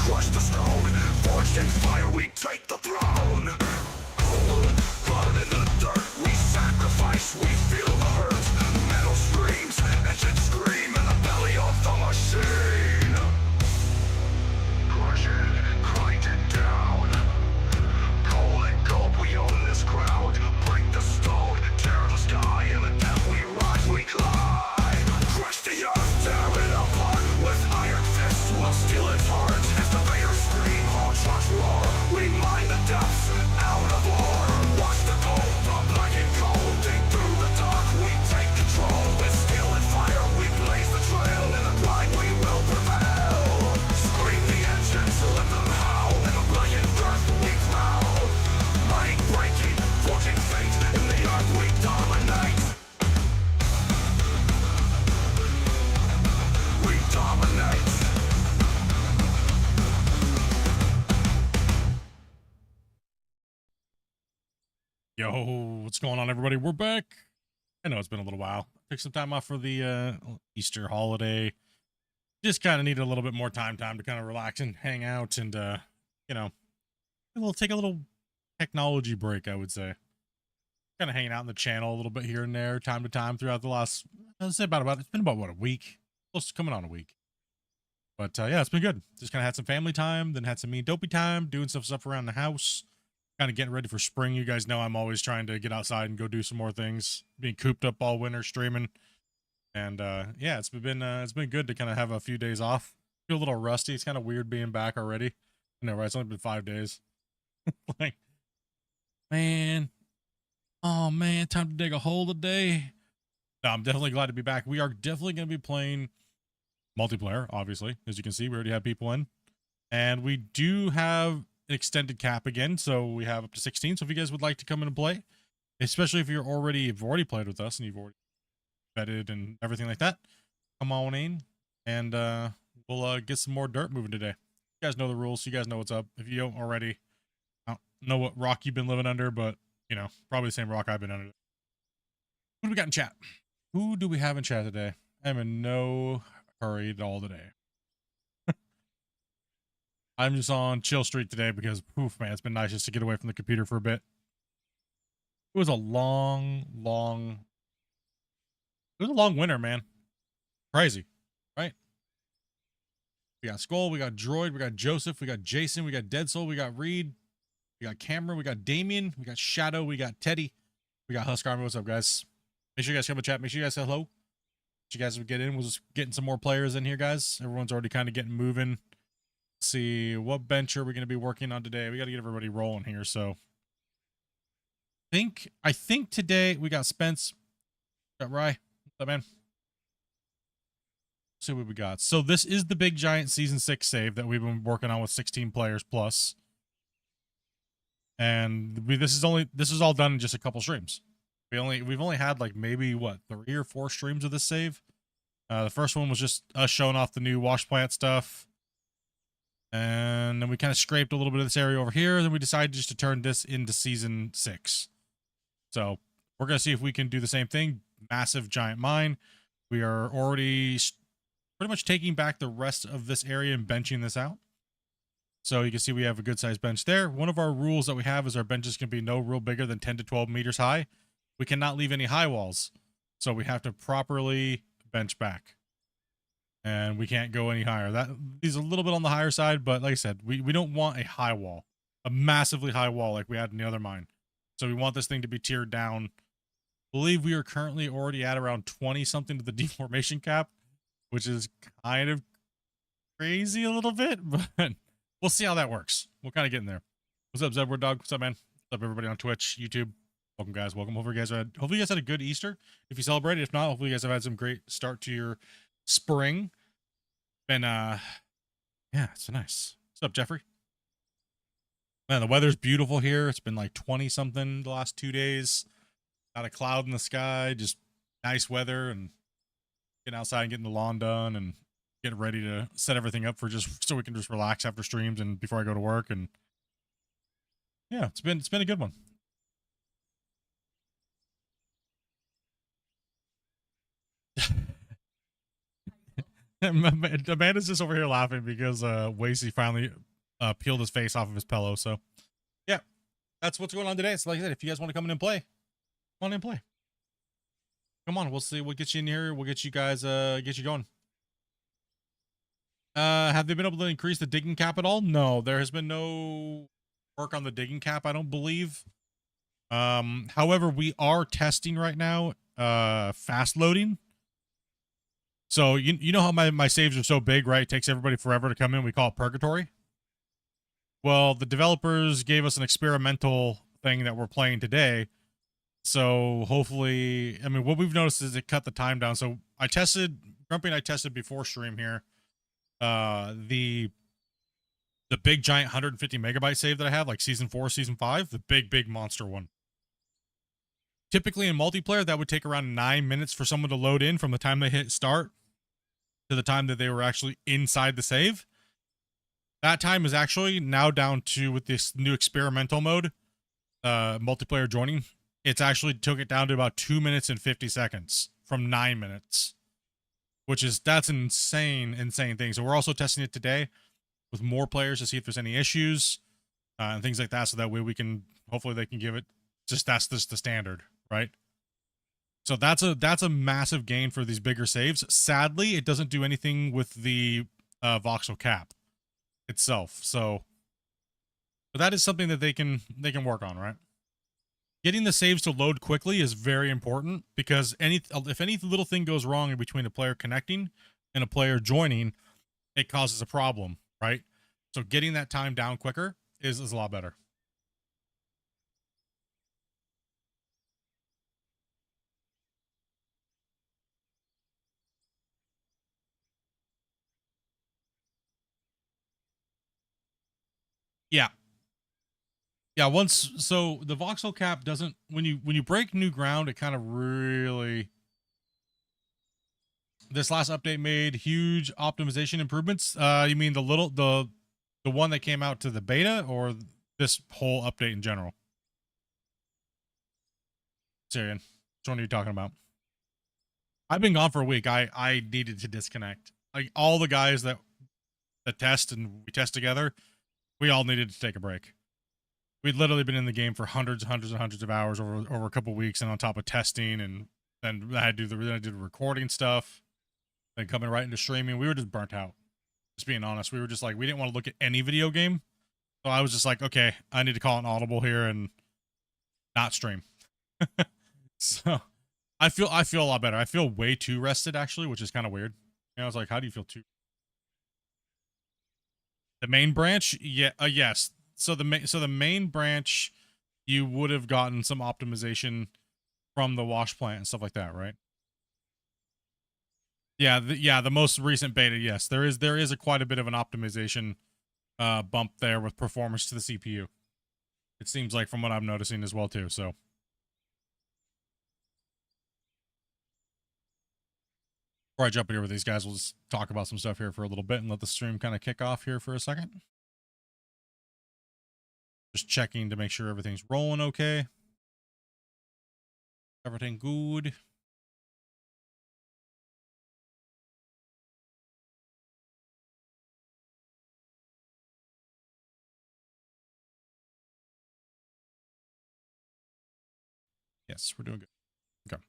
crush the stone. Forged in fire, we take the throne. Cold blood in the dirt, we sacrifice, we feel the hurt. Metal screams, engine scream in the belly of the machine. Crush it, grind it down. Coal and gulp, we own this ground. Break the stone, tear the sky, and the death we rise, we climb. Crush the earth, tear it apart. With iron fists, we'll steal its heart. Excavators scream, all trucks roar. We mine the depths, out of ore. Watch the gold, the black and cold. Dig through the dark, we take control. With steel and fire, we blaze the trail. In the grind, we will prevail. Scream the engines, let them howl. In the brilliant earth, we prowl. Mining, breaking, forging fate. In the earth, we dominate. We dominate. Yo, what's going on, everybody? We're back. I know it's been a little while. Took some time off for the Easter holiday. Just kind of needed a little bit more time to kind of relax and hang out and, you know, take a little technology break, I would say. Kind of hanging out in the channel a little bit here and there, time to time throughout the last, I'd say it's been about, what, a week? Close to coming on a week. But, yeah, it's been good. Just kind of had some family time, then had some me and Dopey time, doing some stuff around the house. Kind of getting ready for spring. You guys know I'm always trying to get outside and go do some more things. Being cooped up all winter streaming, and yeah, it's been good to kind of have a few days off. Feel a little rusty. It's kind of weird being back already. I know, right? It's only been 5 days. Like, man, oh man, time to dig a hole today. No, I'm definitely glad to be back. We are definitely going to be playing multiplayer. Obviously, as you can see, we already have people in, and we do have extended cap again, so we have up to 16. So if you guys would like to come in and play, especially if you've already played with us and you've already vetted and everything like that, come on in and we'll get some more dirt moving today. You guys know the rules, so you guys know what's up. If you don't already, I don't know what rock you've been living under, but you know, probably the same rock I've been under. What do we got in chat? Who do we have in chat today? I'm in no hurry at all today. I'm just on chill streak today because, poof, man, it's been nice just to get away from the computer for a bit. It was a long winter, man. Crazy, right? We got Skull, we got Droid, we got Joseph, we got Jason, we got Dead Soul, we got Reed, we got Cameron, we got Damien, we got Shadow, we got Teddy, we got Husk Army. What's up, guys? Make sure you guys come in chat. Make sure you guys say hello. You guys would get in. We'll just getting some more players in here, guys. Everyone's already kind of getting moving. See what bench are we going to be working on today. We got to get everybody rolling here. So I think today we got Spence, got Rye. What's up, man? Let's see what we got. So this is the big giant season 6 save that we've been working on with 16 players plus, and this is all done in just a couple streams. We've only had like maybe what 3 or 4 streams of this save. The first one was just us showing off the new wash plant stuff. And then we kind of scraped a little bit of this area over here. And then we decided just to turn this into season 6. So we're going to see if we can do the same thing. Massive giant mine. We are already pretty much taking back the rest of this area and benching this out. So you can see we have a good sized bench there. One of our rules that we have is our benches can be no real bigger than 10 to 12 meters high. We cannot leave any high walls. So we have to properly bench back. And we can't go any higher. These are a little bit on the higher side, but like I said, we don't want a high wall, a massively high wall like we had in the other mine. So we want this thing to be tiered down. I believe we are currently already at around 20 something to the deformation cap, which is kind of crazy a little bit, but we'll see how that works. We'll kind of get in there. What's up, Zedward Dog? What's up, man? What's up, everybody on Twitch, YouTube? Welcome, guys. Welcome. Hopefully you guys had a good Easter. If you celebrated, if not, hopefully you guys have had some great start to your spring. Been yeah, it's nice. What's up, Jeffrey? Man, the weather's beautiful here. It's been like 20 something the last 2 days. Not a cloud in the sky, just nice weather, and getting outside and getting the lawn done and getting ready to set everything up for just so we can just relax after streams and before I go to work. And yeah, it's been a good one. Amanda's just over here laughing because Wasey finally peeled his face off of his pillow. So yeah, that's what's going on today. So like I said, if you guys want to come in and play, come on in and play. Come on, we'll see. We'll get you in here. We'll get you guys get you going. Have they been able to increase the digging cap at all? No, there has been no work on the digging cap, I don't believe. However, we are testing right now fast loading. So you know how my saves are so big, right? It takes everybody forever to come in. We call it purgatory. Well, the developers gave us an experimental thing that we're playing today. So hopefully, I mean, what we've noticed is it cut the time down. So Grumpy and I tested before stream here. The big giant 150 megabyte save that I have, like season 4, season 5, the big monster one. Typically in multiplayer, that would take around 9 minutes for someone to load in from the time they hit start to the time that they were actually inside the save. That time is actually now down to, with this new experimental mode, multiplayer joining, it's actually took it down to about 2 minutes and 50 seconds from 9 minutes, that's an insane thing. So we're also testing it today with more players to see if there's any issues and things like that. So that way we can, hopefully they can give it, that's just the standard, right? So that's a massive gain for these bigger saves. Sadly, it doesn't do anything with the voxel cap itself. So, but that is something that they can work on, right? Getting the saves to load quickly is very important because if any little thing goes wrong in between a player connecting and a player joining, it causes a problem, right? So getting that time down quicker is a lot better. Yeah. Yeah, so the voxel cap doesn't, when you break new ground, it kind of really, this last update made huge optimization improvements. You mean the one that came out to the beta, or this whole update in general? Syrian, which one are you talking about? I've been gone for a week. I needed to disconnect. Like all the guys that test and we test together, we all needed to take a break. We'd literally been in the game for hundreds of hours over a couple weeks, and on top of testing, and then I had to do the recording stuff, then coming right into streaming. We were just burnt out. Just being honest, we were just like, we didn't want to look at any video game. So I was just like, okay, I need to call an audible here and not stream. So I feel a lot better. I feel way too rested actually, which is kind of weird. And I was like, how do you feel too? The main branch, yeah, yes. So the main branch, you would have gotten some optimization from the wash plant and stuff like that, right? Yeah, the most recent beta, yes, there is quite a bit of an optimization bump there with performance to the CPU. It seems like, from what I'm noticing as well too. So before I jump in here with these guys, we'll just talk about some stuff here for a little bit and let the stream kind of kick off here for a second. Just checking to make sure everything's rolling okay. Everything good. Yes, we're doing good. Okay.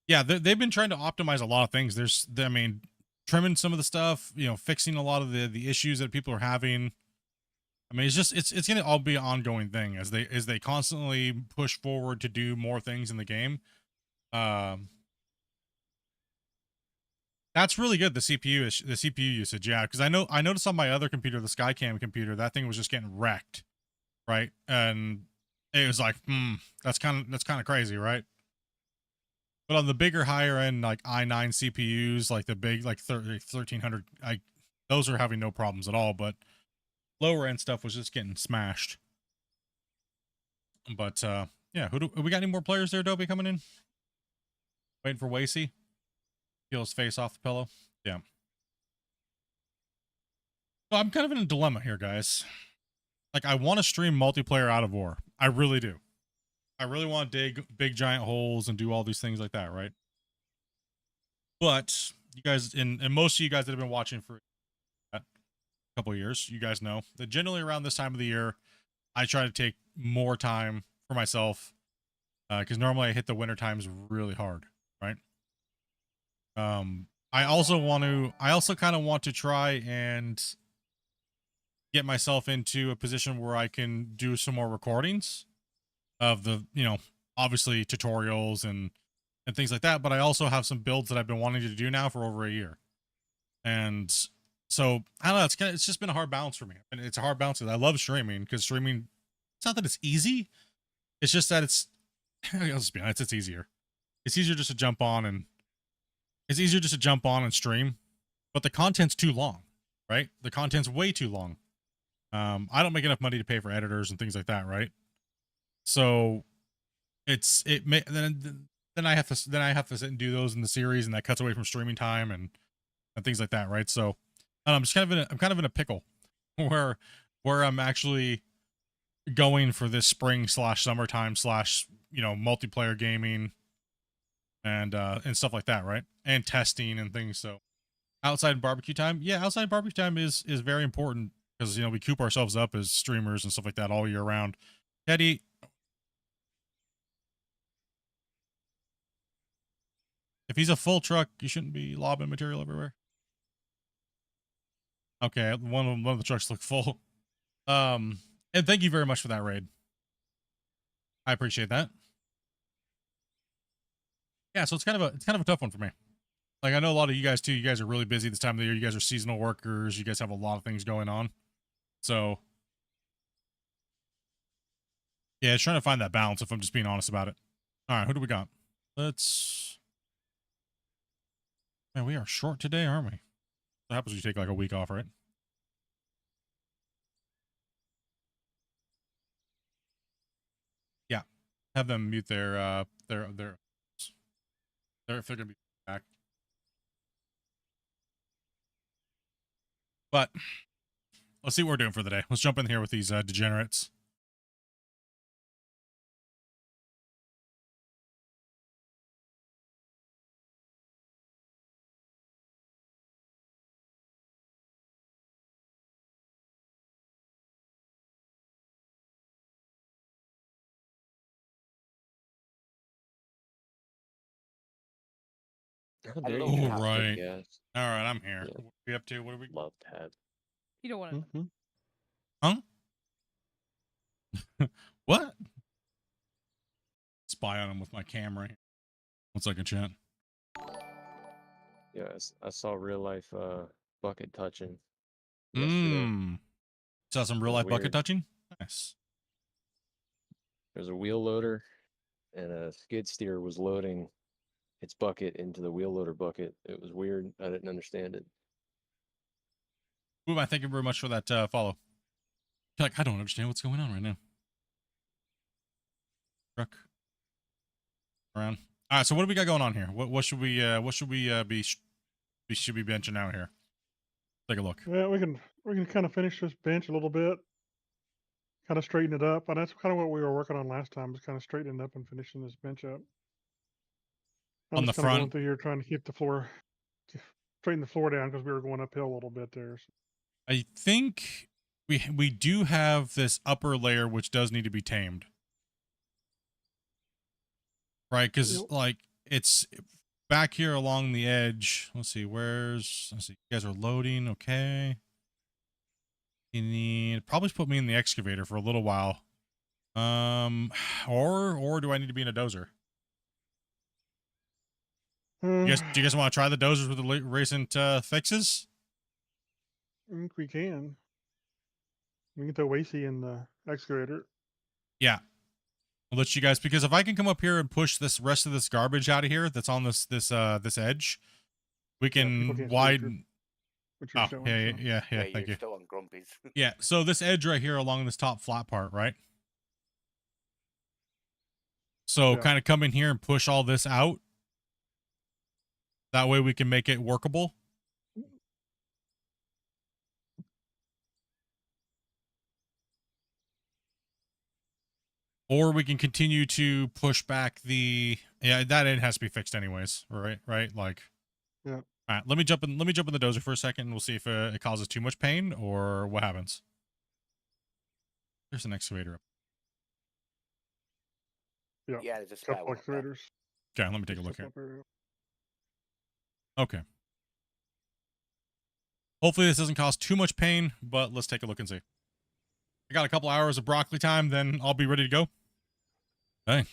Yeah, they've been trying to optimize a lot of things. I mean, trimming some of the stuff, fixing a lot of the issues that people are having. I mean, it's going to all be an ongoing thing as they constantly push forward to do more things in the game. That's really good. The CPU usage, yeah, because I noticed on my other computer, the Skycam computer, that thing was just getting wrecked, right? And it was like, that's kind of crazy, right? But on the bigger, higher end, like i9 CPUs, like the big, like 1300, those are having no problems at all. But lower end stuff was just getting smashed. But yeah, we got any more players there, Dobie, coming in? Waiting for Wasey. Peel his face off the pillow. Yeah. So I'm kind of in a dilemma here, guys. Like, I want to stream multiplayer out of Ore. I really do. I really want to dig big giant holes and do all these things like that, right? But you guys and most of you guys that have been watching for a couple of years, you guys know that generally around this time of the year, I try to take more time for myself because normally I hit the winter times really hard, right? I also kind of want to try and get myself into a position where I can do some more recordings of the, obviously tutorials and things like that. But I also have some builds that I've been wanting to do now for over a year, and so I don't know. It's just been a hard balance for me, and it's a hard balance. I love streaming because streaming. It's not that it's easy. It's just that it's. I'll just be honest. It's easier. It's easier just to jump on and. It's easier just to jump on and stream, but the content's too long, right? The content's way too long. I don't make enough money to pay for editors and things like that, right? So then I have to sit and do those in the series, and that cuts away from streaming time and things like that, right? So I'm just kind of in a pickle where I'm actually going for this spring / summertime / multiplayer gaming and stuff like that, right? And testing and things. So outside barbecue time, outside barbecue time is very important because we coop ourselves up as streamers and stuff like that all year round. Teddy, if he's a full truck, you shouldn't be lobbing material everywhere. Okay, one of the trucks look full. And thank you very much for that raid. I appreciate that. Yeah, so it's kind of a tough one for me. Like I know a lot of you guys too. You guys are really busy this time of the year. You guys are seasonal workers. You guys have a lot of things going on. So yeah, it's trying to find that balance. If I'm just being honest about it. All right, who do we got? Let's. Man, we are short today, aren't we? What happens when you take like a week off, right? Yeah, have them mute their if they're gonna be back. But let's see what we're doing for the day. Let's jump in here with these degenerates. Oh, there Hello, you go. All Captain. right. Yes. All right, I'm here. Yeah. What are we up to? What are we? Love tab. You don't want to. Mm-hmm. Huh? What? Spy on him with my camera. 1 second, chat. Yes, I saw real life bucket touching yesterday. Mmm. Saw some real It was life bucket weird. touching. Nice. There's a wheel loader and a skid steer was loading its bucket into the wheel loader bucket. It was weird. I didn't understand it. Boom, thank you very much for that follow. You're like, I don't understand what's going on right now. Truck. Around. All right, so what do we got going on here? What should we be benching out here? Take a look. Yeah, we can kind of finish this bench a little bit, kind of straighten it up, and that's kind of what we were working on last time, was kind of straightening it up and finishing this bench up. I'm On just the kind of going front. through here trying to keep the floor, straighten the floor down because we were going uphill a little bit there. So. I think we do have this upper layer which does need to be tamed. Right, because Yep. like it's back here along the edge. Let's see, let's see, you guys are loading, okay. You need probably put me in the excavator for a little while. Or do I need to be in a dozer? Do you guys want to try the dozers with the recent fixes? I think we can. We can throw Wacy in the excavator. Yeah. I'll let you guys, because if I can come up here and push this rest of this garbage out of here that's on this edge, we people can can't see widen. Which you're Oh, showing, yeah, so. yeah, You're thank you. still on Grumpy's. Yeah, so this edge right here along this top flat part, right? So Yeah. kind of come in here and push all this out. That way we can make it workable. Or we can continue to push back that end has to be fixed anyways, right? Like, Yeah. All right, let me jump in the dozer for a second. We'll see if it causes too much pain or what happens. There's an excavator up. Yeah. Yeah, there's a spare Couple one up there. excavators. Okay, let me take a Just look up here. there. Okay. Hopefully this doesn't cause too much pain, but let's take a look and see. I got a couple hours of broccoli time, then I'll be ready to go. Hey.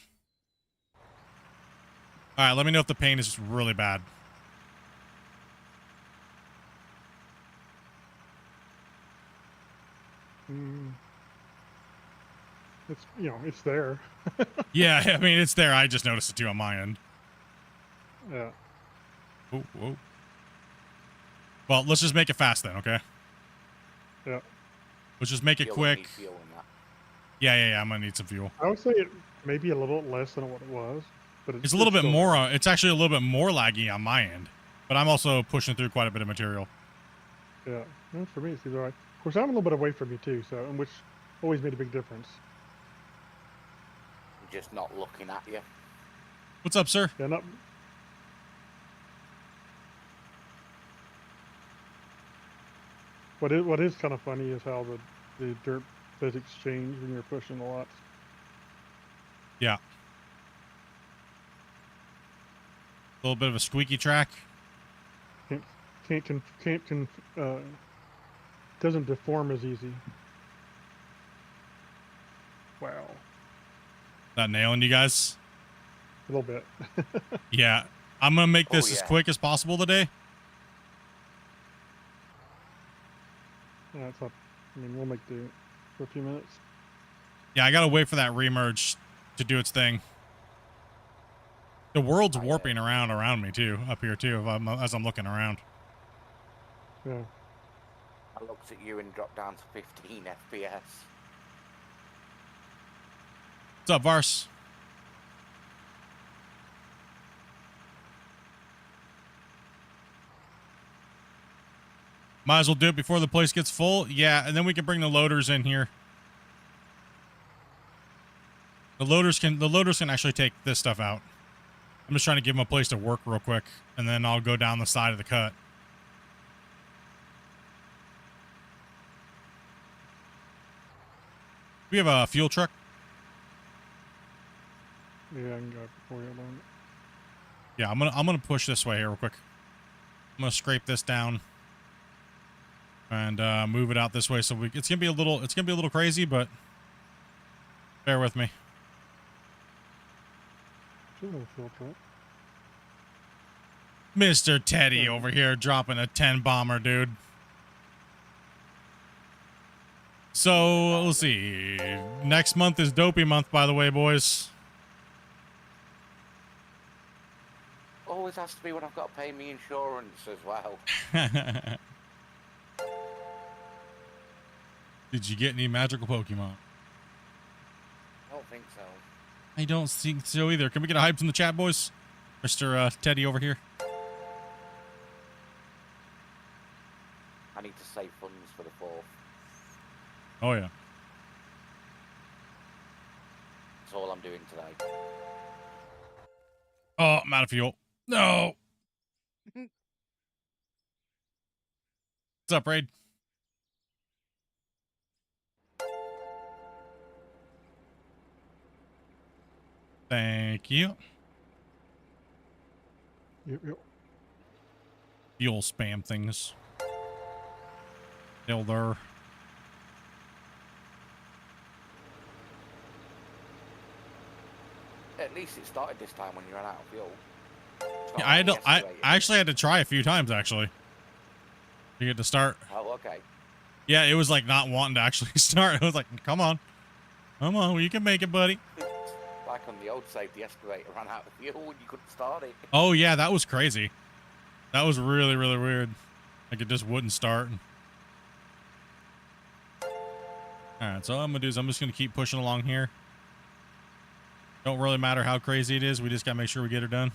All right, let me know if the pain is really bad. It's, you know, it's there. Yeah, I mean, it's there. I just noticed it too on my end. Yeah. Oh, whoa. Well, let's just make it fast then, okay? Yeah. Let's just make it Fuel, quick. need fuel in that. Yeah, I'm gonna need some fuel. I would say it maybe a little less than what it was, but It's a little bit still more, there. it's actually a little bit more laggy on my end, but I'm also pushing through quite a bit of material. Yeah. No, for me, it seems all right. Of course, I'm a little bit away from you too, so which always made a big difference. I'm just not looking at you. What's up, sir? Yeah, not. What is kind of funny is how the dirt physics change when you're pushing a lot. Yeah. A little bit of a squeaky track. Doesn't deform as easy. Wow, That nailing you guys? a little bit. Yeah. I'm gonna make this as yeah. quick as possible today. Yeah, it's not. I mean, we'll make do for a few minutes. Yeah, I gotta wait for that remerge to do its thing. The world's Oh, yeah. warping around me too, up here too, as I'm looking around. Yeah. I looked at you and dropped down to 15 FPS. What's up, Vars? Might as well do it before the place gets full. Yeah, and then we can bring the loaders in here. The loaders can actually take this stuff out. I'm just trying to give them a place to work real quick, and then I'll go down the side of the cut. We have a fuel truck. Yeah, I can go before you alone. Yeah, I'm gonna push this way here real quick. I'm gonna scrape this down and move it out this way. So it's gonna be a little crazy, but bear with me. Sure, no fuel truck. Mr. Teddy over here dropping a 10 bomber, dude. So let's see. Next month is Dopey month, by the way, boys. Always has to be when I've got to pay me insurance as well. Did you get any magical Pokemon? I don't think so. I don't think so either. Can we get a hype from the chat, boys? Mr. Teddy over here. I need to save funds for the 4th. Oh, yeah. That's all I'm doing today. Oh, I'm out of fuel. No. What's up, Raid? Thank you. Yep. Fuel spam things. Still there. At least it started this time when you ran out of fuel. It's not Yeah, I like the actually had to try a few times actually to get to start. Oh, okay. Yeah, it was like not wanting to actually start. I was like, come on, you can make it, buddy. Like on the old save, the excavator ran out of fuel and you couldn't start it. Oh yeah, that was crazy. That was really weird. Like it just wouldn't start. All right, so all I'm gonna do is I'm just gonna keep pushing along here. Don't really matter how crazy it is. We just gotta make sure we get her done.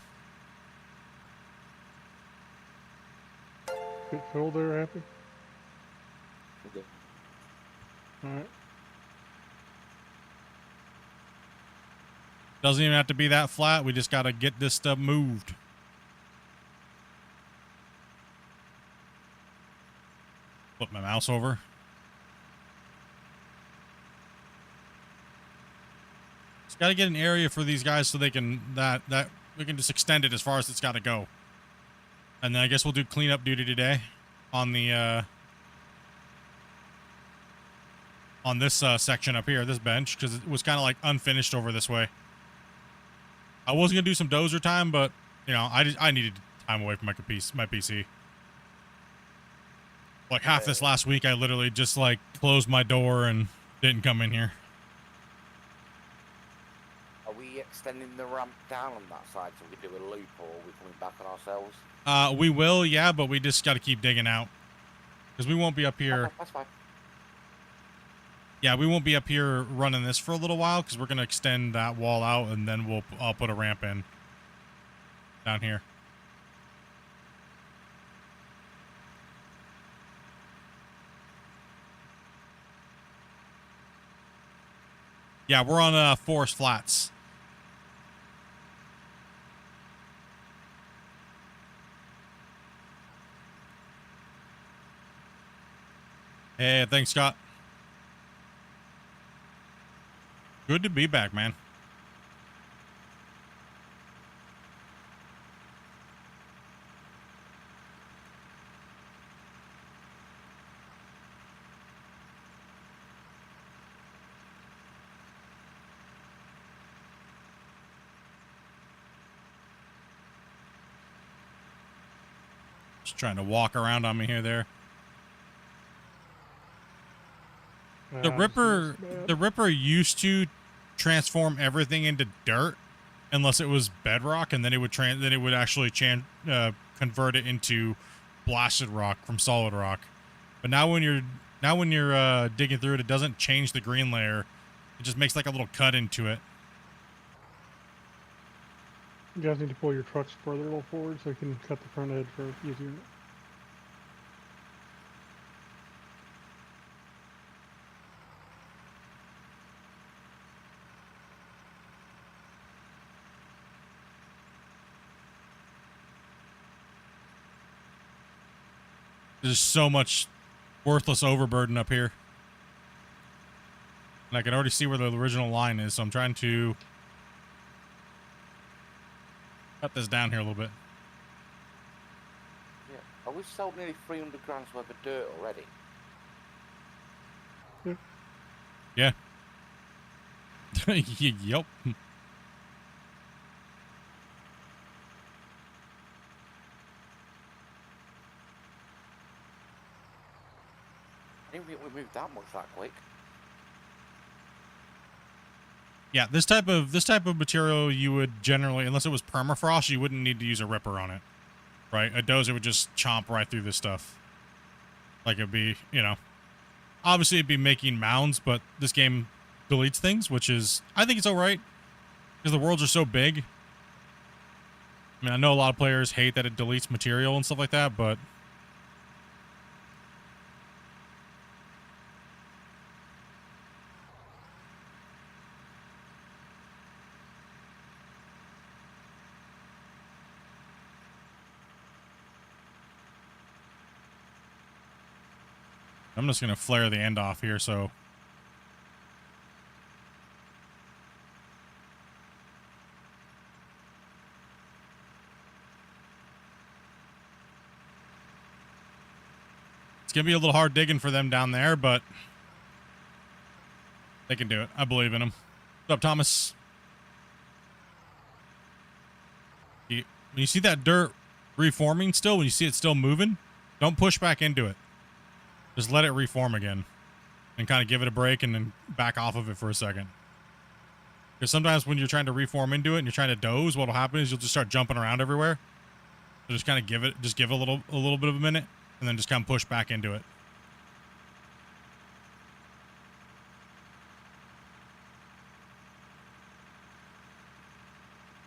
Get filled there, Happy? Okay. Alright. Doesn't even have to be that flat. We just gotta get this stuff moved. mouse over. Just got to get an area for these guys so they can that we can just extend it as far as it's got to go. And then I guess we'll do cleanup duty today on the on this section up here, this bench, because it was kind of like unfinished over this way. I was gonna do some dozer time, but you know, I needed time away from my PC. Like half this last week, I literally just like closed my door and didn't come in here. Are we extending the ramp down on that side so we do a loop, or are we coming back on ourselves? We will, yeah, but we just got to keep digging out because we won't be up here. Okay, that's fine. Yeah, we won't be up here running this for a little while because we're gonna extend that wall out and then I'll put a ramp in down here. Yeah, we're on Forest Flats. Hey, thanks, Scott. Good to be back, man. Just trying to walk around on me here, there. The Ripper used to transform everything into dirt, unless it was bedrock, and then it would actually convert it into blasted rock from solid rock. But now when you're digging through it, it doesn't change the green layer. It just makes like a little cut into it. You guys need to pull your trucks further a little forward so you can cut the front edge for easier. There's so much worthless overburden up here. And I can already see where the original line is, so I'm trying to cut this down here a little bit. Yeah. Are we sold nearly 300 grand's worth of dirt already? Yeah. Yep. I didn't think we moved that much that quick. Yeah, this type of material you would generally, unless it was permafrost, you wouldn't need to use a ripper on it, right? A dozer would just chomp right through this stuff. Like it'd be, you know, obviously it'd be making mounds, but this game deletes things, which is, I think it's all right because the worlds are so big. I mean, I know a lot of players hate that it deletes material and stuff like that, but I'm just going to flare the end off here, so. It's going to be a little hard digging for them down there, but they can do it. I believe in them. What's up, Thomas? When you see that dirt reforming still, when you see it still moving, don't push back into it. Just let it reform again and kind of give it a break and then back off of it for a second. Because sometimes when you're trying to reform into it and you're trying to doze, what'll happen is you'll just start jumping around everywhere. So just kind of give it a little bit of a minute and then just kind of push back into it.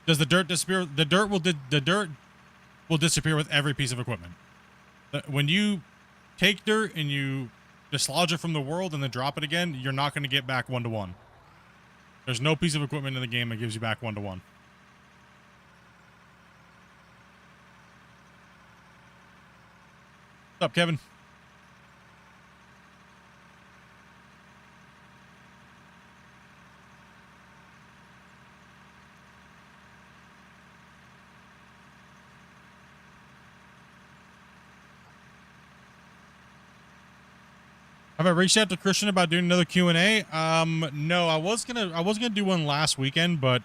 Does the dirt disappear? The dirt will disappear with every piece of equipment. When you take dirt and you dislodge it from the world and then drop it again, you're not going to get back 1-to-1. There's no piece of equipment in the game that gives you back 1-to-1. What's up, Kevin? Have I reached out to Christian about doing another Q&A? No, I was gonna do one last weekend, but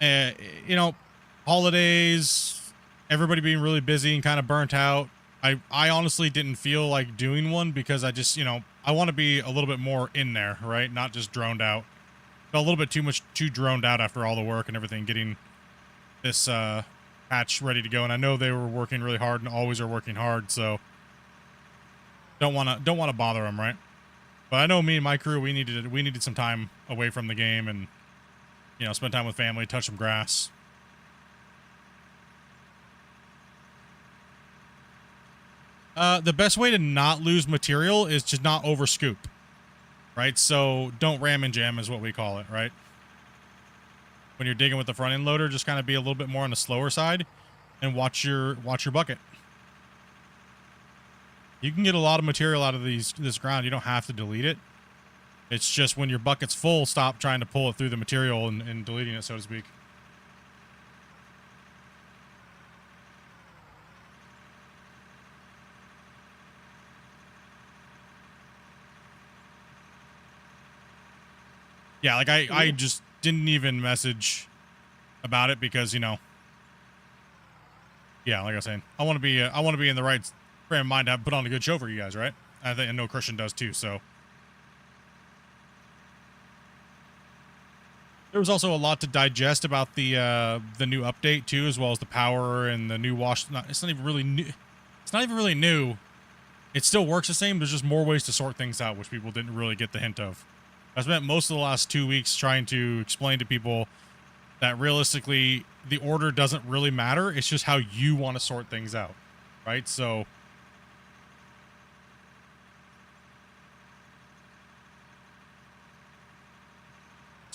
you know, holidays, everybody being really busy and kind of burnt out. I honestly didn't feel like doing one because I just, you know, I want to be a little bit more in there, right? Not just droned out. Felt a little bit too droned out after all the work and everything, getting this patch ready to go. And I know they were working really hard and always are working hard, so don't want to bother them, right? But I know me and my crew, we needed some time away from the game and, you know, spend time with family, touch some grass. The best way to not lose material is to not overscoop, right? So don't ram and jam is what we call it, right? When you're digging with the front end loader, just kind of be a little bit more on the slower side and watch your bucket. You can get a lot of material out of this ground. You don't have to delete it. It's just when your bucket's full, stop trying to pull it through the material and deleting it, so to speak. Yeah, like I just didn't even message about it because, you know, yeah, like I was saying, I want to be in the right frame of mind to put on a good show for you guys, right? I know Christian does too, so. There was also a lot to digest about the new update too, as well as the power and the new wash. It's not even really new. It's not even really new. It still works the same. There's just more ways to sort things out, which people didn't really get the hint of. I spent most of the last 2 weeks trying to explain to people that realistically the order doesn't really matter. It's just how you want to sort things out, right? So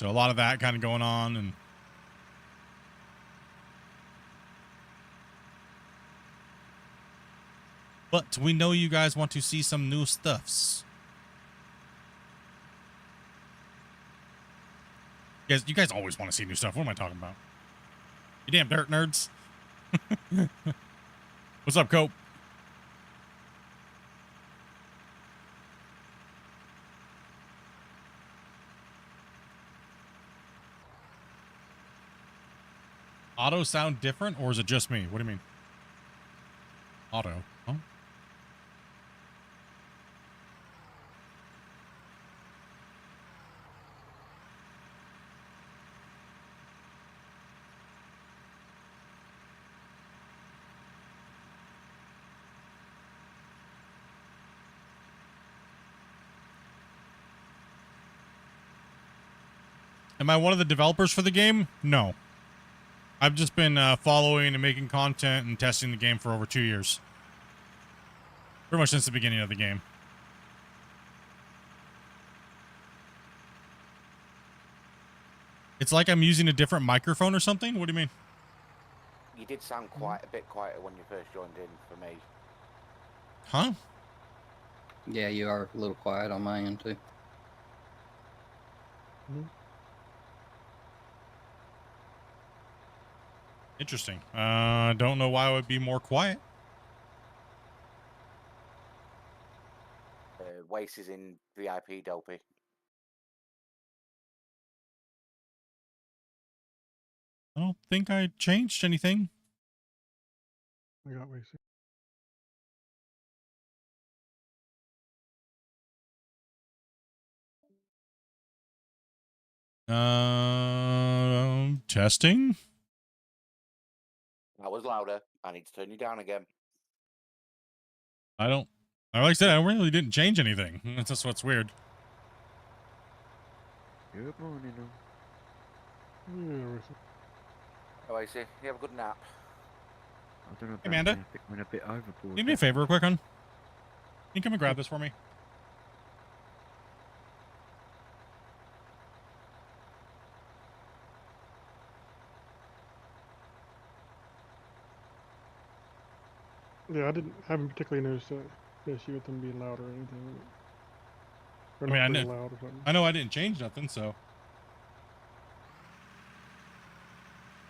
a lot of that kind of going on, and but we know you guys want to see some new stuffs. You guys always want to see new stuff. What am I talking about? You damn dirt nerds. What's up, Cope? Auto sound different, or is it just me? What do you mean? Auto. Huh? Am I one of the developers for the game? No. I've just been following and making content and testing the game for over 2 years. Pretty much since the beginning of the game. It's like I'm using a different microphone or something? What do you mean? You did sound quite a bit quieter when you first joined in for me. Huh? Yeah, you are a little quiet on my end too. Interesting. Don't know why I would be more quiet. Wace is in VIP Delpy. I don't think I changed anything. I got wasted. Testing? That was louder. I need to turn you down again. Like I said, I really didn't change anything. That's just what's weird. Good morning. Yeah, wasted. Oh, I see. You have a good nap. I don't know about Amanda? that. I think we're a bit overboard. Do me a favor real quick, hon. Can you come and grab this for me? Yeah, I haven't particularly noticed the issue with them being loud or anything. Or I mean, not I very know- loud or something. I know I didn't change nothing, so.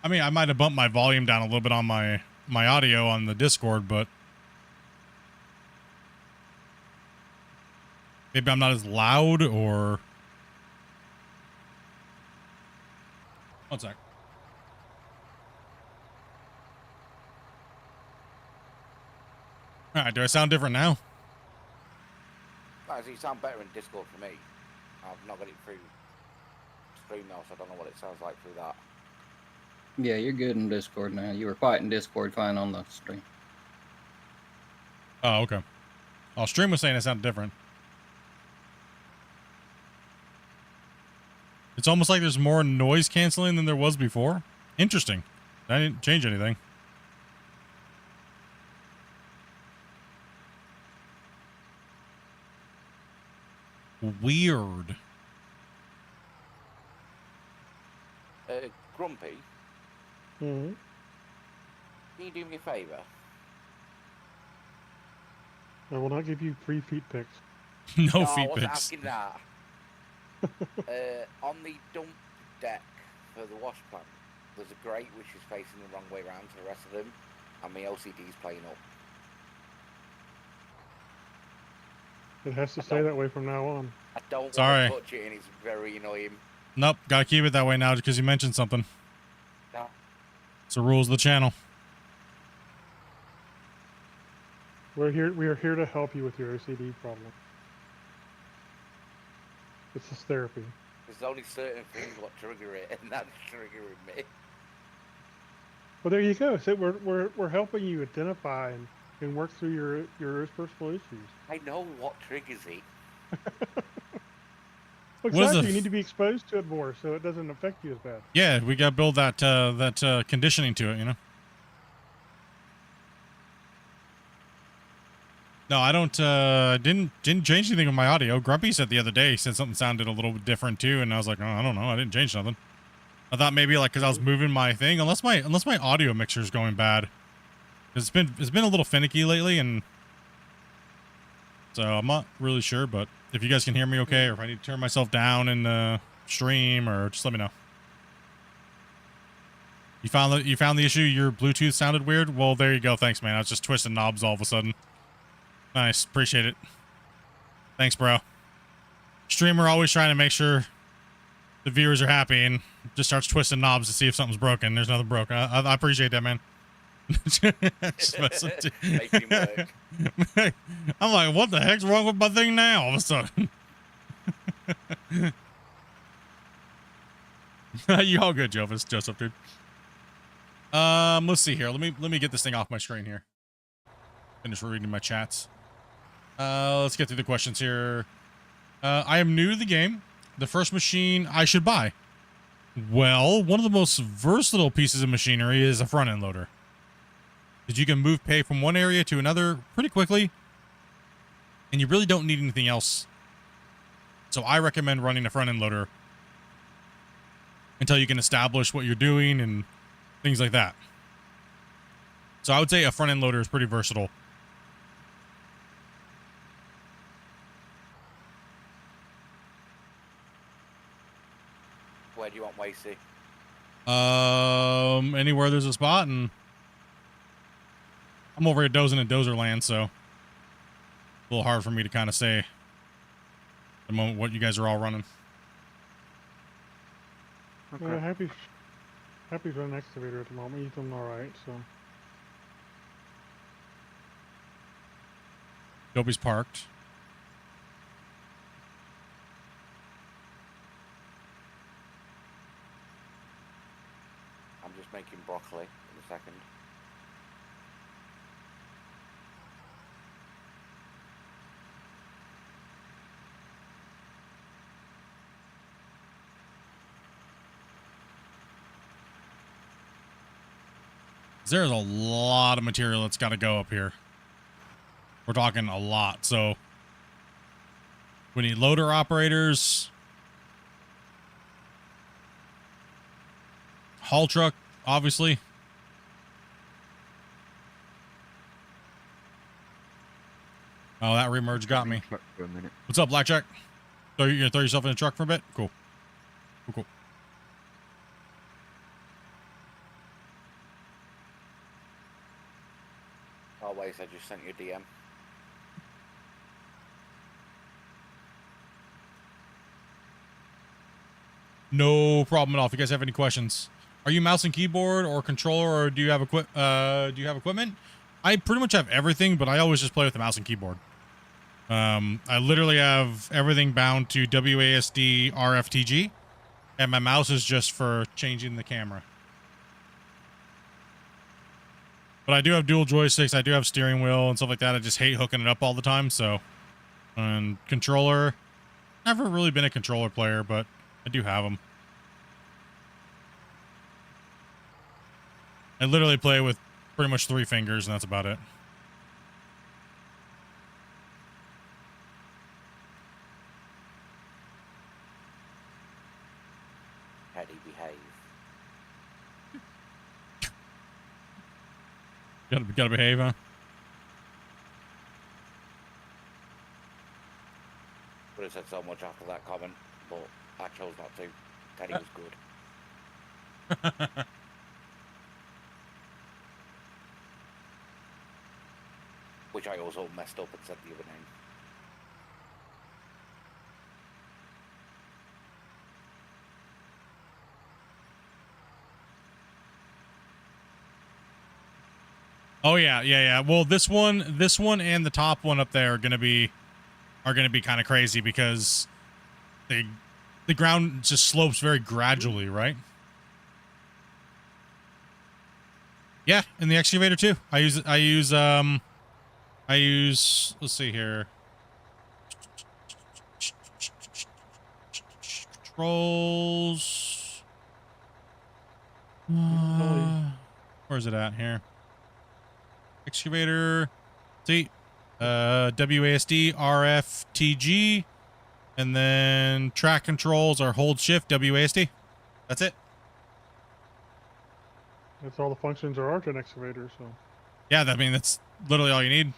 I mean, I might have bumped my volume down a little bit on my audio on the Discord, but Maybe I'm not as loud, or one sec. All right, do I sound different now? No, so you sound better in Discord for me. I've not got it through stream now, so I don't know what it sounds like through that. Yeah, you're good in Discord now. You were quiet in Discord, fine on the stream. Oh, okay. Oh, stream was saying it sounded different. It's almost like there's more noise canceling than there was before. Interesting. I didn't change anything. Weird. Grumpy, Hmm. can you do me a favour? I will not give you free feet pics. No I feet wasn't pics. asking that. On the dump deck for the wash plant, there's a grate which is facing the wrong way around to the rest of them, and my LCD's playing up. It has to stay that way from now on. I don't Sorry. want to touch it, and it's very annoying. Nope, gotta keep it that way now because you mentioned something. No. It's the rules of the channel. We are here to help you with your OCD problem. It's just therapy. There's only certain things what trigger it, and that's triggering me. Well, there you go. So we're helping you identify and work through your personal issues. I know what triggers it. Well, What is exactly. the You need to be exposed to it more so it doesn't affect you as bad. Yeah, we gotta build that conditioning to it, you know. No, I don't. Didn't change anything with my audio. Grumpy said the other day, he said something sounded a little bit different too, and I was like, oh, I don't know, I didn't change nothing. I thought maybe like because I was moving my thing, unless my audio mixer is going bad. It's been a little finicky lately, and so I'm not really sure. But if you guys can hear me okay, or if I need to turn myself down in the stream, or just let me know. You found the issue. Your Bluetooth sounded weird. Well, there you go. Thanks, man. I was just twisting knobs all of a sudden. Nice, appreciate it. Thanks, bro. Streamer always trying to make sure the viewers are happy and just starts twisting knobs to see if something's broken. There's nothing broken. I appreciate that, man. Just messing too. Making him work. I'm like, what the heck's wrong with my thing now? All of a sudden. You all good, Joe? It's Joseph, dude. Let's see here. Let me get this thing off my screen here. Finish reading my chats. Let's get through the questions here. I am new to the game. The first machine I should buy. Well, one of the most versatile pieces of machinery is a front end loader. Because you can move pay from one area to another pretty quickly. And you really don't need anything else. So I recommend running a front end loader until you can establish what you're doing and things like that. So I would say a front end loader is pretty versatile. Where do you want Wasey? Anywhere there's a spot, and I'm over here dozing in dozer land, so a little hard for me to kind of say at the moment what you guys are all running. Yeah, happy's running excavator at the moment. He's doing all right. So Dopey's parked. I'm just making broccoli in a second. There's a lot of material that's got to go up here. We're talking a lot, so we need loader operators, haul truck, obviously. Oh, that remerge got me. For a minute. What's up, Blackjack? So you're gonna throw yourself in a truck for a bit? Cool. Cool. Oh, Waze, I just sent you a DM. No problem at all. If you guys have any questions, are you mouse and keyboard or controller, or do you have equipment? I pretty much have everything, but I always just play with the mouse and keyboard. I literally have everything bound to WASD RFTG, and my mouse is just for changing the camera. But I do have dual joysticks. I do have steering wheel and stuff like that. I just hate hooking it up all the time. So, and controller, never really been a controller player, but I do have them. I literally play with pretty much 3 fingers, and that's about it. How do you behave? Gotta behave, huh? Would have said so much after that comment, but I chose not to. Teddy was good. Which I also messed up and said the other name. Oh yeah. Well, this one, and the top one up there are gonna be kind of crazy because the ground just slopes very gradually, right? Yeah, and the excavator too. I use let's see here. Controls. Where's it at here? Excavator. See, WASD RFTG, and then track controls are hold shift WASD. That's it. That's all the functions there are to an excavator. So Yeah, I mean that's literally all you need.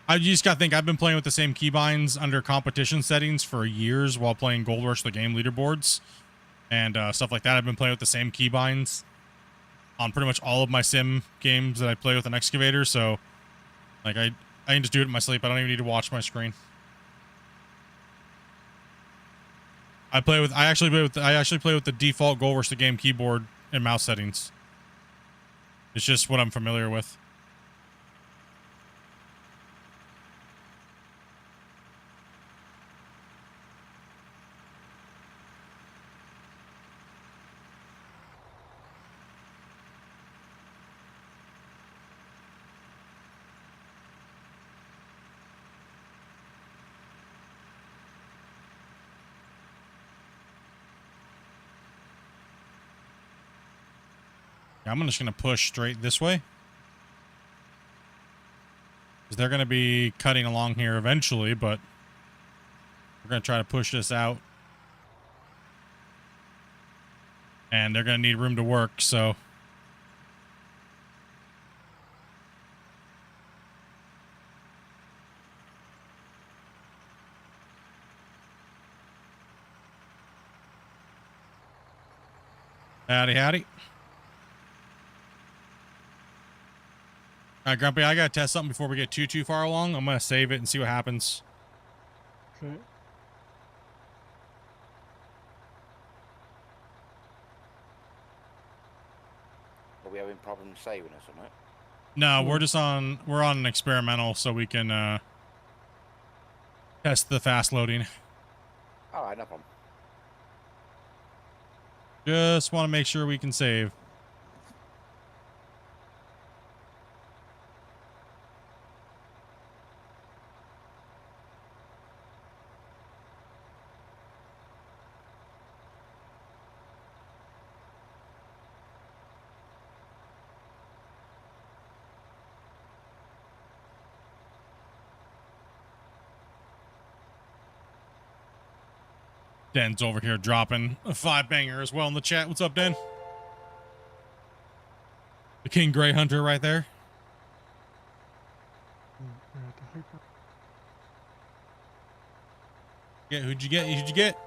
I just gotta think, I've been playing with the same keybinds under competition settings for years while playing Gold Rush the game leaderboards and stuff like that. I've been playing with the same keybinds on pretty much all of my sim games that I play with an excavator. So like I can just do it in my sleep. I don't even need to watch my screen. I actually play with the default Gold Rush the game keyboard and mouse settings. It's just what I'm familiar with. Yeah, I'm just going to push straight this way. Because they're going to be cutting along here eventually, but we're going to try to push this out. And they're going to need room to work, so... Howdy, howdy. All right, Grumpy, I got to test something before we get too far along. I'm going to save it and see what happens. okay. Are we having problems saving or something? No, we're on an experimental so we can test the fast loading. Alright, no problem. Just want to make sure we can save. Den's over here dropping a 5-banger as well in the chat. What's up, Den? The King Grey Hunter right there. We're at the hyper. Yeah, who'd you get? Who'd you get?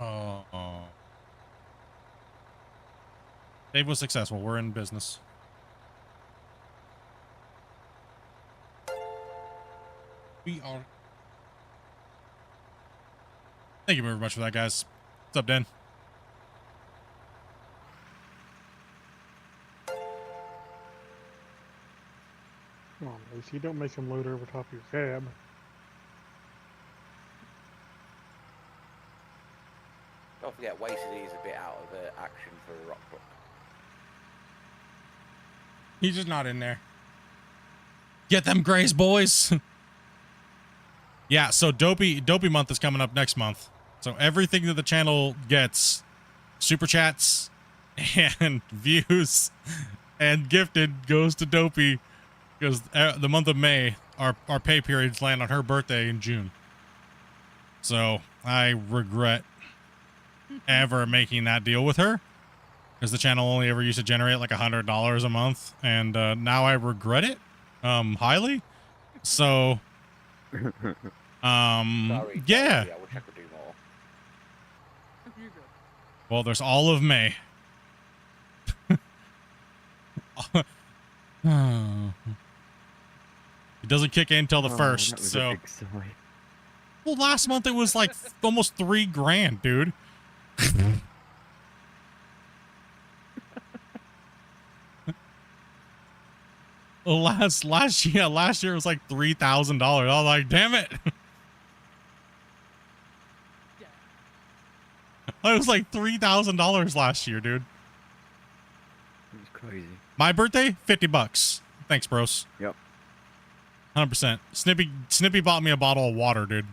Oh. Dave was successful. We're in business. We are. Thank you very much for that, guys. What's up, Dan? Come on, Lacey, don't make him load over top of your cab. Don't forget, Wasted is a bit out of action for a rock truck. He's just not in there. Get them grays, boys. Yeah, so Dopey month is coming up next month. So everything that the channel gets, super chats and views and gifted, goes to Dopey, because the month of May, our pay periods land on her birthday in June. So I regret ever making that deal with her, because the channel only ever used to generate like $100 a month, and now I regret it highly. So Sorry, yeah. I wish I could do more. You're good. Well, there's all of May. It doesn't kick in until the first. So, well, last month it was like almost $3,000, dude. last year it was like $3,000. I was like, damn it. Yeah. It was like $3,000 last year, dude. It's crazy. My birthday, $50. Thanks, bros. Yep. 100%. Snippy bought me a bottle of water, dude.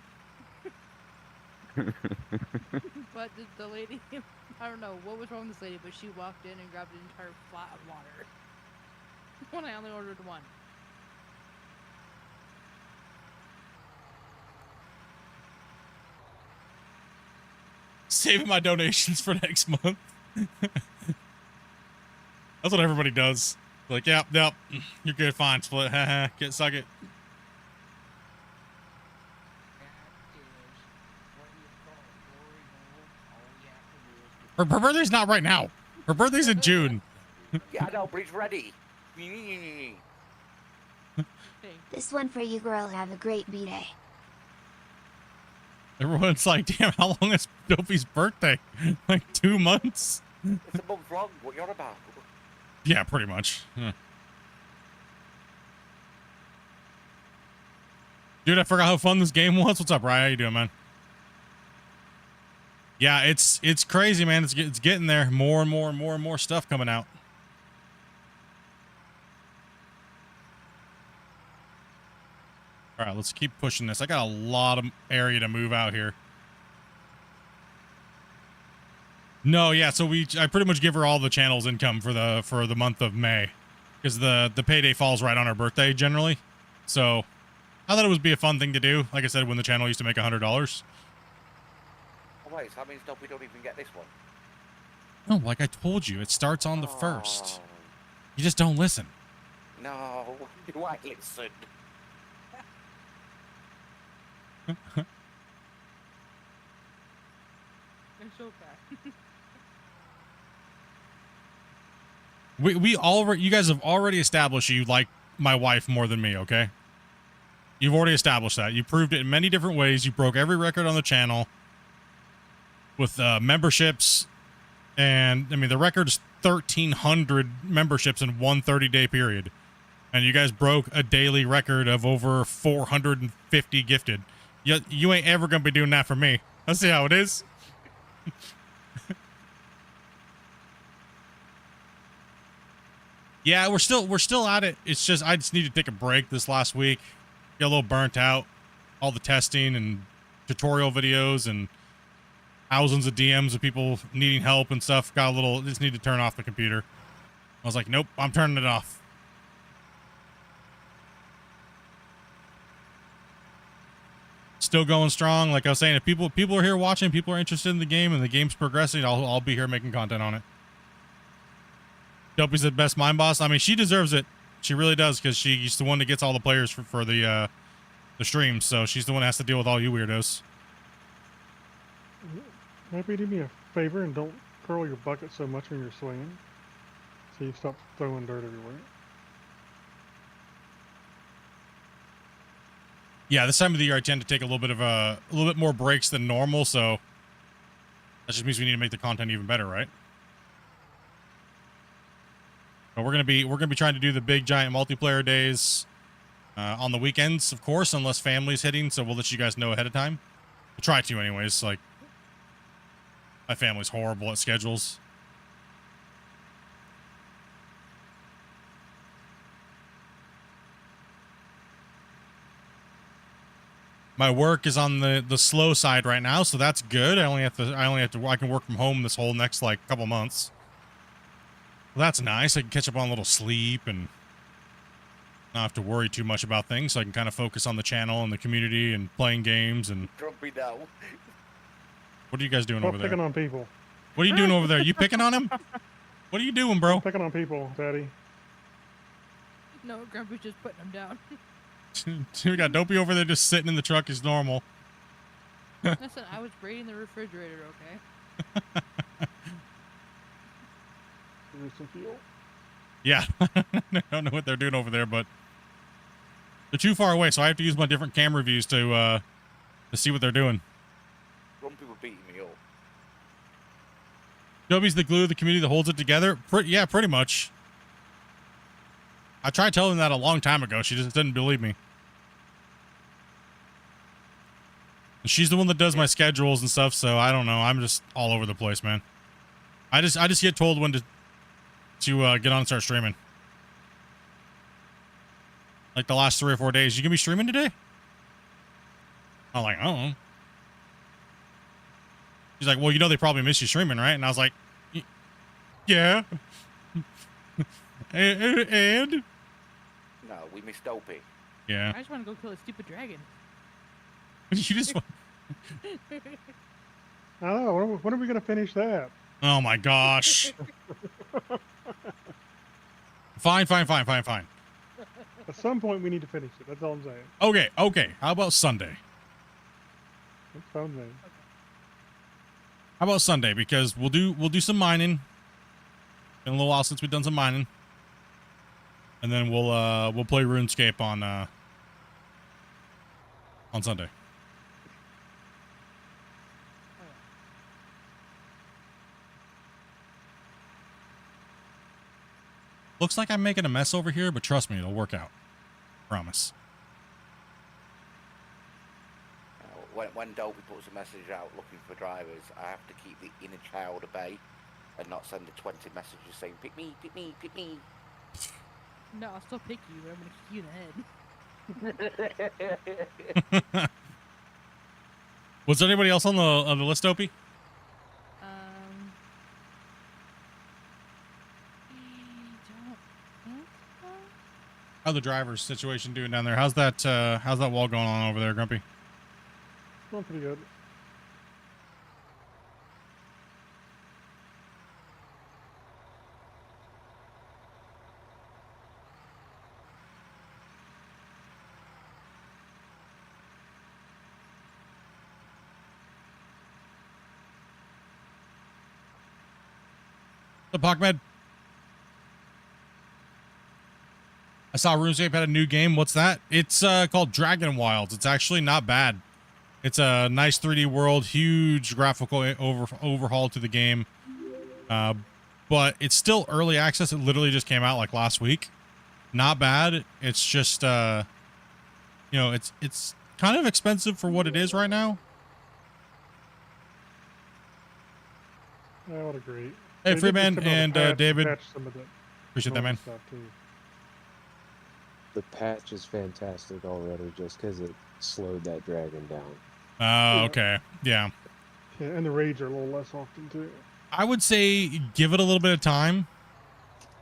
But the lady, I don't know what was wrong with this lady, but she walked in and grabbed an entire flat of water. When I only ordered one. Saving my donations for next month. That's what everybody does. Like, yep, you're good, fine, split. Get suck it. Her birthday's not right now. Her birthday's in June. Yeah, I know, but it's ready. This one for you, girl. Have a great B-Day. Everyone's like, damn, how long is Dopey's birthday? Like 2 months? It's a month wrong. What you're about? Yeah, pretty much. Dude, I forgot how fun this game was. What's up, Ryan? How you doing, man? Yeah, it's crazy, man. It's getting there. More and more and more and more stuff coming out. All right, let's keep pushing this. I got a lot of area to move out here. No, yeah, so I pretty much give her all the channel's income for the month of May, because the payday falls right on her birthday generally. So I thought it would be a fun thing to do. Like I said, when the channel used to make $100. Oh, wait, so that means we don't even get this one. No, like I told you, it starts on the first. Oh, You just don't listen. no, do I listen? It's so bad. We already, you guys have already established you like my wife more than me, okay? You've already established that. You proved it in many different ways. You broke every record on the channel with memberships, and I mean the record is 1,300 memberships in one 30-day period, and you guys broke a daily record of over 450 gifted. You ain't ever gonna be doing that for me. Let's see how it is. Yeah, we're still at it. It's just I just need to take a break this last week. Get a little burnt out. All the testing and tutorial videos and thousands of DMs of people needing help and stuff. Just need to turn off the computer. I was like, nope, I'm turning it off. Still going strong. Like I was saying, if people are here watching, people are interested in the game and the game's progressing, I'll be here making content on it. Dopey's the best mine boss. I mean, she deserves it. She really does, because she's the one that gets all the players for the streams. So she's the one that has to deal with all you weirdos. Maybe do me a favor and don't curl your bucket so much when you're swinging, so you stop throwing dirt everywhere. Yeah, this time of the year I tend to take a little bit more breaks than normal, so that just means we need to make the content even better, right? But we're gonna be trying to do the big giant multiplayer days on the weekends, of course, unless family's hitting. So we'll let you guys know ahead of time. We'll try to, anyways. Like my family's horrible at schedules. My work is on the slow side right now, so that's good. I can work from home this whole next like couple months. Well, that's nice. I can catch up on a little sleep and not have to worry too much about things. So I can kind of focus on the channel and the community and playing games. And Grumpy now. what are you guys doing Stop over there? picking on people. What are you doing over there? You picking on him? What are you doing, bro? Picking on people, Daddy. No, Grumpy's just putting him down. We got Dopey over there just sitting in the truck as normal. Listen, I was raiding the refrigerator, okay? There's some fuel. Yeah. I don't know what they're doing over there, but they're too far away, so I have to use my different camera views to see what they're doing. Grumpy were beating me up. Dopey's the glue of the community that holds it together. Yeah, pretty much. I tried telling that a long time ago. She just didn't believe me. She's the one that does my schedules and stuff, so I don't know. I'm just all over the place, man. I just get told when to get on and start streaming. Like the last 3 or 4 days. You gonna be streaming today? I'm like, I don't know. She's like, well, you know they probably miss you streaming, right? And I was like, yeah. and? No, we missed Dopey. Yeah. I just want to go kill a stupid dragon. You just... I don't know. When are we going to finish that? Oh my gosh. Fine. At some point, we need to finish it. That's all I'm saying. Okay. How about Sunday? That's fine, man. How about Sunday? Because we'll do some mining. Been a little while since we've done some mining. And then we'll play RuneScape on Sunday. Looks like I'm making a mess over here, but trust me, it'll work out. Promise. When Dopey puts a message out looking for drivers, I have to keep the inner child at bay and not send the 20 messages saying, pick me, pick me, pick me. No, I'll still pick you, but I'm going to kick you in the head. Was there anybody else on the list, Opie? I don't think so. How's the driver's situation doing down there? How's that wall going on over there, Grumpy? Going pretty good. The Pachmed. I saw RuneScape had a new game. What's that? It's called Dragon Wilds. It's actually not bad. It's a nice 3D world, huge graphical overhaul to the game. But it's still early access. It literally just came out like last week. Not bad. It's just it's kind of expensive for what it is right now. I would agree. Hey, They did Freeman just come out and with a patch to David. patch some of the Appreciate that, man. stuff, too. The patch is fantastic already just because it slowed that dragon down. Oh, okay. Yeah. Yeah, and the raids are a little less often too. I would say give it a little bit of time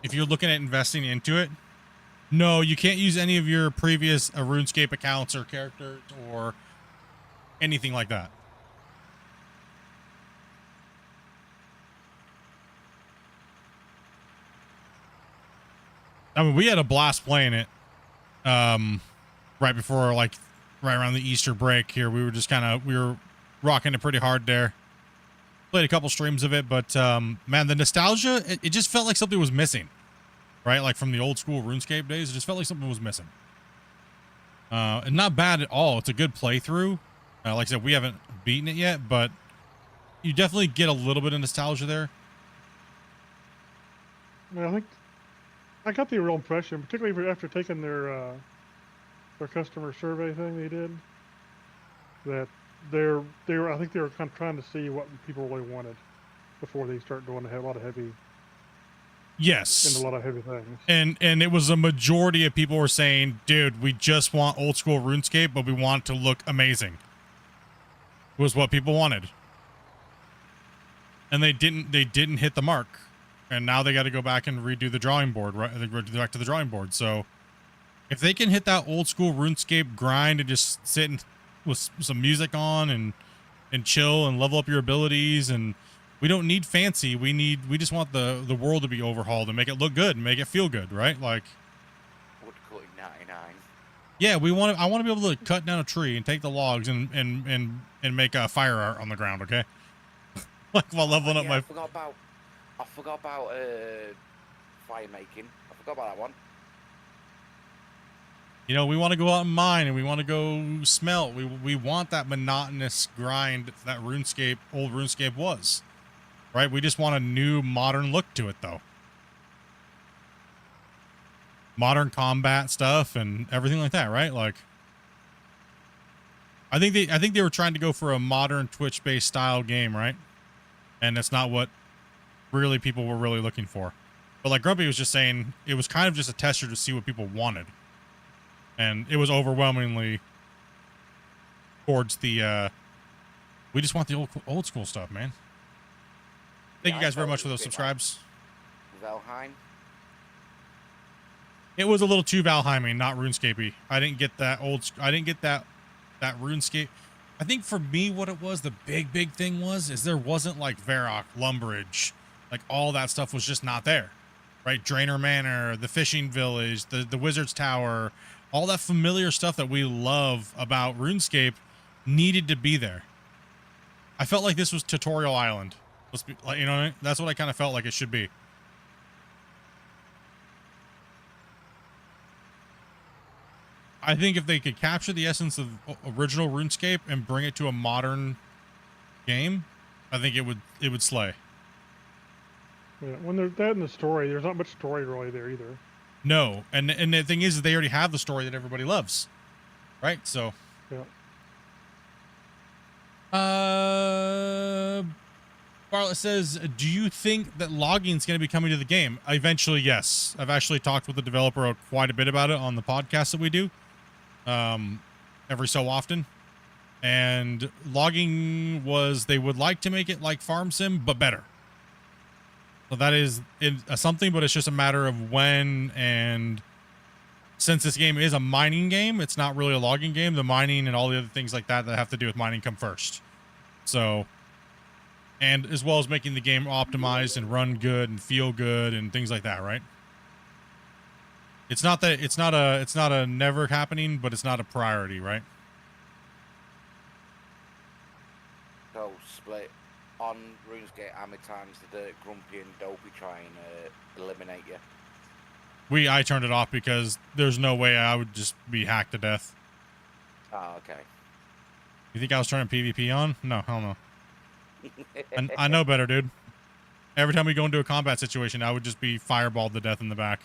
if you're looking at investing into it. No, you can't use any of your previous RuneScape accounts or characters or anything like that. I mean, we had a blast playing it right before, like, right around the Easter break here. We were rocking it pretty hard there. Played a couple streams of it, but man, the nostalgia, it just felt like something was missing, right? Like from the old school RuneScape days, it just felt like something was missing. And not bad at all. It's a good playthrough. Like I said, we haven't beaten it yet, but you definitely get a little bit of nostalgia there. I think I got the real impression, particularly after taking their customer survey thing they did, that I think they were kind of trying to see what people really wanted before they start doing a lot of heavy Yes. and a lot of heavy things. And it was a majority of people were saying, dude, we just want old school RuneScape, but we want it to look amazing. Was what people wanted. And they didn't hit the mark. And now they got to go back and redo the drawing board, right? They go back to the drawing board. So if they can hit that old school RuneScape grind and just sit and with some music on and chill and level up your abilities, and we don't need fancy. We just want the world to be overhauled and make it look good and make it feel good, right? Like Woodcutting 99. yeah, I want to be able to cut down a tree and take the logs and make a fire art on the ground, okay? Like while leveling up Yeah, my I forgot about fire making. I forgot about that one. You know, we want to go out and mine, and we want to go smelt. We want that monotonous grind that RuneScape, old RuneScape was, right? We just want a new modern look to it, though. Modern combat stuff and everything like that, right? Like, I think they were trying to go for a modern Twitch-based style game, right? And that's not what really people were really looking for. But like Grumpy was just saying, it was kind of just a tester to see what people wanted. And it was overwhelmingly towards the, we just want the old school stuff, man. Thank you guys very much for those subscribes. Valheim. It was a little too Valheiming, not RuneScape-y. I didn't get that that RuneScape. I think for me, what it was, the big thing is there wasn't like Varrock, Lumbridge, like all that stuff was just not there, right? Draenor Manor, the fishing village, the Wizard's Tower, all that familiar stuff that we love about RuneScape needed to be there. I felt like this was Tutorial Island. Let's be, like, you know what I mean? That's what I kind of felt like it should be. I think if they could capture the essence of original RuneScape and bring it to a modern game, I think it would slay. Yeah, when there's that in the story, there's not much story really there either. No, and the thing is, they already have the story that everybody loves, right? So, yeah. Bartlett says, do you think that logging is going to be coming to the game? Eventually, yes. I've actually talked with the developer quite a bit about it on the podcast that we do, every so often. And logging they would like to make it like Farm Sim, but better. So that is something, but it's just a matter of when. And since this game is a mining game, it's not really a logging game. The mining and all the other things like that have to do with mining come first. So, and as well as making the game optimized and run good and feel good and things like that, right? It's not a never happening, but it's not a priority, right? So split on RuneScape. How many times did Grumpy and Dopey try and eliminate you? I turned it off because there's no way I would just be hacked to death. Oh, okay. You think I was turning PvP on? No, hell no. And I know better, dude. Every time we go into a combat situation, I would just be fireballed to death in the back.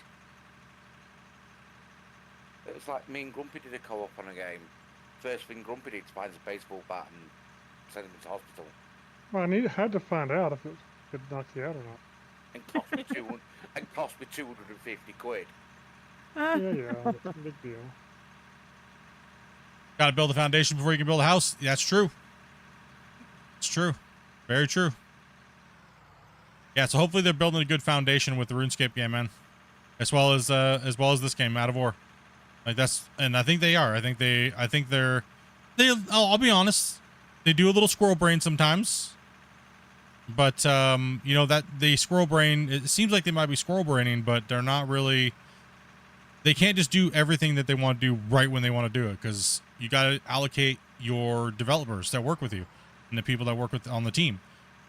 It's like me and Grumpy did a co-op on a game. First thing Grumpy did is find a baseball bat and send him to hospital. Well, had to find out if it could knock you out or not. And cost me 200, and cost me 250 quid. Yeah, that's a big deal. Got to build a foundation before you can build a house. That's true. It's true. Very true. Yeah, so hopefully they're building a good foundation with the RuneScape game, man. As well as this game, Out of Ore. Like and I think they are. I think they're I'll be honest. They do a little squirrel brain sometimes. But you know, that the squirrel brain, it seems like they might be squirrel braining, but they're not really. They can't just do everything that they want to do right when they want to do it, because you got to allocate your developers that work with you and the people that work with on the team.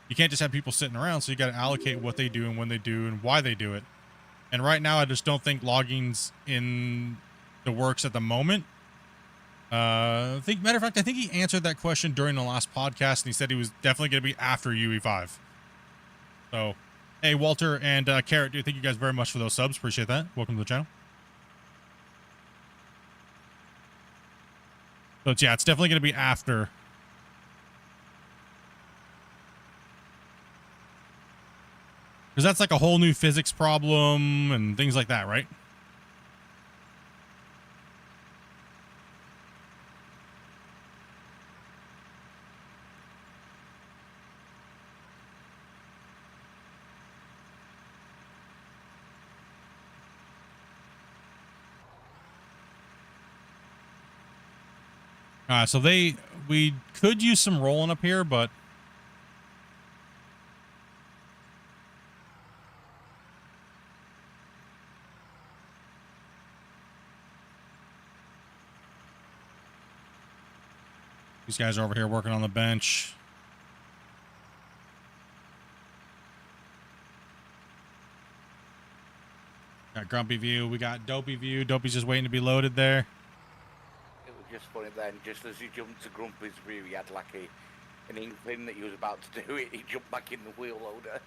You can't just have people sitting around, so you got to allocate what they do and when they do and why they do it. And right now, I just don't think logging's in the works at the moment. Matter of fact, I think he answered that question during the last podcast, and he said he was definitely going to be after UE5. So, hey, Walter and Carrot, dude, thank you guys very much for those subs. Appreciate that. Welcome to the channel. So, yeah, it's definitely going to be after. Because that's like a whole new physics problem and things like that, right? So we could use some rolling up here, but these guys are over here working on the bench. Got Grumpy View. We got Dopey View. Dopey's just waiting to be loaded there. It was just funny then, just as he jumped to Grumpy's view, he had like an inkling that he was about to do it. He jumped back in the wheel loader.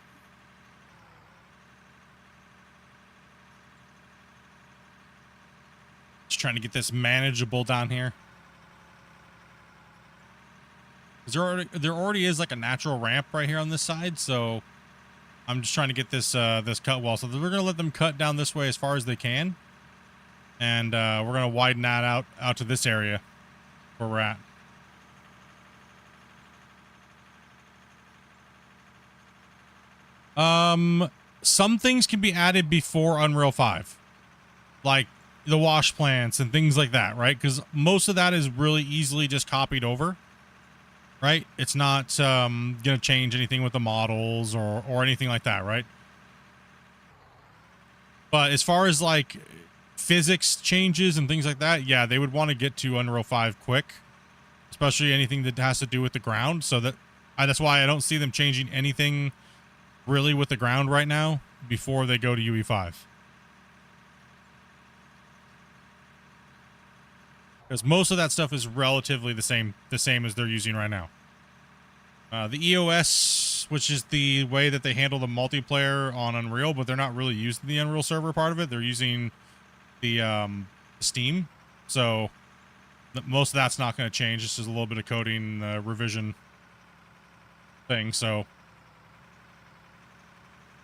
Just trying to get this manageable down here. There already is like a natural ramp right here on this side, so I'm just trying to get this this cut well. So we're gonna let them cut down this way as far as they can, and we're gonna widen that out to this area where we're at. Some things can be added before Unreal 5, like the wash plants and things like that, right? Because most of that is really easily just copied over. Right? It's not going to change anything with the models or anything like that, right? But as far as like physics changes and things like that, yeah, they would want to get to Unreal 5 quick, especially anything that has to do with the ground. So that's why I don't see them changing anything really with the ground right now before they go to UE5. Because most of that stuff is relatively the same as they're using right now. The EOS, which is the way that they handle the multiplayer on Unreal, but they're not really using the Unreal server part of it. They're using the Steam. So most of that's not going to change. This is a little bit of coding revision thing. So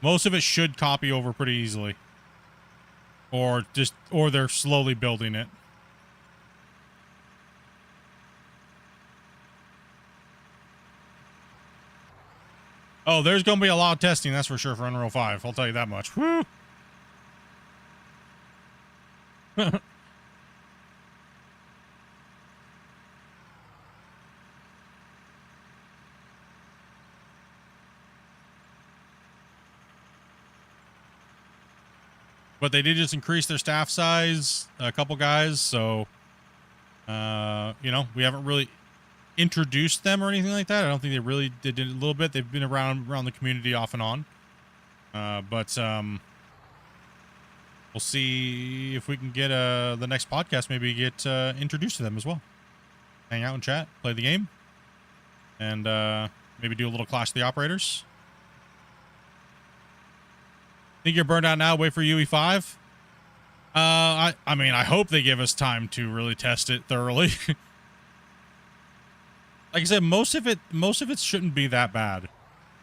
most of it should copy over pretty easily. Or they're slowly building it. Oh, there's going to be a lot of testing, that's for sure, for Unreal 5. I'll tell you that much. Woo! But they did just increase their staff size, a couple guys, so, you know, we haven't really introduced them or anything like that. I don't think they really did it a little bit. They've been around the community off and on. But we'll see if we can get the next podcast, maybe get introduced to them as well. Hang out and chat, play the game, and maybe do a little Clash of the Operators. Think you're burned out now? Wait for UE5. I mean, I hope they give us time to really test it thoroughly. Like I said, most of it shouldn't be that bad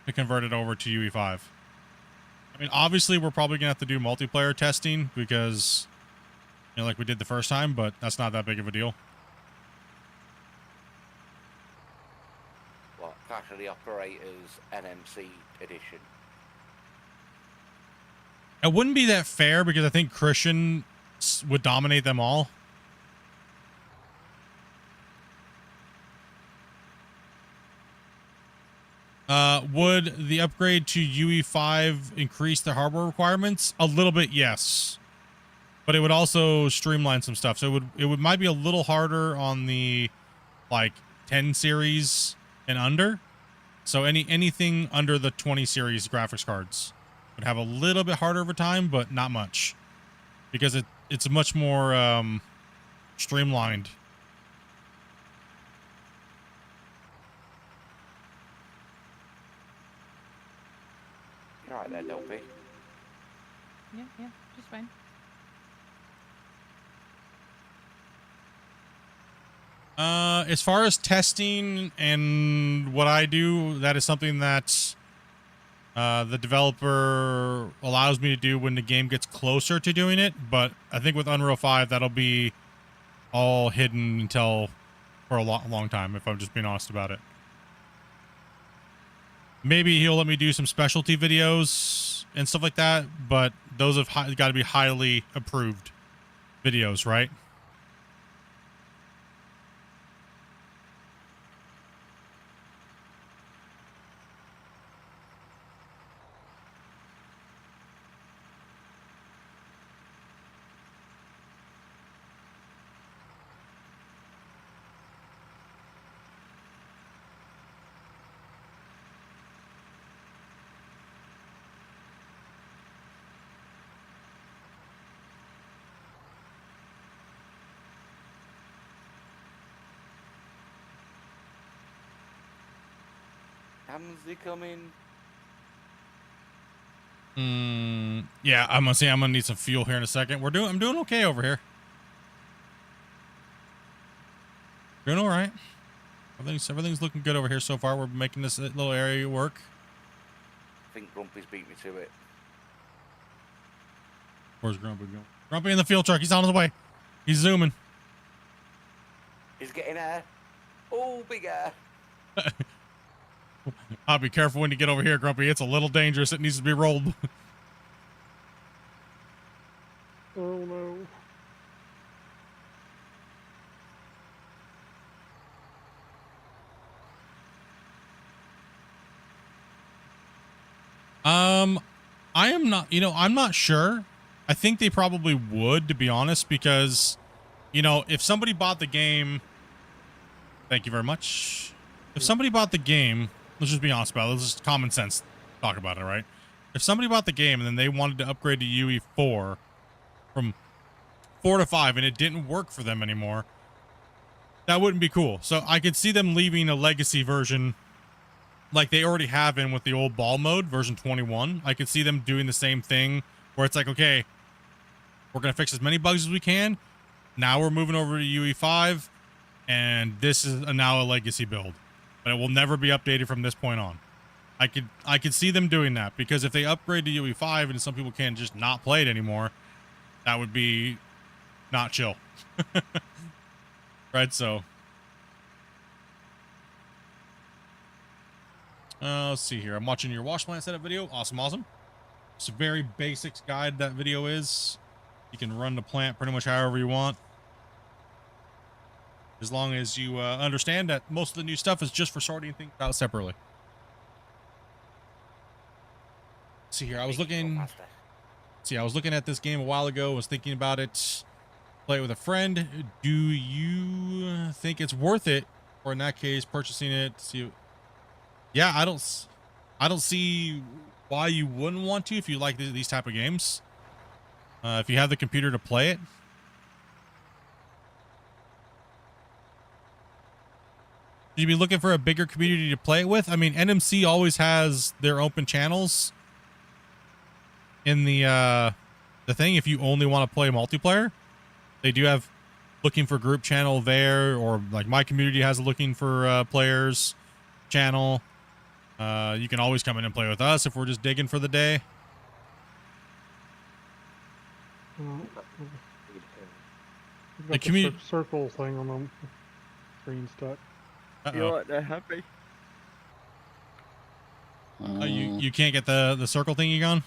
to convert it over to UE5. I mean, obviously, we're probably gonna have to do multiplayer testing because, you know, like we did the first time, but that's not that big of a deal. What, Clash of the Operators NMC edition? It wouldn't be that fair because I think Christian would dominate them all. Would the upgrade to UE5 increase the hardware requirements? A little bit, yes. But it would also streamline some stuff. So it might be a little harder on the like 10 series and under. So anything under the 20 series graphics cards would have a little bit harder over time, but not much. Because it's much more streamlined You're right there, Dopey. Yeah, just fine. As far as testing and what I do, that is something that the developer allows me to do when the game gets closer to doing it. But I think with Unreal 5, that'll be all hidden until for a long time, if I'm just being honest about it. Maybe he'll let me do some specialty videos and stuff like that, but those have got to be highly approved videos, right? Hamsy coming. Yeah, I'm gonna need some fuel here in a second. I'm doing okay over here. Doing all right. Everything's looking good over here so far. We're making this little area work. I think Grumpy's beat me to it. Where's Grumpy going? Grumpy in the fuel truck. He's on his way. He's zooming. He's getting air. Oh, big air. I'll be careful when you get over here, Grumpy. It's a little dangerous. It needs to be rolled. Oh no. I am not, I'm not sure. I think they probably would, to be honest, because, if somebody bought the game, thank you very much. If somebody bought the game, let's just be honest about it. Let's just common sense talk about it, right? If somebody bought the game and then they wanted to upgrade to UE4 from 4 to 5 and it didn't work for them anymore, that wouldn't be cool. So I could see them leaving a legacy version like they already have in with the old ball mode, version 21. I could see them doing the same thing where it's like, okay, we're going to fix as many bugs as we can. Now we're moving over to UE5, and this is now a legacy build. But it will never be updated from this point on. I could see them doing that, because if they upgrade to UE5 and some people can just not play it anymore, that would be not chill. Right, so... let's see here. I'm watching your wash plant setup video. Awesome. It's a very basics guide, that video is. You can run the plant pretty much however you want, as long as you understand that most of the new stuff is just for sorting things out separately. Let's see here. I was looking at this game a while ago. Was thinking about it. Play it with a friend. Do you think it's worth it, or in that case, purchasing it? See. Yeah, I don't see why you wouldn't want to if you like these type of games. If you have the computer to play it. You'd be looking for a bigger community to play it with. I mean, NMC always has their open channels in the thing. If you only want to play multiplayer, they do have looking for group channel there, or like my community has a looking for players channel. You can always come in and play with us if we're just digging for the day. The community circle thing on the screen stuck. You're right there, happy. You can't get the circle thingy gone?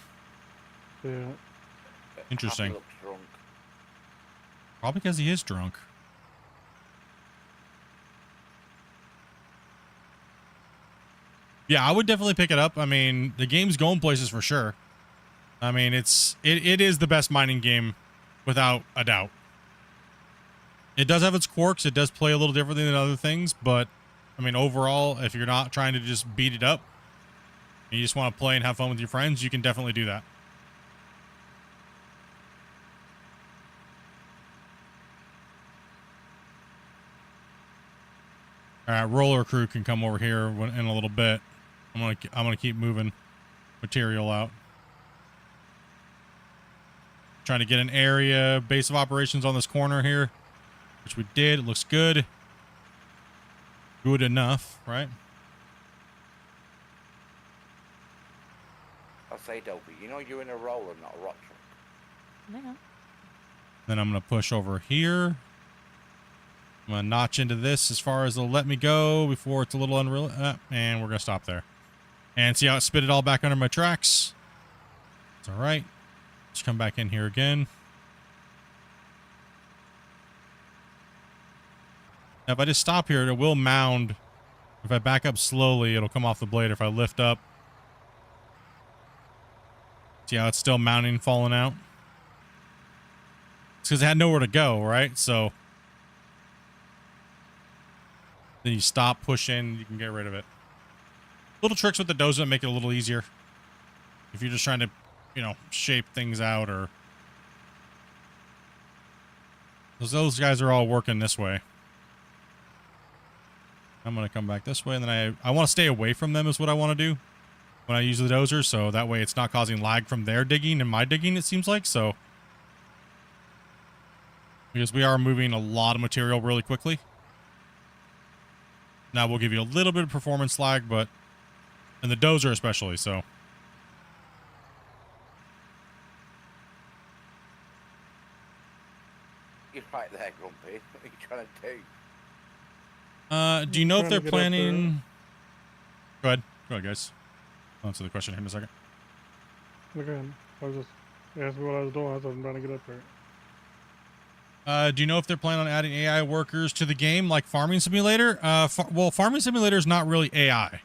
Yeah. Interesting. Looks drunk. Probably because he is drunk. Yeah, I would definitely pick it up. I mean, the game's going places for sure. I mean, it is the best mining game without a doubt. It does have its quirks. It does play a little differently than other things, but I mean, overall, if you're not trying to just beat it up, and you just want to play and have fun with your friends, you can definitely do that. All right, roller crew can come over here in a little bit. I'm gonna keep moving material out. Trying to get an area base of operations on this corner here, which we did. It looks good. Good enough, right? I'll say, Dopey, you know you're in a roller, not a rock truck. Yeah. Then I'm going to push over here. I'm going to notch into this as far as it'll let me go before it's a little unreal. And we're going to stop there. And see how it spit it all back under my tracks? It's all right. Just come back in here again. Now, if I just stop here, it will mound. If I back up slowly, it'll come off the blade. If I lift up, see how it's still mounting, falling out? It's because it had nowhere to go, right? So then you stop, push in, you can get rid of it. Little tricks with the dozer make it a little easier. If you're just trying to, you know, shape things out, or those guys are all working this way. I'm going to come back this way, and then I want to stay away from them is what I want to do when I use the dozer, so that way it's not causing lag from their digging and my digging, it seems like. So because we are moving a lot of material really quickly. Now we'll give you a little bit of performance lag, but and the dozer especially, so You're right there, Grumpy. What are you trying to do? do you know if Trying they're to get up there. planning? Go ahead, guys. I'll answer the question here in a second. Again, I was just asking what I was doing as I'm trying to get up there. Do you know if they're planning on adding AI workers to the game like Farming Simulator? Well, Farming Simulator is not really AI.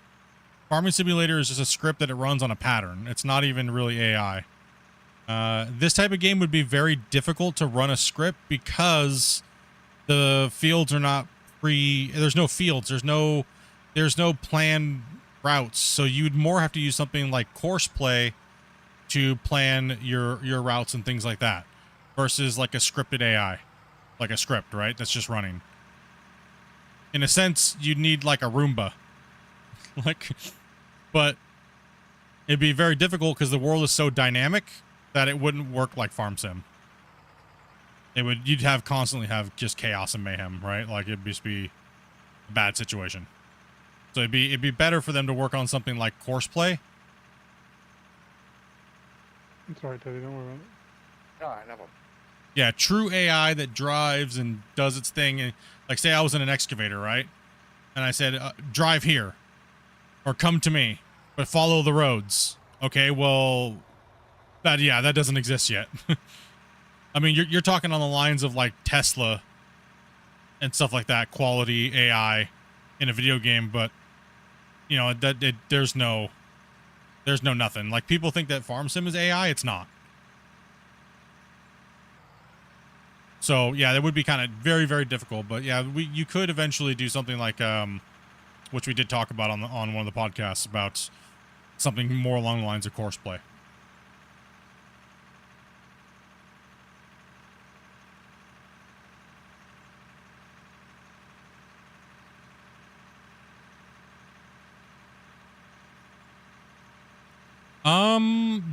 Farming Simulator is just a script that it runs on a pattern. It's not even really AI. This type of game would be very difficult to run a script because the fields are not there's no fields. There's no planned routes. So you'd more have to use something like Courseplay to plan your routes and things like that versus like a scripted AI, like a script, right? That's just running. In a sense, you'd need like a Roomba. But it'd be very difficult because the world is so dynamic that it wouldn't work like Farm Sim. You'd constantly have just chaos and mayhem, right? Like it'd just be a bad situation. So it'd be better for them to work on something like Courseplay. It's alright, Teddy, don't worry about it. All right, no problem. Yeah, true AI that drives and does its thing. And like, say I was in an excavator, right? And I said, drive here or come to me, but follow the roads. Okay, well, that doesn't exist yet. I mean, you're talking on the lines of like Tesla and stuff like that, quality AI in a video game, but you know, there's no nothing. Like people think that Farm Sim is AI, it's not. So yeah, that would be kind of very, very difficult. But yeah, you could eventually do something like which we did talk about on one of the podcasts about something more along the lines of Courseplay.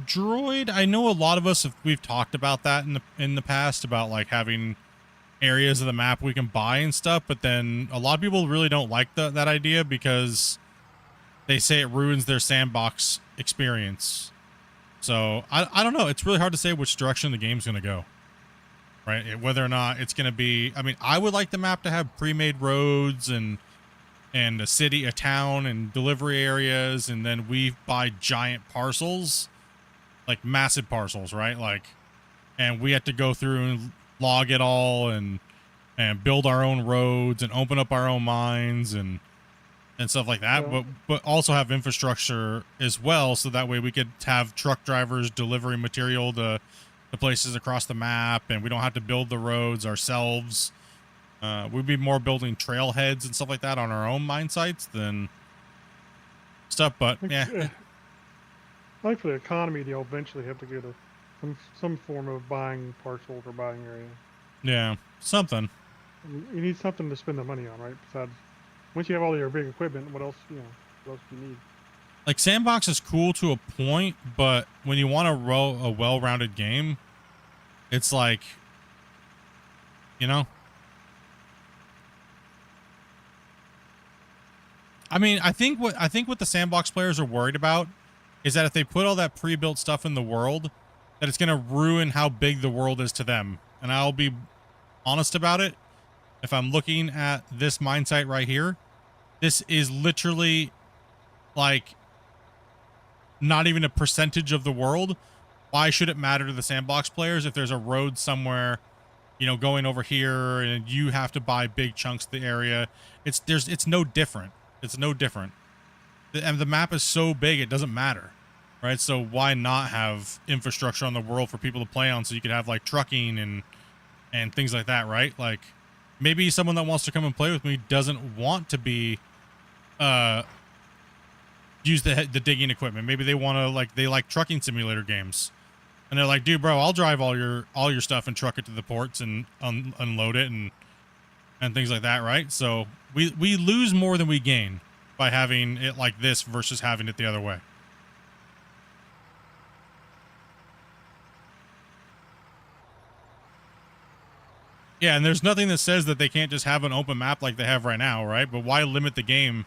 Droid, I know a lot of us we've talked about that in the past about like having areas of the map we can buy and stuff, but then a lot of people really don't like that idea because they say it ruins their sandbox experience. So I don't know. It's really hard to say which direction the game's going to go, right? Whether or not it's going to be, I mean, I would like the map to have pre-made roads and a city, a town, and delivery areas, and then we buy giant parcels, like massive parcels, right? Like, and we have to go through and log it all and build our own roads and open up our own mines and stuff like that. Yeah. But also have infrastructure as well, so that way we could have truck drivers delivering material to the places across the map, and we don't have to build the roads ourselves. We'd be more building trailheads and stuff like that on our own mine sites than stuff. But yeah, I think for the economy, they'll eventually have to get some form of buying parcels or buying area. yeah, something. You need something to spend the money on, right? Besides, once you have all your big equipment, what else do you need? Like Sandbox is cool to a point, but when you want a well-rounded game, It's like, you know, I mean, I think what the sandbox players are worried about is that if they put all that pre-built stuff in the world, that it's going to ruin how big the world is to them. And I'll be honest about it. If I'm looking at this mine site right here, this is literally like not even a percentage of the world. Why should it matter to the sandbox players if there's a road somewhere, you know, going over here and you have to buy big chunks of the area? It's no different. It's no different. And the map is so big, it doesn't matter, right? So why not have infrastructure on the world for people to play on, so you could have like trucking and things like that, right? Like maybe someone that wants to come and play with me doesn't want to be use the digging equipment. Maybe they want to they like trucking simulator games, and they're like, dude, bro, I'll drive all your stuff and truck it to the ports and unload it and things like that, right? So we lose more than we gain by having it like this versus having it the other way. Yeah, and there's nothing that says that they can't just have an open map like they have right now, right? But why limit the game?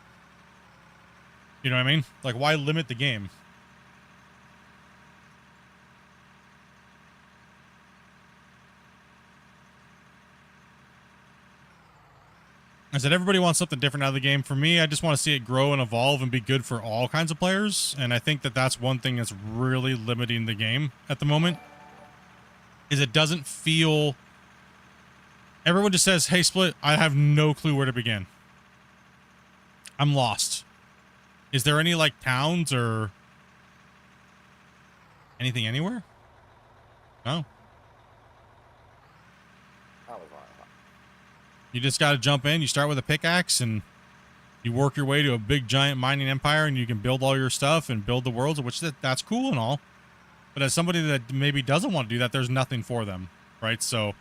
You know what I mean? Like, why limit the game? I said everybody wants something different out of the game. For me, I just want to see it grow and evolve and be good for all kinds of players. And I think that that's one thing that's really limiting the game at the moment. Is it doesn't feel... Everyone just says, hey, Split, I have no clue where to begin. I'm lost. Is there any, like, towns or anything anywhere? No. You just got to jump in. You start with a pickaxe and you work your way to a big, giant mining empire, and you can build all your stuff and build the worlds, which that's cool and all. But as somebody that maybe doesn't want to do that, there's nothing for them, right? So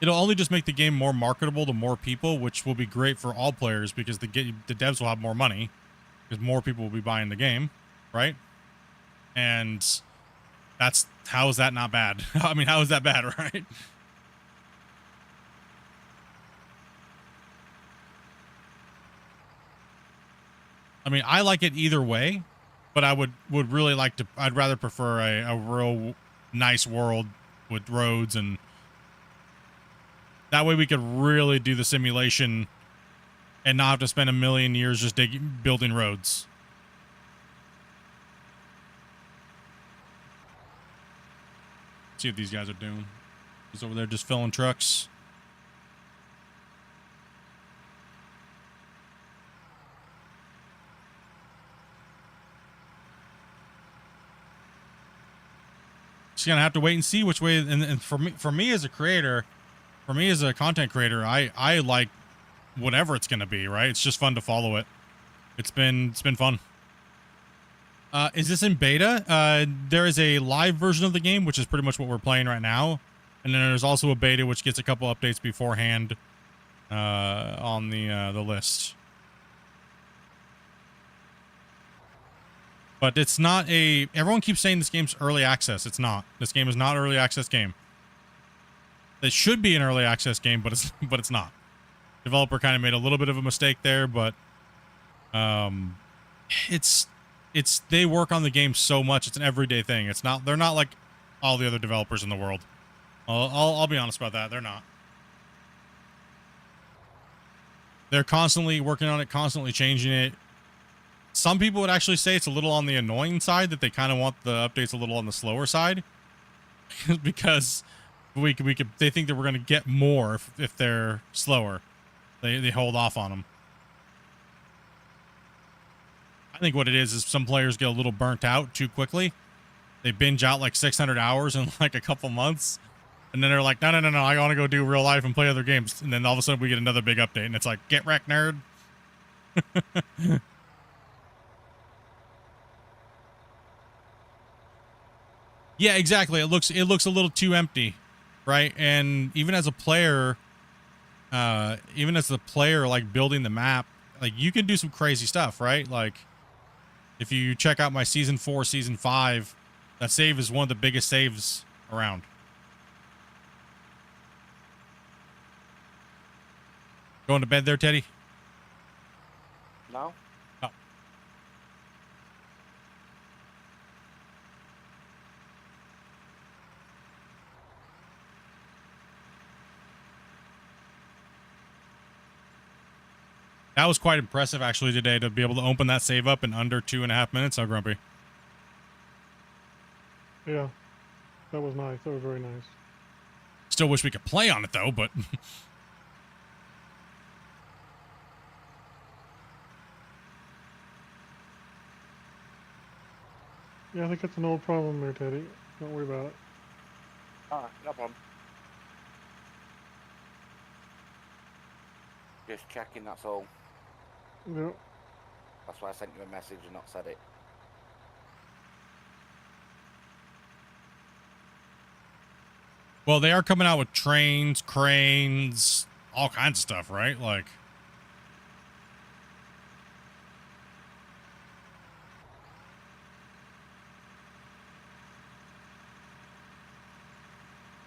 it'll only just make the game more marketable to more people, which will be great for all players because the devs will have more money because more people will be buying the game, right? And how is that not bad? I mean, how is that bad, right? I mean, I like it either way, but I would really like to, I'd rather prefer a real nice world with roads, and that way we could really do the simulation and not have to spend a million years just building roads. See what these guys are doing. He's over there just filling trucks. Just gonna have to wait and see which way. And for me as a creator, for me as a content creator, I like whatever it's gonna be. Right? It's just fun to follow it. It's been fun. Is this in beta? There is a live version of the game, which is pretty much what we're playing right now, and then there's also a beta which gets a couple updates beforehand on the list. But it's not a... Everyone keeps saying this game's early access. It's not. This game is not an early access game. It should be an early access game, but it's not. Developer kind of made a little bit of a mistake there, but they work on the game so much. It's an everyday thing. It's not... They're not like all the other developers in the world. I'll be honest about that. They're not. They're constantly working on it, constantly changing it. Some people would actually say it's a little on the annoying side, that they kind of want the updates a little on the slower side because they think that we're going to get more if they're slower. They hold off on them. I think what it is some players get a little burnt out too quickly. They binge out like 600 hours in like a couple months, and then they're like, no, I want to go do real life and play other games. And then all of a sudden we get another big update, and it's like, get wrecked, nerd. Yeah, exactly. It looks a little too empty, right? And even as a player, like building the map, like you can do some crazy stuff, right? Like if you check out my season 4, season 5, that save is one of the biggest saves around. Going to bed there, Teddy? No? Oh. That was quite impressive, actually, today, to be able to open that save up in under 2.5 minutes. How grumpy. Yeah, that was nice. That was very nice. Still wish we could play on it, though, but... Yeah, I think that's an old problem there, Teddy. Don't worry about it. Ah, no problem. Just checking, that's all. Yeah. That's why I sent you a message and not said it. Well, they are coming out with trains, cranes, all kinds of stuff, right? Like...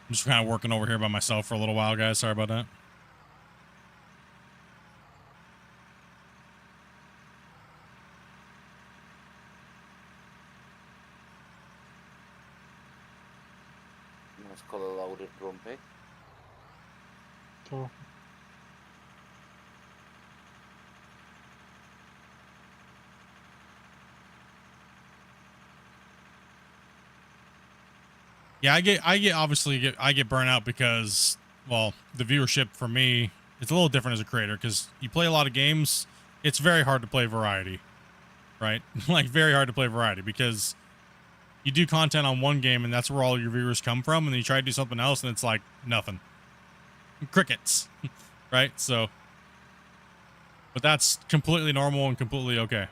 I'm just kind of working over here by myself for a little while, guys. Sorry about that. Nice colour loaded grumpy. So, Yeah, I get burnt out because, well, the viewership for me, it's a little different as a creator because you play a lot of games. It's very hard to play variety, right? Like very hard to play variety because you do content on one game and that's where all your viewers come from, and then you try to do something else and it's like nothing, crickets, right? So, but that's completely normal and completely okay.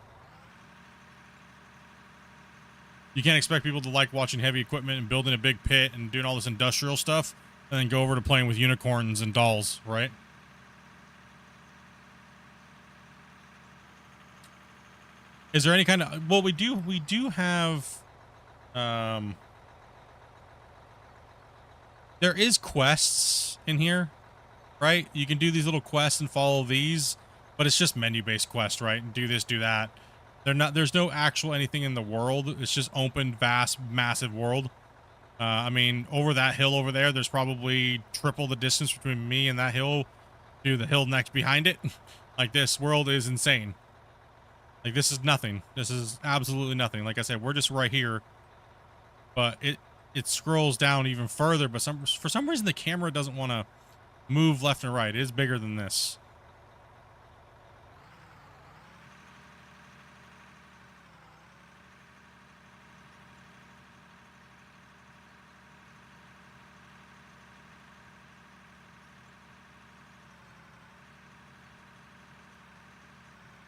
You can't expect people to like watching heavy equipment and building a big pit and doing all this industrial stuff and then go over to playing with unicorns and dolls, right? Is there any kind of... Well, we do have... there is quests in here, right? You can do these little quests and follow these, but it's just menu-based quests, right? And do this, do that. There's no actual anything in the world. It's just open, vast, massive world. I mean, over that hill over there, there's probably triple the distance between me and that hill to the hill next behind it. Like, this world is insane. Like, this is nothing. This is absolutely nothing. Like I said, we're just right here. But it scrolls down even further, but for some reason the camera doesn't want to move left and right. It is bigger than this.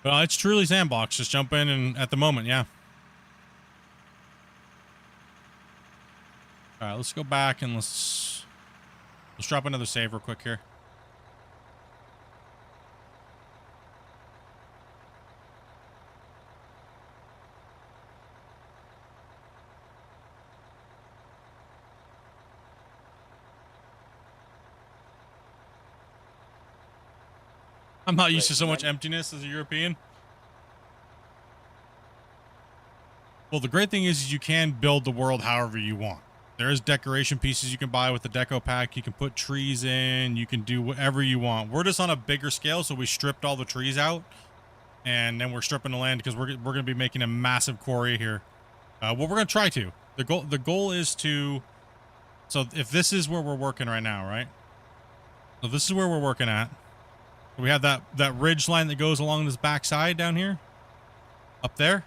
Well, it's truly sandbox. Just jump in and at the moment, yeah. All right, let's go back and let's drop another save real quick here. I'm not used to so much emptiness as a European. Well, the great thing is you can build the world however you want. There is decoration pieces you can buy with the deco pack. You can put trees in. You can do whatever you want. We're just on a bigger scale, so we stripped all the trees out. And then we're stripping the land because we're going to be making a massive quarry here. What we're going to try to. The goal is to... So if this is where we're working right now, right? So this is where we're working at. We have that ridge line that goes along this backside down here. Up there.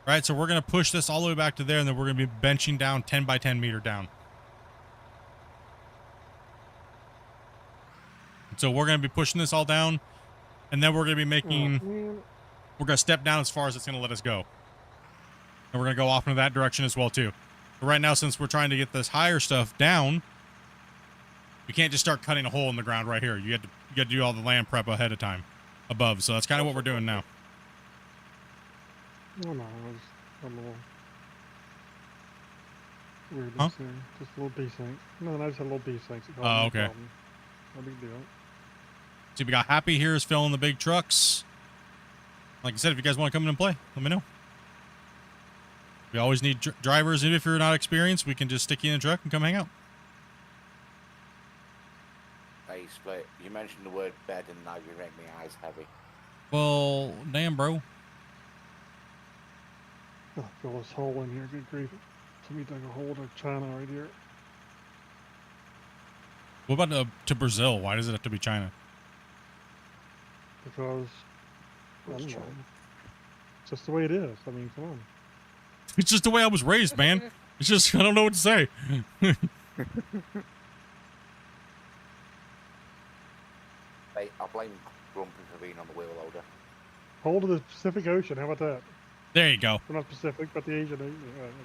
Right, so we're going to push this all the way back to there, and then we're going to be benching down 10 by 10 meter down. And so we're going to be pushing this all down, and then we're going to be making... We're going to step down as far as it's going to let us go. And we're going to go off into that direction as well, too. But right now, since we're trying to get this higher stuff down, we can't just start cutting a hole in the ground right here. You got to do all the land prep ahead of time above. So that's kind of what we're doing now. no, no, it was a little weird. Huh? There. Just a little desync. No, I just had a little desync. Oh, okay. No big deal. See, we got Happy here is filling the big trucks. Like I said, if you guys want to come in and play, let me know. We always need drivers. Even if you're not experienced, we can just stick you in a truck and come hang out. Hey, Split, you mentioned the word bed and now you make my eyes heavy. Well, damn, bro. Oh, feel this hole in here. Good grief. Somebody dug a hole to China right here. What about to Brazil? Why does it have to be China? Because, I Where's don't know. China? It's just the way it is. I mean, come on. It's just the way I was raised, man. It's just, I don't know what to say. Hey, I'll blame Grumpy for being on the wheel loader. Hole to the Pacific Ocean. How about that? There you go. Well, not Pacific, but the Asian.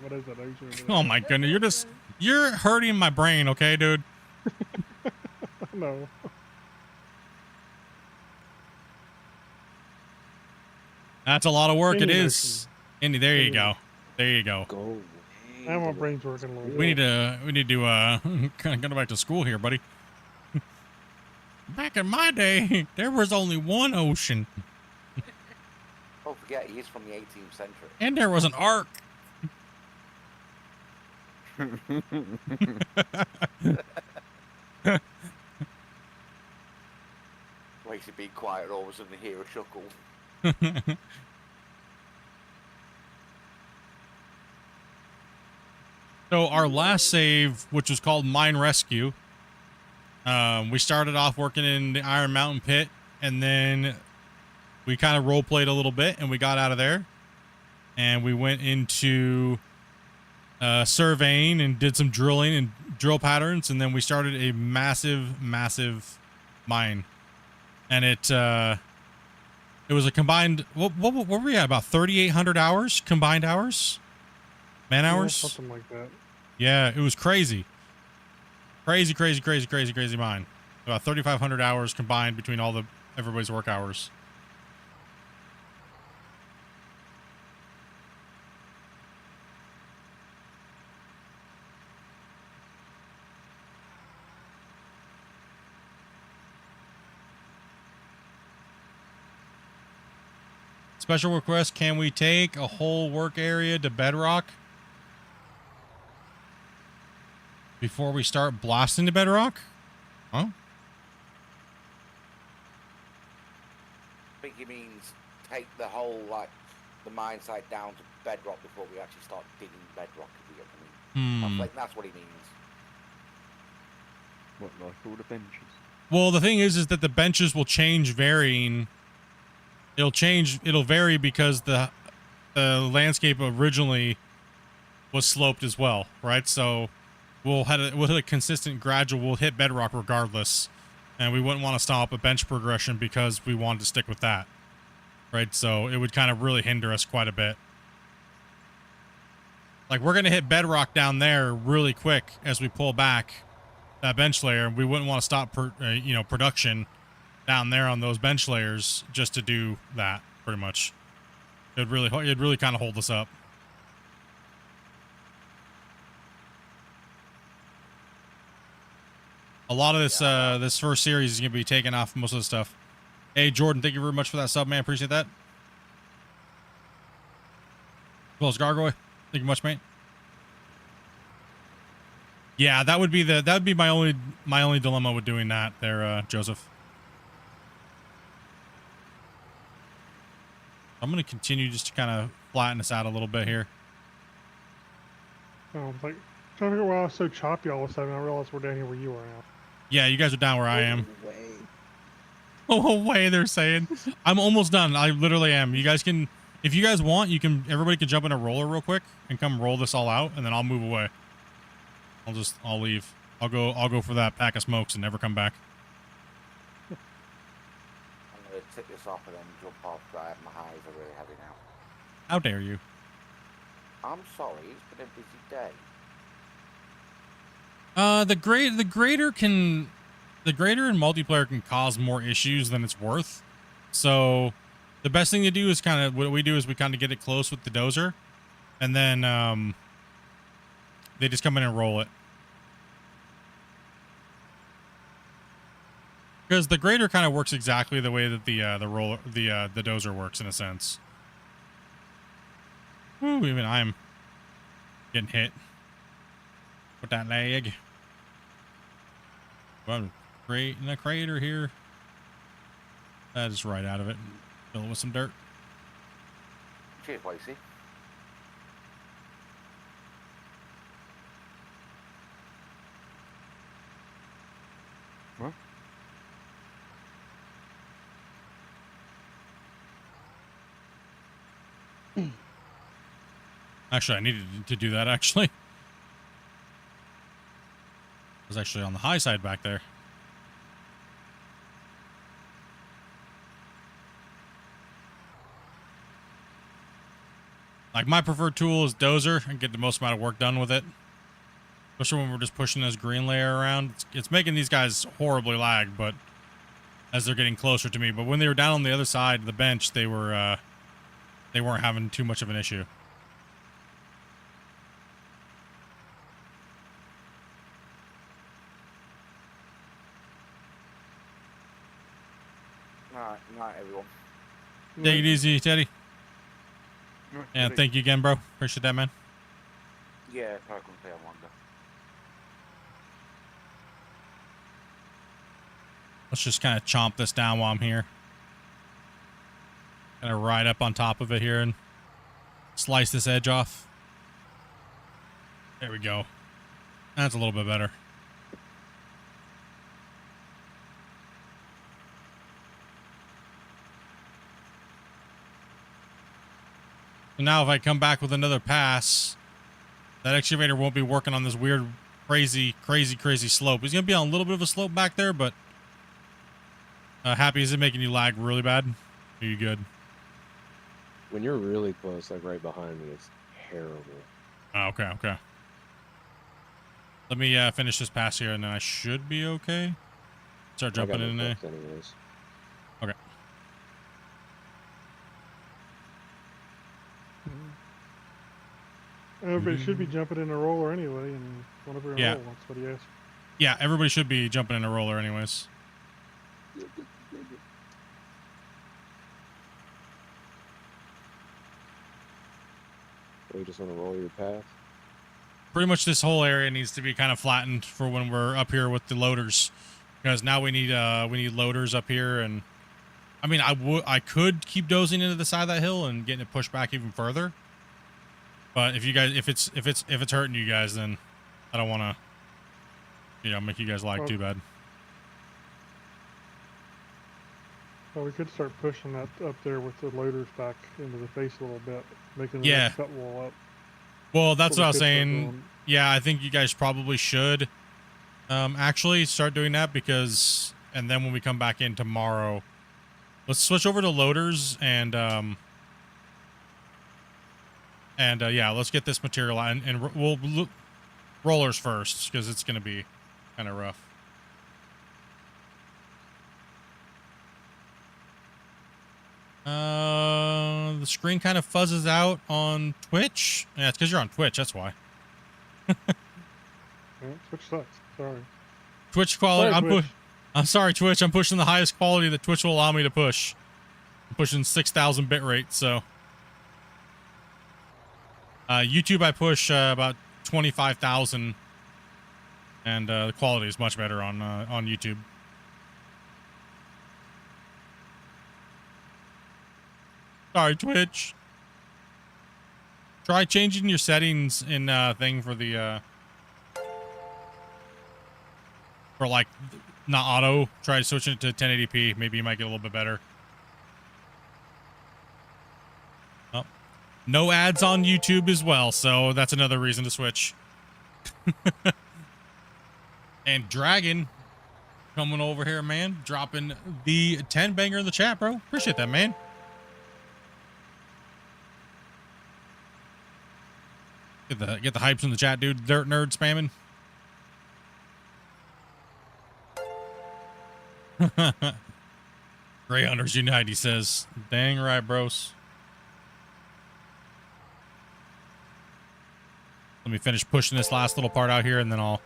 What is that? Ocean? Oh my goodness. You're hurting my brain, okay, dude? No. That's a lot of work. It Indian is. Indy, there you go. There you go. Go away. Now my brain's working a little bit. We need to kind of go back to school here, buddy. Back in my day, there was only one ocean, Don't forget, he is from the 18th century. and there was an ark. Wakes you being quiet, all of a sudden you hear a chuckle. So our last save, which was called Mine Rescue, we started off working in the Iron Mountain pit, and then we kind of role played a little bit, and we got out of there, and we went into surveying and did some drilling and drill patterns, and then we started a massive mine, and it was a combined. What were we at? About 3,800 hours combined hours, man hours. Something like that. Yeah, it was crazy. Crazy mine. About 3,500 hours combined between all everybody's work hours. Special request, can we take a whole work area to bedrock before we start blasting the bedrock? Huh? I think he means take the whole, like, the mine site down to bedrock before we actually start digging bedrock, if you get what I mean. That's what he means. What, like all the benches? Well, the thing is that the benches will change varying. It'll vary because the landscape originally was sloped as well, right? So we'll hit a consistent gradual, we'll hit bedrock regardless. And we wouldn't want to stop a bench progression because we wanted to stick with that, right? So it would kind of really hinder us quite a bit. Like, we're going to hit bedrock down there really quick as we pull back that bench layer. We wouldn't want to stop production down there on those bench layers just to do that, pretty much. It'd really kind of hold us up. A lot of this this first series is gonna be taking off most of the stuff. Hey Jordan, thank you very much for that sub, man. Appreciate that. As well as Gargoyle, thank you much, mate. Yeah, that would be my only dilemma with doing that there, Joseph. I'm gonna continue just to kind of flatten this out a little bit here. Like, trying to figure out why I was so choppy all of a sudden. I realized we're down here where you are now. Yeah, you guys are down where I am. Oh, way they're saying. I'm almost done. I literally am. You guys can, if you guys want, everybody can jump in a roller real quick and come roll this all out, and then I'll move away. I'll leave. I'll go for that pack of smokes and never come back. I'm going to tip this off and then jump off. My eyes are really heavy now. How dare you? I'm sorry, it's been a busy day. The grader in multiplayer can cause more issues than it's worth. So the best thing to do is what we do is we kind of get it close with the dozer, and then they just come in and roll it. Because the grader kind of works exactly the way that the dozer works in a sense. Ooh, even I'm getting hit with that leg. I'm creating a crater here. That is right out of it. Fill it with some dirt. Cheers, Lacey. Huh? Actually, I needed to do that, actually. I was actually on the high side back there. Like, my preferred tool is dozer and get the most amount of work done with it. Especially when we're just pushing this green layer around. It's making these guys horribly lag, but as they're getting closer to me. But when they were down on the other side of the bench, they weren't having too much of an issue. Night, everyone. Take it easy, Teddy. Right, And ready. thank you again, bro. Appreciate that, man. Yeah, I couldn't say I wonder. Let's just kind of chomp this down while I'm here. Kind of ride up on top of it here and slice this edge off. There we go. That's a little bit better. So now if I come back with another pass, that excavator won't be working on this weird, crazy slope. He's going to be on a little bit of a slope back there, but Happy, is it making you lag really bad? Are you good? When you're really close, like right behind me, it's terrible. Oh, okay. Let me finish this pass here, and then I should be okay. Start jumping in there. Anyways. Okay. Everybody should be jumping in a roller anyway, and whenever in a Yeah. roll, that's what he asked. Yeah, everybody should be jumping in a roller anyways. We just want to roll your path. Pretty much this whole area needs to be kind of flattened for when we're up here with the loaders, because now we need loaders up here. And I mean, I could keep dozing into the side of that hill and getting it pushed back even further. But if you guys, if it's hurting you guys, then I don't want to, make you guys lag too bad. Well, we could start pushing that up there with the loaders back into the face a little bit, making the Yeah. cut wall up. Well, that's So what I we was could start saying. going- Yeah, I think you guys probably should actually start doing that, because, and then when we come back in tomorrow, let's switch over to loaders and yeah, let's get this material out, and we'll rollers first, because it's going to be kind of rough. The screen kind of fuzzes out on Twitch. Yeah, it's because you're on Twitch. That's why. Yeah, Twitch sucks. Sorry. Twitch quality. Sorry, Twitch. I'm sorry, Twitch. I'm pushing the highest quality that Twitch will allow me to push. I'm pushing 6,000 bitrate. So, YouTube I push about 25,000, and the quality is much better on YouTube. Sorry, Twitch. Try changing your settings in thing for the for like not auto. Try switching it to 1080p. Maybe you might get a little bit better. Oh, no ads on YouTube as well, so that's another reason to switch. And Dragon coming over here, man, dropping the 10 banger in the chat, bro. Appreciate that, man. Get the hypes in the chat, dude. Dirt nerd spamming. Grey Hunters Unite, he says. Dang right, bros. Let me finish pushing this last little part out here, and then I'll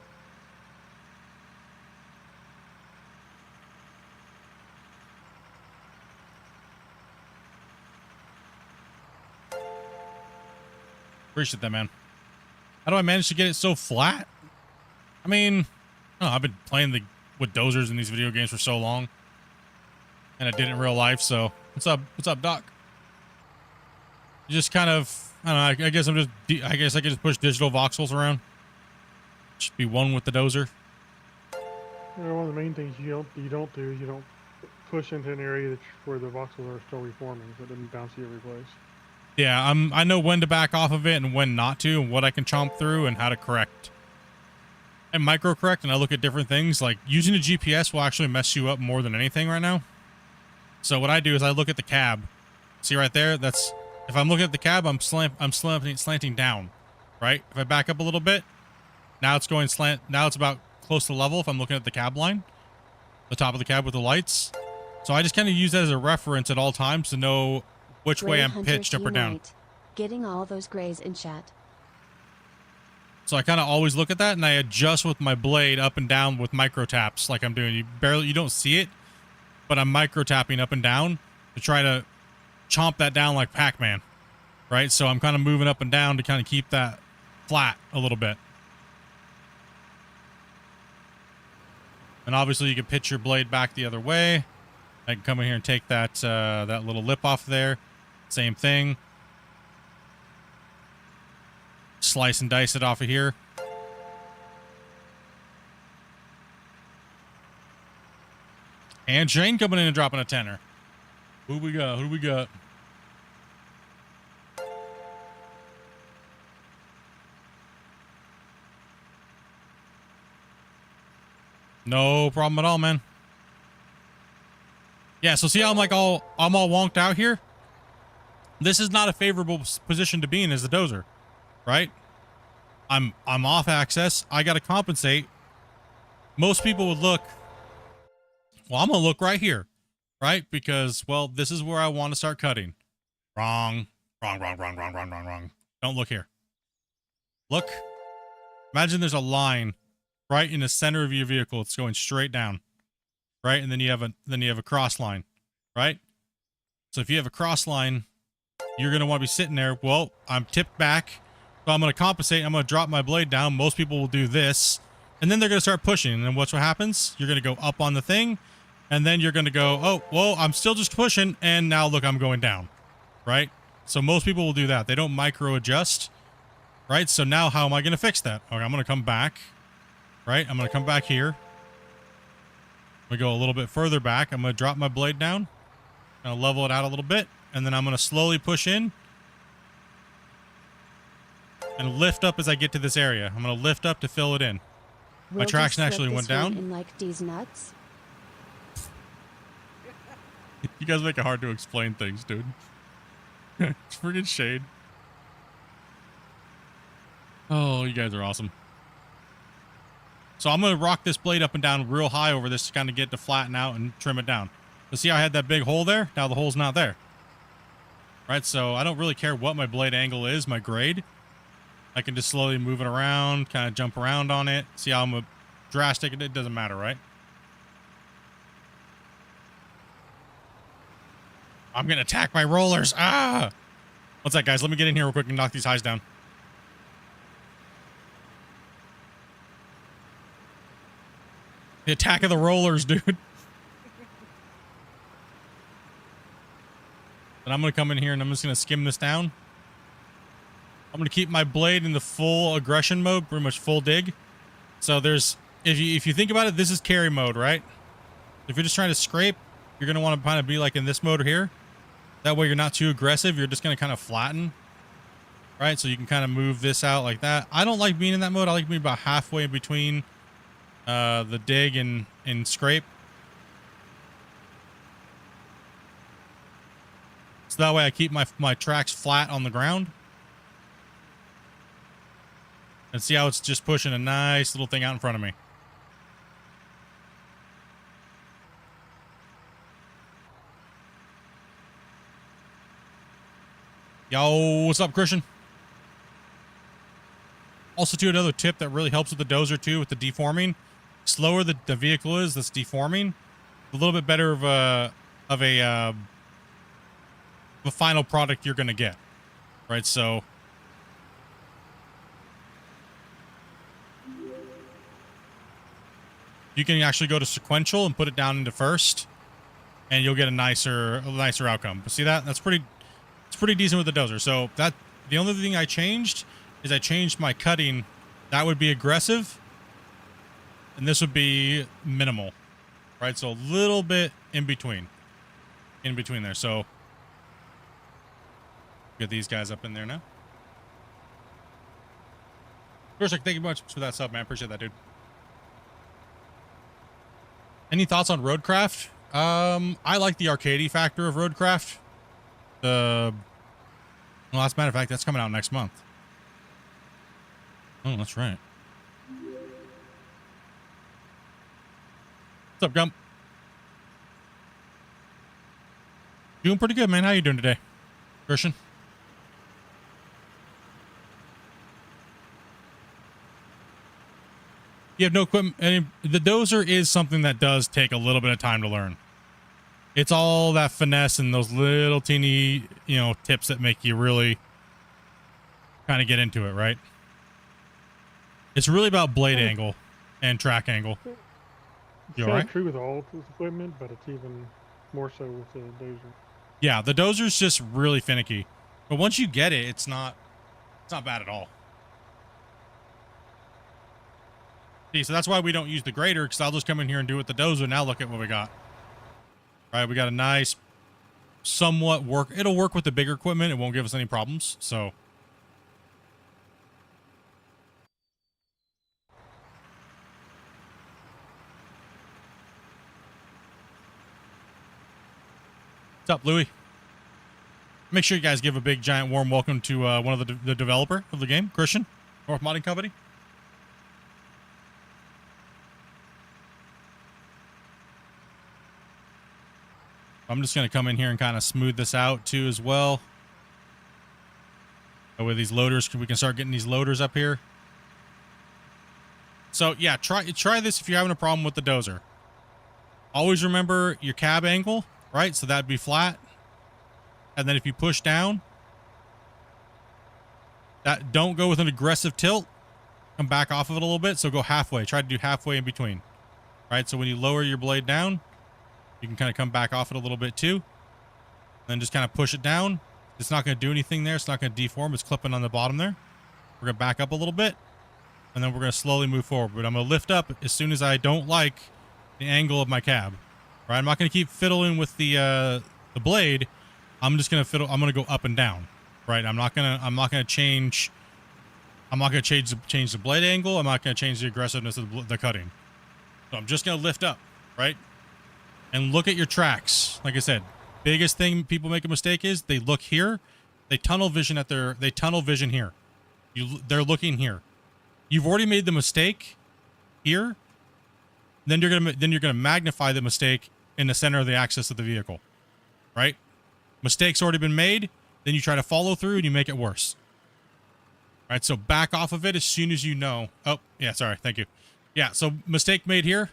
Appreciate that, man. How do I manage to get it so flat? I mean, oh, I've been playing with dozers in these video games for so long, and I did it in real life. So what's up? What's up, Doc? You just kind of, I don't know. I guess I guess I could just push digital voxels around. Just be one with the dozer. One of the main things you don't do is you don't push into an area where the voxels are still reforming, so it doesn't bounce you every place. Yeah, I know when to back off of it and when not to, and what I can chomp through and how to correct. I micro correct, and I look at different things. Like using a GPS will actually mess you up more than anything right now. So what I do is I look at the cab. See right there? That's if I'm looking at the cab, I'm slanting down, right? If I back up a little bit, now it's going slant. Now it's about close to level. If I'm looking at the cab line, the top of the cab with the lights. So I just kind of use that as a reference at all times to know which way I'm pitched up or down. Getting all those grays in chat. So I kind of always look at that, and I adjust with my blade up and down with micro taps like I'm doing. You don't see it, but I'm micro tapping up and down to try to chomp that down like Pac-Man, right? So I'm kind of moving up and down to kind of keep that flat a little bit. And obviously you can pitch your blade back the other way. I can come in here and take that that little lip off there. Same thing. Slice and dice it off of here. And Shane coming in and dropping a tenner. Who we got? Who do we got? No problem at all, man. Yeah, so see how I'm all wonked out here? This is not a favorable position to be in as the dozer, right? I'm off axis. I got to compensate. Most people would look, well, I'm going to look right here, right? Because, well, this is where I want to start cutting. Wrong. Don't look here. Look. Imagine there's a line right in the center of your vehicle. It's going straight down. Right, and then you have a cross line, right? So if you have a cross line, you're gonna want to be sitting there. Well, I'm tipped back, so I'm gonna compensate. I'm gonna drop my blade down. Most people will do this, and then they're gonna start pushing. And then what happens? You're gonna go up on the thing, and then you're gonna go, oh, well, I'm still just pushing, and now look, I'm going down, right? So most people will do that. They don't micro adjust, right? So now how am I gonna fix that? Okay, I'm gonna come back, right? I'm gonna come back here. We go a little bit further back. I'm going to drop my blade down. I'll level it out a little bit. And then I'm going to slowly push in. And lift up as I get to this area. I'm going to lift up to fill it in. My traction actually went down. In like these nuts. You guys make it hard to explain things, dude. It's freaking shade. Oh, you guys are awesome. So I'm going to rock this blade up and down real high over this to kind of get it to flatten out and trim it down. So see how I had that big hole there? Now the hole's not there. Right, so I don't really care what my blade angle is, my grade. I can just slowly move it around, kind of jump around on it. See how I'm drastic? It doesn't matter, right? I'm going to attack my rollers. Ah! What's that, guys? Let me get in here real quick and knock these highs down. The attack of the rollers, dude. And I'm going to come in here and I'm just going to skim this down. I'm going to keep my blade in the full aggression mode, pretty much full dig. So there's, if you think about it, this is carry mode, right? If you're just trying to scrape, you're going to want to kind of be like in this mode here. That way you're not too aggressive. You're just going to kind of flatten, right? So you can kind of move this out like that. I don't like being in that mode. I like being about halfway in between the dig and scrape. So that way I keep my tracks flat on the ground. And see how it's just pushing a nice little thing out in front of me. Yo, what's up, Christian? Also, too, another tip that really helps with the dozer, too, with the deforming. Slower the vehicle is that's deforming, a little bit better of a final product you're going to get, right? So You can actually go to sequential and put it down into first, and you'll get a nicer outcome. But see that? It's pretty decent with the dozer. So that the only thing I changed is I changed my cutting. That would be aggressive, and this would be minimal, right? So a little bit in between there. So get these guys up in there now. First, thank you much for that sub, man. Appreciate that, dude. Any thoughts on Roadcraft? I like the arcadey factor of Roadcraft. Well, as a matter of fact, that's coming out next month. Oh, that's right. What's up, Gump? Doing pretty good, man. How you doing today, Christian? You have no equipment. The dozer is something that does take a little bit of time to learn. It's all that finesse and those little teeny, tips that make you really kind of get into it, right? It's really about blade angle and track angle. You all right? True with all this equipment, but it's even more so with the dozer. Yeah, the dozer's just really finicky, but once you get it, it's not bad at all. See, so that's why we don't use the grader, because I'll just come in here and do it with the dozer. Now look at what we got. All right, we got a nice, somewhat it'll work with the bigger equipment. It won't give us any problems. So. What's up, Louie? Make sure you guys give a big, giant, warm welcome to one of the developer of the game, Christian, North Modding Company. I'm just going to come in here and kind of smooth this out too as well. With these loaders, we can start getting these loaders up here. So yeah, try this if you're having a problem with the dozer. Always remember your cab angle, right? So that'd be flat. And then if you push down, don't go with an aggressive tilt. Come back off of it a little bit. So go halfway. Try to do halfway in between. Right? So when you lower your blade down, you can kind of come back off it a little bit too. Then just kind of push it down. It's not going to do anything there. It's not going to deform. It's clipping on the bottom there. We're going to back up a little bit. And then we're going to slowly move forward. But I'm going to lift up as soon as I don't like the angle of my cab. Right? I'm not going to keep fiddling with the blade. I'm just going to fiddle. I'm going to go up and down. Right? I'm not going to change the blade angle. I'm not going to change the aggressiveness of the cutting. So I'm just going to lift up. Right? And look at your tracks. Like I said, biggest thing people make a mistake is they look here, they tunnel vision here. They're looking here. You've already made the mistake here. Then you're gonna magnify the mistake in the center of the axis of the vehicle, right? Mistake's already been made. Then you try to follow through and you make it worse. All right, so back off of it as soon as you know. Oh yeah, sorry, thank you. Yeah, so mistake made here,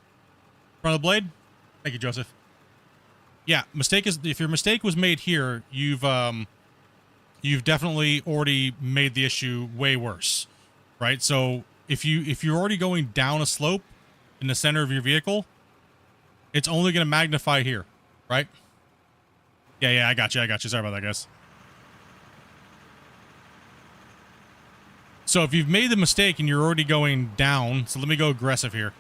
front of the blade. Thank you, Joseph. Yeah, if your mistake was made here, you've definitely already made the issue way worse, right? So if you're already going down a slope in the center of your vehicle, it's only going to magnify here, right? Yeah, I got you. Sorry about that, guys. So if you've made the mistake and you're already going down, so let me go aggressive here.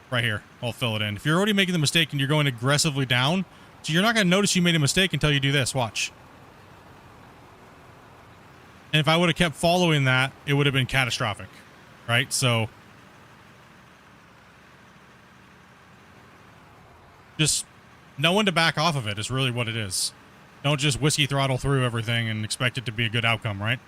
Right here. I'll fill it in. If you're already making the mistake and you're going aggressively down, so you're not going to notice you made a mistake until you do this. Watch. And if I would have kept following that, it would have been catastrophic. Right? So just know when to back off of it is really what it is. Don't just whiskey throttle through everything and expect it to be a good outcome, right?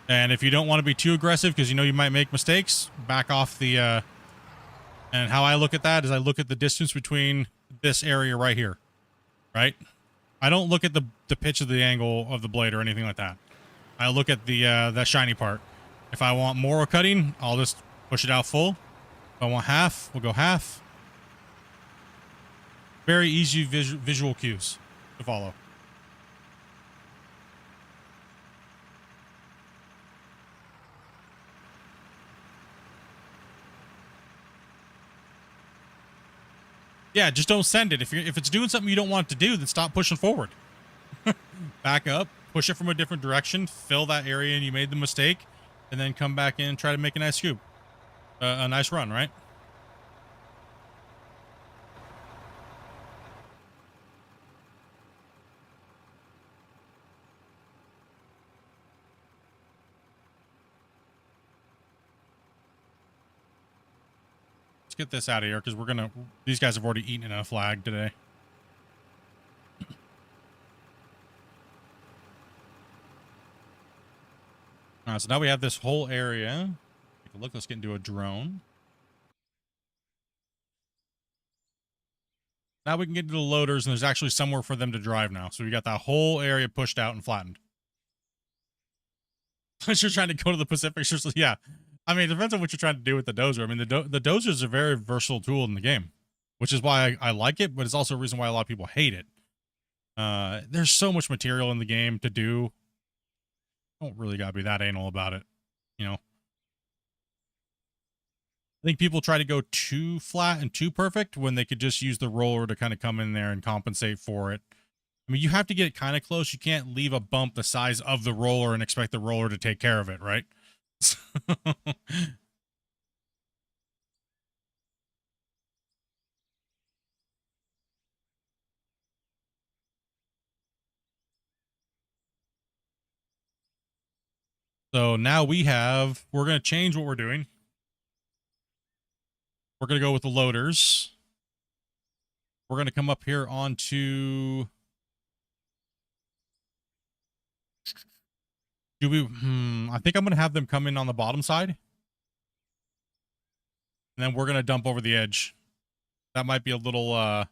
And if you don't want to be too aggressive because you know you might make mistakes, back off the, and how I look at that is I look at the distance between this area right here, right? I don't look at the pitch of the angle of the blade or anything like that. I look at the, that shiny part. If I want more cutting, I'll just push it out full. If I want half, we'll go half. Very easy visual cues to follow. Yeah, just don't send it. If it's doing something you don't want it to do, then stop pushing forward. Back up, push it from a different direction, fill that area and you made the mistake, and then come back in and try to make a nice scoop. A nice run, right? Let's get this out of here because these guys have already eaten a flag today. All right, so now we have this whole area. Take a look. Let's get into a drone. Now we can get into the loaders, and there's actually somewhere for them to drive now. So we got that whole area pushed out and flattened. Unless you're trying to go to the Pacific Shores, yeah. I mean, it depends on what you're trying to do with the dozer. I mean, the dozer is a very versatile tool in the game, which is why I like it, but it's also a reason why a lot of people hate it. There's so much material in the game to do. Don't really gotta be that anal about it, you know. I think people try to go too flat and too perfect when they could just use the roller to kind of come in there and compensate for it. I mean, you have to get it kind of close. You can't leave a bump the size of the roller and expect the roller to take care of it, right? So now we're going to change what we're doing. We're going to go with the loaders. We're going to come up here onto... I think I'm going to have them come in on the bottom side. And then we're going to dump over the edge. That might be a little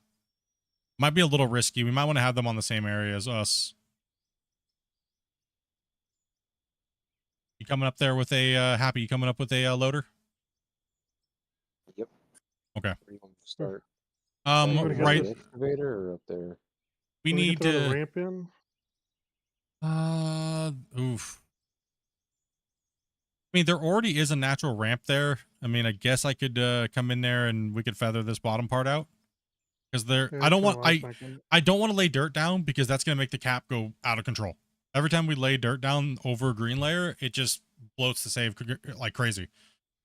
risky. We might want to have them on the same area as us. You coming up there with a Happy? You coming up with a loader? Yep. Okay. Where you want to start? Right. The excavator or up there? We need throw the to ramp in. Oof. I mean, there already is a natural ramp there. I mean, I guess I could come in there and we could feather this bottom part out. Because there, Yeah, I don't that's want, kinda what I was thinking. I don't want to lay dirt down because that's going to make the cap go out of control. Every time we lay dirt down over a green layer, it just bloats the save like crazy.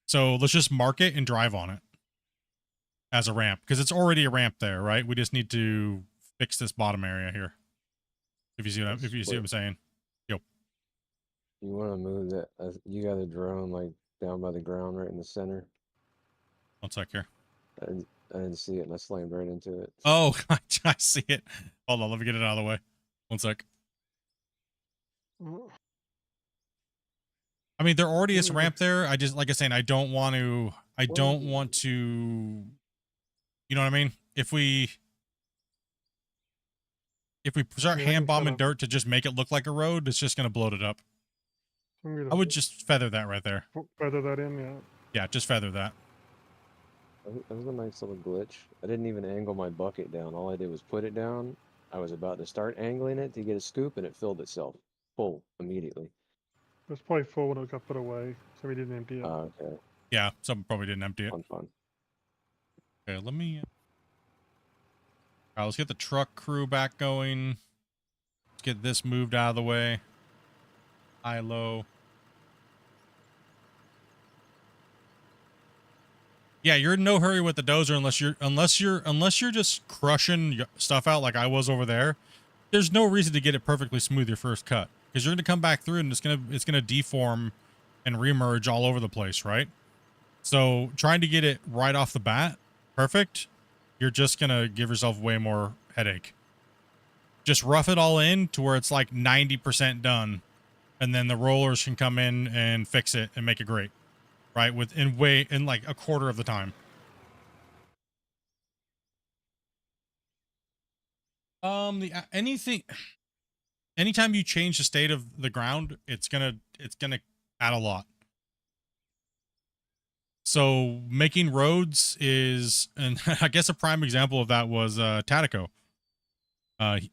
So let's just mark it and drive on it as a ramp because it's already a ramp there, right? We just need to fix this bottom area here. If you see what I'm saying. Yo. You want to move that? You got a drone like down by the ground, right in the center. One sec here. I didn't see it, and I slammed right into it. Oh, I see it. Hold on, let me get it out of the way. One sec. I mean, there already is a ramp there. I just, like I said, I don't want to, you know what I mean? If we start Yeah, I hand can bombing kinda- dirt to just make it look like a road, it's just going to bloat it up. I would just feather that right there. feather that in, yeah. Yeah, just feather that. That was a nice little glitch. I didn't even angle my bucket down. All I did was put it down. I was about to start angling it to get a scoop, and it filled itself full immediately. It was probably full when it got put away, so we didn't empty it. Okay. Yeah, someone probably didn't empty it. Fun. Okay, let me... All right, let's get the truck crew back going. Let's get this moved out of the way. High, low. Yeah, you're in no hurry with the dozer unless you're just crushing stuff out like I was over there. There's no reason to get it perfectly smooth your first cut because you're gonna come back through and it's gonna deform and remerge all over the place, right? So trying to get it right off the bat, perfect, you're just gonna give yourself way more headache. Just rough it all in to where it's like 90% done, and then the rollers can come in and fix it and make it great. Right, in like a quarter of the time. Anytime you change the state of the ground, it's gonna add a lot. So making roads is, and I guess a prime example of that was Tatico.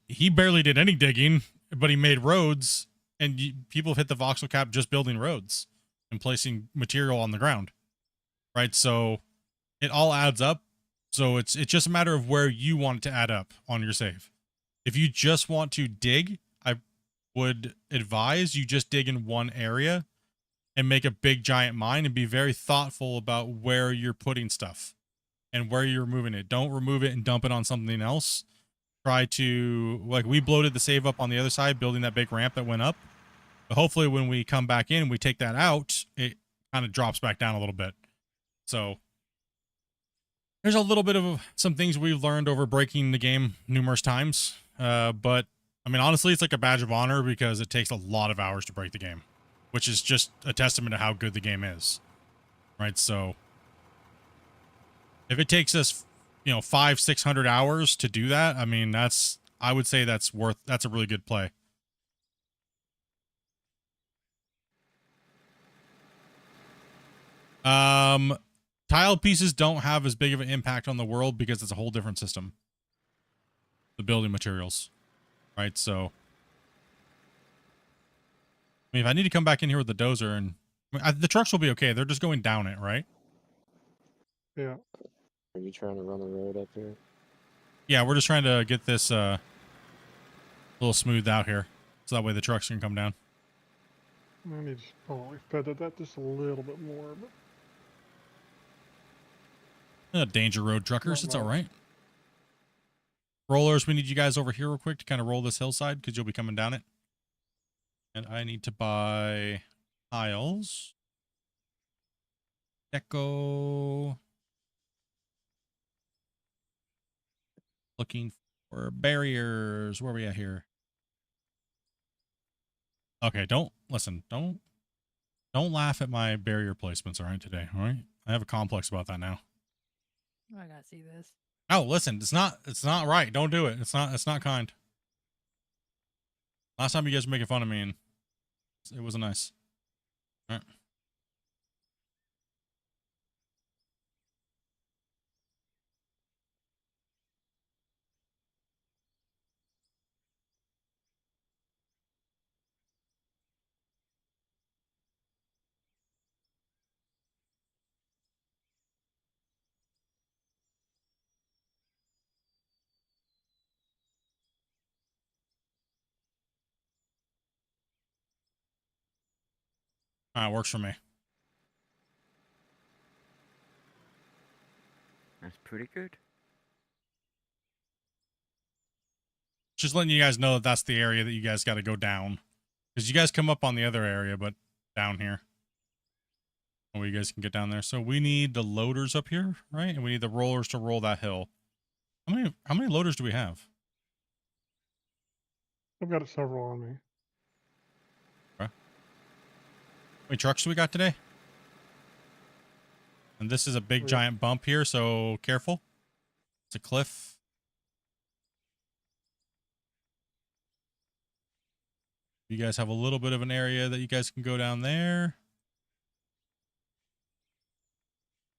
He barely did any digging, but he made roads, and people have hit the voxel cap just building roads and placing material on the ground, right? So it all adds up, So it's just a matter of where you want it to add up on your save. If you just want to dig, I would advise you just dig in one area and make a big giant mine and be very thoughtful about where you're putting stuff and where you're moving it. Don't remove it and dump it on something else. Try to, like, we bloated the save up on the other side, building that big ramp that went up. But hopefully when we come back in and we take that out, it kind of drops back down a little bit. So there's a little bit of some things we've learned over breaking the game numerous times. But I mean, honestly, it's like a badge of honor because it takes a lot of hours to break the game, which is just a testament to how good the game is. Right. So if it takes us, 500-600 hours to do that, I mean, I would say that's a really good play. Tile pieces don't have as big of an impact on the world because it's a whole different system. The building materials, right? So, I mean, if I need to come back in here with the dozer and the trucks will be okay. They're just going down it, right? Yeah. Are you trying to run a road up here? Yeah, we're just trying to get this a little smoothed out here, so that way the trucks can come down. I need to probably feather that just a little bit more. But Danger road truckers, it's all much. right. Rollers, we need you guys over here real quick to kind of roll this hillside because you'll be coming down it. And I need to buy tiles. Deco. Looking for barriers. Where are we at here? Okay, don't laugh at my barrier placements, all right, today, all right? I have a complex about that now. Oh, I gotta see this. Oh, listen, it's not right. Don't do it. It's not kind. Last time you guys were making fun of me and it wasn't nice. All right. All right, works for me. That's pretty good. Just letting you guys know that that's the area that you guys got to go down. Because you guys come up on the other area, but down here. Oh, you guys can get down there. So we need the loaders up here, right? And we need the rollers to roll that hill. How many loaders do we have? I've got several on me. Okay. How many trucks do we got today? And this is a big giant bump here, so careful. It's a cliff. You guys have a little bit of an area that you guys can go down there.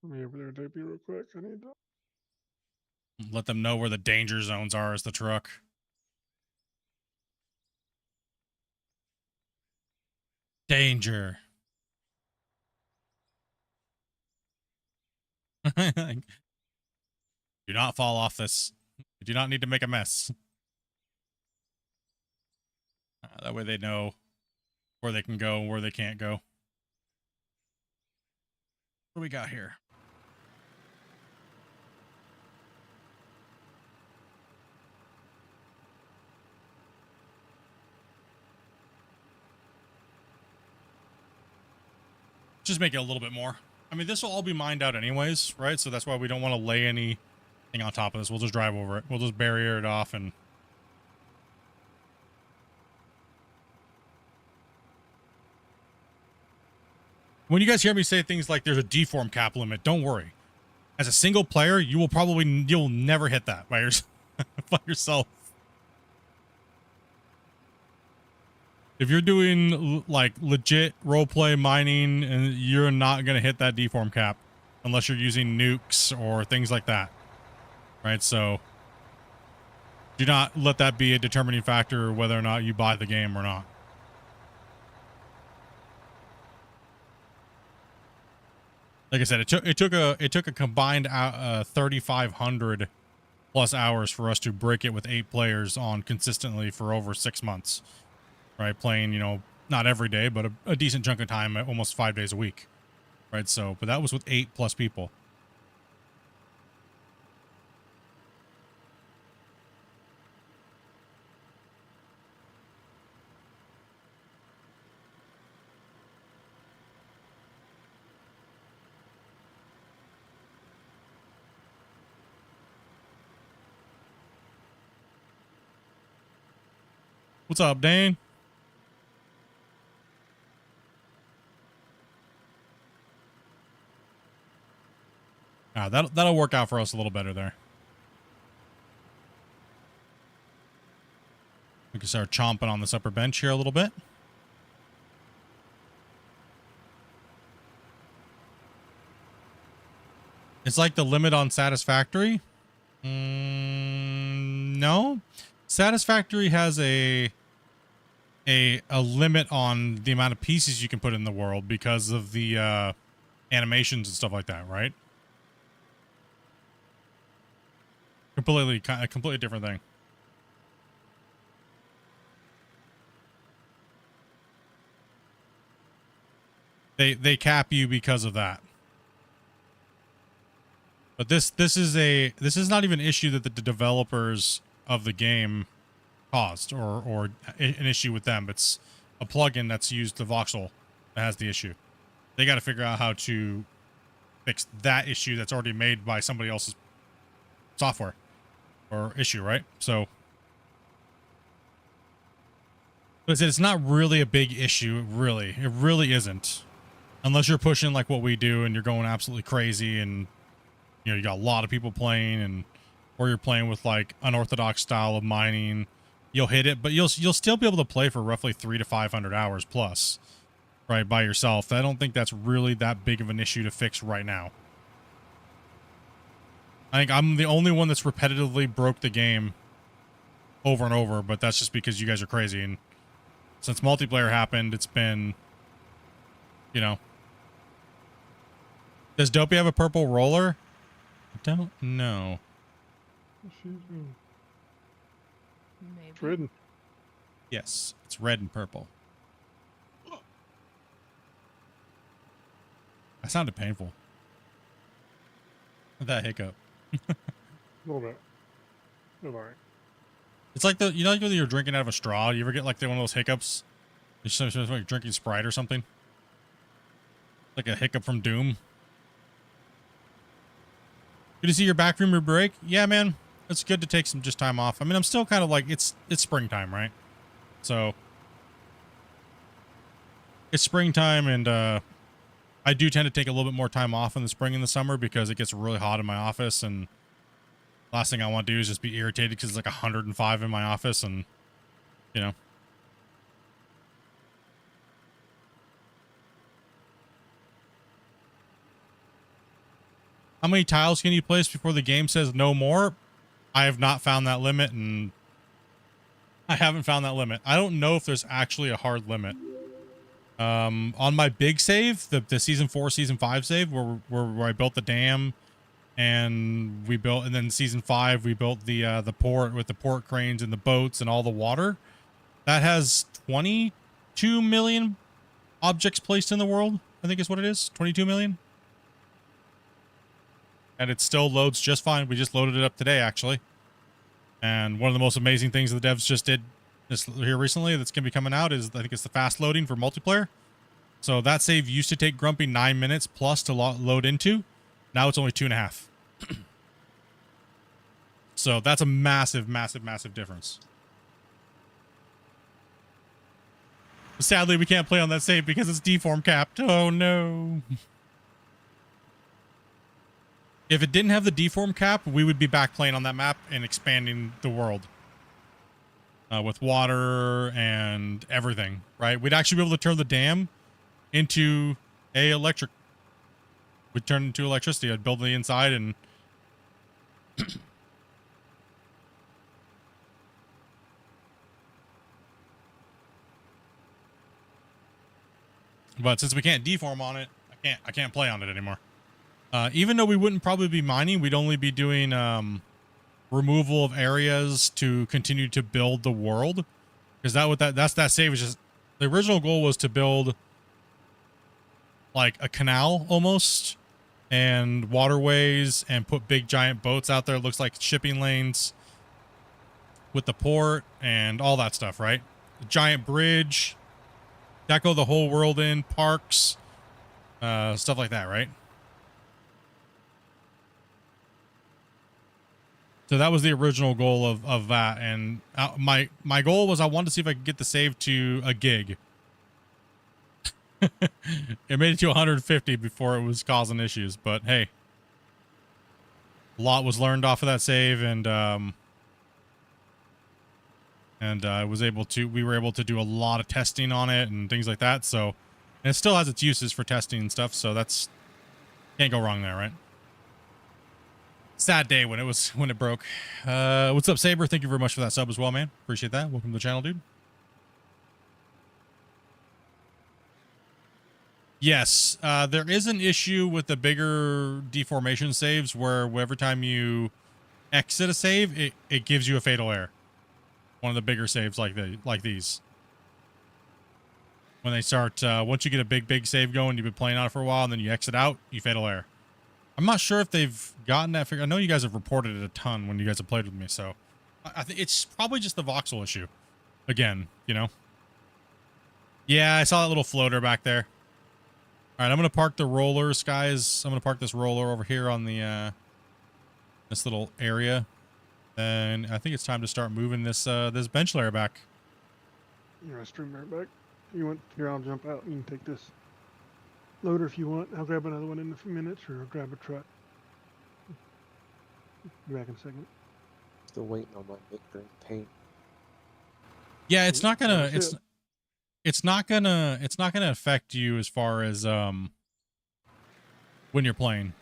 Let me over there, JP, real quick. I need to. Let them know where the danger zones are as the truck. Danger. Do not fall off this. You do not need to make a mess. That way they know where they can go and where they can't go. What do we got here? Just make it a little bit more. I mean, this will all be mined out anyways, right? So that's why we don't want to lay anything on top of this. We'll just drive over it. We'll just barrier it off and... When you guys hear me say things like there's a deform cap limit, don't worry. As a single player, you'll never hit that by yourself. If you're doing like legit roleplay mining, and you're not going to hit that deform cap unless you're using nukes or things like that. Right? So do not let that be a determining factor whether or not you buy the game or not. Like I said, it took a combined 3,500 plus hours for us to break it with 8 players on consistently for over 6 months, right? Playing, you know, not every day, but a decent chunk of time, almost 5 days a week, right? So, but that was with 8 plus people. What's up, Dane? That'll work out for us a little better there. We can start chomping on this upper bench here a little bit. It's like the limit on Satisfactory. No. Satisfactory has a limit on the amount of pieces you can put in the world because of the animations and stuff like that, right? A completely different thing. They cap you because of that. But this is not even an issue that the developers of the game caused or an issue with them. It's a plugin that's used the voxel that has the issue. They got to figure out how to fix that issue that's already made by somebody else's software or issue, right? So it's not really a big issue. It really isn't, unless you're pushing like what we do and you're going absolutely crazy and you know you got a lot of people playing and or you're playing with like unorthodox style of mining. You'll hit it, but you'll still be able to play for roughly 300 to 500 hours plus, right, by yourself. I don't think that's really that big of an issue to fix right now. I think I'm the only one that's repetitively broke the game over and over, but that's just because you guys are crazy. And since multiplayer happened, it's been, you know. Does Dopey have a purple roller? I don't know. Maybe. It's red. Yes, it's red and purple. That sounded painful. That hiccup. A little bit. All right. It's like the, you know, like when you're drinking out of a straw, you ever get like one of those hiccups? It's like you're drinking Sprite or something. Like a hiccup from Doom. Good to see you're back from your break. Yeah, man. It's good to take some just time off. I mean, I'm still kind of like, it's springtime, right? So it's springtime, and I do tend to take a little bit more time off in the spring and the summer because it gets really hot in my office, and last thing I want to do is just be irritated because it's like 105 in my office, and you know. How many tiles can you place before the game says no more? I have not found that limit, and I haven't found that limit. I don't know if there's actually a hard limit. On my big save, the season 4, season 5 save, where I built the dam, and then season 5 we built the port with the port cranes and the boats and all the water. That has 22 million objects placed in the world, I think is what it is. 22 million. And it still loads just fine. We just loaded it up today, actually. And one of the most amazing things the devs just did this here recently that's going to be coming out is, I think it's the fast loading for multiplayer. So that save used to take Grumpy 9 minutes plus to load into. Now it's only 2.5. So that's a massive, massive, massive difference. But sadly, we can't play on that save because it's deform capped. Oh, no. If it didn't have the deform cap, we would be back playing on that map and expanding the world with water and everything, right? We'd actually be able to turn the dam into electric. We'd turn it into electricity. I'd build the inside and but since we can't deform on it, I can't play on it anymore. Even though we wouldn't probably be mining, we'd only be doing removal of areas to continue to build the world, because that's that save is just the original goal was to build like a canal almost and waterways and put big giant boats out there. It looks like shipping lanes with the port and all that stuff, right? A giant bridge, deco the whole world in, parks, stuff like that, right? So that was the original goal of that, and my goal was I wanted to see if I could get the save to a gig. It made it to 150 before it was causing issues, but hey, a lot was learned off of that save, and I was able to. We were able to do a lot of testing on it and things like that. So, and it still has its uses for testing and stuff. So that's can't go wrong there, right? Sad day when it broke. What's up, Saber? Thank you very much for that sub as well, man. Appreciate that. Welcome to the channel, dude. Yes, there is an issue with the bigger deformation saves where every time you exit a save, it gives you a fatal error. One of the bigger saves like these. When they start, once you get a big save going, you've been playing on it for a while, and then you exit out, you fatal error. I'm not sure if they've gotten that figure. I know you guys have reported it a ton when you guys have played with me, so I think it's probably just the voxel issue. Again, you know. Yeah, I saw that little floater back there. All right, I'm gonna park the rollers, guys. I'm gonna park this roller over here on the this little area, and I think it's time to start moving this this bench layer back. You're gonna stream right back. You want here? I'll jump out. You can take this loader if you want. I'll grab another one in a few minutes, or I'll grab a truck. Be back in a second. Still waiting on my victory paint. Yeah, it's not gonna That's it. it's not gonna affect you as far as when you're playing.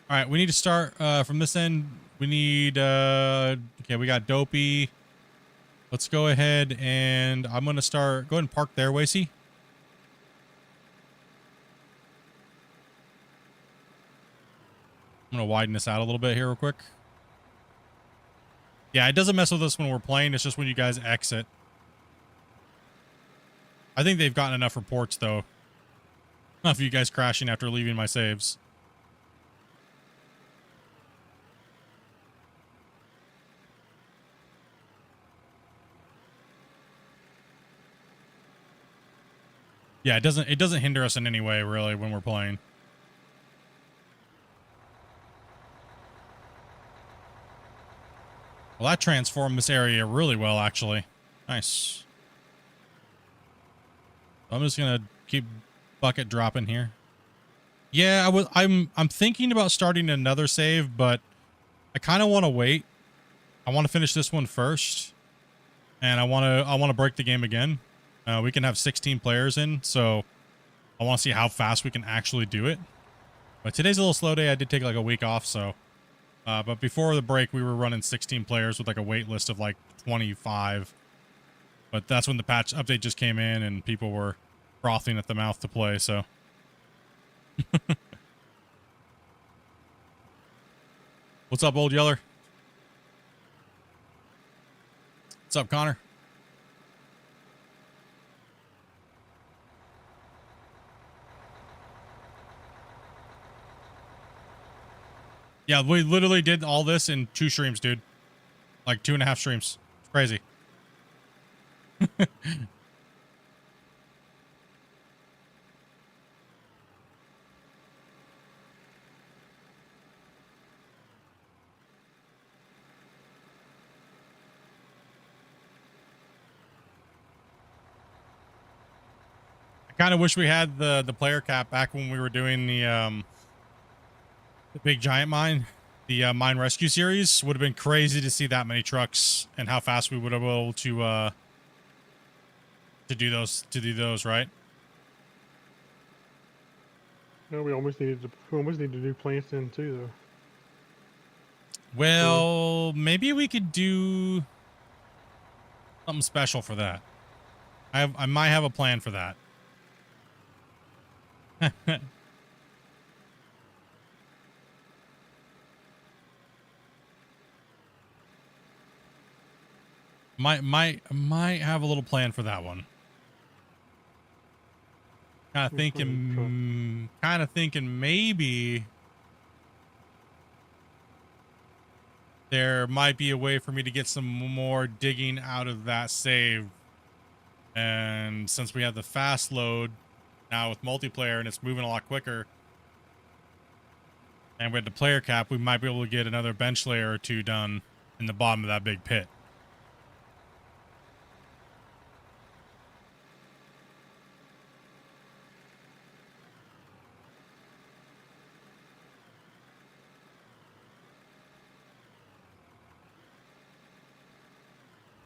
All right, we need to start from this end. We need okay, we got Dopey. Let's go ahead and I'm gonna start. Go ahead and park there, Wasey. I'm gonna widen this out a little bit here real quick. Yeah, it doesn't mess with us when we're playing. It's just when you guys exit. I think they've gotten enough reports, though. Not of you guys crashing after leaving my saves. Yeah, it doesn't hinder us in any way, really, when we're playing. Well, that transformed this area really well, actually. Nice. I'm just gonna keep bucket dropping here. Yeah, I'm thinking about starting another save, but I kind of want to wait. I want to finish this one first, and I want to break the game again. We can have 16 players in, so I want to see how fast we can actually do it. But today's a little slow day. I did take like a week off, so. But before the break, we were running 16 players with like a wait list of like 25. But that's when the patch update just came in and people were frothing at the mouth to play, so. What's up, Old Yeller? What's up, Connor? Yeah, we literally did all this in 2 streams, dude. Like 2.5 streams. It's crazy. I kind of wish we had the player cap back when we were doing the big giant mine, the mine rescue series. Would have been crazy to see that many trucks and how fast we would have been able to do those, right? No, we almost need to do plants in too, though. Well, maybe we could do something special for that. I might have a plan for that. Might have a little plan for that one. Kind of thinking maybe there might be a way for me to get some more digging out of that save. And since we have the fast load now with multiplayer and it's moving a lot quicker, and with the player cap, we might be able to get another bench layer or two done in the bottom of that big pit.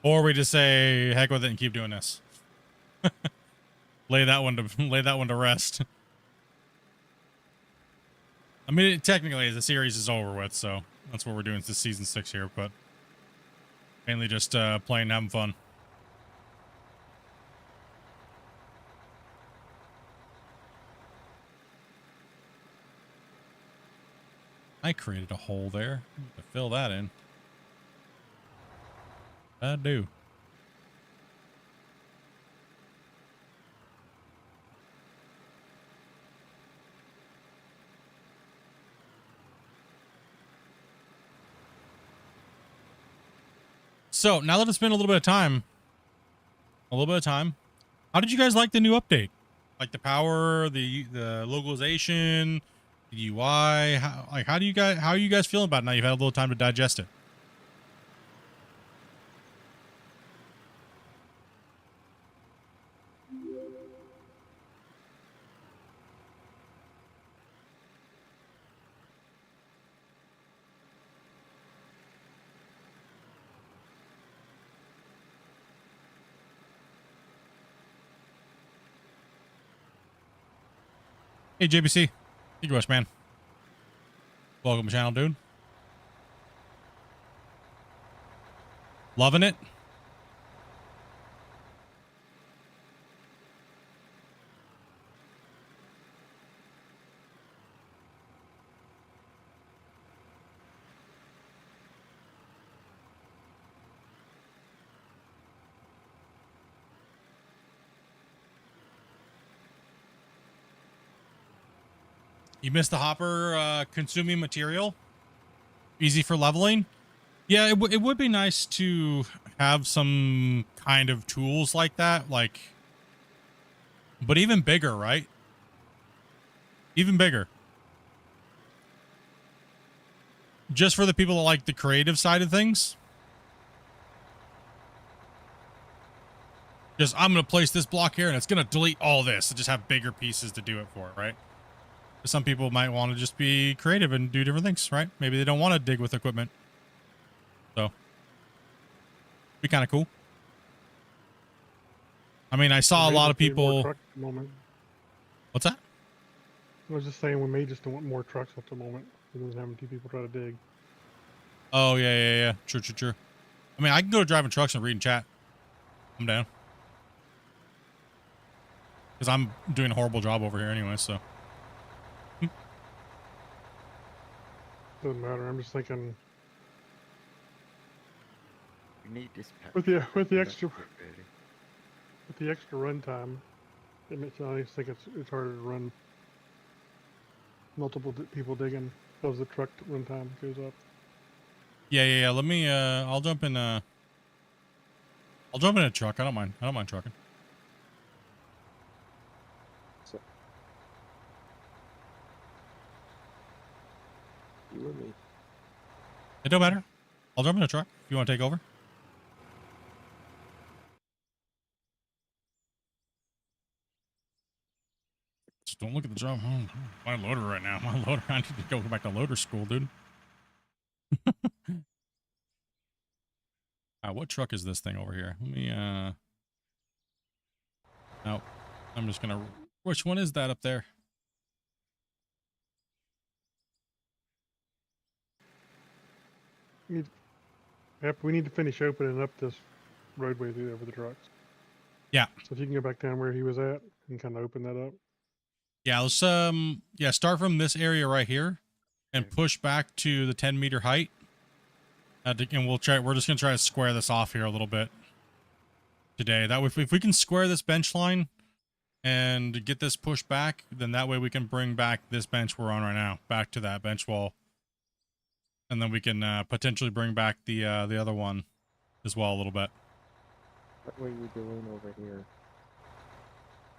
Or we just say heck with it and keep doing this. lay that one to rest. I mean, technically the series is over with, so that's what we're doing. It's this season 6 here, but mainly just playing, having fun. I created a hole there to fill that in. I do. So now that it's been a little bit of time, how did you guys like the new update? Like the power, the localization, the UI? How are you guys feeling about it now? You've had a little time to digest it. Hey, JBC. Thank you much, man. Welcome to the channel, dude. Loving it. You missed the hopper consuming material. Easy for leveling. Yeah, it would be nice to have some kind of tools like that, like, but even bigger, right? Even bigger. Just for the people that like the creative side of things. Just, I'm going to place this block here and it's going to delete all this and just have bigger pieces to do it for, right? Some people might want to just be creative and do different things, right? Maybe they don't want to dig with equipment. So, be kind of cool. I mean, I saw a lot of people. What's that? I was just saying we may just want more trucks at the moment. Because there's having 2 people try to dig. Oh, yeah. True. I mean, I can go to driving trucks and reading chat. I'm down. Because I'm doing a horrible job over here anyway, so. Doesn't matter. I'm just thinking We need this pack. with the extra Ready. with the extra run time, I just think it's harder to run multiple people digging as the truck run time goes up. Yeah. Let me. I'll jump in. I'll jump in a truck. I don't mind trucking. So, you and me. It don't matter. I'll jump in a truck if you want to take over. Just don't look at the job. Oh, my loader right now. My loader. I need to go back to loader school, dude. What truck is this thing over here? Let me, nope. I'm just gonna, which one is that up there? We need to finish opening up this roadway through there for the trucks. Yeah. So if you can go back down where he was at and kind of open that up. Yeah, let's, start from this area right here and push back to the 10-meter height. And we'll try, we're just gonna try to square this off here a little bit. today. That way, if we can square this bench line and get this pushed back, then that way we can bring back this bench we're on right now back to that bench wall, and then we can potentially bring back the other one as well a little bit. What were you doing over here?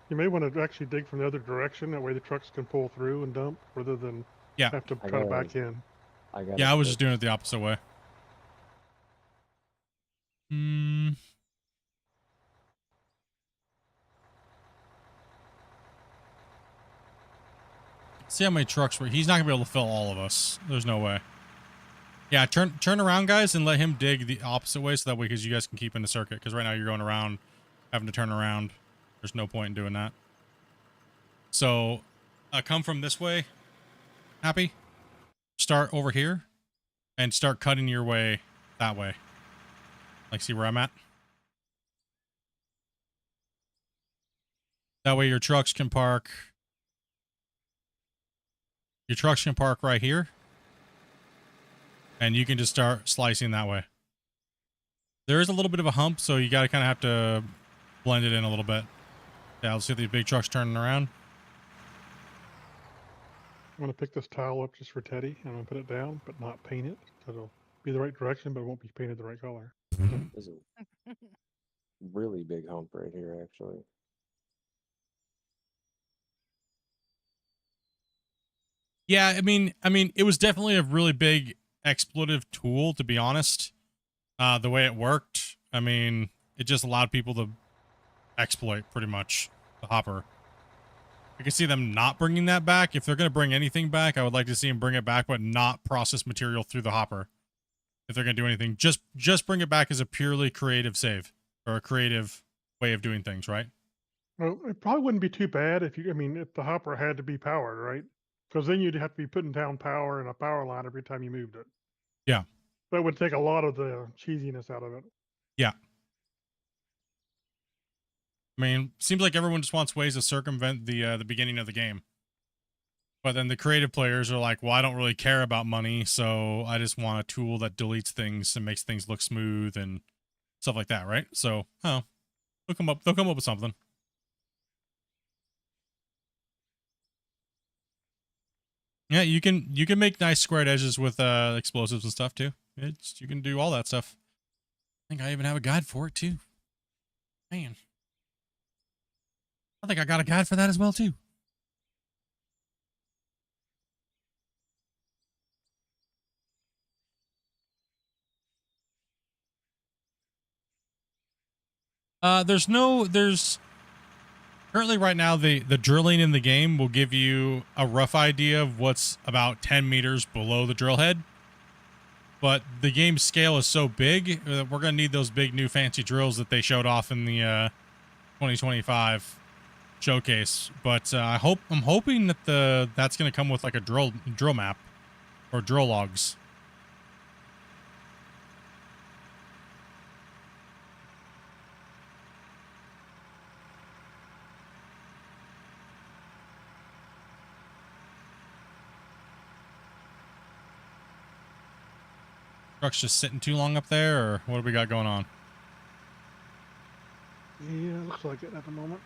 You may want to actually dig from the other direction. That way the trucks can pull through and dump rather than Yeah. have to I try to gotta- back in. Yeah, I was just doing it the opposite way. See how many trucks were. He's not gonna be able to fill all of us. There's no way. Yeah, turn around, guys, and let him dig the opposite way, so that way, because you guys can keep in the circuit. Because right now you're going around, having to turn around. There's no point in doing that. So, come from this way. Happy. Start over here, and start cutting your way that way. Like, see where I'm at? That way your trucks can park. Your trucks can park right here. And you can just start slicing that way. There is a little bit of a hump, so you got to kind of have to blend it in a little bit. Yeah, let's see these big trucks turning around. I'm going to pick this tile up just for Teddy. I'm going to put it down, but not paint it. So it'll be the right direction, but it won't be painted the right color. There's a really big hump right here, actually. Yeah, I mean, it was definitely a really big exploitive tool, to be honest. The way it worked, I mean, it just allowed people to exploit pretty much the hopper. I can see them not bringing that back. If they're going to bring anything back, I would like to see them bring it back, but not process material through the hopper. If they're going to do anything, just bring it back as a purely creative save, or a creative way of doing things, right? Well, it probably wouldn't be too bad if if the hopper had to be powered, right? Because then you'd have to be putting down power and a power line every time you moved it. Yeah. That would take a lot of the cheesiness out of it. Yeah. I mean, seems like everyone just wants ways to circumvent the beginning of the game. But then the creative players are like, well, I don't really care about money, so I just want a tool that deletes things and makes things look smooth and stuff like that, right? So, they'll come up with something. Yeah, you can make nice squared edges with explosives and stuff too. You can do all that stuff. I think I even have a guide for it too. Man. I think I got a guide for that as well too. There's currently right now the drilling in the game will give you a rough idea of what's about 10 meters below the drill head. But the game scale is so big that we're gonna need those big new fancy drills that they showed off in the 2025 showcase. But I'm hoping that that's gonna come with like a drill map or drill logs. Truck's just sitting too long up there, or what do we got going on? Yeah, looks like it at the moment.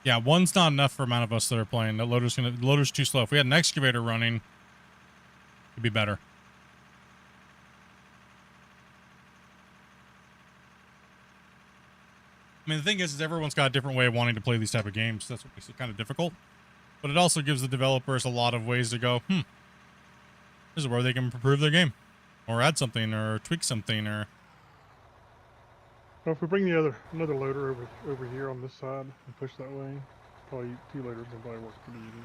Yeah, one's not enough for amount of us that are playing. The loader's too slow. If we had an excavator running, it'd be better. I mean, the thing is everyone's got a different way of wanting to play these type of games. That's what makes it kind of difficult. But it also gives the developers a lot of ways to go, this is where they can improve their game. Or add something, or tweak something, or... Well, if we bring another loader over here on this side and push that way, probably 2 loaders will probably work pretty easy.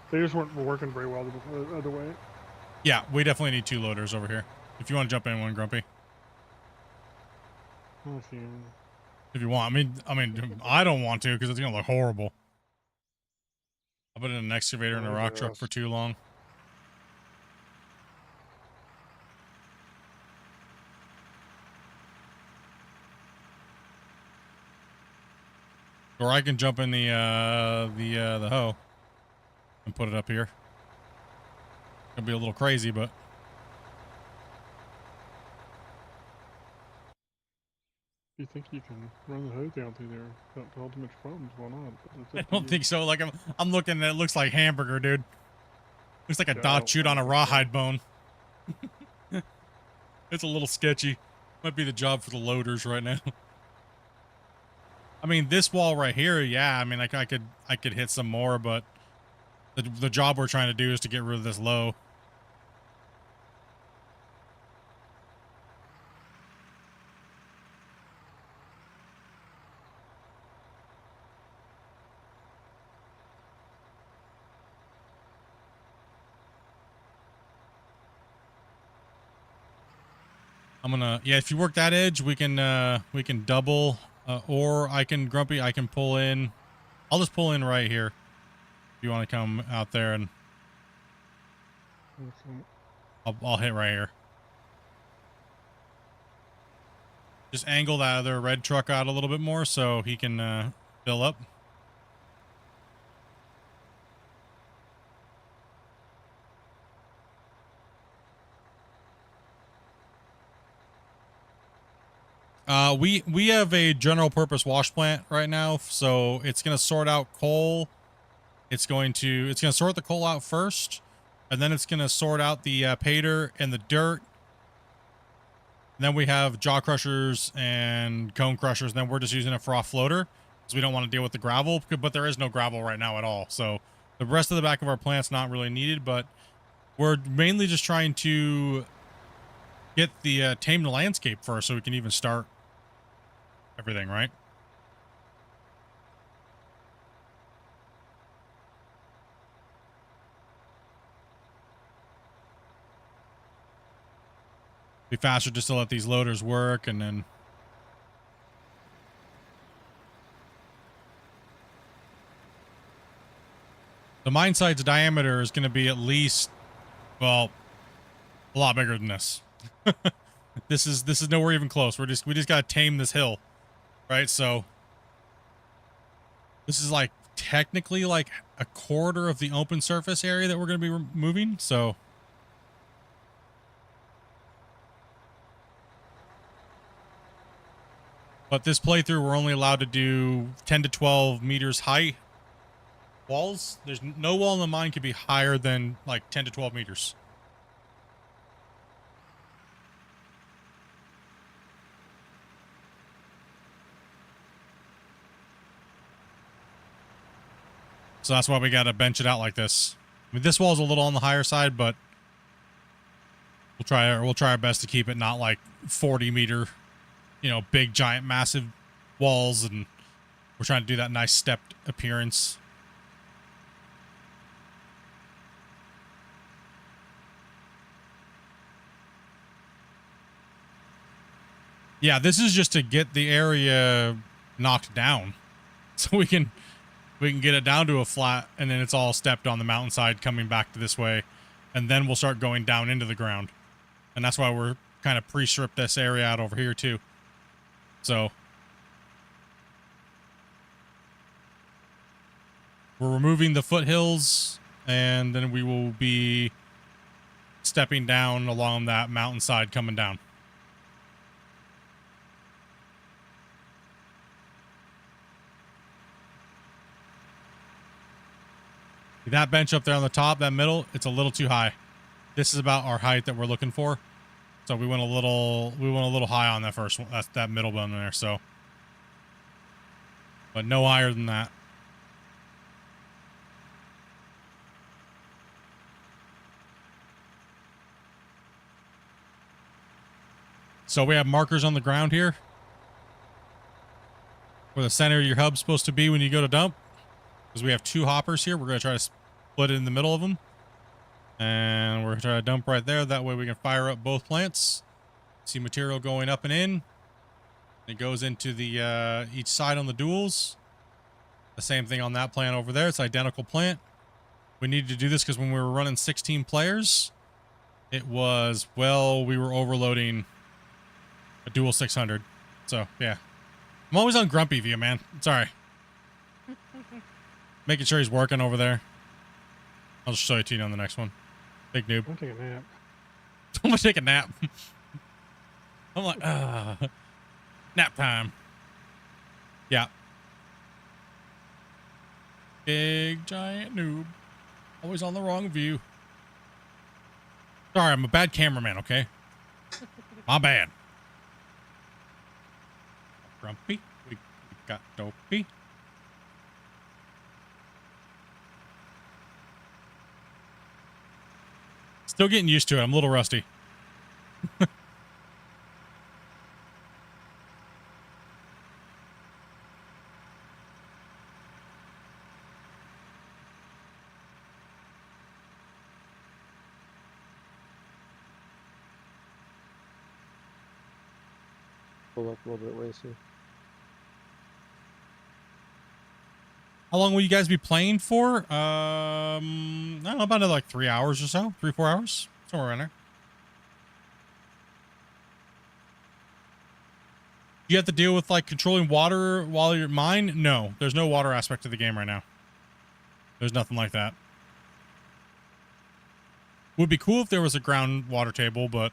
They just weren't working very well the other way. Yeah, we definitely need 2 loaders over here. If you want to jump in one, Grumpy. Okay. If you want. I mean, I don't want to because it's going to look horrible. I've been in an excavator and a rock truck for too long. Or I can jump in the hoe and put it up here. It'll be a little crazy, but If you think you can run the hose down through there without causing too much problems, why not? But that's I up to don't you. think so. Like I'm looking and it looks like hamburger, dude. Looks like a Yeah, I dot don't- shoot I on a don't think so. rawhide bone. It's a little sketchy. Might be the job for the loaders right now. I mean, this wall right here, yeah. I mean, like I could hit some more, but the job we're trying to do is to get rid of this low. I'm gonna, yeah, if you work that edge, we can double, or I can pull in. I'll just pull in right here. If you want to come out there, and Okay. I'll hit right here. Just angle that other red truck out a little bit more so he can fill up. We have a general purpose wash plant right now, so it's gonna sort out coal. It's gonna sort the coal out first, and then it's gonna sort out the payter and the dirt. And then we have jaw crushers and cone crushers. And then we're just using it for offloader because we don't want to deal with the gravel, but there is no gravel right now at all. So the rest of the back of our plant's not really needed, but we're mainly just trying to get the tame the landscape first so we can even start everything, right? Be faster just to let these loaders work, and then the mine site's diameter is going to be at least, well, a lot bigger than this. This is nowhere even close. We just got to tame this hill, right? So this is like technically like a quarter of the open surface area that we're going to be removing. So but this playthrough, we're only allowed to do 10 to 12 meters height walls. There's no wall in the mine could be higher than like 10 to 12 meters. So that's why we got to bench it out like this. I mean, this wall's a little on the higher side, but we'll try our best to keep it not like 40 meter, you know, big, giant, massive walls, and we're trying to do that nice stepped appearance. Yeah, this is just to get the area knocked down so we can get it down to a flat, and then it's all stepped on the mountainside coming back to this way, and then we'll start going down into the ground. And that's why we're kind of pre-stripped this area out over here too. So we're removing the foothills, and then we will be stepping down along that mountainside coming down. That bench up there on the top, that middle, it's a little too high. This is about our height that we're looking for. So we went a little high on that first one. That's that middle one there, so. But no higher than that. So we have markers on the ground here where the center of your hub's supposed to be when you go to dump. Because we have two hoppers here. We're going to try to split it in the middle of them. And we're going to try to dump right there. That way we can fire up both plants. See material going up and in. It goes into the each side on the duals. The same thing on that plant over there. It's identical plant. We needed to do this because when we were running 16 players, it was, well, we were overloading a dual 600. So, yeah. I'm always on Grumpy View, man. Sorry. Making sure he's working over there. I'll just show it to you on the next one. Big noob. I'm taking a nap. I'm gonna take a nap. I'm like, Nap time. Yeah. Big giant noob. Always on the wrong view. Sorry, I'm a bad cameraman, okay? My bad. Grumpy. We got Dopey. Still getting used to it. I'm a little rusty. Pull up a little bit, Wasty. How long will you guys be playing for? I don't know, about another like 3 hours or so. 3-4 hours. Somewhere around there. You have to deal with like controlling water while you're mine? No, there's no water aspect to the game right now. There's nothing like that. Would be cool if there was a ground water table, but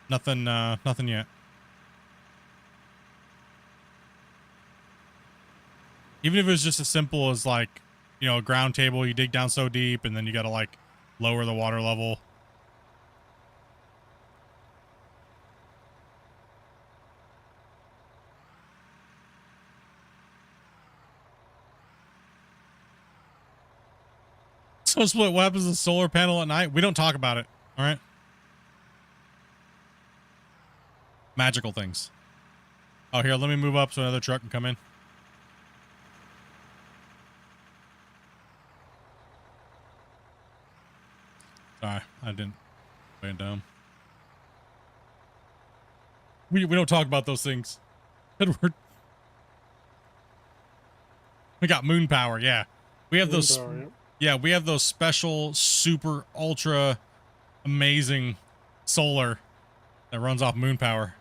nothing nothing yet. Even if it was just as simple as like, you know, a ground table, you dig down so deep and then you got to like lower the water level. So Split, what happens to the solar panel at night? We don't talk about it. All right. Magical things. Oh, here, let me move up so another truck can come in. Sorry, I didn't. Being dumb. We don't talk about those things. Edward. We got moon power, yeah. We have those. Moon power, yep. Yeah, we have those special, super, ultra, amazing solar that runs off moon power.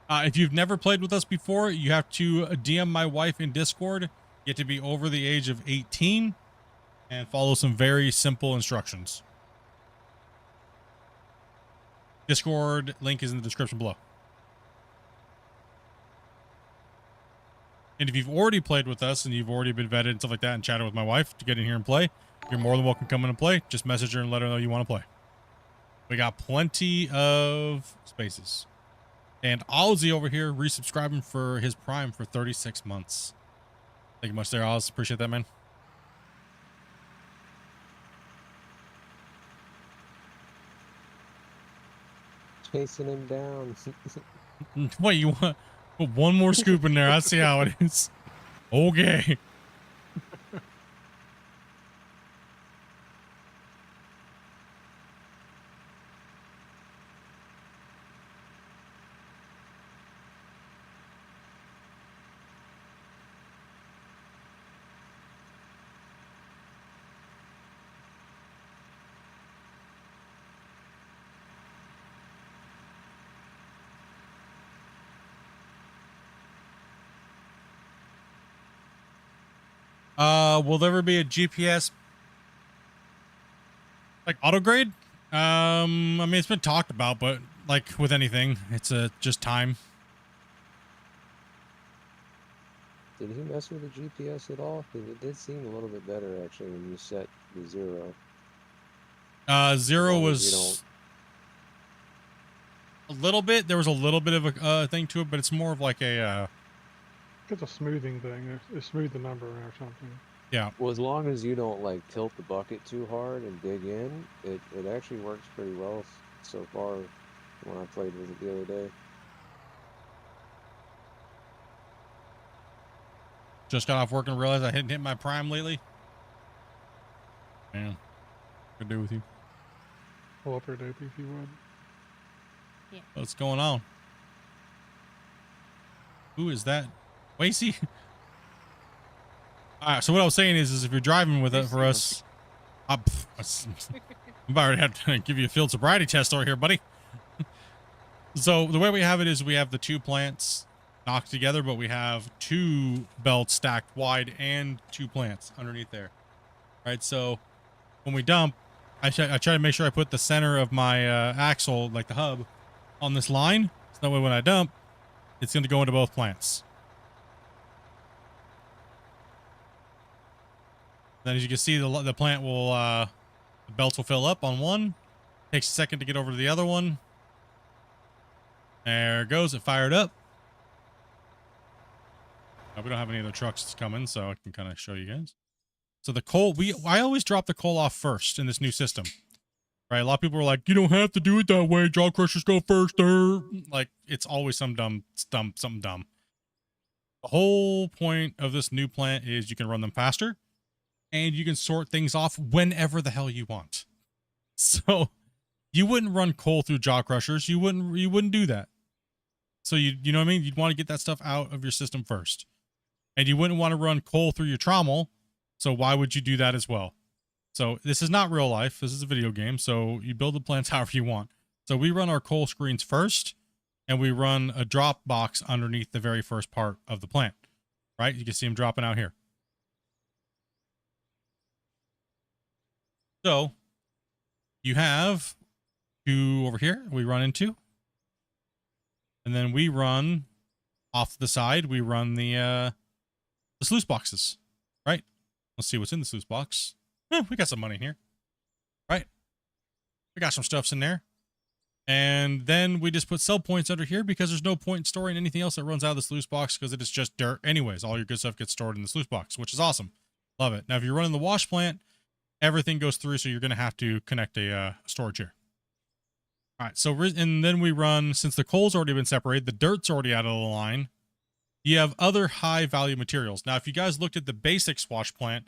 If you've never played with us before, you have to DM my wife in Discord. You have to be over the age of 18 and follow some very simple instructions. Discord link is in the description below. And if you've already played with us and you've already been vetted and stuff like that and chatted with my wife to get in here and play, you're more than welcome to come in and play. Just message her and let her know you want to play. We got plenty of spaces. And Ozzy over here resubscribing for his Prime for 36 months. Thank you much there, Oz. Appreciate that, man. Chasing him down. What, you want put one more scoop in there? I see how it is. Okay. Will there ever be a GPS like auto grade? I mean, it's been talked about, but like with anything, it's just time. Did he mess with the GPS at all? Because it did seem a little bit better actually when you set the 0. Zero long as was a little bit. There was a little bit of a thing to it, but it's more of like a. It's a smoothing thing. It smooth the number or something. Yeah. Well, as long as you don't like tilt the bucket too hard and dig in, it actually works pretty well so far when I played with it the other day. Just got off work and realized I hadn't hit my Prime lately. Man, could do with you. Pull up your dopey if you would. Yeah. What's going on? Who is that? Wasey? All right, so what I was saying is if you're driving with it for us, I'm about to have to give you a field sobriety test over here, buddy. So the way we have it is we have the 2 plants knocked together, but we have 2 belts stacked wide and 2 plants underneath there. Right, so when we dump, I try to make sure I put the center of my axle, like the hub, on this line. So that way when I dump, it's going to go into both plants. Then as you can see, the plant will, the belts will fill up on one. Takes a second to get over to the other one. There it goes. It fired up. We don't have any other trucks coming, so I can kind of show you guys. So the coal, I always drop the coal off first in this new system. Right? A lot of people are like, you don't have to do it that way. Jaw crushers go first. Like, it's always something dumb. The whole point of this new plant is you can run them faster and you can sort things off whenever the hell you want. So you wouldn't run coal through jaw crushers. You wouldn't do that. So you know what I mean? You'd want to get that stuff out of your system first. And you wouldn't want to run coal through your trommel. So why would you do that as well? So this is not real life. This is a video game. So you build the plants however you want. So we run our coal screens first, and we run a drop box underneath the very first part of the plant, right? You can see them dropping out here. So you have two over here we run into, and then we run off to the side. We run the sluice boxes, right? Let's see what's in the sluice box. We got some money here, right? We got some stuffs in there. And then we just put sell points under here because there's no point in storing anything else that runs out of the sluice box because it is just dirt anyways. All your good stuff gets stored in the sluice box, which is awesome. Love it. Now, if you're running the wash plant, everything goes through, so you're going to have to connect a storage here. All right, so and then we run, since the coal's already been separated, the dirt's already out of the line, you have other high value materials. Now, if you guys looked at the basics wash plant,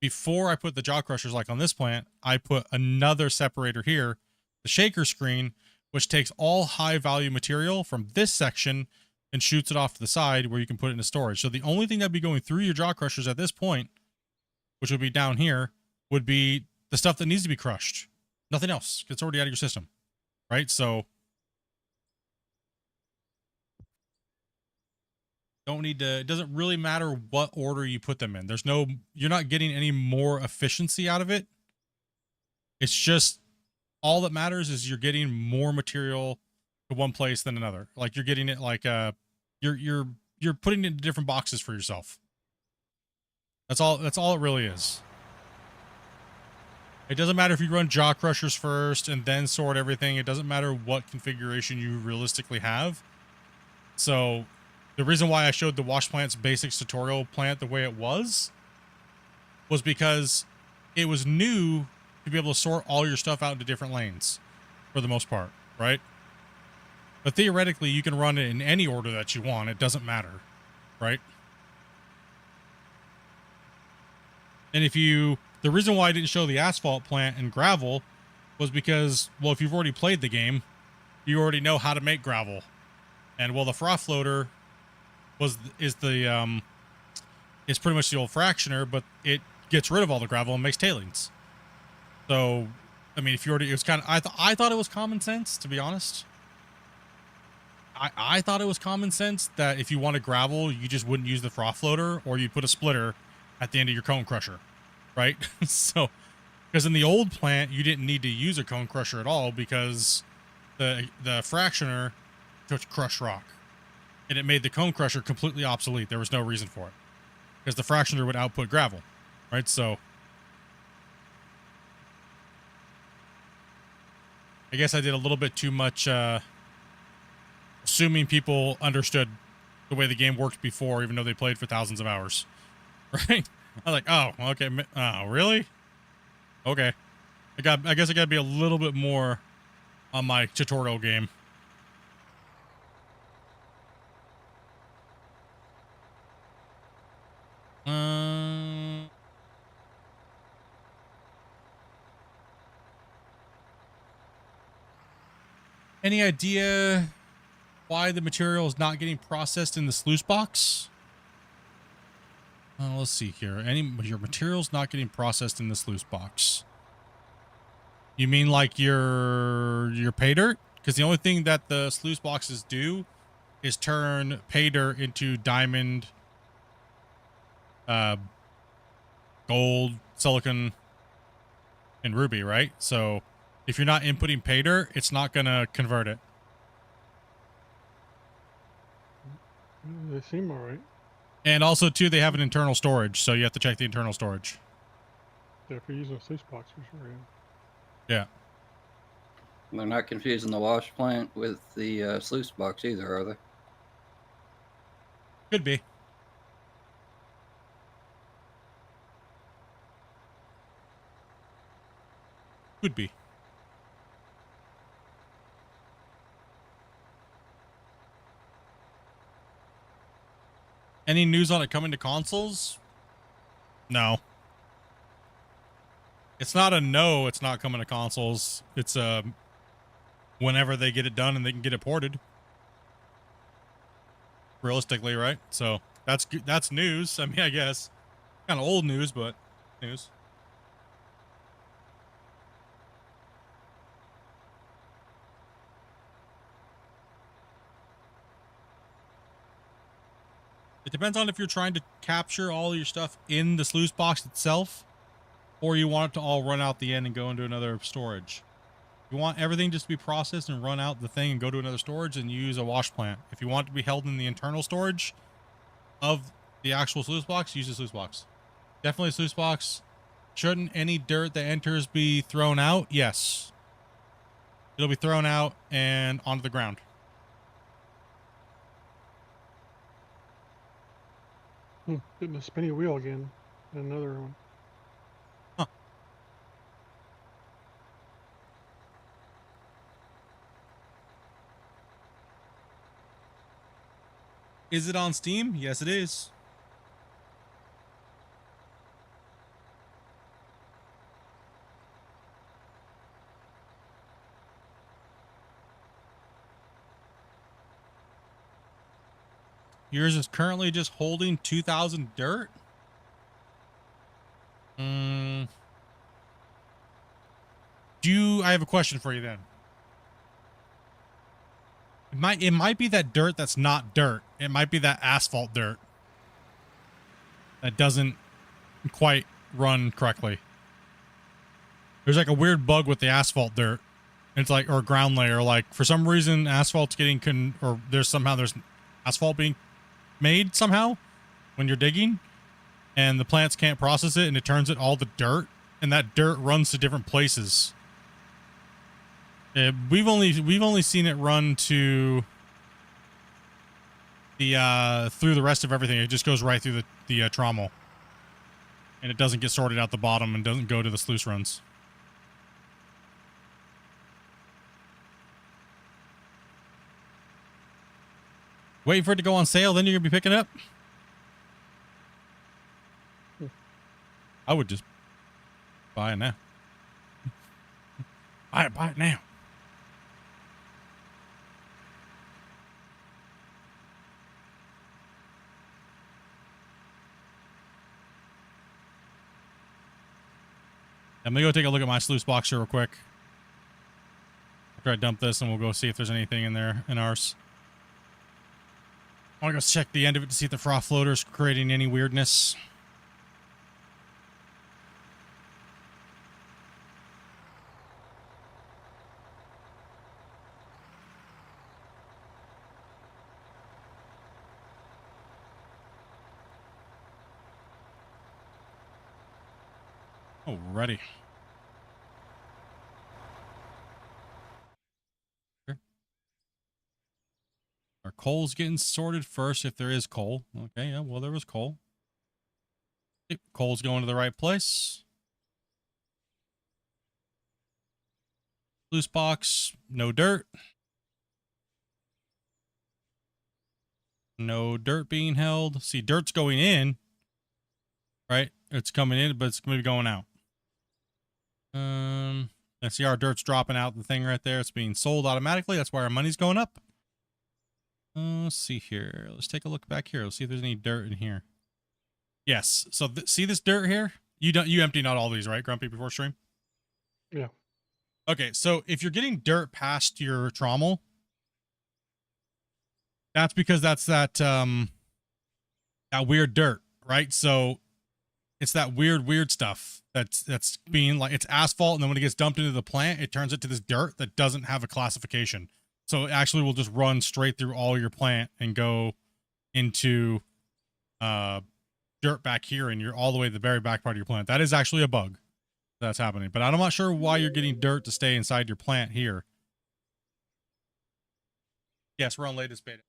before I put the jaw crushers like on this plant, I put another separator here, the shaker screen, which takes all high value material from this section and shoots it off to the side where you can put it into storage. So the only thing that'd be going through your jaw crushers at this point, which would be down here, would be the stuff that needs to be crushed. Nothing else. It's already out of your system, right? So don't need to, it doesn't really matter what order you put them in. You're not getting any more efficiency out of it. It's just, all that matters is you're getting more material to one place than another. Like you're getting it like, you're putting it into different boxes for yourself. That's all it really is. It doesn't matter if you run jaw crushers first and then sort everything. It doesn't matter what configuration you realistically have. So the reason why I showed the wash plant's basics tutorial plant the way it was because it was new to be able to sort all your stuff out into different lanes for the most part, right? But theoretically, you can run it in any order that you want. It doesn't matter, right? And the reason why I didn't show the asphalt plant and gravel was because, well, if you've already played the game, you already know how to make gravel. And well, the froth floater is pretty much the old fractioner, but it gets rid of all the gravel and makes tailings. So, I mean, I thought it was common sense, to be honest. I thought it was common sense that if you wanted gravel, you just wouldn't use the froth floater, or you'd put a splitter at the end of your cone crusher, right? So, because in the old plant, you didn't need to use a cone crusher at all because the fractioner could crush rock. And it made the cone crusher completely obsolete. There was no reason for it because the fractioner would output gravel, right? So I guess I did a little bit too much assuming people understood the way the game worked before, even though they played for thousands of hours, right? I was like, oh, okay. Oh, really? Okay. I guess I got to be a little bit more on my tutorial game. Any idea why the material is not getting processed in the sluice box? Let's see here. Your material's not getting processed in the sluice box. You mean like your pay dirt? Because the only thing that the sluice boxes do is turn pay dirt into diamond, gold, silicon, in Ruby, right? So if you're not inputting pay dirt, it's not gonna convert it. They seem alright. And also too, they have an internal storage, so you have to check the internal storage. Yeah, if you're using a sluice box for sure. Yeah. They're not confusing the wash plant with the sluice box either, are they? Could be. Could be. Any news on it coming to consoles? No. It's not a no, it's not coming to consoles. It's whenever they get it done and they can get it ported. Realistically, right? So that's news. I mean, I guess kind of old news, but news. It depends on if you're trying to capture all your stuff in the sluice box itself, or you want it to all run out the end and go into another storage. You want everything just to be processed and run out the thing and go to another storage, and use a wash plant. If you want it to be held in the internal storage of the actual sluice box, use a sluice box. Definitely a sluice box. Shouldn't any dirt that enters be thrown out? Yes. It'll be thrown out and onto the ground. Getting a spinny wheel again. Another one. Huh. Is it on Steam? Yes, it is. Yours is currently just holding 2,000 dirt? I have a question for you then. It might be that dirt that's not dirt. It might be that asphalt dirt that doesn't quite run correctly. There's like a weird bug with the asphalt dirt. It's like, or ground layer, like for some reason asphalt's getting there's asphalt being made somehow when you're digging, and the plants can't process it, and it turns it all to dirt, and that dirt runs to different places. We've only seen it run to the through the rest of everything. It just goes right through the trommel, and it doesn't get sorted out the bottom and doesn't go to the sluice runs. Waiting for it to go on sale, then you're gonna be picking it up. I would just buy it now. Buy it now. I'm gonna go take a look at my sluice box here real quick. After I dump this, and we'll go see if there's anything in there in ours. I want to go check the end of it to see if the froth floater's creating any weirdness. Alrighty. Our coal's getting sorted first, if there is coal. Okay, yeah, well, there was coal. Okay, coal's going to the right place. Loose box, no dirt. No dirt being held. See, dirt's going in, right? It's coming in, but it's going to be going out. Let's see, our dirt's dropping out the thing right there. It's being sold automatically. That's why our money's going up. Let's see here. Let's take a look back here. Let's see if there's any dirt in here. Yes. So see this dirt here? You emptied out all these, right, Grumpy, before stream? Yeah. Okay, so if you're getting dirt past your trommel, that's because that's that weird dirt, right? So It's that weird stuff that's being like, it's asphalt, and then when it gets dumped into the plant, it turns it to this dirt that doesn't have a classification. So it actually will just run straight through all your plant and go into dirt back here, and you're all the way to the very back part of your plant. That is actually a bug that's happening, but I'm not sure why you're getting dirt to stay inside your plant here. Yes, we're on latest beta.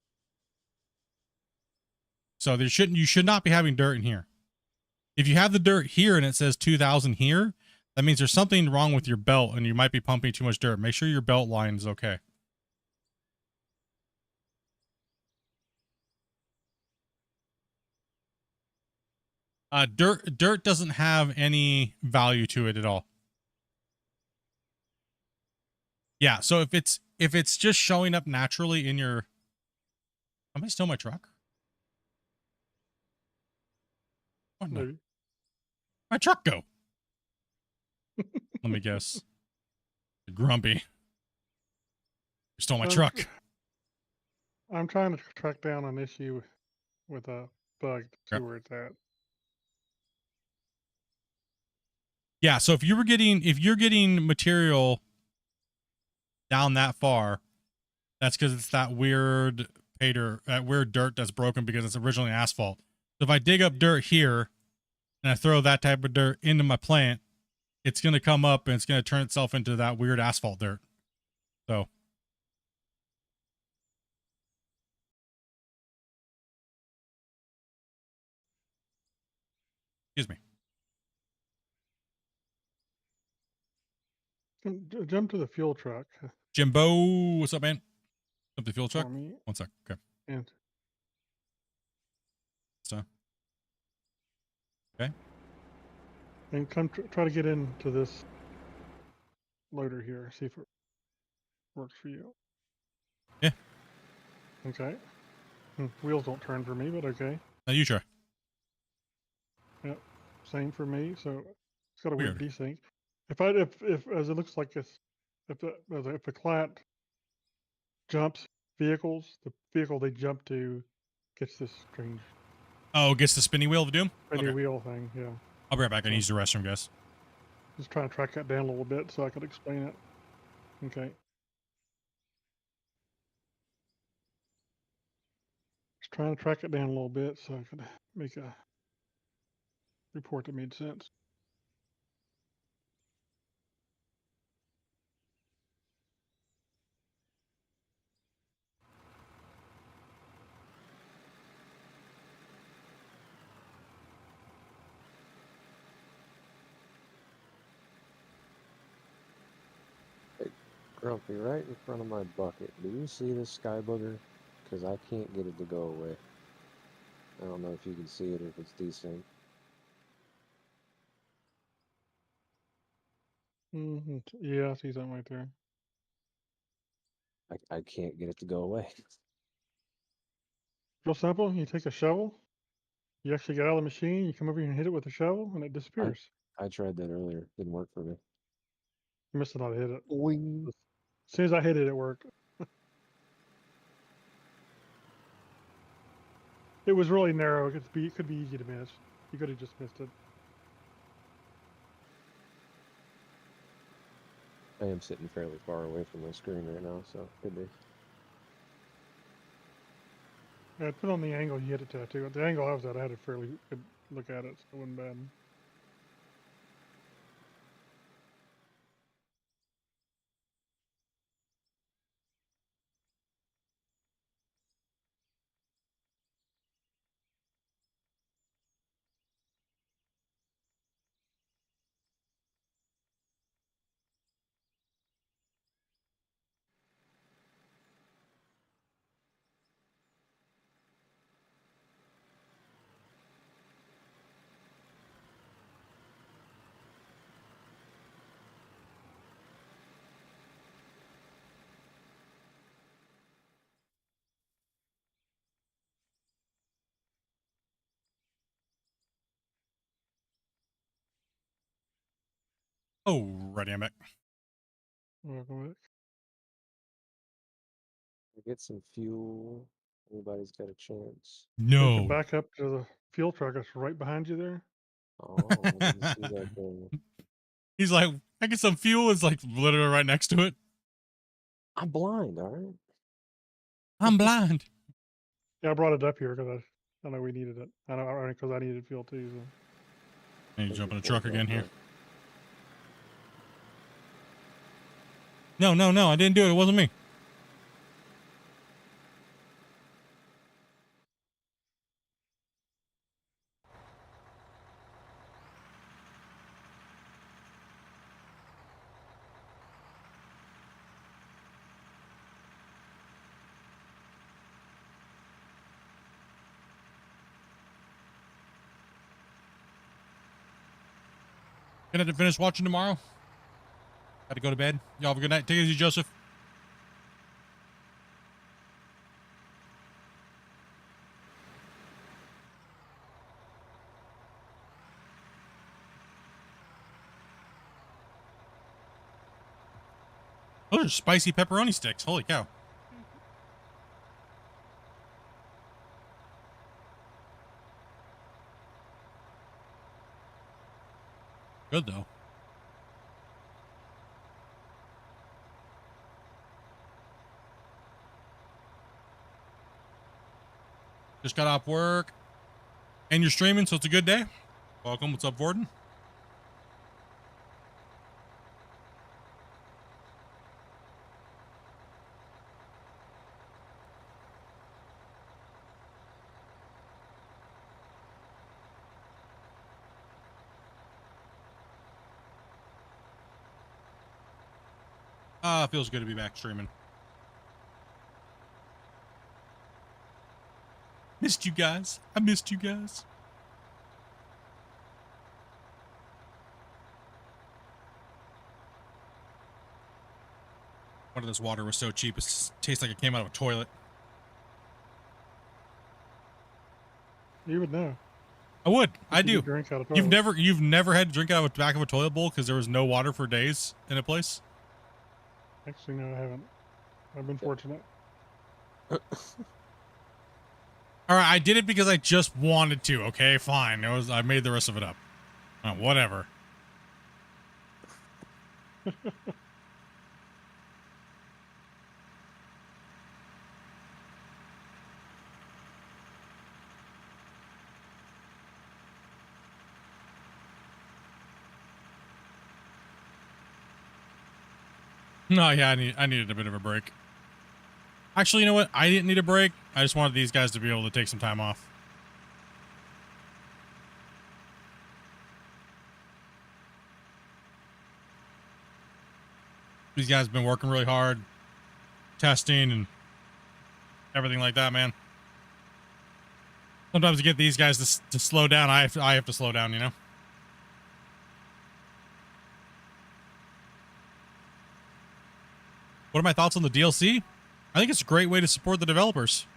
So you should not be having dirt in here. If you have the dirt here and it says 2000 here, that means there's something wrong with your belt and you might be pumping too much dirt. Make sure your belt line is okay. Dirt doesn't have any value to it at all. Yeah, so if it's just showing up naturally in your, am I still my truck? Oh, no. Maybe. My truck go. Let me guess. Grumpy. You stole my truck. I'm trying to track down an issue with a bug to see Yep. where it's at. Yeah, so if you're getting material down that far, that's because it's that weird dirt that's broken because it's originally asphalt. So if I dig up dirt here and I throw that type of dirt into my plant, it's going to come up and it's going to turn itself into that weird asphalt dirt. So excuse me. Jump to the fuel truck Jimbo, what's up, man? Up the fuel truck? for me. One sec. Okay. And So. Okay. and try to get into this loader here. See if it works for you. Yeah. Okay. Wheels don't turn for me, but okay. Now you try. Yep. Same for me. So it's got a weird Weird. desync. If as it looks like it's if the client jumps vehicles, the vehicle they jump to gets this strange Oh, gets the spinning wheel of doom? spinny Okay. wheel thing. Yeah. I'll be right back. I need to use the restroom, guys. Just trying to track that down a little bit so I could explain it. Okay. Just trying to track it down a little bit so I could make a report that made sense. Grumpy, right in front of my bucket. Do you see this sky booger? Because I can't get it to go away. I don't know if you can see it or if it's desync. Yeah, I see something right there. I can't get it to go away. Real simple. You take a shovel. You actually get out of the machine. You come over here and hit it with a shovel, and it disappears. I tried that earlier. Didn't work for me. You must have not hit it. Boing. As soon as I hit it, it worked. It was really narrow. It could be easy to miss. You could have just missed it. I am sitting fairly far away from my screen right now, so could be. Yeah, put on the angle you hit it to too. At the angle I was at, I had a fairly good look at it, so it wasn't bad. Oh, ready, I'm back. Welcome back. Get some fuel. Anybody's got a chance. You have to No. back up to the fuel truck. It's right behind you there. Oh, I didn't see that thing. He's like, I get some fuel. It's like literally right next to it. I'm blind, all right? I'm blind. Yeah, I brought it up here because I know we needed it. I know because I needed fuel too. So. And you Thank jump you in a for truck it, again here. Doc. No, I didn't do it. It wasn't me. Gonna finish watching tomorrow. Got to go to bed. Y'all have a good night. Take it easy, Joseph. Those are spicy pepperoni sticks. Holy cow. Good though. Just got off work. And you're streaming, so it's a good day. Welcome. What's up, Vorden? Feels good to be back streaming. Missed you guys. I missed you guys. What if this water was so cheap it tastes like it came out of a toilet? You would know. I would. I do. Drink out of You've toilet. never had to drink out of the back of a toilet bowl because there was no water for days in a place? Actually, no, I haven't. I've been fortunate. All right, I did it because I just wanted to. Okay, fine. I made the rest of it up. Whatever. No, yeah, I needed a bit of a break. Actually, you know what? I didn't need a break. I just wanted these guys to be able to take some time off. These guys have been working really hard, testing and everything like that, man. Sometimes to get these guys to slow down, I have to slow down, you know? What are my thoughts on the DLC? I think it's a great way to support the developers.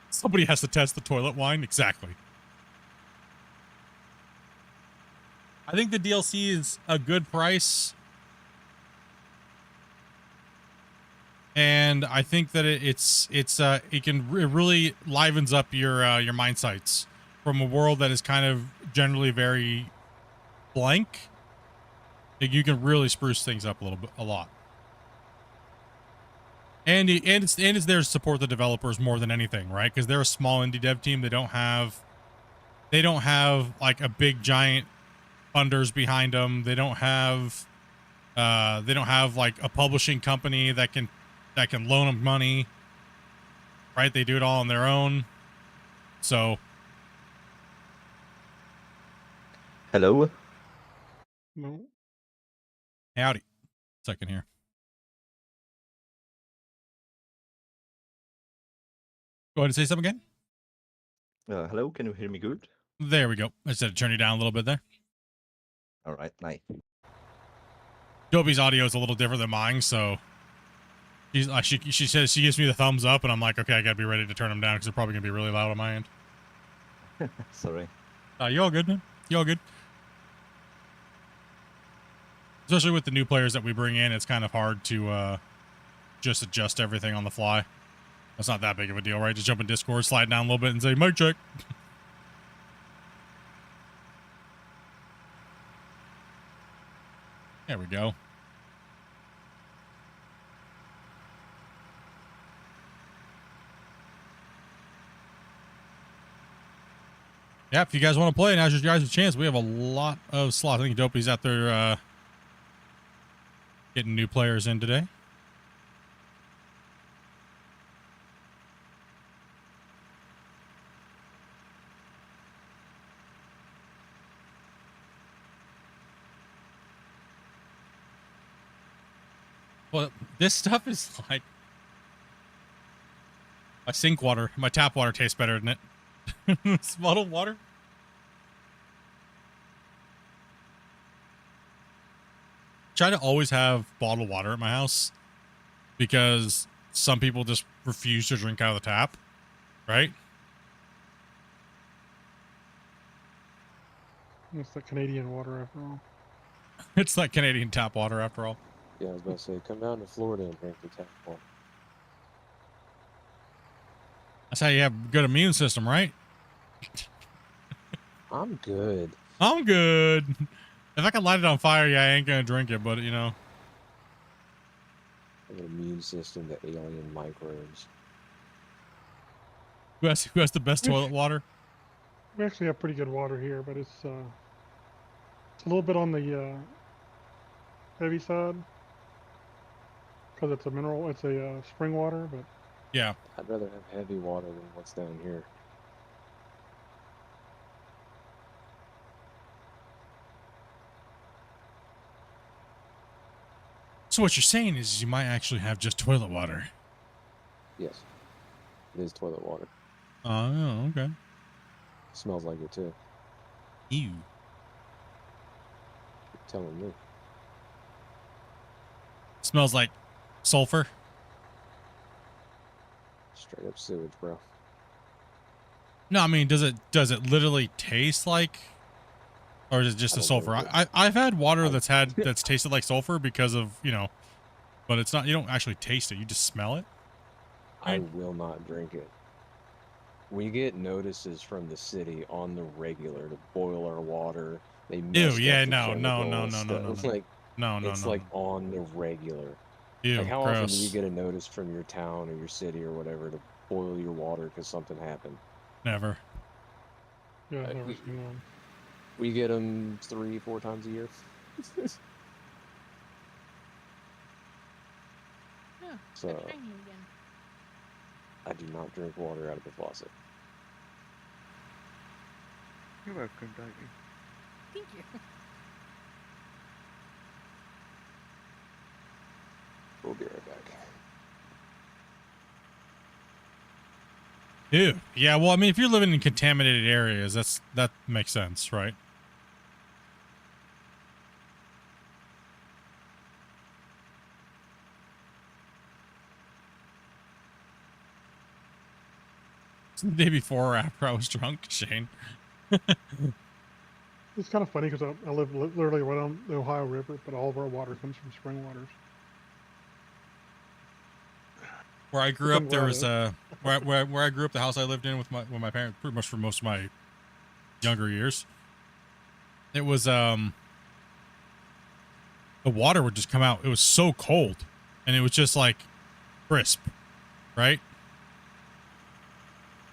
Somebody has to test the toilet wine. Exactly. I think the DLC is a good price. And I think that it really livens up your mind sights from a world that is kind of generally very blank. You can really spruce things up a lot. And it's there to support the developers more than anything, right? Because they're a small indie dev team. They don't have like a big giant funders behind them. They don't have like a publishing company that can loan them money, right? They do it all on their own. So, Hello? No. howdy. Second here. Go ahead and say something again. Hello, can you hear me good? There we go. I just had to turn you down a little bit there. All right, nice. Dobie's audio is a little different than mine, so she says she gives me the thumbs up, and I'm like, okay, I gotta be ready to turn them down because they're probably gonna be really loud on my end. Sorry. You all good, man? You all good? Especially with the new players that we bring in, it's kind of hard to just adjust everything on the fly. That's not that big of a deal, right? Just jump in Discord, slide down a little bit, and say, mic check. There we go. Yeah, if you guys want to play, now's your guys' chance. We have a lot of slots. I think Dopey's out there getting new players in today. Well, this stuff is like my sink water. My tap water tastes better than it. It's bottled water. Try to always have bottled water at my house because some people just refuse to drink out of the tap, right? It's the Canadian water after all. It's like Canadian tap water after all. Yeah, I was about to say, come down to Florida and drink the tap water. That's how you have a good immune system, right? I'm good. I'm good. If I can light it on fire, yeah, I ain't gonna drink it, but you know. I have an immune system to alien microbes. Who has the best toilet water? We actually have pretty good water here, but it's a little bit on the heavy side because it's a mineral. It's a spring water, but Yeah. I'd rather have heavy water than what's down here. So what you're saying is you might actually have just toilet water. Yes, it is toilet water. Oh, okay. Smells like it too. Ew. You're telling me. Smells like sulfur. Straight up sewage, bro. No, I mean, does it literally taste like, or is it just I the don't sulfur? drink it. I've had water that's tasted like sulfur because of, you know, but it's not, you don't actually taste it. You just smell it. I will not drink it. We get notices from the city on the regular to boil our water. They mess up yeah, the no. chemicals, stuff. Like, No. it's like on the regular. Ew, Like, how often do gross. you get a notice from your town or your city or whatever to boil your water because something happened? Never. yeah, I've never we- seen one. We get them 3-4 times a year. Yeah, So they're trying you again. I do not drink water out of the faucet. You're welcome, Doggy. Thank you. We'll be right back. Ew. Yeah, well, I mean, if you're living in contaminated areas, that makes sense, right? It's the day before or after I was drunk, Shane. It's kind of funny because I live literally right on the Ohio River, but all of our water comes from spring waters. Where I grew up, Depends there where was where I grew up, the house I lived in with my parents, pretty much for most of my younger years. It was the water would just come out. It was so cold, and it was just like crisp, right?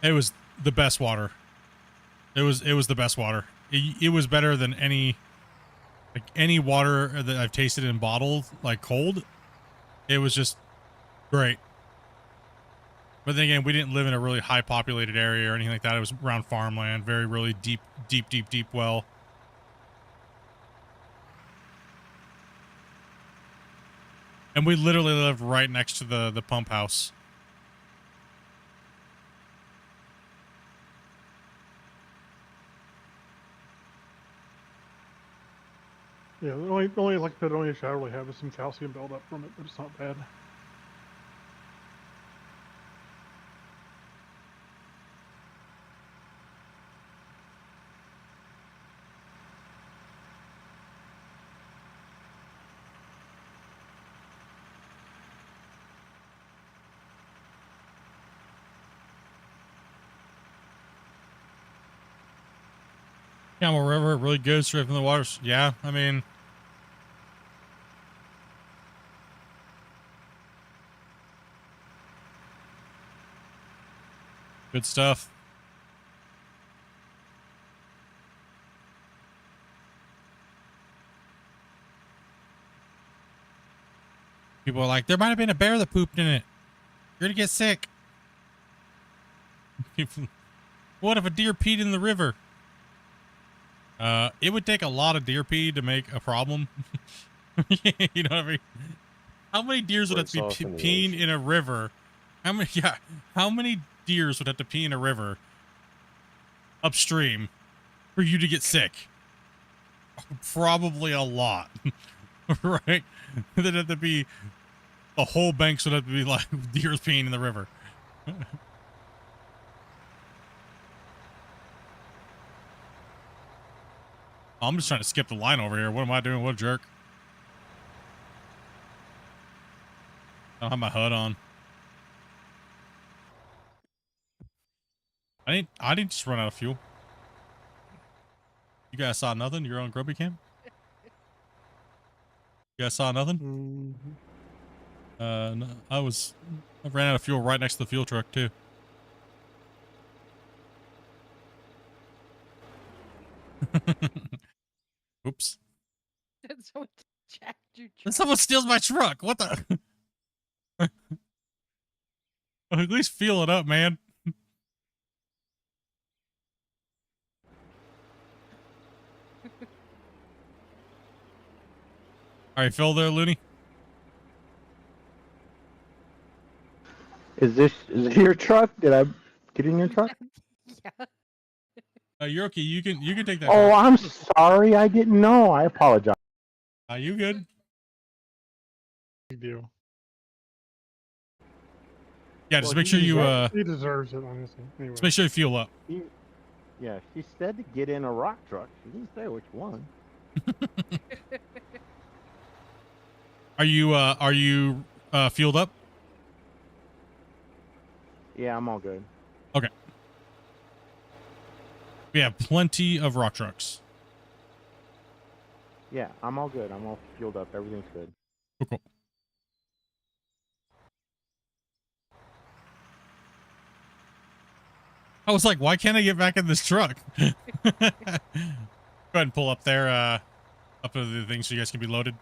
It was the best water. It was the best water. It was better than any water that I've tasted in bottled, like cold. It was just great. But then again, we didn't live in a really high populated area or anything like that. It was around farmland, very, really deep well. And we literally lived right next to the pump house. Yeah, the only like I said, the only issue I really have is some calcium buildup from it, but it's not bad. Camel River, really good straight from the waters. Yeah, I mean, good stuff. People are like, there might have been a bear that pooped in it. You're gonna get sick. What if a deer peed in the river? It would take a lot of deer pee to make a problem. You know what I mean? How many deers would have to be peeing in a river? How many deers would have to pee in a river upstream for you to get sick? Probably a lot. Right? There'd have to be the whole banks would have to be like deers peeing in the river. I'm just trying to skip the line over here. What am I doing? What a jerk. I don't have my HUD on. I didn't just run out of fuel. You guys saw nothing? You're on Grubby Cam? You guys saw nothing? No, I ran out of fuel right next to the fuel truck too. Oops. Someone jacked your And someone steals my truck. What the? At least fuel it up, man. All right, Phil there, Looney. Is this your truck? Did I get in your truck? Yeah. You're okay. You can take that. Oh, truck. I'm sorry. I didn't know. I apologize. You good? Big deal. Yeah, just Well, make sure you He deserves it, honestly. Anyway. just make sure you fuel up. Yeah, she said to get in a rock truck. She didn't say which one. Are you fueled up? Yeah, I'm all good. Okay. We have plenty of rock trucks. Yeah, I'm all good. I'm all fueled up. Everything's good. Cool. I was like, why can't I get back in this truck? Go ahead and pull up there, up to the things so you guys can be loaded.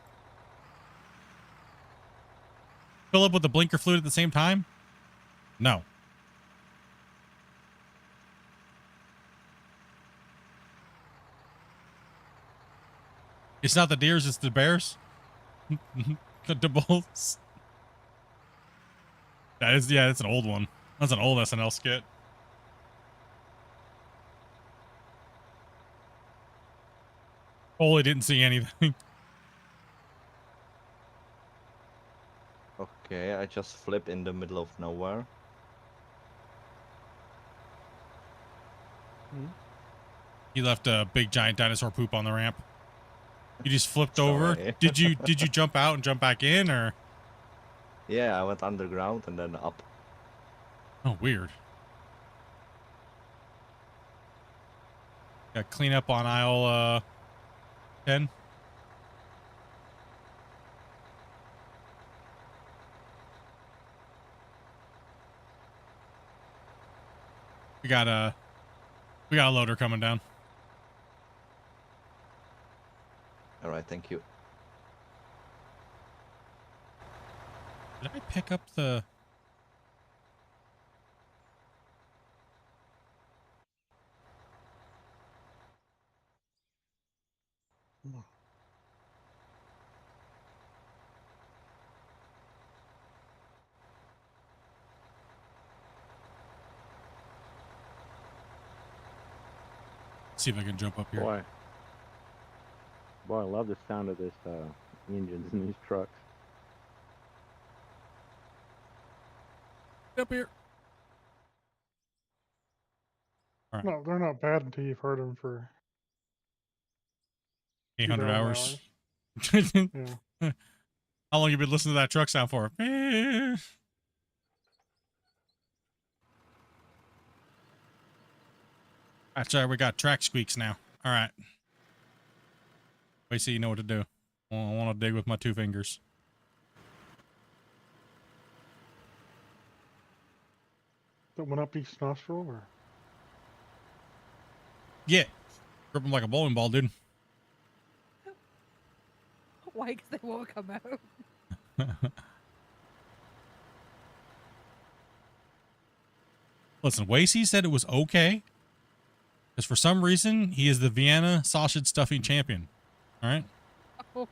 Fill up with the blinker fluid at the same time? No. It's not the deers, it's the bears. The bulls. Yeah, that's an old one. That's an old SNL skit. Holy didn't see anything. Okay, I just flip in the middle of nowhere. He left a big giant dinosaur poop on the ramp. You just flipped over. Did you jump out and jump back in, or? Yeah, I went underground and then up. Oh, weird. Got clean up on aisle 10. We got a loader coming down. All right, thank you. Did I pick up the? See if I can jump up here. Boy, I love the sound of this engines in these trucks. Up here. All right. No, they're not bad until you've heard them for 800 hours. Yeah. How long you been listening to that truck sound for? That's right. We got track squeaks now. All right. Wait, see, you know what to do. I want to dig with my 2 fingers. That went up each nostril, or Yeah. Grip them like a bowling ball, dude. Why? Because they won't come out. Listen, Wasey said it was okay. Because for some reason, he is the Vienna sausage stuffing champion. All right? Oh,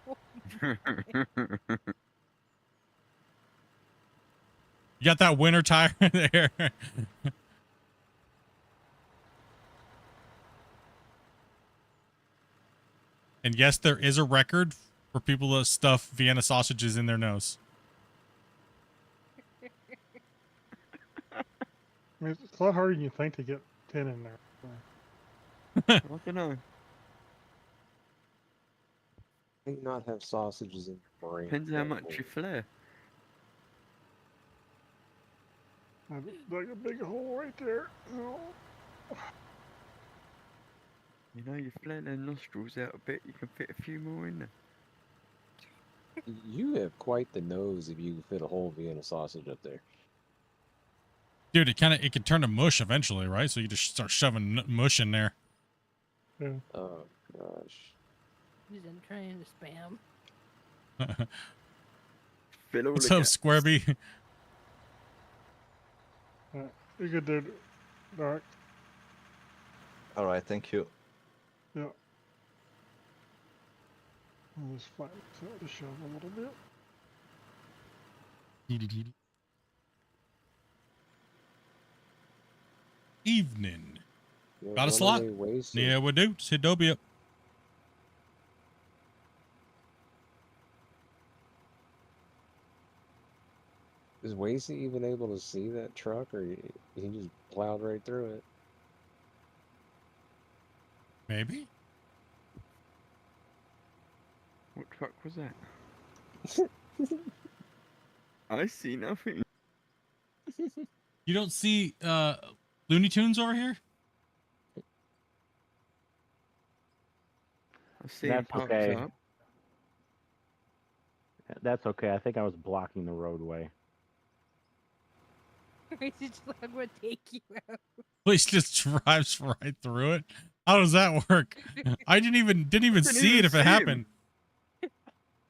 You got that winter tire there. And yes, there is a record for people that stuff Vienna sausages in their nose. I mean, it's a lot harder than you think to get 10 in there. I don't know. I think not have sausages in your brain. Depends how much you flare. Like a big hole right there. Oh. You know, you flare their nostrils out a bit, you can fit a few more in there. You have quite the nose if you can fit a whole Vienna sausage up there. Dude, it can turn to mush eventually, right? So you just start shoving mush in there. Yeah. Oh gosh. he's in trying to spam. Fill all What's the up, gaps. Squareby? You're good, dude. Dark. All right, thank you. Yeah. I'll just flatten the shove a little bit. Evening. You Got a want slot? any waste Yeah, we do. Just hit Dobie up. Is Wasey even able to see that truck, or he just plowed right through it? Maybe. What truck was that? I see nothing. You don't see Looney Tunes over here? I see him That's parked okay. up. That's okay. I think I was blocking the roadway. He's just like, I'm gonna take you out. Police just drives right through it. How does that work? I didn't even see it if it happened.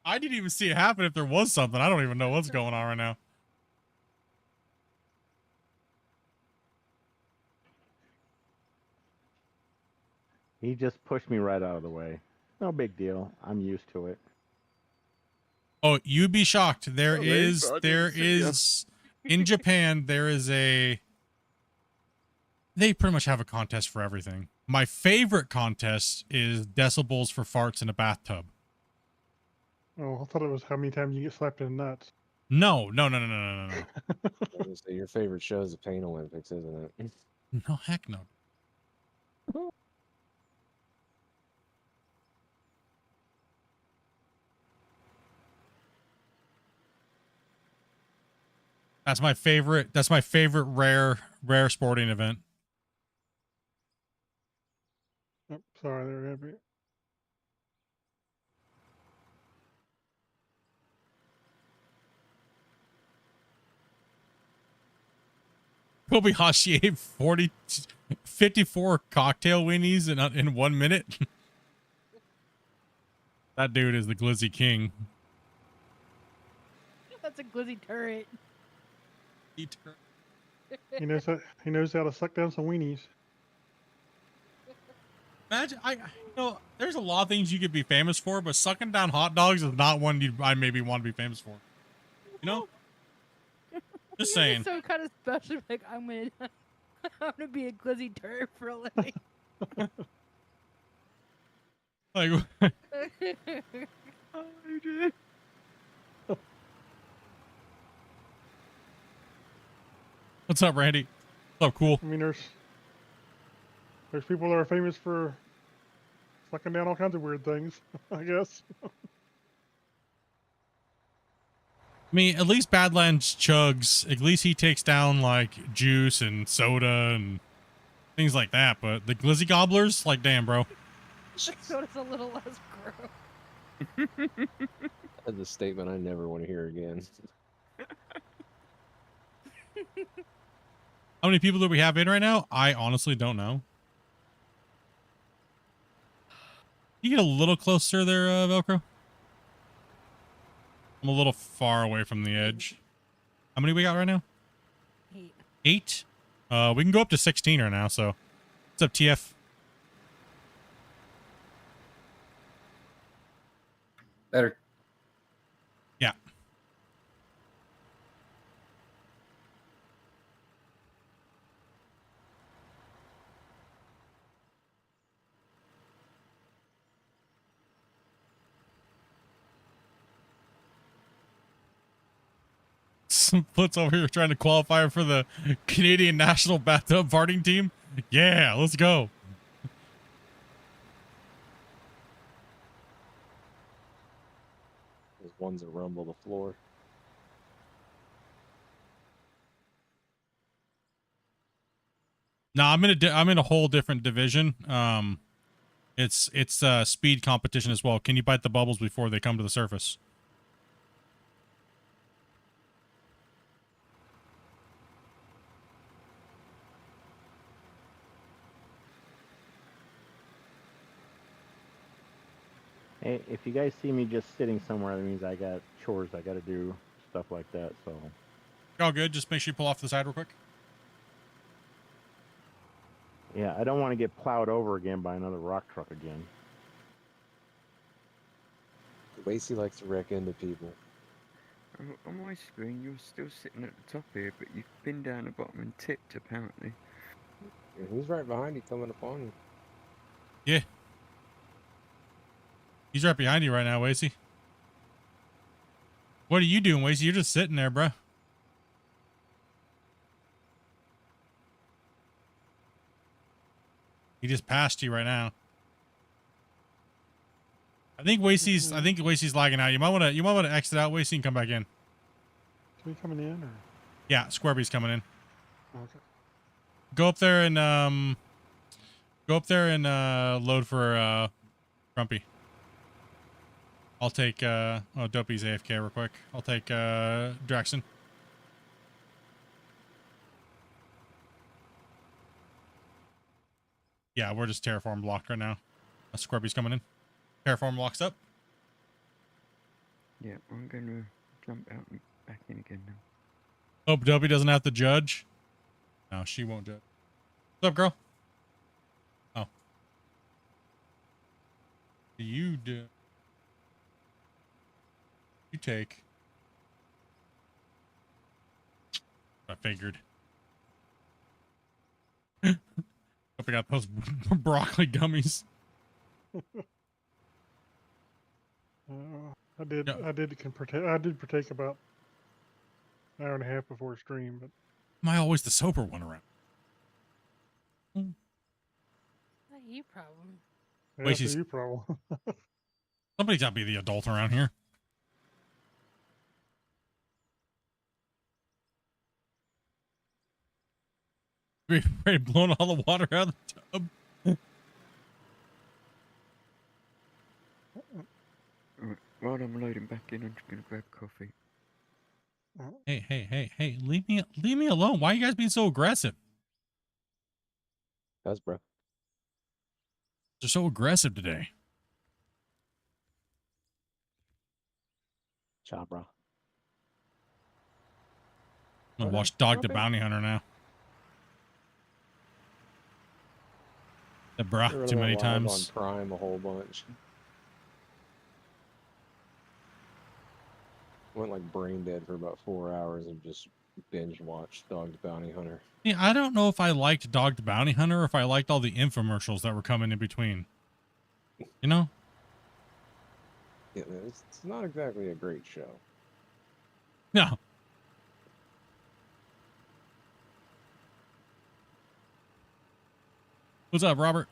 I didn't even see it happen if there was something. I don't even know what's going on right now. He just pushed me right out of the way. No big deal. I'm used to it. Oh, you'd be shocked. There Oh, is I didn't see ya. in Japan, there is they pretty much have a contest for everything. My favorite contest is decibels for farts in a bathtub. Oh, I thought it was how many times you get slapped in the nuts. No. I was gonna say, your favorite show is the Pain Olympics, isn't it? No, heck no. That's my favorite rare sporting event. Oh, sorry, they're heavy. Kobayashi ate 54 cocktail weenies in 1 minute. That dude is the glizzy king. That's a glizzy turret. He knows how to suck down some weenies. Imagine, there's a lot of things you could be famous for, but sucking down hot dogs is not one I maybe want to be famous for. You know? Just saying. It's so kind of special. Like I'm gonna be a glizzy turret for a living. Like, Oh, you did. what's up, Randy? What's up, cool? I mean, there's people that are famous for sucking down all kinds of weird things, I guess. I mean, at least Badlands chugs. At least he takes down like juice and soda and things like that. But the glizzy gobblers, like, damn, bro. So it's a little less gross. That's a statement I never want to hear again. How many people do we have in right now? I honestly don't know. You get a little closer there, Velcro. I'm a little far away from the edge. How many we got right now? 8. 8? We can go up to 16 right now, so. What's up, TF? Better. Yeah. Some foots over here trying to qualify for the Canadian national bathtub farting team. Yeah, let's go. There's ones that rumble the floor. No, I'm in a whole different division. It's speed competition as well. Can you bite the bubbles before they come to the surface? Hey, if you guys see me just sitting somewhere, that means I got chores I got to do, stuff like that. So. All good. Just make sure you pull off to the side real quick. Yeah, I don't want to get plowed over again by another rock truck again. Lacey likes to wreck into people. On my screen, you're still sitting at the top here, but you've been down the bottom and tipped, apparently. Yeah, he's right behind you, coming upon you. Yeah. He's right behind you right now, Wasey. What are you doing, Wasey? You're just sitting there, bruh. He just passed you right now. I think Wasey's lagging out. You might want to exit out, Wasey, and come back in. Is he coming in or? Yeah, Squirby's coming in. Okay. Go up there and load for Grumpy. I'll take Dopey's AFK real quick. I'll take Draxon. Yeah, we're just terraform blocked right now. Squirby's coming in. Terraform blocks up. Yeah, I'm gonna jump out and back in again now. Hope Dopey doesn't have to judge. No, she won't judge. What's up, girl? Oh. You do. You take. I figured. Hope I got those broccoli gummies. I did partake about an hour and a half before stream, but Am I always the sober one around? Not you problem. yeah, Wait, that's a you problem. Somebody's got to be the adult around here. Ready blowing all the water out of the tub. Alright, while I'm loading back in, I'm just gonna grab coffee. Hey, leave me alone. Why are you guys being so aggressive? That's bro. They're so aggressive today. Ciao, bro. I'm gonna watch Dog the Bounty Hunter now. The bruh too many times. On Prime a whole bunch. Went like brain dead for about 4 hours and just binge watched Dog the Bounty Hunter. Yeah, I don't know if I liked Dog the Bounty Hunter or if I liked all the infomercials that were coming in between. You know? Yeah, it's not exactly a great show. No. What's up, Robert?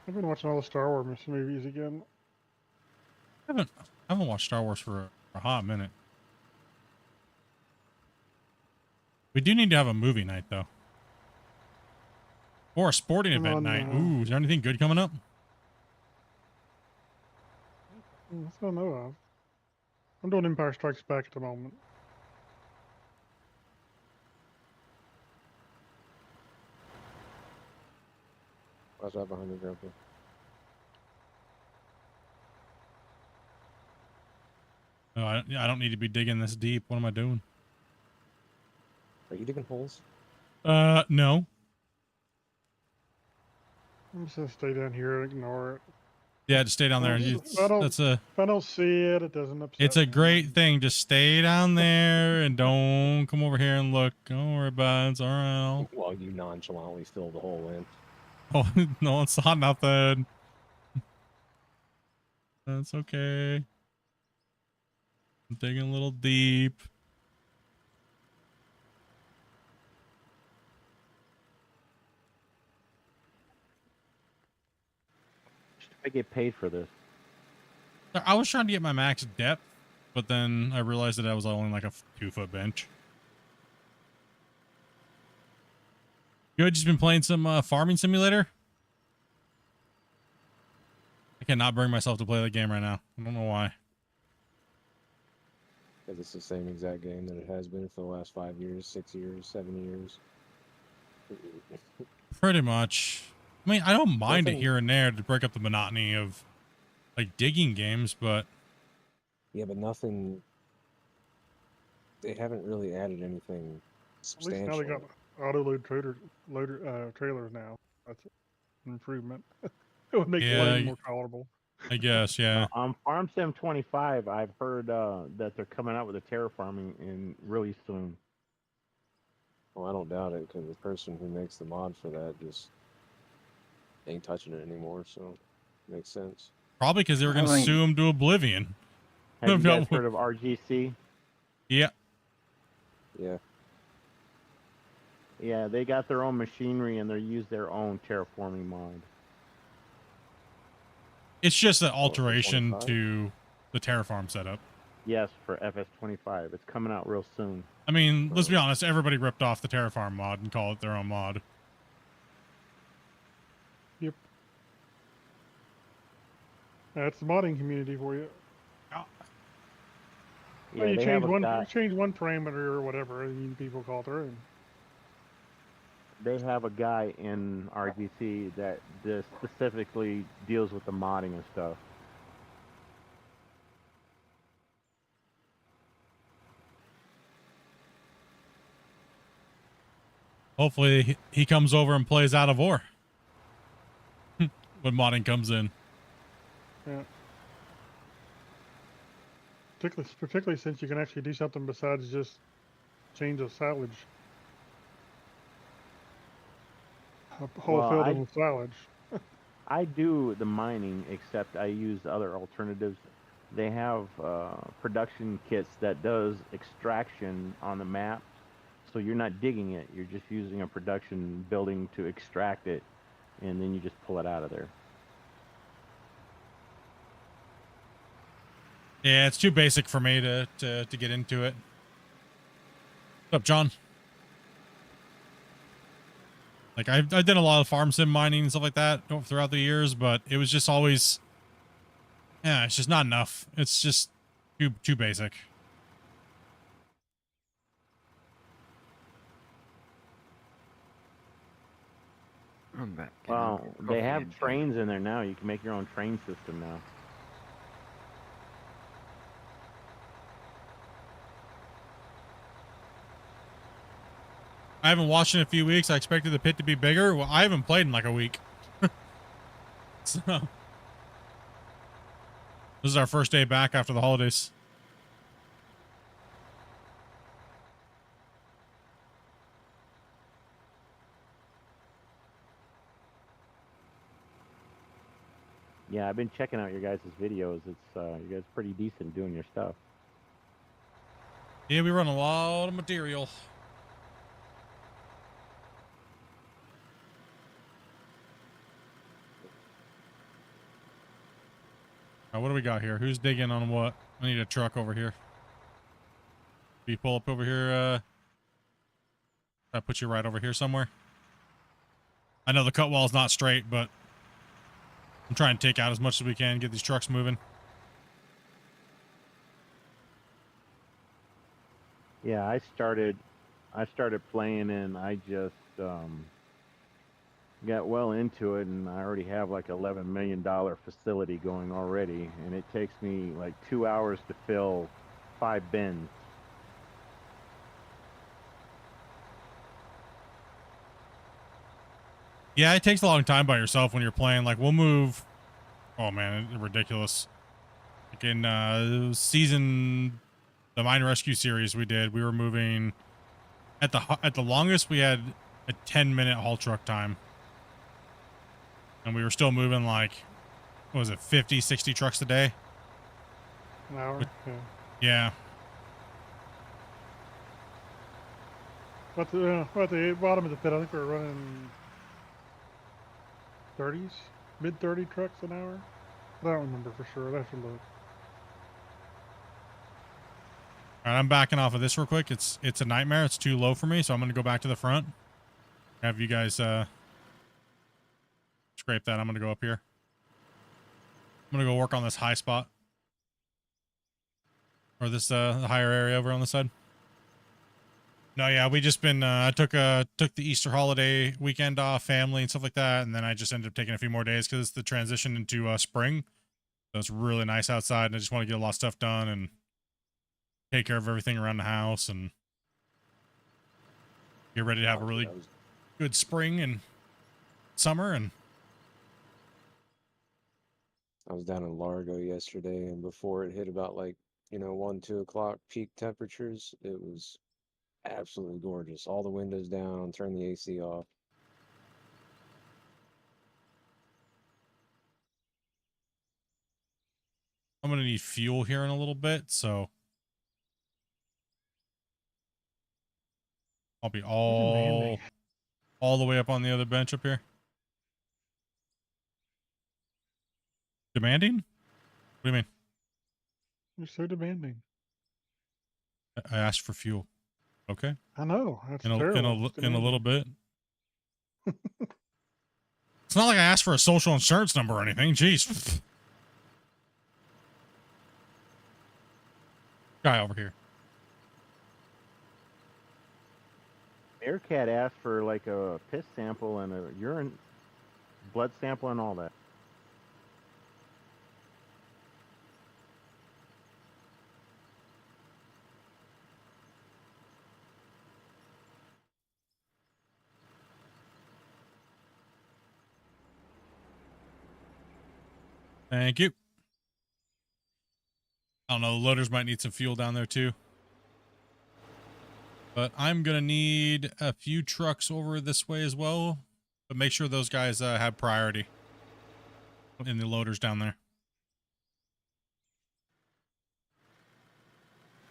I've been watching all the Star Wars movies again. I haven't watched Star Wars for a hot minute. We do need to have a movie night, though. Or a sporting I'm event on, night. Ooh, is there anything good coming up? That's what I know of. I'm doing Empire Strikes Back at the moment. Watch out behind me, Grandpa. No, I don't need to be digging this deep. What am I doing? Are you digging holes? No. I'm just gonna stay down here and ignore it. Yeah, just stay down there. If I don't see it, it doesn't upset It's a me. great thing. Just stay down there and don't come over here and look. Don't worry about it. It's all right. While you nonchalantly fill the hole in. Oh, no, it's not nothing. That's okay. I'm digging a little deep. Should I get paid for this? I was trying to get my max depth, but then I realized that I was only like a 2-foot bench. Good, just been playing some farming simulator. I cannot bring myself to play that game right now. I don't know why. Because it's the same exact game that it has been for the last 5 years, 6 years, 7 years. Pretty much. I mean, I don't mind it Nothing- here and there to break up the monotony of like digging games, but Yeah, but nothing. They haven't really added anything At least now substantial. they got auto load trailers now. That's an improvement. It would make Yeah, playing more tolerable. I guess, yeah. On Farm Sim 25, I've heard that they're coming out with a terraforming in really soon. Well, I don't doubt it because the person who makes the mod for that just ain't touching it anymore, so makes sense. Probably because they were going to sue him to oblivion. Have you guys heard of RGC? Yeah. Yeah. Yeah, they got their own machinery and they use their own terraforming mod. It's just an alteration 25? to the terraform setup. Yes, for FS25. It's coming out real soon. I mean, let's be honest, everybody ripped off the terraform mod and called it their own mod. Yep. That's the modding community for you. Yeah, Well, you they change have a one, guy, you change one parameter or whatever, and people call it their own. they have a guy in RGC that just specifically deals with the modding and stuff. Hopefully he comes over and plays Out of Ore when modding comes in. Yeah. Particularly since you can actually do something besides just change the silage. A whole Well, field I- with silage. I do the mining, except I use other alternatives. They have production kits that does extraction on the map, so you're not digging it. You're just using a production building to extract it, and then you just pull it out of there. Yeah, it's too basic for me to get into it. What's up, John? Like I've done a lot of farm sim mining and stuff like that throughout the years, but it was just always, yeah, it's just not enough. It's just too basic. I'm back. Well, they Coffee have and tea. trains in there now. You can make your own train system now. I haven't watched in a few weeks. I expected the pit to be bigger. Well, I haven't played in like a week. So this is our first day back after the holidays. Yeah, I've been checking out your guys' videos. It's you guys pretty decent doing your stuff. Yeah, we run a lot of material. What do we got here? Who's digging on what? I need a truck over here. Can you pull up over here? I put you right over here somewhere. I know the cut wall is not straight, but I'm trying to take out as much as we can, get these trucks moving. Yeah, I started playing and I just got well into it, and I already have like $11 million facility going already, and it takes me like 2 hours to fill 5 bins. Yeah, it takes a long time by yourself when you're playing. Like, we'll move. Oh man, it's ridiculous. Like in the mine rescue series we did, we were moving at the longest we had a 10-minute haul truck time, and we were still moving like, what was it, 50, 60 trucks a day? An hour. Yeah. Yeah. At the bottom of the pit, I think we're running 30s, mid 30 trucks an hour. I don't remember for sure. I have to look. All right, I'm backing off of this real quick. It's a nightmare. It's too low for me, so I'm gonna go back to the front. Have you guys scrape that. I'm gonna go up here. I'm gonna go work on this high spot, or this higher area over on the side. No, yeah, we just been I took the Easter holiday weekend off, family and stuff like that, and then I just ended up taking a few more days because it's the transition into spring. So it's really nice outside, and I just want to get a lot of stuff done and take care of everything around the house and get ready to have a really good spring and summer. And I was down in Largo yesterday, and before it hit about like, 1, 2 o'clock peak temperatures, it was absolutely gorgeous. All the windows down, turn the AC off. I'm gonna need fuel here in a little bit, so I'll be all the way up on the other bench up here. Demanding? What do you mean? You're so demanding. I asked for fuel. Okay. I know. That's In a terrible. little bit. It's not like I asked for a social insurance number or anything. Jeez. Guy over here. Aircat asked for like a piss sample and a urine blood sample and all that. Thank you. I don't know, the loaders might need some fuel down there too. But I'm going to need a few trucks over this way as well. But make sure those guys have priority in the loaders down there.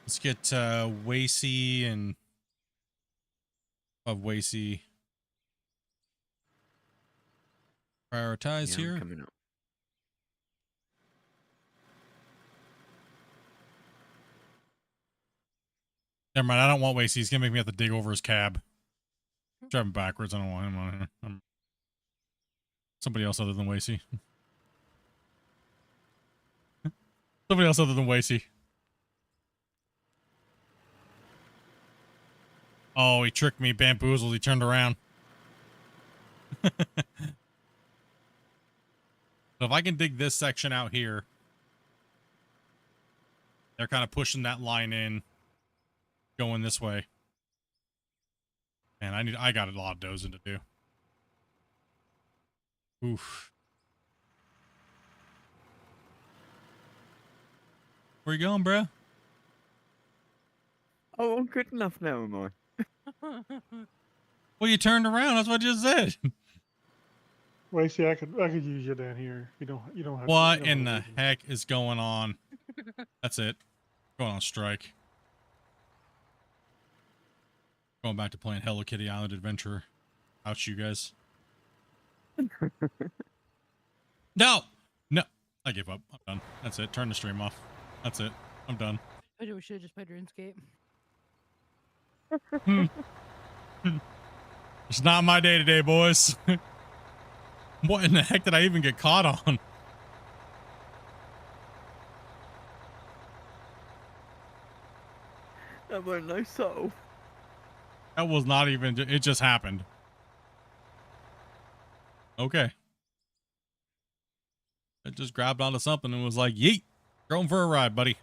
Let's get Wasey and Wasey prioritize here. Coming up. Never mind, I don't want Wasey. He's going to make me have to dig over his cab. Driving backwards. I don't want him on here. Somebody else other than Wasey. Somebody else other than Wasey. Oh, he tricked me, bamboozled. He turned around. So if I can dig this section out here, they're kind of pushing that line in, going this way. And I got a lot of dozing to do. Oof. Where you going, bruh? Oh, I'm good enough now, am I? Well, you turned around. That's what I just said. Wait, see, I could use you down here. You don't have. What to, in the heck is going on? That's it. Going on strike. Going back to playing Hello Kitty Island Adventure. Ouch, you guys. No! No! I give up. I'm done. That's it. Turn the stream off. That's it. I'm done. I we should have just played RuneScape. It's not my day today, boys. What in the heck did I even get caught on? That weren't no soul. That was not even, it just happened. Okay. It just grabbed onto something and was like, yeet, going for a ride, buddy.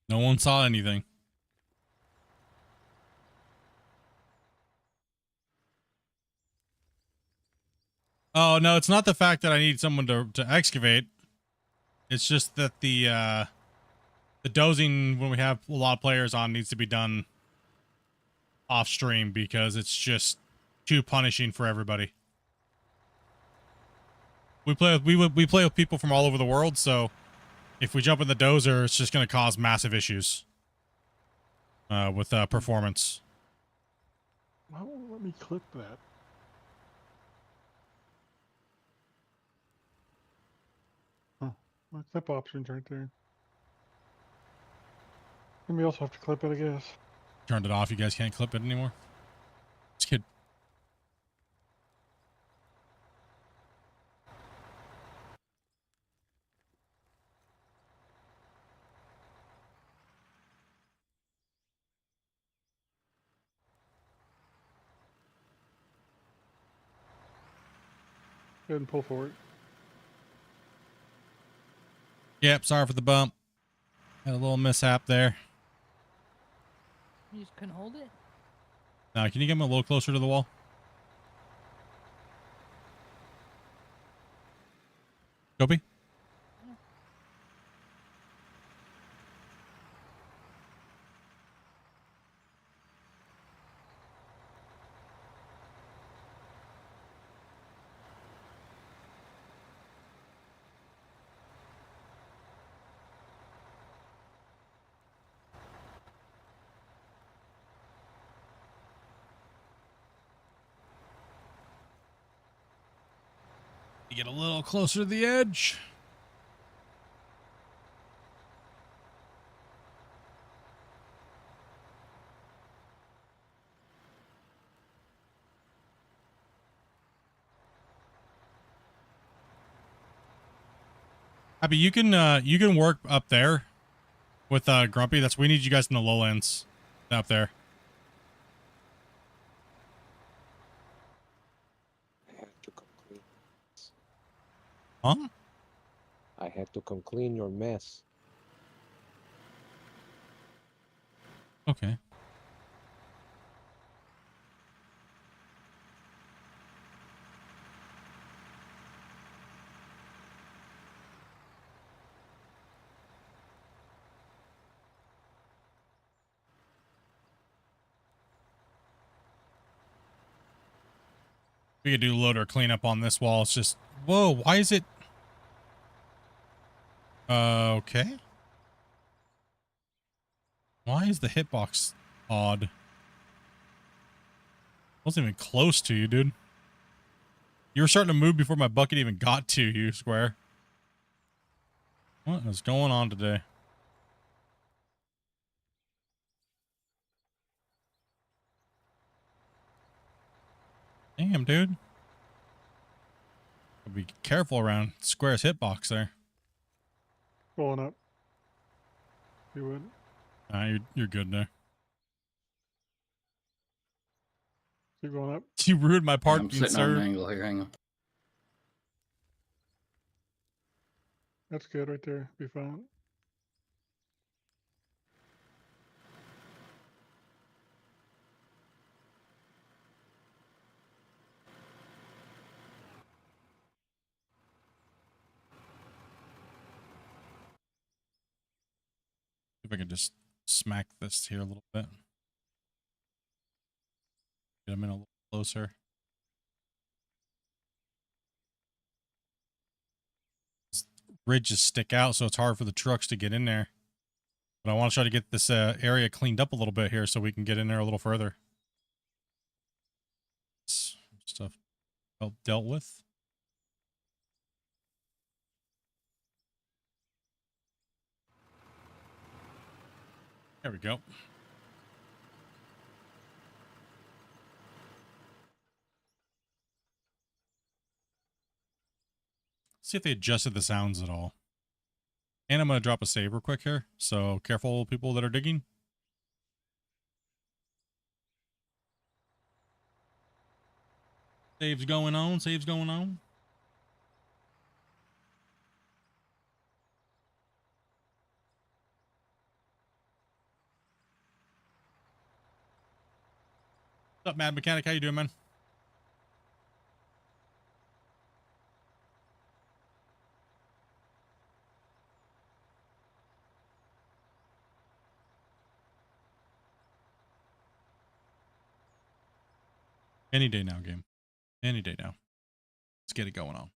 No one saw anything. Oh, no, it's not the fact that I need someone to excavate. It's just that the dozing, when we have a lot of players on, needs to be done off stream because it's just too punishing for everybody. We play with people from all over the world, so if we jump in the dozer, it's just going to cause massive issues with performance. Why won't it let me clip that? Huh. My clip options right there. Then we also have to clip it, I guess. Turned it off. You guys can't clip it anymore. Just kidding. Go ahead and pull for it. Yep, sorry for the bump. Had a little mishap there. You just couldn't hold it? Now, can you get me a little closer to the wall? Kobe? You get a little closer to the edge. Abby, you can work up there with Grumpy. That's we need you guys in the lowlands up there. I have to come clean. Huh? I have to come clean your mess. Okay. We could do loader cleanup on this wall. It's just, whoa, why is it? Okay. Why is the hitbox odd? Wasn't even close to you, dude. You were starting to move before my bucket even got to you, Square. What is going on today? Damn, dude. Be careful around Square's hitbox there. Going up. You would. You're good there. Keep going up. You ruined my I'm parking, sitting on an sir. angle here. Hang on. That's good right there. Be fine. If I could just smack this here a little bit. Get him in a little closer. These ridges stick out, so it's hard for the trucks to get in there. But I want to try to get this area cleaned up a little bit here so we can get in there a little further. well dealt with. There we go. See if they adjusted the sounds at all. And I'm going to drop a save real quick here. So careful, people that are digging. Saves going on. Saves going on. What's up, Mad Mechanic? How you doing, man? Any day now, game. Any day now. Let's get it going on.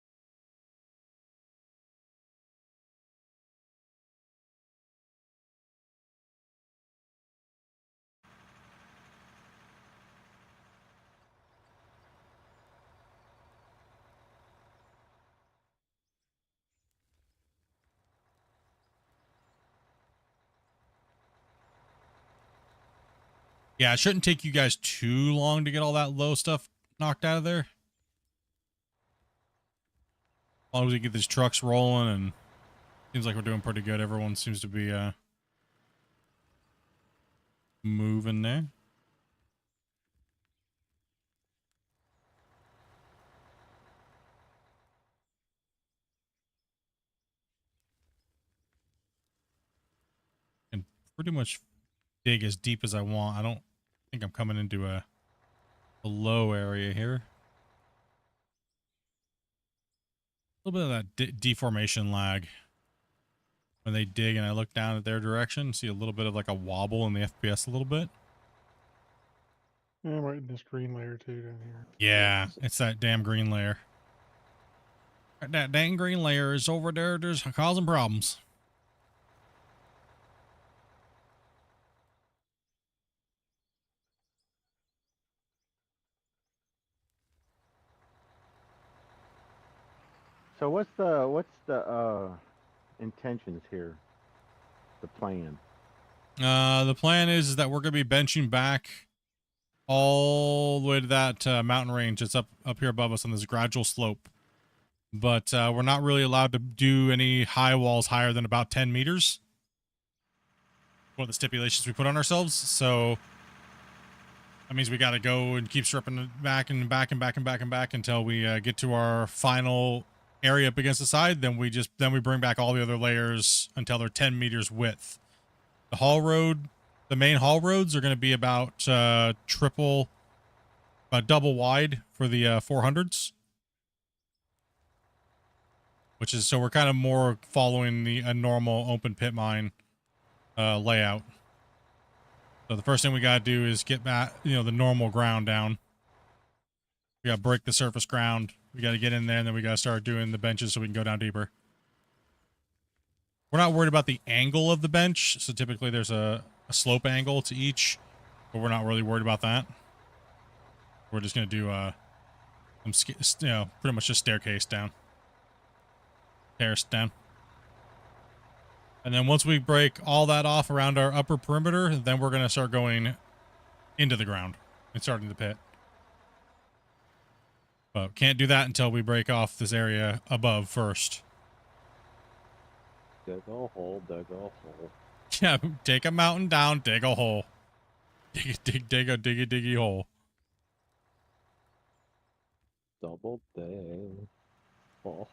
Yeah, it shouldn't take you guys too long to get all that low stuff knocked out of there. As long as we get these trucks rolling, and seems like we're doing pretty good. Everyone seems to be moving there. And pretty much dig as deep as I want. I don't think I'm coming into a low area here. A little bit of that deformation lag when they dig, and I look down at their direction, see a little bit of like a wobble in the FPS a little bit. Yeah, I'm right in this green layer too down here. Yeah, it's that damn green layer. That dang green layer is over there. There's causing problems. So what's the intentions here? The plan. The plan is that we're going to be benching back all the way to that mountain range that's up here above us on this gradual slope. But we're not really allowed to do any high walls higher than about 10 meters. One of the stipulations we put on ourselves. So that means we got to go and keep stripping it back and back and back and back and back until we get to our final area up against the side. Then we bring back all the other layers until they're 10 meters width. The haul road, the main haul roads are going to be about double wide for the 400s. Which is, so we're kind of more following a normal open pit mine layout. So the first thing we got to do is get back, the normal ground down. We got to break the surface ground. We got to get in there, and then we got to start doing the benches so we can go down deeper. We're not worried about the angle of the bench. So typically there's a slope angle to each, but we're not really worried about that. We're just going to do, pretty much just staircase down. Terrace down. And then once we break all that off around our upper perimeter, then we're going to start going into the ground and starting the pit. But can't do that until we break off this area above first. Dig a hole, dig a hole. Yeah, take a mountain down, dig a hole. Dig a diggy hole. Double dig. Oh.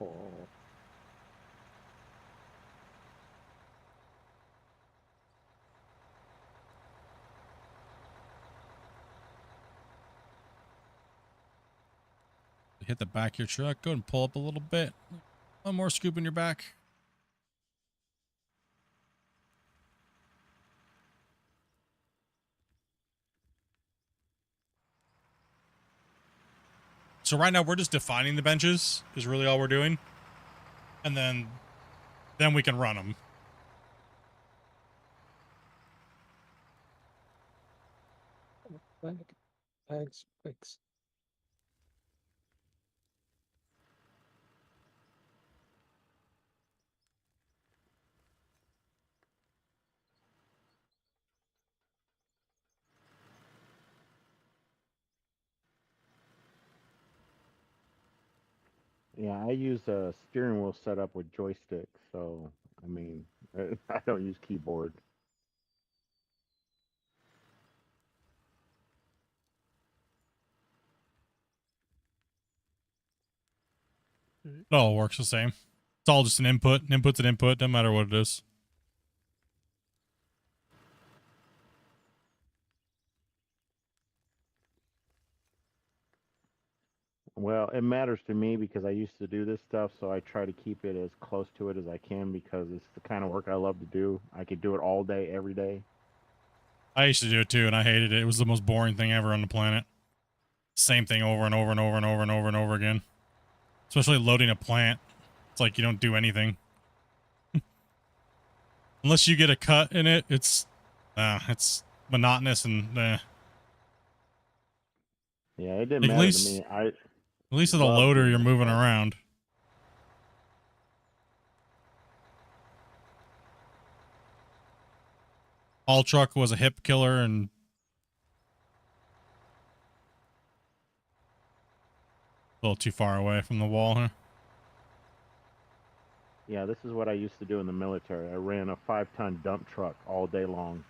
Hit the back of your truck. Go and pull up a little bit. One more scoop in your back. So right now we're just defining the benches is really all we're doing. And then we can run them. Bags, bags. Yeah, I use a steering wheel setup with joystick, so I mean, I don't use keyboard. It all works the same. It's all just an input. An input's an input, no matter what it is. Well, it matters to me because I used to do this stuff, so I try to keep it as close to it as I can because it's the kind of work I love to do. I could do it all day, every day. I used to do it too, and I hated it. It was the most boring thing ever on the planet. Same thing over and over and over and over and over and over again. Especially loading a plant. It's like you don't do anything. Unless you get a cut in it, it's monotonous and Yeah, it didn't At matter least- to me. I at least with a love loader, doing you're that moving stuff. around. All truck was a hip killer and a little too far away from the wall, huh? Yeah, this is what I used to do in the military. I ran a 5-ton dump truck all day long.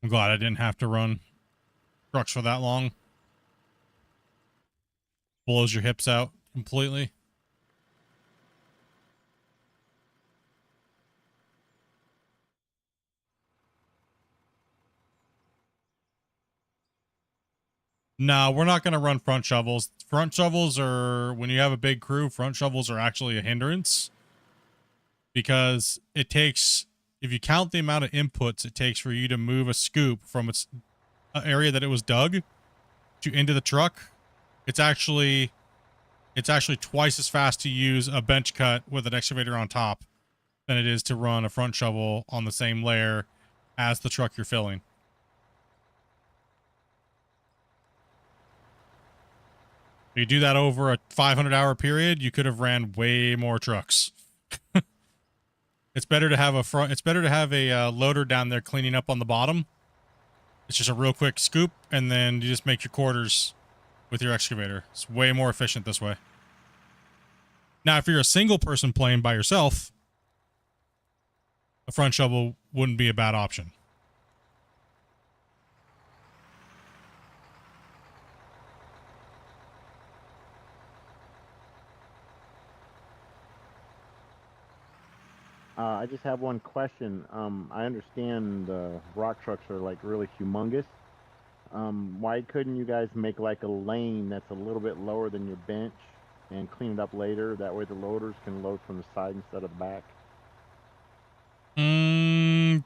I'm glad I didn't have to run trucks for that long. Blows your hips out completely. No, we're not going to run front shovels. Front shovels are, when you have a big crew, front shovels are actually a hindrance because it takes, if you count the amount of inputs it takes for you to move a scoop from its area that it was dug to into the truck, it's actually twice as fast to use a bench cut with an excavator on top than it is to run a front shovel on the same layer as the truck you're filling. If you do that over a 500-hour period, you could have ran way more trucks. It's better to have a loader down there cleaning up on the bottom. It's just a real quick scoop, and then you just make your quarters with your excavator. It's way more efficient this way. Now, if you're a single person playing by yourself, a front shovel wouldn't be a bad option. I just have one question. I understand rock trucks are like really humongous. Why couldn't you guys make like a lane that's a little bit lower than your bench and clean it up later? That way the loaders can load from the side instead of the back.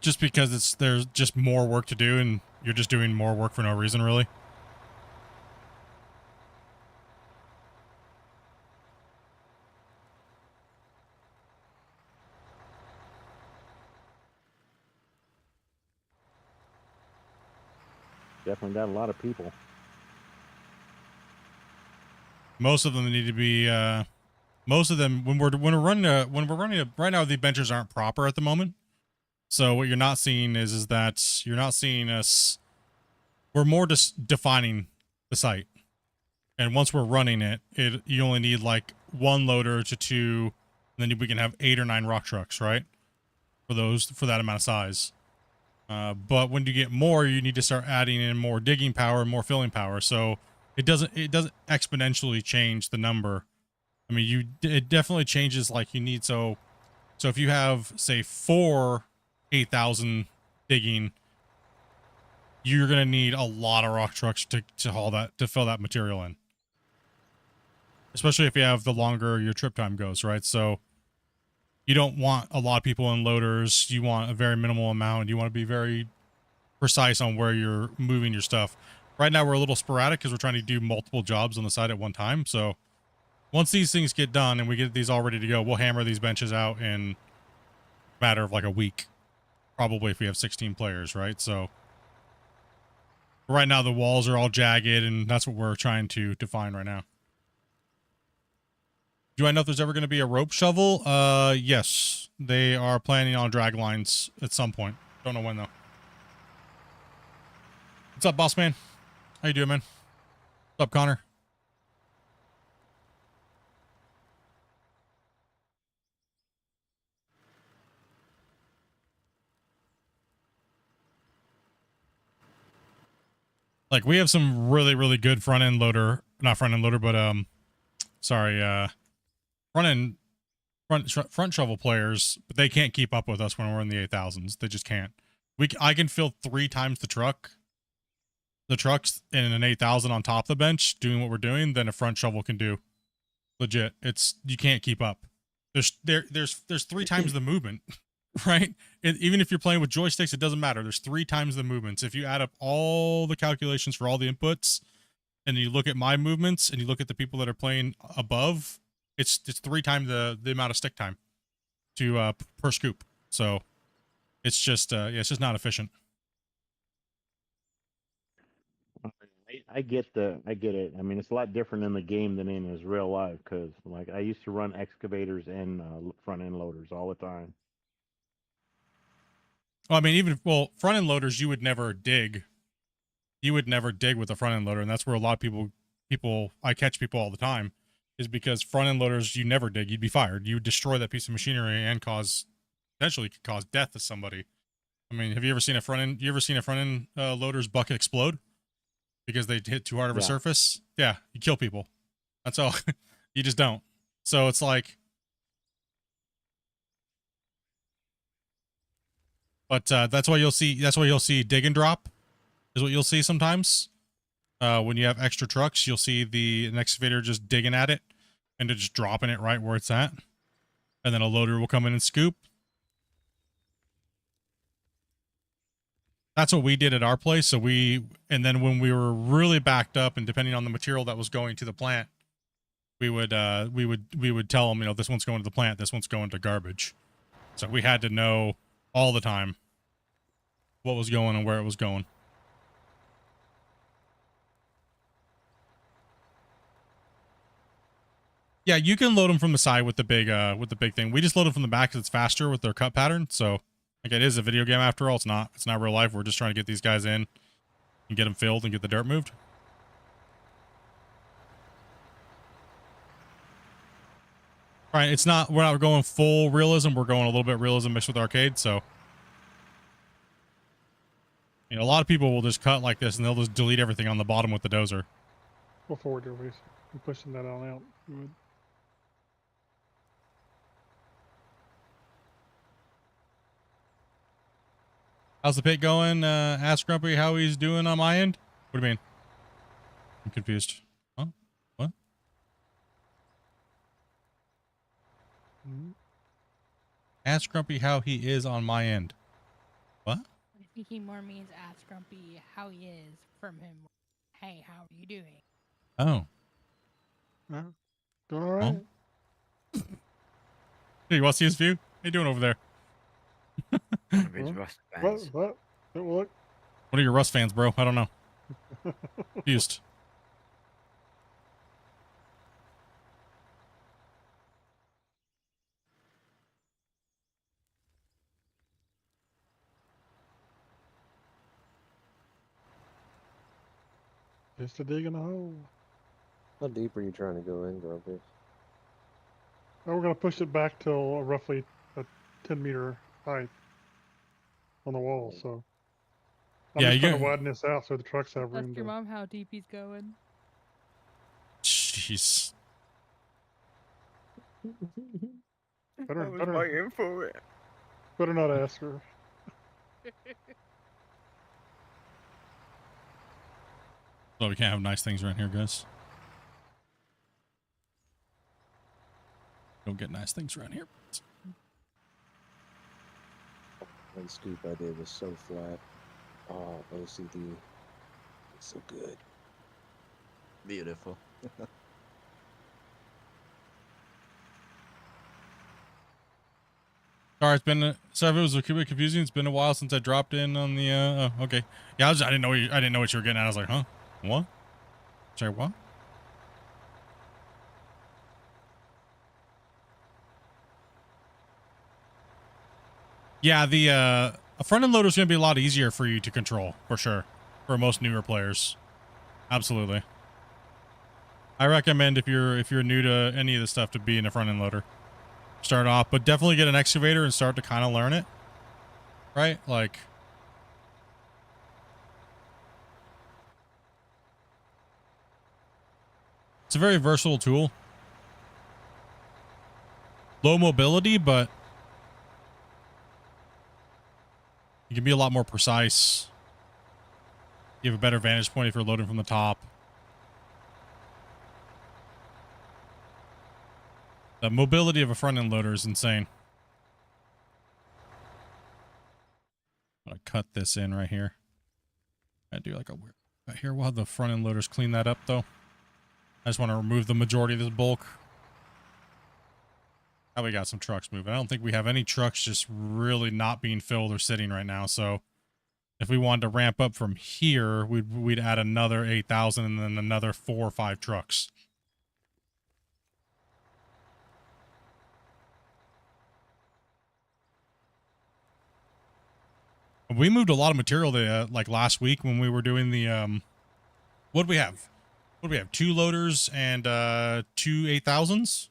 Just because there's just more work to do and you're just doing more work for no reason, really. Definitely got a lot of people. Most of them need to be most of them when we're running right now, the benches aren't proper at the moment. So what you're not seeing is that you're not seeing us, we're more just defining the site. And once we're running it, you only need like one loader to two, and then we can have 8 or 9 rock trucks, right? For that amount of size. But when you get more, you need to start adding in more digging power and more filling power. So it doesn't exponentially change the number. I mean, it definitely changes like you need. So if you have say 4 8,000 digging, you're gonna need a lot of rock trucks to haul that, to fill that material in. Especially if you have the longer your trip time goes, right? So you don't want a lot of people in loaders. You want a very minimal amount. You want to be very precise on where you're moving your stuff. Right now, we're a little sporadic because we're trying to do multiple jobs on the side at one time. So once these things get done and we get these all ready to go, we'll hammer these benches out in a matter of like a week. Probably if we have 16 players, right? So right now, the walls are all jagged, and that's what we're trying to define right now. Do I know if there's ever going to be a rope shovel? Yes. They are planning on drag lines at some point. Don't know when, though. What's up, boss man? How you doing, man? What's up, Connor? Like, we have some really, really good front-end loader, not front-end loader, but, sorry, front shovel players, but they can't keep up with us when we're in the 8,000s. They just can't. I can fill 3 times the trucks in an 8,000 on top of the bench doing what we're doing than a front shovel can do. Legit. You can't keep up. There's 3 times the movement, right? Even if you're playing with joysticks, it doesn't matter. There's 3 times the movements. If you add up all the calculations for all the inputs and you look at my movements and you look at the people that are playing above, it's 3 times the amount of stick time to per scoop. So it's just not efficient. I get it. I mean, it's a lot different in the game than in his real life because, like, I used to run excavators and front end loaders all the time. Well, I mean, front end loaders, you would never dig. You would never dig with a front end loader, and that's where a lot of people I catch people all the time, is because front end loaders you never dig. You'd be fired. You would destroy that piece of machinery and potentially could cause death to somebody. I mean, have you ever seen a front end loader's bucket explode because they hit too hard of a surface? Yeah, you kill people. That's all. You just don't. So it's like, but that's why you'll see dig and drop is what you'll see sometimes. When you have extra trucks, you'll see an excavator just digging at it and just dropping it right where it's at, and then a loader will come in and scoop. That's what we did at our place. And then when we were really backed up, and depending on the material that was going to the plant, we would tell them, you know, this one's going to the plant, this one's going to garbage. So we had to know all the time what was going and where it was going. Yeah, you can load them from the side with the big thing. We just load them from the back because it's faster with their cut pattern. So, like, it is a video game after all. It's not real life. We're just trying to get these guys in and get them filled and get the dirt moved. Right, we're not going full realism. We're going a little bit realism mixed with arcade. So, you know, a lot of people will just cut like this and they'll just delete everything on the bottom with the dozer. Go forward, Joey. I'm pushing that on out. Good. How's the pit going? Ask Grumpy how he's doing on my end. What do you mean? I'm confused. Huh? What? Mm-hmm. Ask Grumpy how he is on my end. What? I think he more means ask Grumpy how he is from him. Hey, how are you doing? Oh. Doing all right. Oh. Hey, you want to see his view? How you doing over there? What? What are your Rust fans, bro? I don't know. Confused. Just a dig in a hole. How deep are you trying to go in, Grumpy? Now we're going to push it back till roughly a 10-meter height on the wall. So I'm just trying to widen this out so the trucks have room. Ask your mom how deep he's going. Jeez. Better waiting for it. Better not ask her. So we can't have nice things around here, guys. Don't get nice things around here. One scoop I did was so flat. Oh, OCD. It's so good. Beautiful. Sorry, sorry if it was a bit confusing. It's been a while since I dropped in on the. Oh, okay. Yeah, I didn't know what you were getting at. I was like, huh? What? Sorry, what? Yeah, a front end loader is going to be a lot easier for you to control, for sure. for most newer players. Absolutely. I recommend if you're new to any of this stuff to be in a front end loader. Start off, but definitely get an excavator and start to kind of learn it. Right? Like, it's a very versatile tool. Low mobility, but you can be a lot more precise. You have a better vantage point if you're loading from the top. The mobility of a front end loader is insane. I'm gonna cut this in right here. I do like a weird right here. We'll have the front end loaders clean that up though. I just want to remove the majority of this bulk. Now we got some trucks moving. I don't think we have any trucks just really not being filled or sitting right now. So if we wanted to ramp up from here, we'd add another 8,000 and then another 4 or 5 trucks. We moved a lot of material there, like last week when we were doing the what do we have? 2 loaders and 2 8,000s,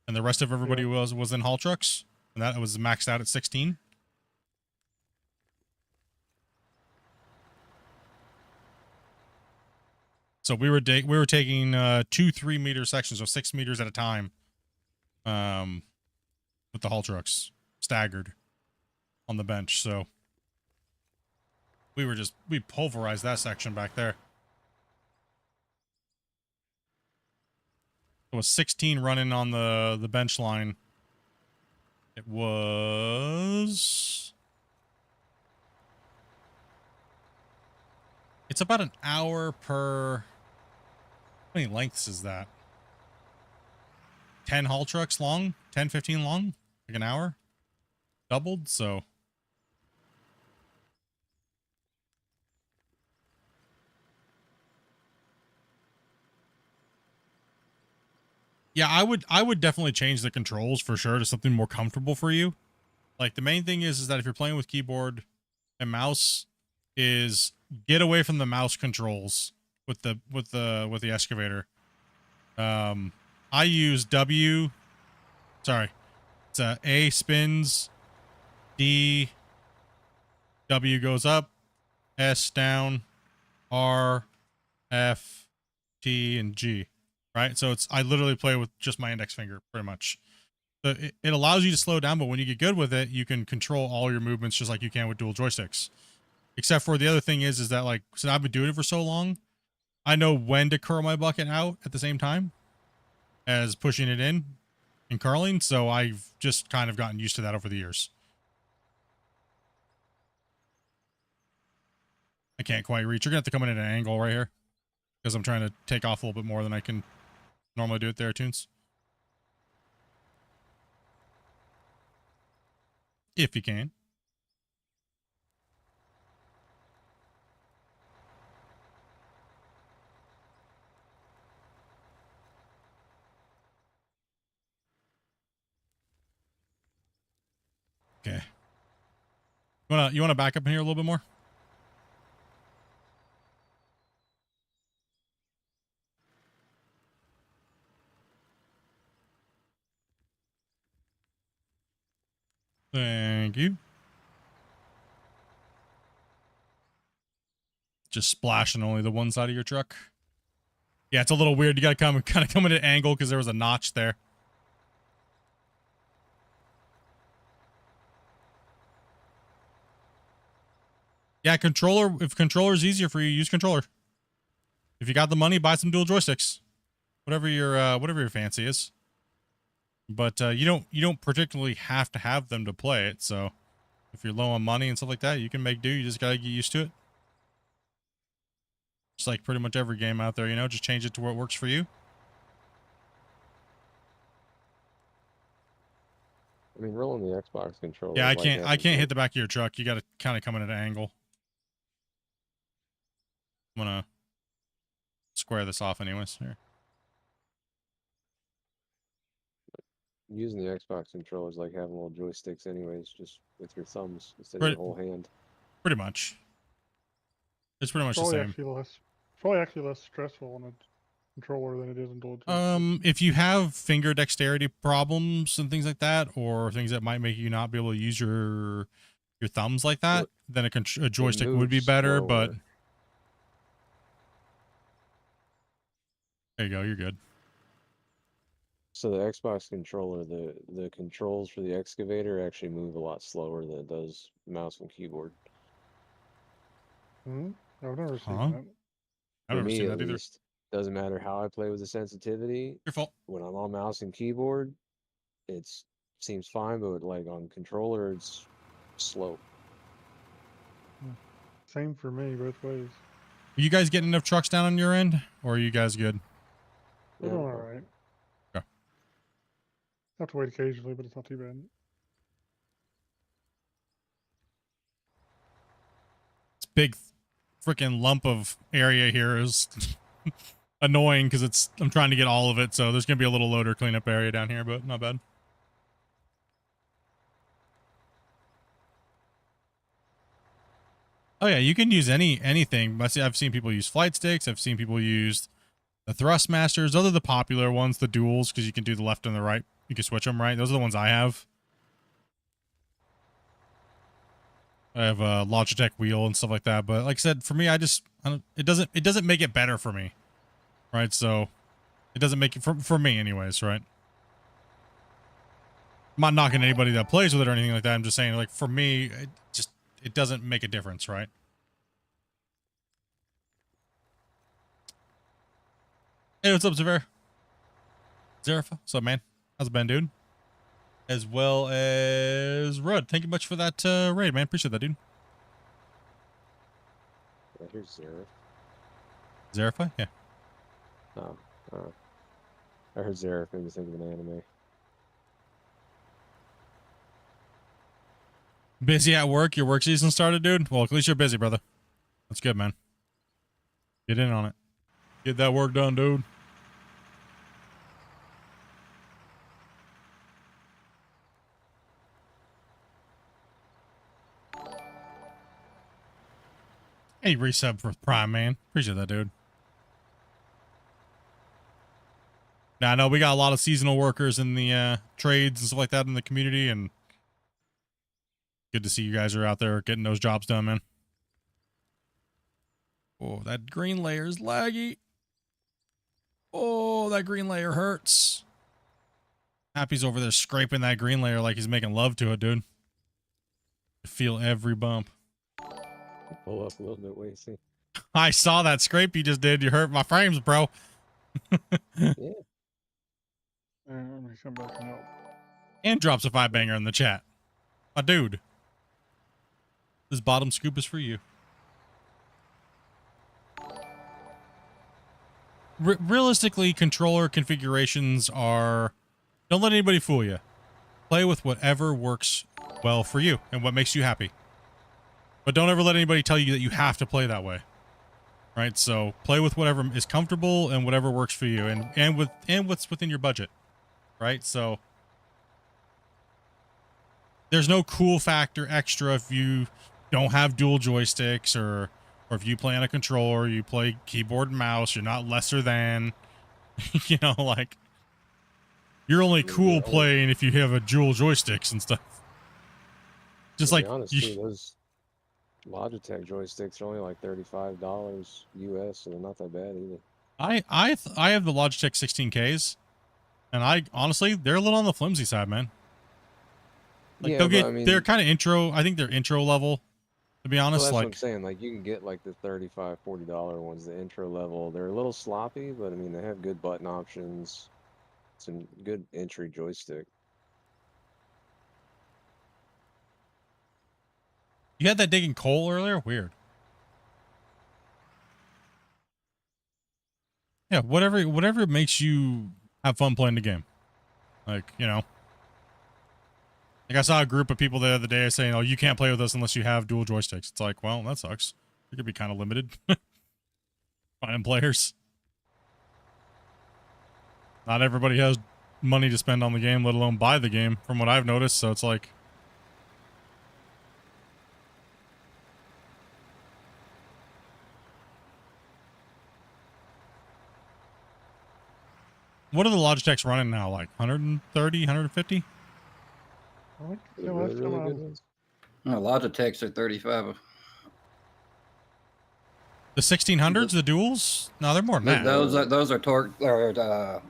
and the rest of everybody was in haul trucks, and that was maxed out at 16. So we were taking 2 3-meter sections, so 6 meters at a time, with the haul trucks staggered on the bench. So we pulverized that section back there. It was 16 running on the bench line. It was... It's about an hour per... How many lengths is that? 10 haul trucks long? 10, 15 long? Like an hour? Doubled, so... Yeah, I would definitely change the controls for sure to something more comfortable for you. Like the main thing is that if you're playing with keyboard and mouse, is get away from the mouse controls with the excavator. I use W. Sorry, it's A spins, D. W goes up, S down, R, F, T, and G. Right, so I literally play with just my index finger pretty much. So it allows you to slow down, but when you get good with it, you can control all your movements just like you can with dual joysticks. Except for the other thing is that, like, since I've been doing it for so long, I know when to curl my bucket out at the same time as pushing it in and curling. So I've just kind of gotten used to that over the years. I can't quite reach. You're gonna have to come in at an angle right here because I'm trying to take off a little bit more than I can normally do it there, Tunes. If you can. Okay. You wanna back up in here a little bit more? Thank you. Just splashing only the one side of your truck. Yeah, it's a little weird. You gotta kind of come at an angle because there was a notch there. Yeah, controller. If controller is easier for you, use controller. If you got the money, buy some dual joysticks. Whatever your fancy is. But you don't particularly have to have them to play it. So if you're low on money and stuff like that, you can make do. You just gotta get used to it. Just like pretty much every game out there, you know, just change it to where it works for you. I mean, rolling the Xbox controller. Yeah, I can't hit the back of your truck. You gotta kind of come in at an angle. I'm gonna square this off anyways. Here. Using the Xbox controller is like having little joysticks anyways, just with your thumbs instead of Right. your whole hand. Pretty much. It's pretty much the Probably same. actually less stressful on a controller than it is in dual joystick. If you have finger dexterity problems and things like that, or things that might make you not be able to use your thumbs like that, then a joystick would be moves better. But slower. there you go, you're good. So the Xbox controller, the controls for the excavator actually move a lot slower than it does mouse and keyboard. Hmm? I've never seen Huh? that. I've For never me, seen at that either. least, doesn't matter how I play with the sensitivity. Your fault. When I'm on mouse and keyboard, seems fine, but like on controller, it's slow. Same for me, both ways. Are you guys getting enough trucks down on your end, or are you guys good? We're Yeah, doing well, alright. Okay. Have to wait occasionally, but it's not too bad. This big freaking lump of area here is annoying because I'm trying to get all of it, so there's gonna be a little loader cleanup area down here, but not bad. Oh yeah, you can use anything. I've seen people use flight sticks. I've seen people use the Thrustmasters. Those are the popular ones, the duals, because you can do the left and the right. You can switch them, right? Those are the ones I have. I have a Logitech wheel and stuff like that. But like I said, for me, it doesn't make it better for me, right? So it doesn't make it for me, anyways, right? I'm not knocking anybody that plays with it or anything like that. I'm just saying, like, for me, it doesn't make a difference, right? Hey, what's up, Zerfa? What's up, man? How's it been, dude? As well as Rudd. Thank you much for that raid, man. Appreciate that, dude. Yeah, here's Zerif. Zerify? Yeah. Oh, I heard Zerif made me think of an anime. Busy at work? Your work season started, dude? Well, at least you're busy, brother. That's good, man. Get in on it. Get that work done, dude. Hey, resub for Prime, man. Appreciate that, dude. Now, I know we got a lot of seasonal workers in the trades and stuff like that in the community, and good to see you guys are out there getting those jobs done, man. Oh, that green layer is laggy. Oh, that green layer hurts. Happy's over there scraping that green layer like he's making love to it, dude. I feel every bump. Pull up a little bit, wait, see. I saw that scrape you just did. You hurt my frames, bro. Yeah. Let me come back and help. And drops a 5-banger in the chat. My dude. This bottom scoop is for you. Realistically, controller configurations are... Don't let anybody fool you. Play with whatever works well for you and what makes you happy. But don't ever let anybody tell you that you have to play that way. Right? So play with whatever is comfortable and whatever works for you and what's within your budget. Right? So there's no cool factor extra if you don't have dual joysticks or if you play on a controller, you play keyboard and mouse, you're not lesser than, you know, like, you're only cool playing if you have a dual joysticks and stuff. Just like, To be honest, too, those Logitech joysticks are only like $35 US, so they're not that bad either. I have the Logitech 16Ks, and honestly, they're a little on the flimsy side, man. Like, Yeah, they're kind of intro, I think they're intro level. To be honest, well, that's like, what I'm saying. Like, you can get like the $35, $40 ones, the intro level. They're a little sloppy, but I mean, they have good button options, some good entry joystick. you had that digging coal earlier? Weird. Yeah, whatever makes you have fun playing the game. Like, you know. Like, I saw a group of people the other day saying, oh, you can't play with us unless you have dual joysticks. It's like, well, that sucks. You could be kind of limited. Finding players. Not everybody has money to spend on the game, let alone buy the game, from what I've noticed. So it's like, What are the Logitechs running now? Like 130, 150? I think The yeah, really, last time really I good was, ones. No, Logitechs are 35. The 1600s, the duals? No, they're more than that. Those are torque. The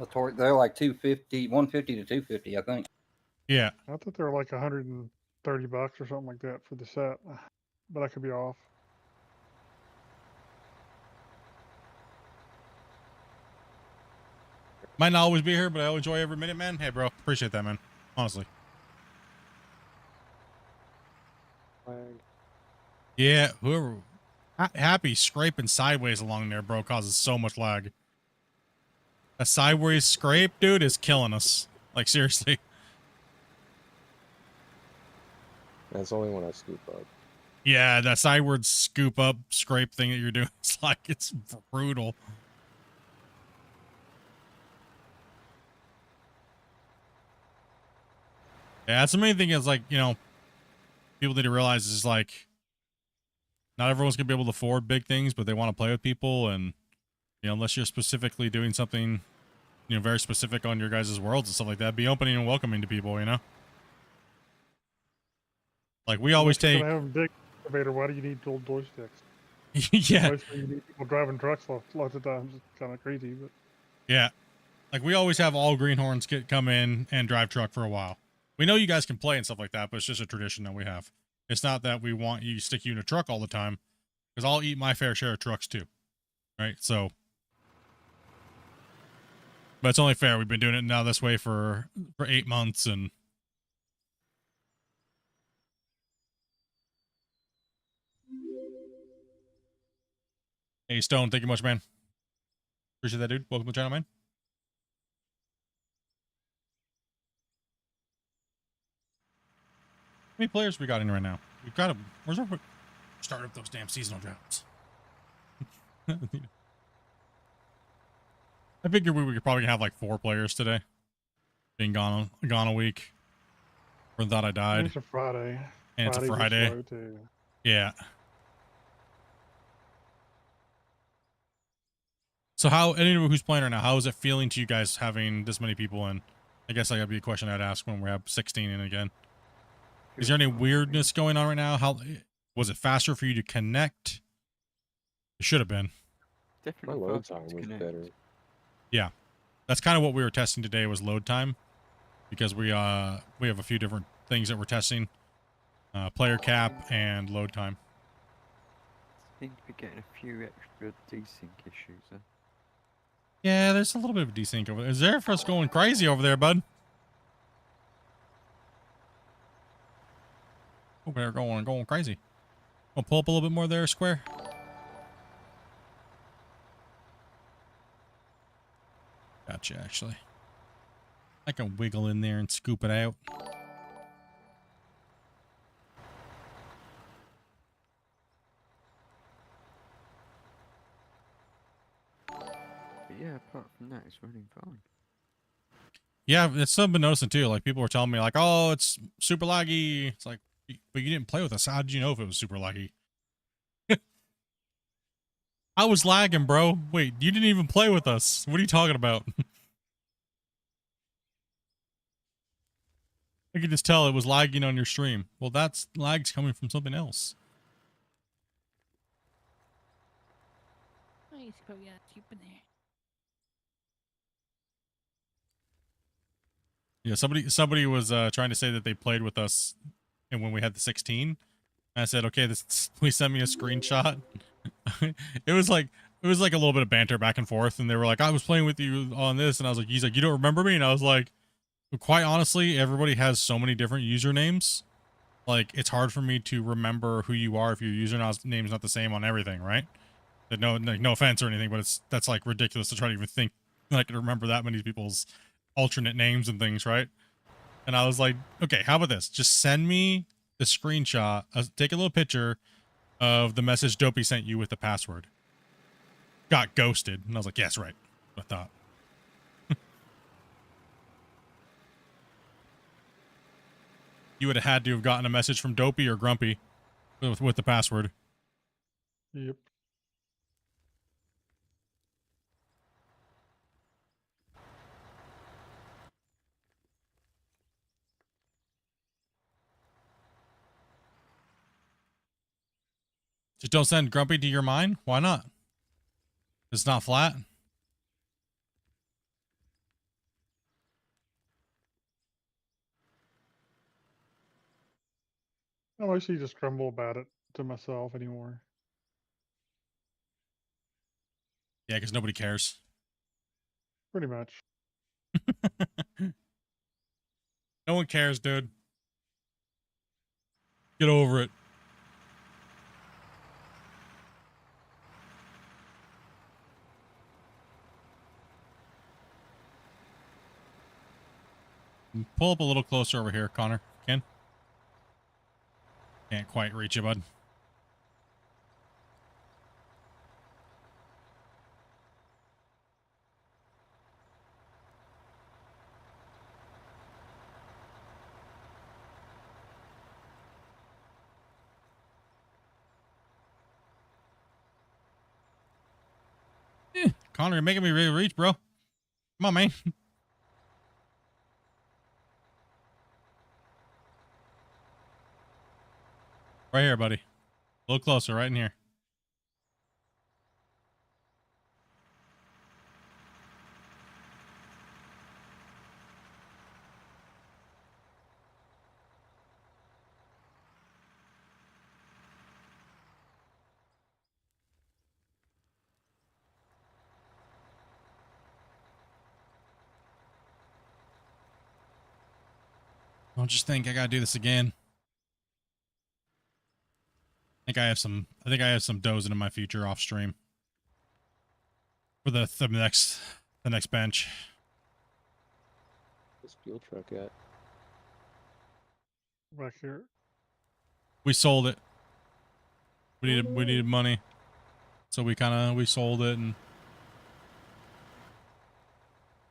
torque. They're like 250, 150 to 250, I think. Yeah. I thought they were like $130 or something like that for the set, but I could be off. Might not always be here, but I enjoy every minute, man. Hey, bro. Appreciate that, man. Honestly. Flag. Yeah, whoever. Happy scraping sideways along there, bro, causes so much lag. A sideways scrape, dude, is killing us. Like, seriously. That's only when I scoop up. Yeah, that sideways scoop up scrape thing that you're doing, it's like, it's brutal. Yeah, that's the main thing is, like, you know, people need to realize is, like, not everyone's going to be able to afford big things, but they want to play with people. And, you know, unless you're specifically doing something, you know, very specific on your guys' worlds and stuff like that, be opening and welcoming to people, you know? Like, we always Unless you're take... gonna have a big excavator, why do you need dual joysticks? Yeah. Mostly you need people driving trucks lots of times. It's kind of crazy, but Yeah. Like, we always have all greenhorns come in and drive truck for a while. We know you guys can play and stuff like that, but it's just a tradition that we have. It's not that we want you to stick you in a truck all the time, because I'll eat my fair share of trucks too. Right? So... But it's only fair. We've been doing it now this way for 8 months, and... Hey, Stone, thank you much, man. Appreciate that, dude. Welcome to the channel, man. How many players we got in right now? We've got to... Where's our... Start up those damn seasonal droughts. I figured we could probably have like 4 players today. Being gone a week. Or thought I died. it's a Friday. And it's a Fridays are Friday. slow, too. Yeah. So how, anyone who's playing right now, how is it feeling to you guys having this many people in? I guess that would be a question I'd ask when we have 16 in again. Is there any weirdness going on right now? How was it faster for you to connect? It should have been. My Definitely load faster time to was connect. better. Yeah. That's kind of what we were testing today was load time, because we have a few different things that we're testing. Player cap and load time. Seem to be getting a few extra desync issues there. Yeah, there's a little bit of desync over there. Is there for us going crazy over there, bud? Over there going crazy. I'll pull up a little bit more there, Square. Gotcha, actually. I can wiggle in there and scoop it out. But yeah, apart from that, it's running fine. Yeah, it's something I've been noticing too. Like, people were telling me, like, oh, it's super laggy. It's like, but you didn't play with us. How did you know if it was super laggy? I was lagging, bro. Wait, you didn't even play with us. What are you talking about? I could just tell it was lagging on your stream. Well, that's lag's coming from something else. Oh, you probably got a tube in there. Yeah, somebody was trying to say that they played with us, and when we had the 16, I said, okay, please send me a screenshot. it was like a little bit of banter back and forth, and they were like, I was playing with you on this, and I was like, he's like, you don't remember me? And I was like, quite honestly, everybody has so many different usernames. Like, it's hard for me to remember who you are if your username's not the same on everything, right? But no offense or anything, but that's like ridiculous to try to even think I can remember that many people's alternate names and things, right? And I was like, okay, how about this? Just send me the screenshot. Take a little picture of the message Dopey sent you with the password. Got ghosted. And I was like, yes, right. I thought. You would have had to have gotten a message from Dopey or Grumpy with the password. Yep. Just don't send Grumpy to your mine. Why not? It's not flat. I mostly just grumble about it to myself anymore. Yeah, because nobody cares. Pretty much. No one cares, dude. Get over it. Pull up a little closer over here, Connor. Ken? Can't quite reach you, bud. Connor, you're making me really reach, bro. Come on, man. Right here, buddy. A little closer, right in here. Don't just think I gotta do this again. I think I have some dozing in my future off stream. For the next bench. This fuel truck at? Back here. We sold it. We needed money. So we sold it and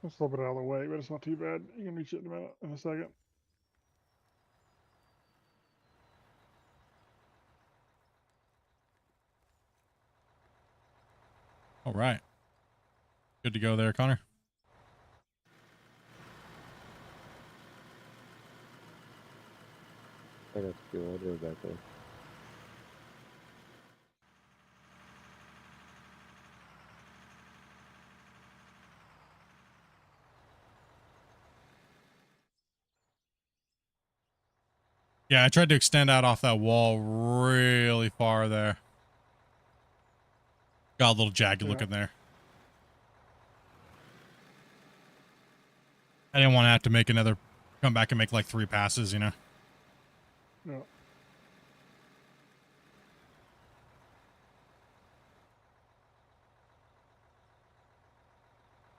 It's a little bit out of the way, but it's not too bad. You can reach it in a second. all right. Good to go there, Connor. I got the fuel. I'll do it back there. Yeah, I tried to extend out off that wall really far there. Got a little jagged looking there. I didn't want to have to come back and make like 3 passes, you know? No.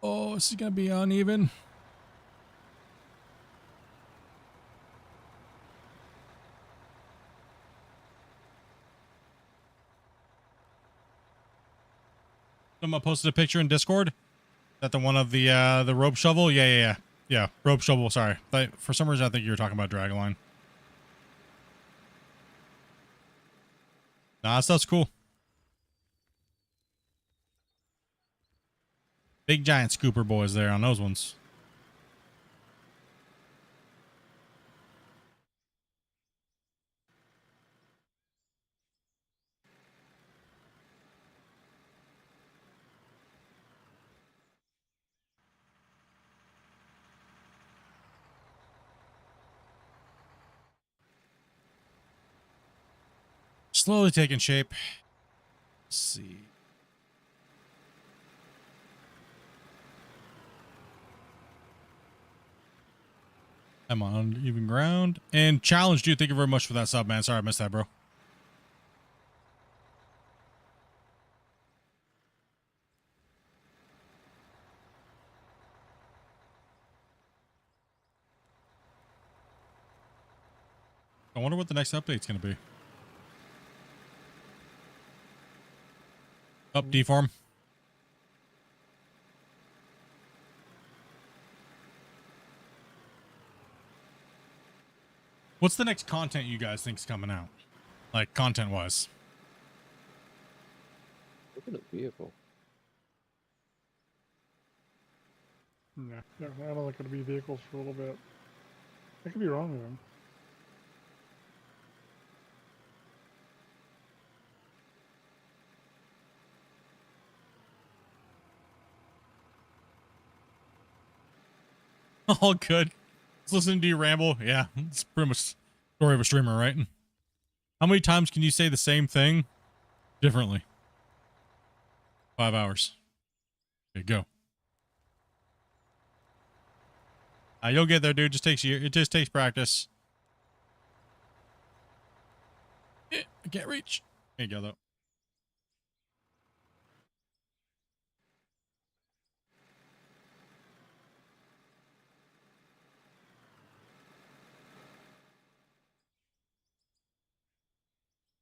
Oh, this is going to be uneven. Someone posted a picture in Discord. Is that the one of the rope shovel? Yeah. Rope shovel. Sorry. For some reason, I think you were talking about dragline. Nah, that stuff's cool. Big giant scooper boys there on those ones. Slowly taking shape. Let's see. I'm on even ground. And challenge, dude. Thank you very much for that sub, man. Sorry I missed that, bro. I wonder what the next update's going to be. Up, deform. What's the next content you guys think's coming out? Like, content-wise. Look at the vehicle. No, I don't think it'll be vehicles for a little bit. I could be wrong with them. All good. Just listening to you ramble. Yeah, it's pretty much the story of a streamer, right? How many times can you say the same thing differently? 5 hours. Okay, go. You'll get there, dude. It just takes practice. I can't reach. There you go, though.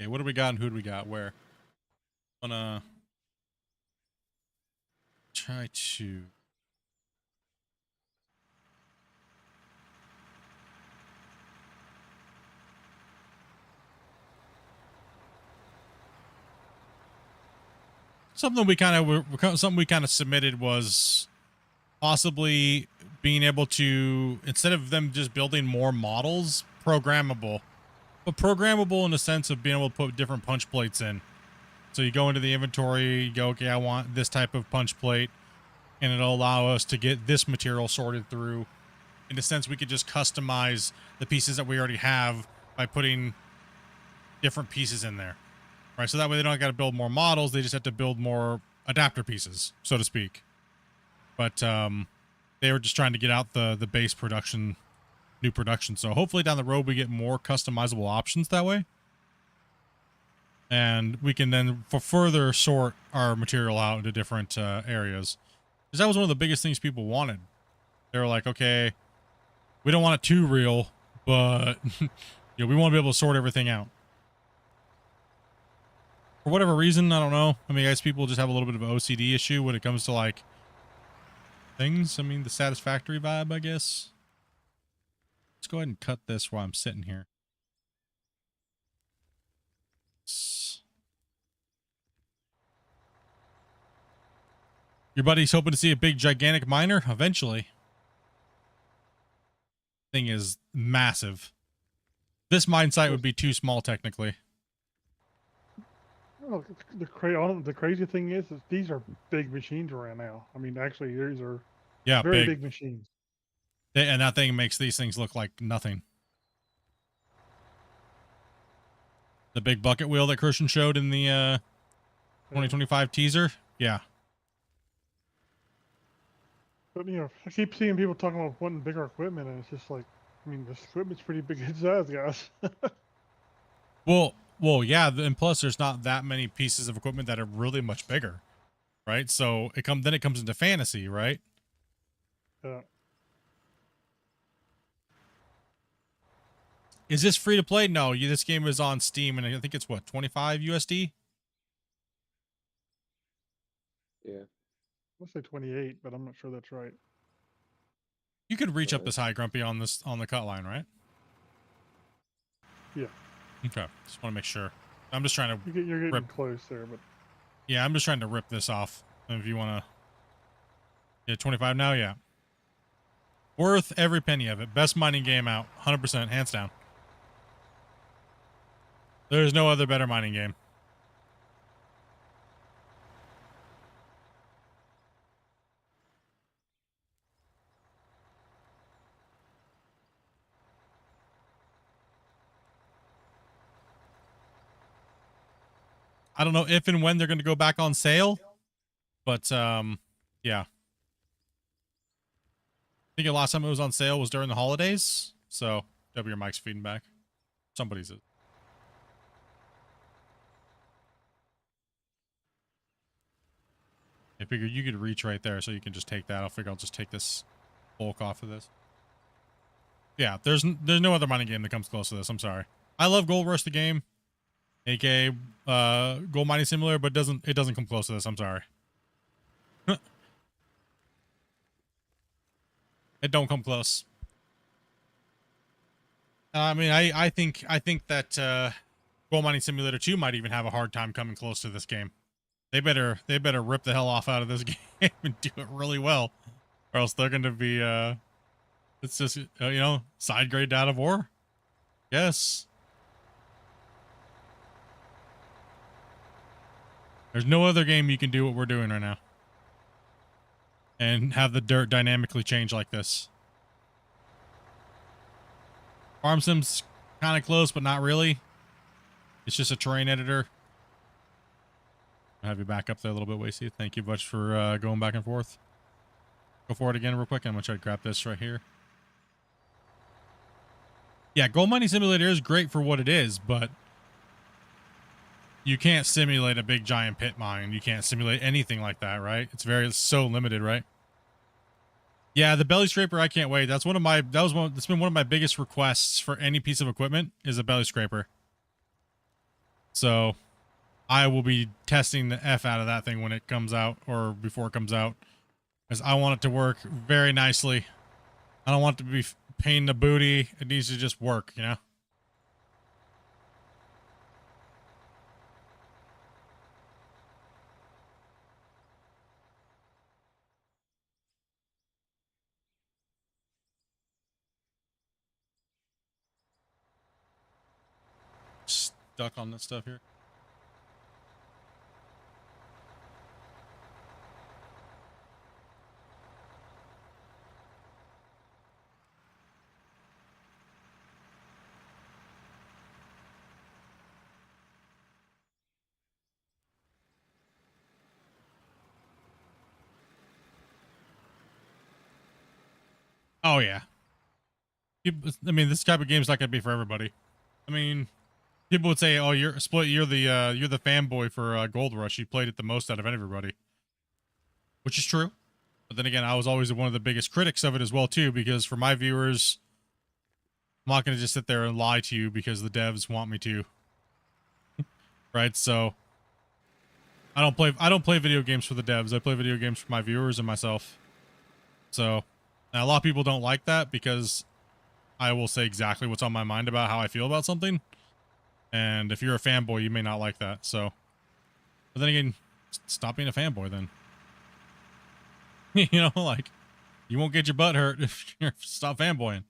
Okay, what do we got and who do we got? Where? I'm gonna try to. Something we kind of submitted was possibly being able to, instead of them just building more models, programmable, but programmable in the sense of being able to put different punch plates in. So you go into the inventory, you go, okay, I want this type of punch plate, and it'll allow us to get this material sorted through. In a sense, we could just customize the pieces that we already have by putting different pieces in there. Right, so that way they don't got to build more models, they just have to build more adapter pieces, so to speak. But they were just trying to get out the base production, new production. So hopefully down the road we get more customizable options that way. And we can then further sort our material out into different areas. Because that was one of the biggest things people wanted. They were like, okay, we don't want it too real, but we want to be able to sort everything out. For whatever reason, I don't know. I mean, I guess people just have a little bit of an OCD issue when it comes to, like, things. I mean, the satisfactory vibe, I guess. Let's go ahead and cut this while I'm sitting here. Your buddy's hoping to see a big, gigantic miner eventually. Thing is massive. This mine site would be too small, technically. Well, the crazy thing is these are big machines right now. I mean, actually, these are very big machines. And that thing makes these things look like nothing. The big bucket wheel that Christian showed in the 2025 teaser. Yeah. But, I keep seeing people talking about wanting bigger equipment, and it's just like, I mean, this equipment's pretty big in size, guys. Well, yeah, and plus there's not that many pieces of equipment that are really much bigger, right? So it comes into fantasy, right? Yeah. Is this free to play? No, this game is on Steam, and I think it's what, 25 USD? Yeah. Let's say 28, but I'm not sure that's right. You could reach up this high, Grumpy, on the cut line, right? Yeah. Okay, just want to make sure. I'm just trying to. You're getting close there, but. Yeah, I'm just trying to rip this off. If you want to. Yeah, 25 now. Yeah. Worth every penny of it. Best mining game out, 100%, hands down. There's no other better mining game. I don't know if and when they're going to go back on sale, but yeah. I think the last time it was on sale was during the holidays. So, your mic's feeding back. Somebody's it. I figured you could reach right there, so you can just take that. I'll just take this bulk off of this. Yeah, there's no other mining game that comes close to this. I'm sorry. I love Gold Rush the game, aka Gold Mining Simulator, but it doesn't come close to this. I'm sorry. It don't come close. I mean, I think that Gold Mining Simulator 2 might even have a hard time coming close to this game. They better rip the hell off out of this game and do it really well, or else they're going to be it's just side grade out of ore. Yes. There's no other game you can do what we're doing right now and have the dirt dynamically change like this. Farm Sim's kind of close, but not really. It's just a terrain editor. I'll have you back up there a little bit, Wasey. Thank you much for going back and forth. Go for it again real quick. I'm going to try to grab this right here. Yeah, Gold Mining Simulator is great for what it is, but you can't simulate a big giant pit mine. You can't simulate anything like that, right? It's so limited, right? Yeah, the belly scraper, I can't wait. That's been one of my biggest requests for any piece of equipment is a belly scraper. So I will be testing the F out of that thing when it comes out or before it comes out. Because I want it to work very nicely. I don't want it to be pain in the booty. It needs to just work, you know? Stuck on this stuff here. Oh yeah. I mean, this type of game's not gonna be for everybody. I mean, people would say, "Oh, you're the fanboy for Gold Rush. You played it the most out of everybody," which is true. But then again, I was always one of the biggest critics of it as well too, because for my viewers, I'm not gonna just sit there and lie to you because the devs want me to, right? So I don't play video games for the devs. I play video games for my viewers and myself. So now a lot of people don't like that because I will say exactly what's on my mind about how I feel about something. And if you're a fanboy, you may not like that. So, but then again, stop being a fanboy then. You know, like, you won't get your butt hurt if you stop fanboying.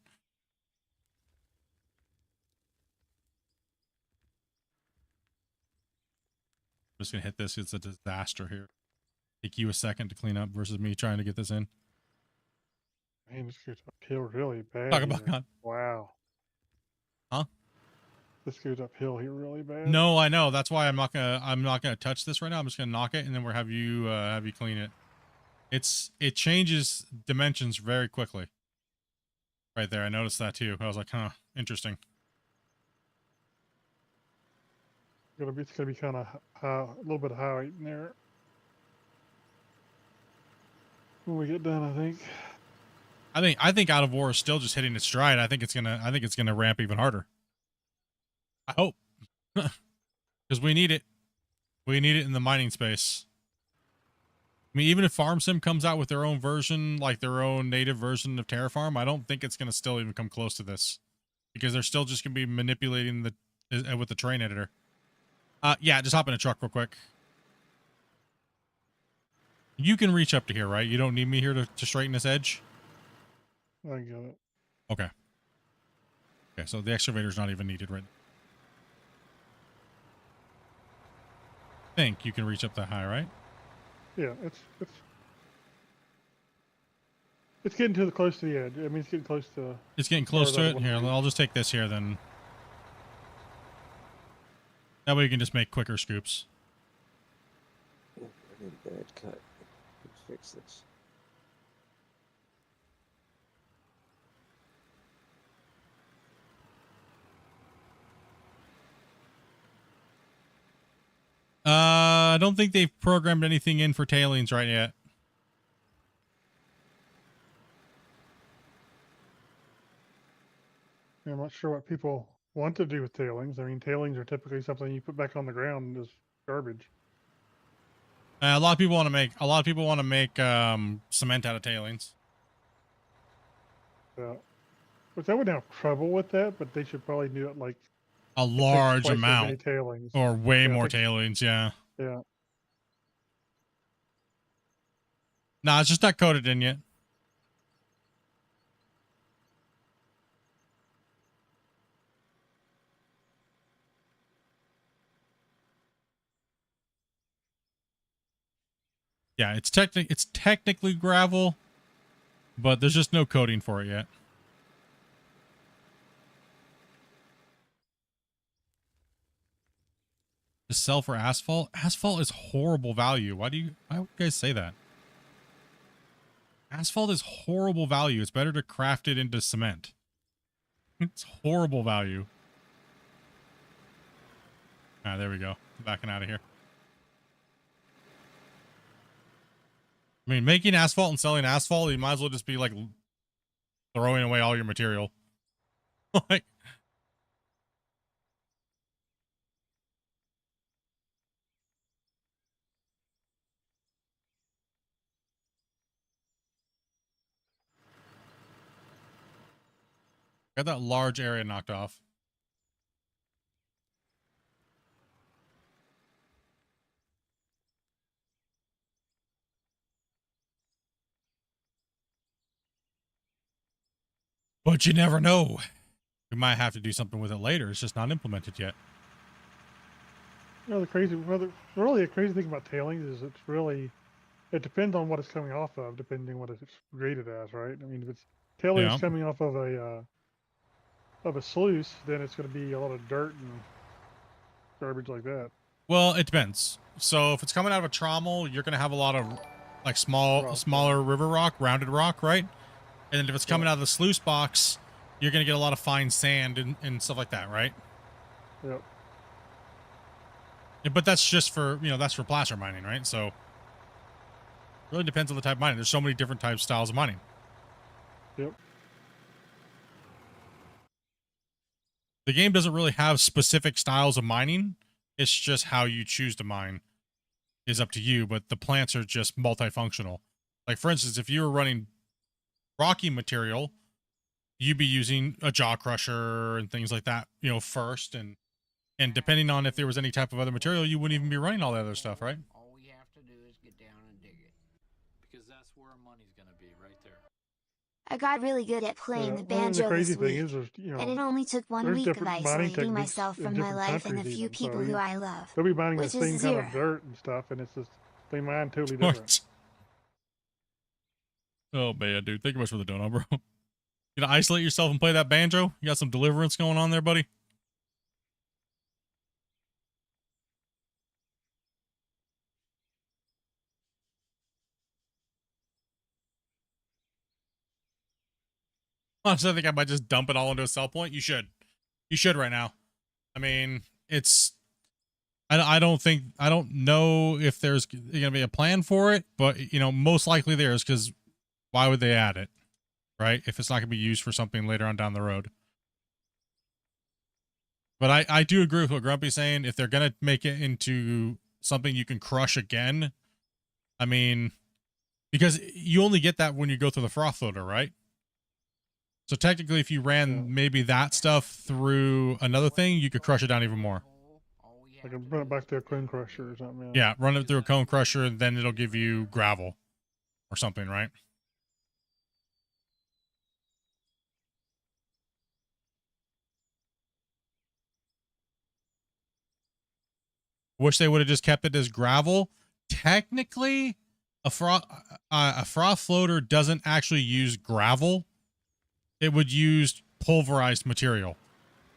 I'm just going to hit this. It's a disaster here. Take you a second to clean up versus me trying to get this in. Man, this goes uphill really bad. Talk about here. God. Wow. Huh? This goes uphill here really bad. No, I know. That's why I'm not gonna touch this right now. I'm just gonna knock it and then we'll have you clean it. It changes dimensions very quickly. Right there, I noticed that too. I was like, huh, interesting. It's gonna be kind of a little bit of height in there when we get done, I think. I think Out of Ore is still just hitting its stride. I think it's gonna ramp even harder. I hope. Because we need it. We need it in the mining space. I mean, even if Farm Sim comes out with their own version, like their own native version of Terraform, I don't think it's going to still even come close to this. Because they're still just going to be manipulating with the terrain editor. Yeah, just hop in a truck real quick. You can reach up to here, right? You don't need me here to straighten this edge? I got it. Okay. Okay, so the excavator's not even needed right now. I think you can reach up that high, right? Yeah, it's getting close to the edge. I mean, it's getting close to. It's getting close to it. Here, I'll just take this here then. That way you can just make quicker scoops. I need a bad cut. Let's fix this. I don't think they've programmed anything in for tailings right yet. I'm not sure what people want to do with tailings. I mean, tailings are typically something you put back on the ground as garbage. A lot of people want to make cement out of tailings. Yeah, which I wouldn't have trouble with that, but they should probably do it like A large twice as many amount, tailings. or way Yeah, more tailings. Yeah. Yeah. Nah, it's just not coded in yet. Yeah, it's technically gravel, but there's just no coding for it yet. to sell for asphalt? Asphalt is horrible value. Why do you guys say that? Asphalt is horrible value. It's better to craft it into cement. It's horrible value. Ah, there we go. Backing out of here. I mean, making asphalt and selling asphalt, you might as well just be like throwing away all your material. Like, got that large area knocked off. But you never know. We might have to do something with it later. It's just not implemented yet. You know, the crazy thing about tailings is it depends on what it's coming off of, depending what it's graded as, right? I mean, if it's tailings coming off of a sluice, then it's going to be a lot of dirt and garbage like that. Well, it depends. So if it's coming out of a trommel, you're going to have a lot of like smaller river rock, rounded rock, right? And then if it's coming out of the sluice box, you're going to get a lot of fine sand and stuff like that, right? Yep. Yeah, but that's just for, that's for placer mining, right? So it really depends on the type of mining. There's so many different styles of mining. Yep. The game doesn't really have specific styles of mining. It's just how you choose to mine is up to you, but the plants are just multifunctional. Like, for instance, if you were running rocky material, you'd be using a jaw crusher and things like that, first. And depending on if there was any type of other material, you wouldn't even be running all that other stuff, right? All we have to do is get down and dig it. Because that's where our money's going to be, right there. I got really good at playing the Well, and banjo the crazy this thing week, is, and it only took 1 there's week of different mining isolating techniques myself in from my different life and the countries few even, people so who I love, they'll be mining the which same is kind zero. of dirt and stuff, and it's just they mine totally different. Oh, man, dude. Thank you much for the donut, bro. You gonna isolate yourself and play that banjo? You got some deliverance going on there, buddy? Honestly, I think I might just dump it all into a sell point. You should. You should right now. I mean, I don't know if there's going to be a plan for it, but, most likely there is, because why would they add it, right? If it's not going to be used for something later on down the road. But I do agree with what Grumpy's saying. If they're going to make it into something you can crush again, I mean, because you only get that when you go through the froth loader, right? So technically, if you ran maybe that stuff through another thing, you could crush it down even more. I can run it back to a cone crusher or something. Yeah, run it through a cone crusher, and then it'll give you gravel or something, right? Wish they would have just kept it as gravel. Technically, a froth floater doesn't actually use gravel. It would use pulverized material.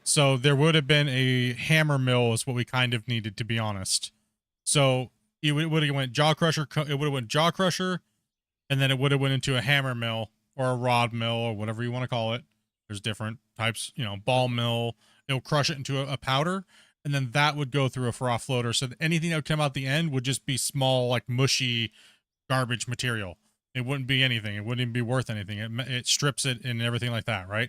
So there would have been a hammer mill is what we kind of needed, to be honest. So it would have went jaw crusher. It would have went jaw crusher, and then it would have went into a hammer mill or a rod mill or whatever you want to call it. There's different types, ball mill. It'll crush it into a powder, and then that would go through a froth floater. So that anything that would come out the end would just be small, like mushy garbage material. It wouldn't be anything. It wouldn't even be worth anything. It strips it and everything like that, right?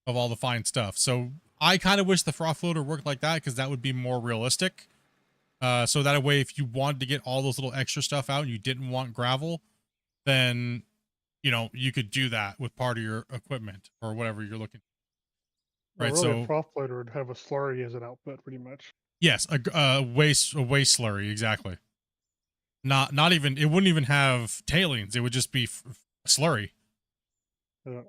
Of all the fine stuff. So I kind of wish the froth floater worked like that, because that would be more realistic. So that way, if you wanted to get all those little extra stuff out and you didn't want gravel, then, you could do that with part of your equipment or whatever you're looking. Right. Well, really, So a froth floater would have a slurry as an output, pretty much. yes, a waste slurry. Exactly. Not even, it wouldn't even have tailings. It would just be slurry. Yeah.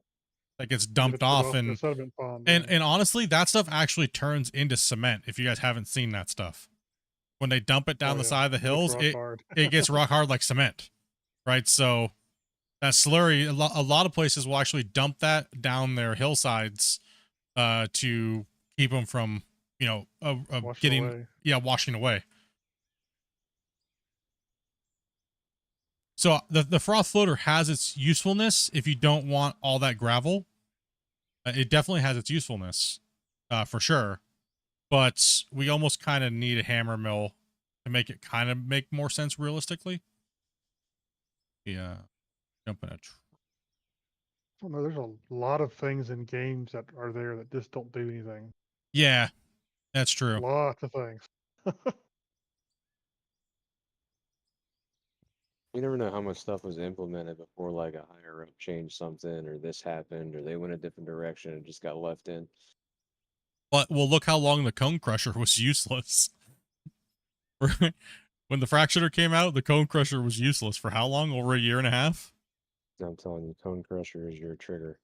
That gets dumped off the and sediment pond. and honestly, that stuff actually turns into cement. If you guys haven't seen that stuff, when they dump it down the side of the hills, it gets rock hard like cement, right? So that slurry, a lot of places will actually dump that down their hillsides to keep them from you know, Wash it getting, away. yeah, washing away. So the froth floater has its usefulness if you don't want all that gravel. It definitely has its usefulness, for sure. But we almost kind of need a hammer mill to make it kind of make more sense realistically. Yeah, jumping a. Well, no, there's a lot of things in games that are there that just don't do anything. Yeah, that's true. Lots of things. You never know how much stuff was implemented before like a higher up changed something or this happened or they went a different direction and just got left in. But well, look how long the cone crusher was useless. When the fractioner came out, the cone crusher was useless for how long? Over a year and a half? I'm telling you, Cone Crusher is your trigger.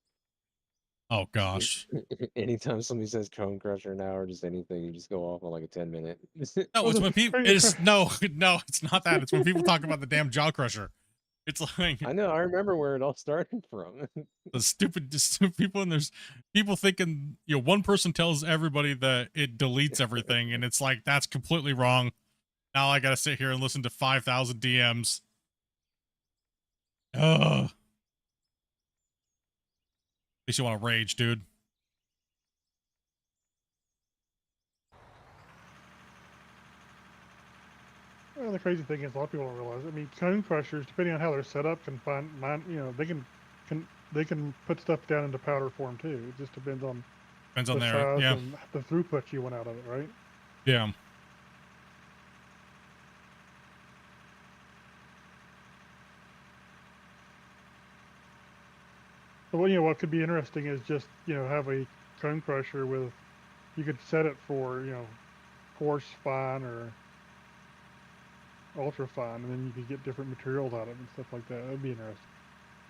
Oh gosh. Anytime somebody says Cone Crusher now or just anything, you just go off on like a 10-minute. No, it's when people. It is no, it's not that. It's when people talk about the damn jaw crusher. It's like I know. I remember where it all started from. the stupid people, and there's people thinking, you know, one person tells everybody that it deletes everything, and it's like that's completely wrong. Now I gotta sit here and listen to 5,000 DMs. Ugh. Makes you want to rage, dude. Well, the crazy thing is, a lot of people don't realize. I mean, cone crushers, depending on how they're set up, can you know, they can put stuff down into powder form too. It just depends on Depends on the their, size yeah, and the throughput you want out of it, right? yeah. So what, you know, what could be interesting is just, you know, have a cone crusher with, you could set it for, you know, coarse, fine, or ultra fine, and then you could get different materials out of it and stuff like that. That'd be interesting.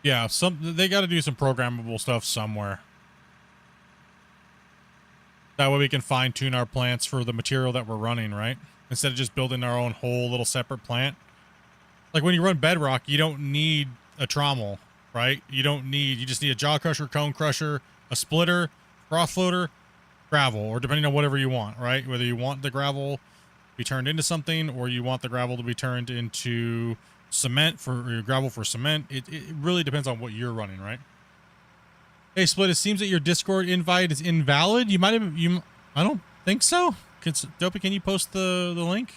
Yeah, they got to do some programmable stuff somewhere. That way we can fine tune our plants for the material that we're running, right? Instead of just building our own whole little separate plant. Like when you run Bedrock, you don't need a trommel, right? You just need a jaw crusher, cone crusher, a splitter, froth floater, gravel, or depending on whatever you want, right? Whether you want the gravel to be turned into something or you want the gravel to be turned into cement or gravel for cement. It really depends on what you're running, right? Hey, Split, it seems that your Discord invite is invalid. You might have, I don't think so. Dopey, can you post the link?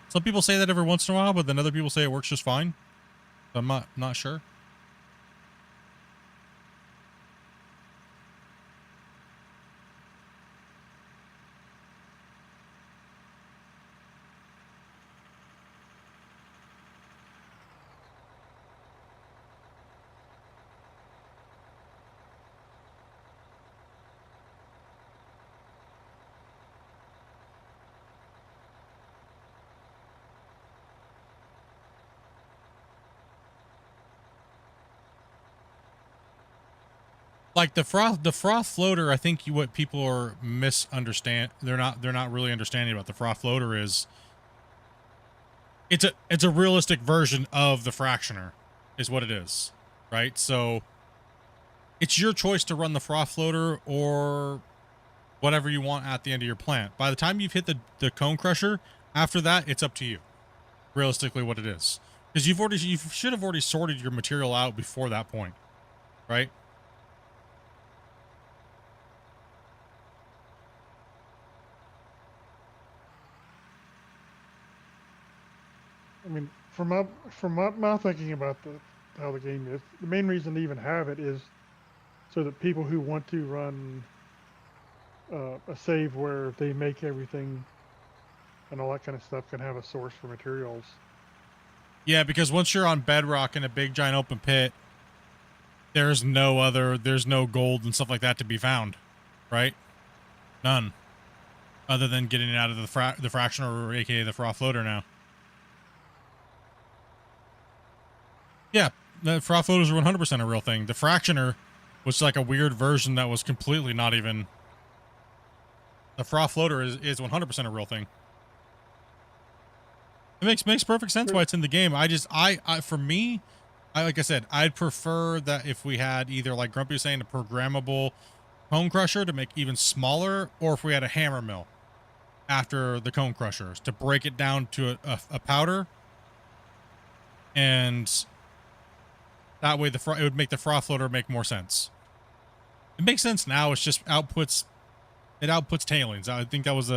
Some people say that every once in a while, but then other people say it works just fine. So I'm not sure. Like the froth floater, I think what people are they're not really understanding about the froth floater is it's a realistic version of the fractioner is what it is, right? So it's your choice to run the froth floater or whatever you want at the end of your plant. By the time you've hit the cone crusher, after that it's up to you realistically what it is, because you should have already sorted your material out before that point, right? I mean, from my thinking about how the game is, the main reason to even have it is so that people who want to run a save where they make everything and all that kind of stuff can have a source for materials. Yeah, because once you're on Bedrock in a big giant open pit, there's no gold and stuff like that to be found, right? None, other than getting it out of the fractioner, or aka the froth floater now. Yeah, the froth floaters are 100% a real thing. The fractioner was like a weird version that was completely not even. The froth floater is 100% a real thing. It makes perfect sense why it's in the game. For me, like I said, I'd prefer that if we had either, like Grumpy was saying, a programmable cone crusher to make even smaller, or if we had a hammer mill after the cone crushers to break it down to a powder, and that way it would make the froth floater make more sense. It makes sense now. It's just outputs tailings. I think that was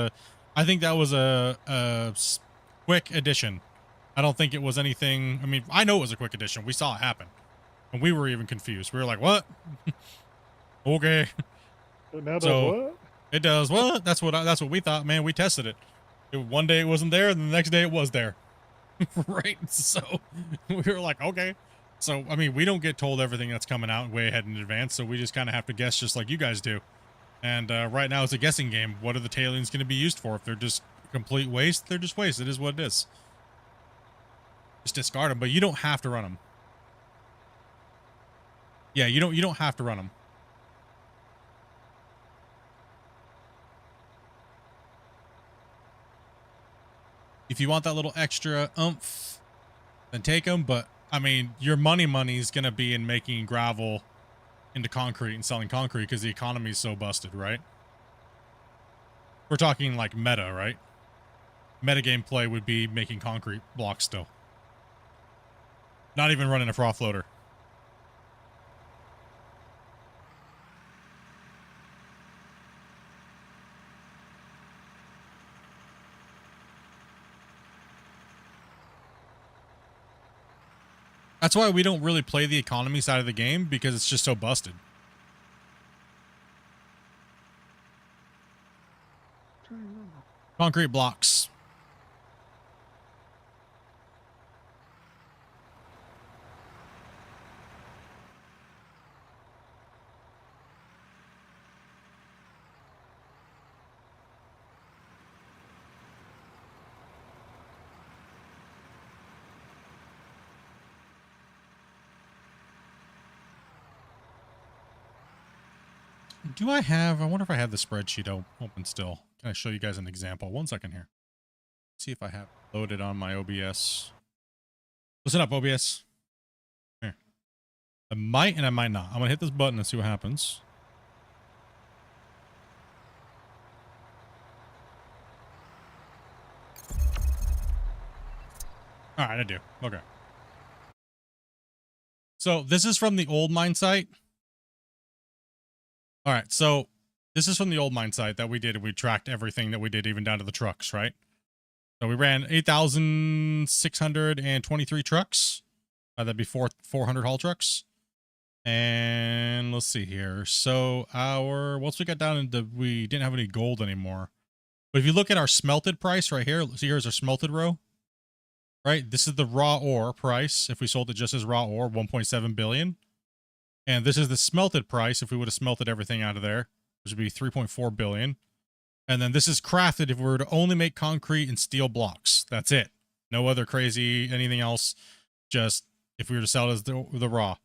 a quick addition. I don't think it was anything. I mean, I know it was a quick addition. We saw it happen, and we were even confused. We were like, "What?" Okay. It now does So what? it does what? That's what we thought, man. We tested it. One day it wasn't there, and the next day it was there. Right? So we were like, okay. So I mean, we don't get told everything that's coming out way ahead in advance, so we just kind of have to guess, just like you guys do. And right now it's a guessing game. What are the tailings going to be used for? If they're just complete waste, they're just waste. It is what it is. Just discard them, but you don't have to run them. Yeah, you don't have to run them. If you want that little extra oomph, then take them. But I mean, your money is going to be in making gravel into concrete and selling concrete because the economy is so busted, right? We're talking like meta, right? Meta gameplay would be making concrete blocks still. Not even running a froth floater. That's why we don't really play the economy side of the game, because it's just so busted. Concrete blocks. I wonder if I have the spreadsheet open still. Can I show you guys an example? 1 second here. See if I have loaded on my OBS. Listen up, OBS. Here. I might and I might not. I'm going to hit this button and see what happens. All right, I do. Okay. So this is from the old mine site. All right, so this is from the old mine site that we did. We tracked everything that we did, even down to the trucks, right? So we ran 8,623 trucks. That'd be 400 haul trucks. And let's see here. So once we got down into, we didn't have any gold anymore. But if you look at our smelted price right here, see here's our smelted row, right? This is the raw ore price. If we sold it just as raw ore, 1.7 billion. And this is the smelted price if we would have smelted everything out of there, which would be 3.4 billion. And then this is crafted if we were to only make concrete and steel blocks. That's it. No other crazy anything else. Just if we were to sell it as the raw.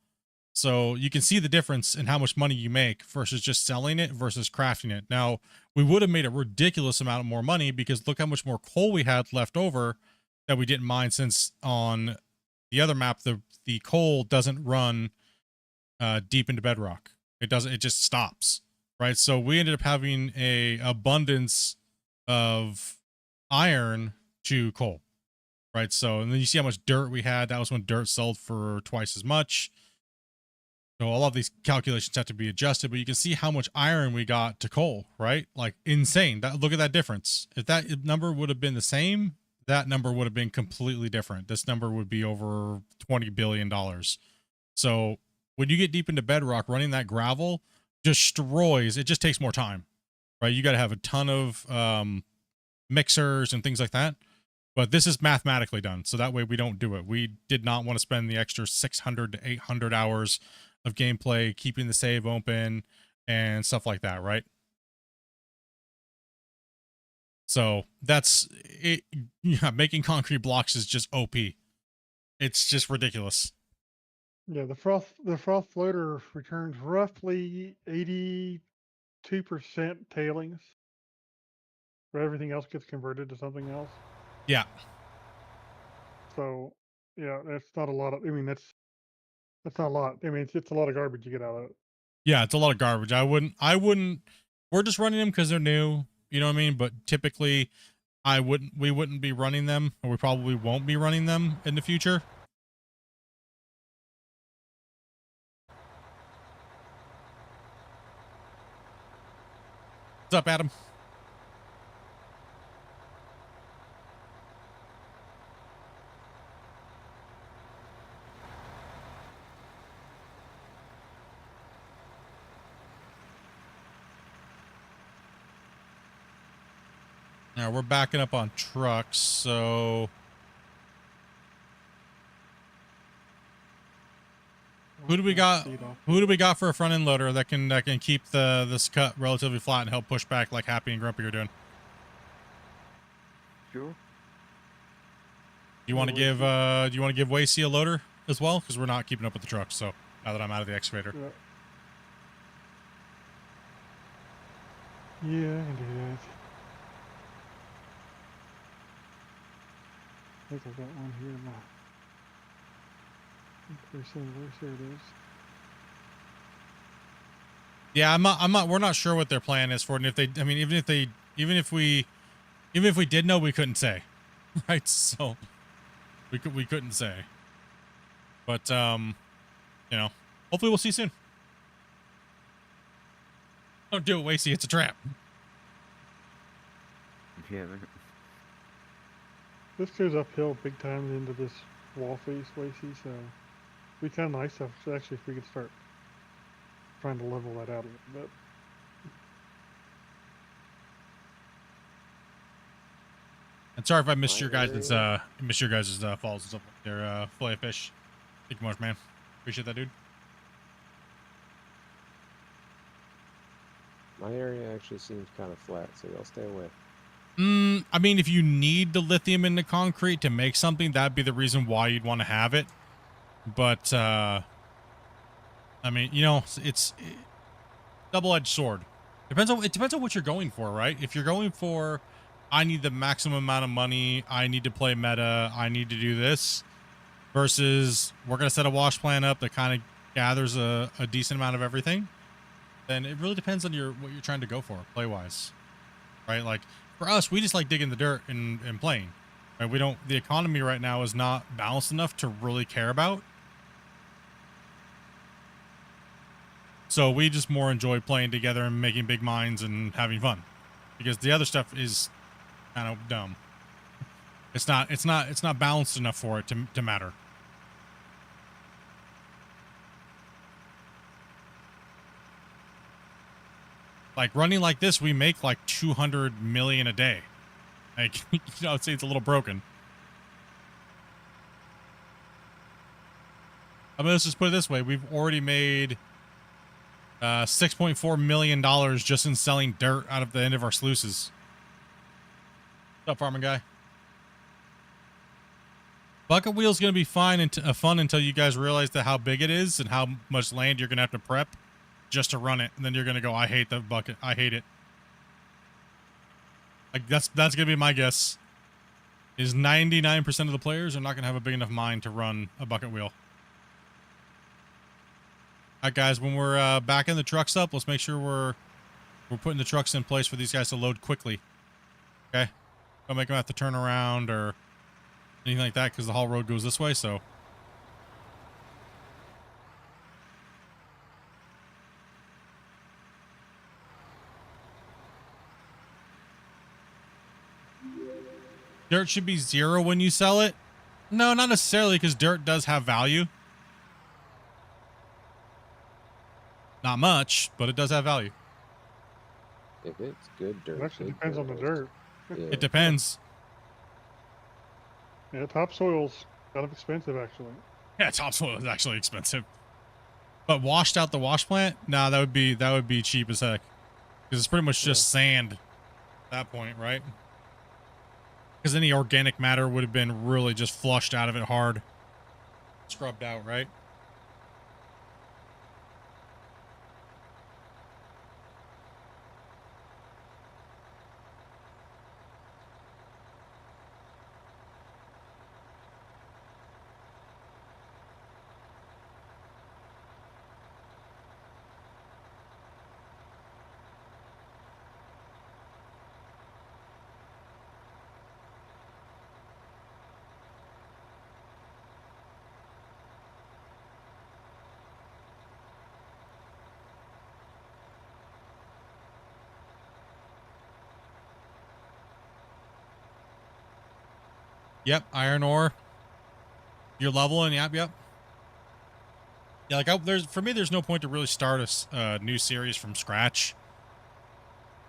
So you can see the difference in how much money you make versus just selling it versus crafting it. Now, we would have made a ridiculous amount more money because look how much more coal we had left over that we didn't mine, since on the other map, the coal doesn't run deep into bedrock. It just stops, right? So we ended up having a abundance of iron to coal, right? So, and then you see how much dirt we had. That was when dirt sold for twice as much. So all of these calculations have to be adjusted, but you can see how much iron we got to coal, right? Like insane. Look at that difference. If that number would have been the same, that number would have been completely different. This number would be over $20 billion. So when you get deep into bedrock, running that gravel destroys, it just takes more time, right? You got to have a ton of mixers and things like that. But this is mathematically done, so that way we don't do it. We did not want to spend the extra 600 to 800 hours of gameplay keeping the save open and stuff like that, right? So that's it. Yeah, making concrete blocks is just OP. It's just ridiculous. Yeah, the froth floater returns roughly 82% tailings. Where everything else gets converted to something else. Yeah. So yeah, that's not a lot of. I mean, that's not a lot. I mean, it's a lot of garbage you get out of it. Yeah, it's a lot of garbage. I wouldn't. We're just running them because they're new. You know what I mean? But typically, we wouldn't be running them, or we probably won't be running them in the future. What's up, Adam? Now we're backing up on trucks, so who do we got? Who do we got for a front end loader that can keep this cut relatively flat and help push back like Happy and Grumpy are doing? Sure. Do you want to give Wasey a loader as well? Because we're not keeping up with the trucks. So now that I'm out of the excavator. Yeah, I can do that. I think I got one here in my. There it is. Yeah, I'm not. We're not sure what their plan is for it. And if they, I mean, even if we did know, we couldn't say, right? So we couldn't say. But you know, hopefully we'll see soon. Don't do it, Wasey. It's a trap. Yeah, man. This goes uphill big time into this wall face, Lacey, so it'd be kind of nice if we could start trying to level that out a little bit. And sorry if I missed your guys' falls and stuff like their fillet of fish. Thank you much, man. Appreciate that, dude. My area actually seems kind of flat, so y'all stay away. I mean, if you need the lithium in the concrete to make something, that'd be the reason why you'd want to have it. But, I mean, you know, it's double-edged sword. It depends on what you're going for, right? If you're going for, I need the maximum amount of money, I need to play meta, I need to do this, versus we're going to set a wash plan up that kind of gathers a decent amount of everything, then it really depends on what you're trying to go for, play-wise, right? Like, for us, we just like digging the dirt and playing. Right? The economy right now is not balanced enough to really care about. So we just more enjoy playing together and making big minds and having fun, because the other stuff is kind of dumb. It's not balanced enough for it to matter. Like running like this, we make like 200 million a day. Like, you know, I'd say it's a little broken. I mean, let's just put it this way. We've already made $6.4 million just in selling dirt out of the end of our sluices. What's up, farming guy? Bucket wheel's going to be fun until you guys realize how big it is and how much land you're going to have to prep just to run it. And then you're going to go, I hate the bucket. I hate it. Like, that's going to be my guess. Is 99% of the players are not going to have a big enough mind to run a bucket wheel. All right, guys, when we're backing the trucks up, let's make sure we're putting the trucks in place for these guys to load quickly. Okay? Don't make them have to turn around or anything like that, because the haul road goes this way, so. Dirt should be 0 when you sell it. No, not necessarily, because dirt does have value. Not much, but it does have value. If it's good dirt. It actually depends on the dirt. Yeah. It depends. Yeah, topsoil's kind of expensive, actually. Yeah, topsoil is actually expensive. But washed out the wash plant? Nah, that would be cheap as heck. Because it's pretty much just sand at that point, right? Because any organic matter would have been really just flushed out of it hard. Scrubbed out, right? Yep, iron ore. You're leveling. Yep. Yeah, like for me, there's no point to really start a new series from scratch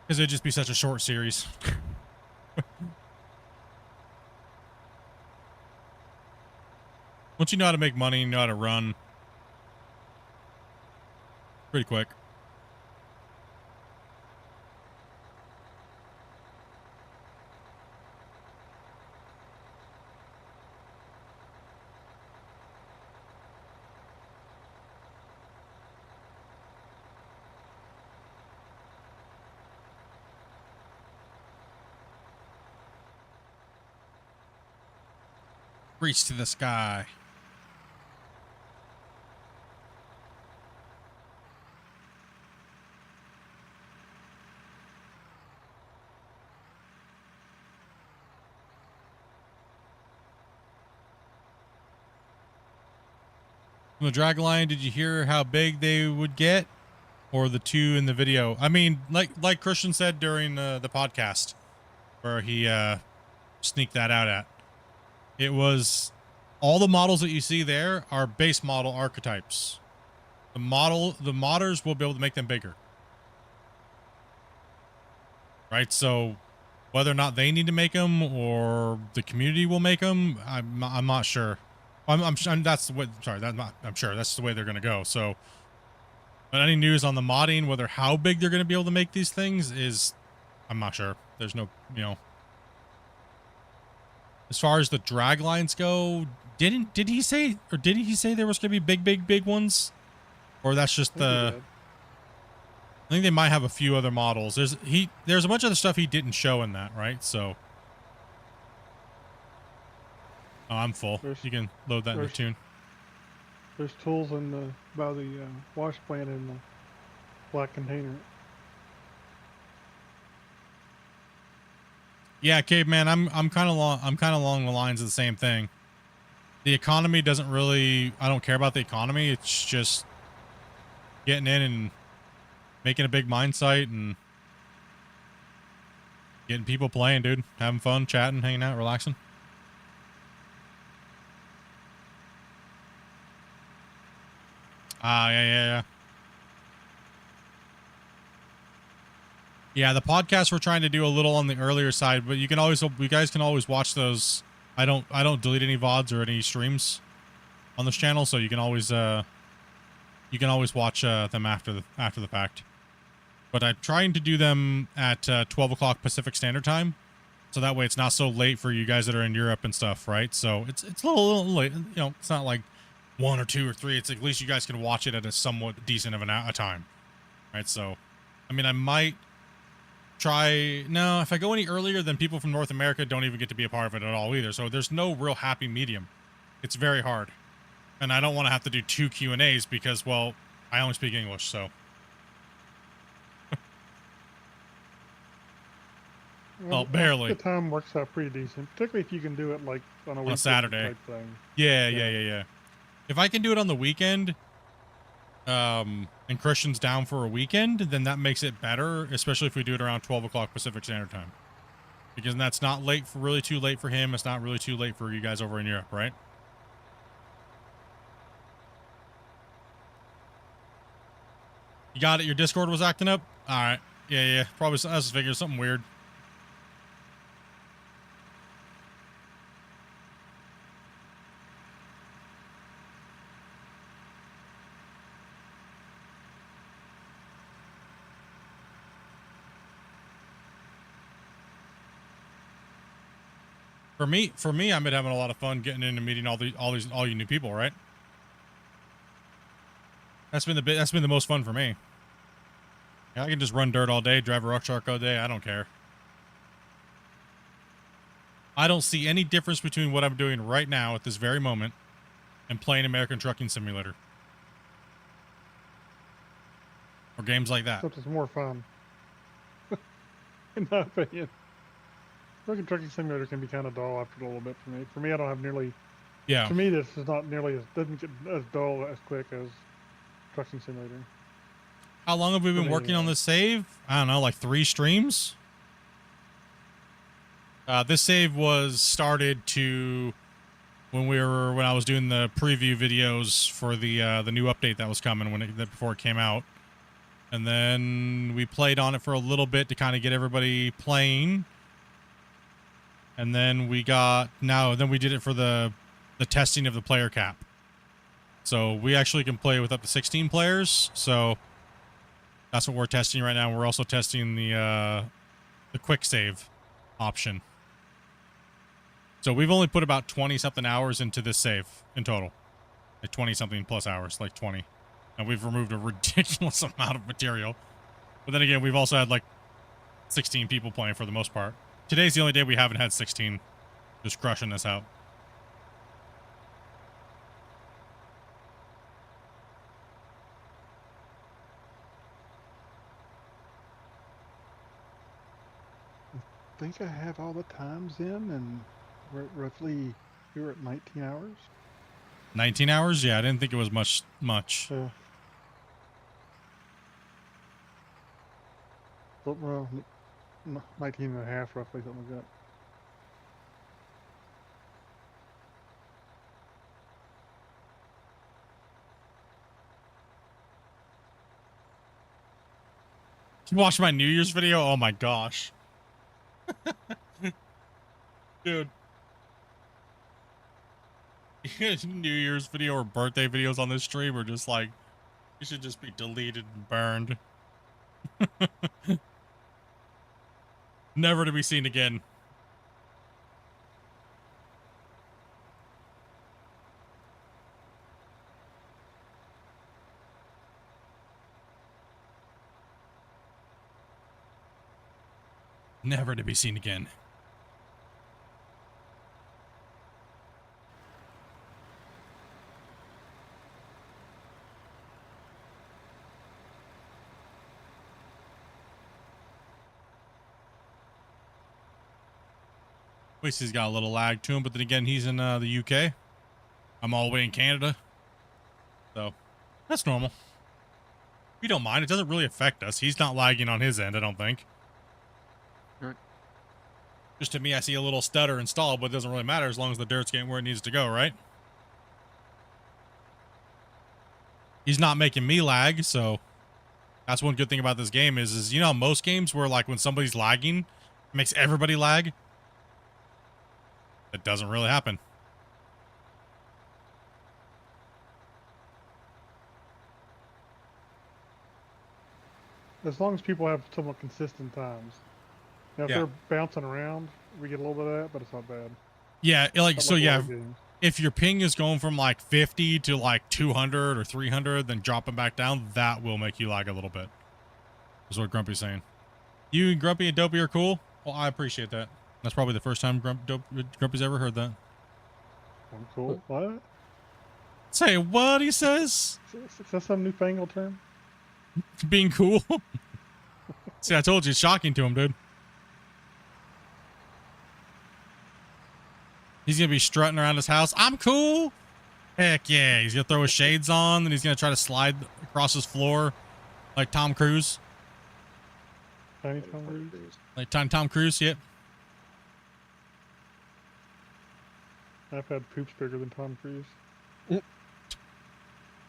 because it'd just be such a short series. Once you know how to make money, you know how to run. Pretty quick. Reach to the sky. From the drag line, did you hear how big they would get? Or the two in the video? I mean, like Christian said during the podcast where he sneaked that out at. It was all the models that you see there are base model archetypes. The modders will be able to make them bigger. Right? So whether or not they need to make them or the community will make them, I'm not sure. I'm that's the way. Sorry, I'm sure that's the way they're gonna go. So, but any news on the modding, whether how big they're gonna be able to make these things is, I'm not sure. There's no, As far as the drag lines go, did he say there was gonna be big ones, or that's just the? I think they might have a few other models. There's a bunch of the stuff he didn't show in that, right? So. Oh, I'm full. You can load that in the tune. There's tools in by the wash plant in the black container. Yeah, Caveman, I'm kind of along the lines of the same thing. The economy doesn't really, I don't care about the economy. It's just getting in and making a big mine site and getting people playing, dude. Having fun, chatting, hanging out, relaxing. Yeah. Yeah, the podcast we're trying to do a little on the earlier side, but you guys can always watch those. I don't delete any VODs or any streams on this channel, so you can always watch them after the fact. But I'm trying to do them at 12 o'clock Pacific Standard Time, so that way it's not so late for you guys that are in Europe and stuff, right? So it's a little late, it's not like 1 or 2 or 3. It's at least you guys can watch it at a somewhat decent of a time, right? So, I mean, I might try. No, if I go any earlier, then people from North America don't even get to be a part of it at all either. So there's no real happy medium. It's very hard, and I don't want to have to do 2 Q&As because, well, I only speak English, so. Well, barely. The time works out pretty decent, particularly if you can do it like on a Saturday. type thing. Yeah. If I can do it on the weekend, and Christian's down for a weekend, then that makes it better, especially if we do it around 12 o'clock Pacific Standard Time. Because that's not really too late for him. It's not really too late for you guys over in Europe, right? You got it? Your Discord was acting up? All right. Yeah. Probably, I was figuring something weird. For me, I've been having a lot of fun getting in and meeting all you new people, right? That's been the most fun for me. Yeah, I can just run dirt all day, drive a rock shark all day. I don't care. I don't see any difference between what I'm doing right now at this very moment and playing American Trucking Simulator or games like that. Except it's more fun, in my opinion. American Trucking Simulator can be kind of dull after a little bit for me. For me, I don't have nearly. Yeah. To me, this is not nearly doesn't get as dull as quick as Trucking Simulator. How long have we been working on this save? I don't know, like 3 streams? This save was started to when I was doing the preview videos for the new update that was coming before it came out, and then we played on it for a little bit to kind of get everybody playing, and then we did it for the testing of the player cap. So we actually can play with up to 16 players. So that's what we're testing right now. We're also testing the quick save option. So we've only put about 20 something hours into this save in total, like 20 something plus hours, like 20, and we've removed a ridiculous amount of material. But then again, we've also had like 16 people playing for the most part. Today's the only day we haven't had 16 just crushing this out. I think I have all the times in, and we're at roughly, you're at 19 hours. 19 hours? Yeah, I didn't think it was much. Yeah. Well, 19 and a half, roughly, something like that. You watch my New Year's video? Oh my gosh. Dude. New Year's video or birthday videos on this stream are just like, you should just be deleted and burned. Never to be seen again. Never to be seen again. At least he's got a little lag to him, but then again, he's in the UK. I'm all the way in Canada. So, that's normal. We don't mind. It doesn't really affect us. He's not lagging on his end, I don't think. Right. Just to me, I see a little stutter installed, but it doesn't really matter as long as the dirt's getting where it needs to go, right? He's not making me lag, so that's one good thing about this game is you know, most games where like when somebody's lagging, it makes everybody lag. It doesn't really happen. As long as people have somewhat consistent times. Now, if Yeah. they're bouncing around, we get a little bit of that, but it's not bad. Yeah, like, Not so like a lot yeah, of games. if your ping is going from like 50 to like 200 or 300, then dropping back down, that will make you lag a little bit. Is what Grumpy's saying. You and Grumpy and Dopey are cool? Well, I appreciate that. That's probably the first time Grumpy's ever heard that. I'm cool. What? Say what, he says? Is that some newfangled term? Being cool? See, I told you, it's shocking to him, dude. He's going to be strutting around his house. I'm cool. Heck yeah. He's going to throw his shades on, and he's going to try to slide across his floor like Tom Cruise. Tiny Tom Cruise? Like Tom Cruise, yep. I've had poops bigger than Tom Cruise.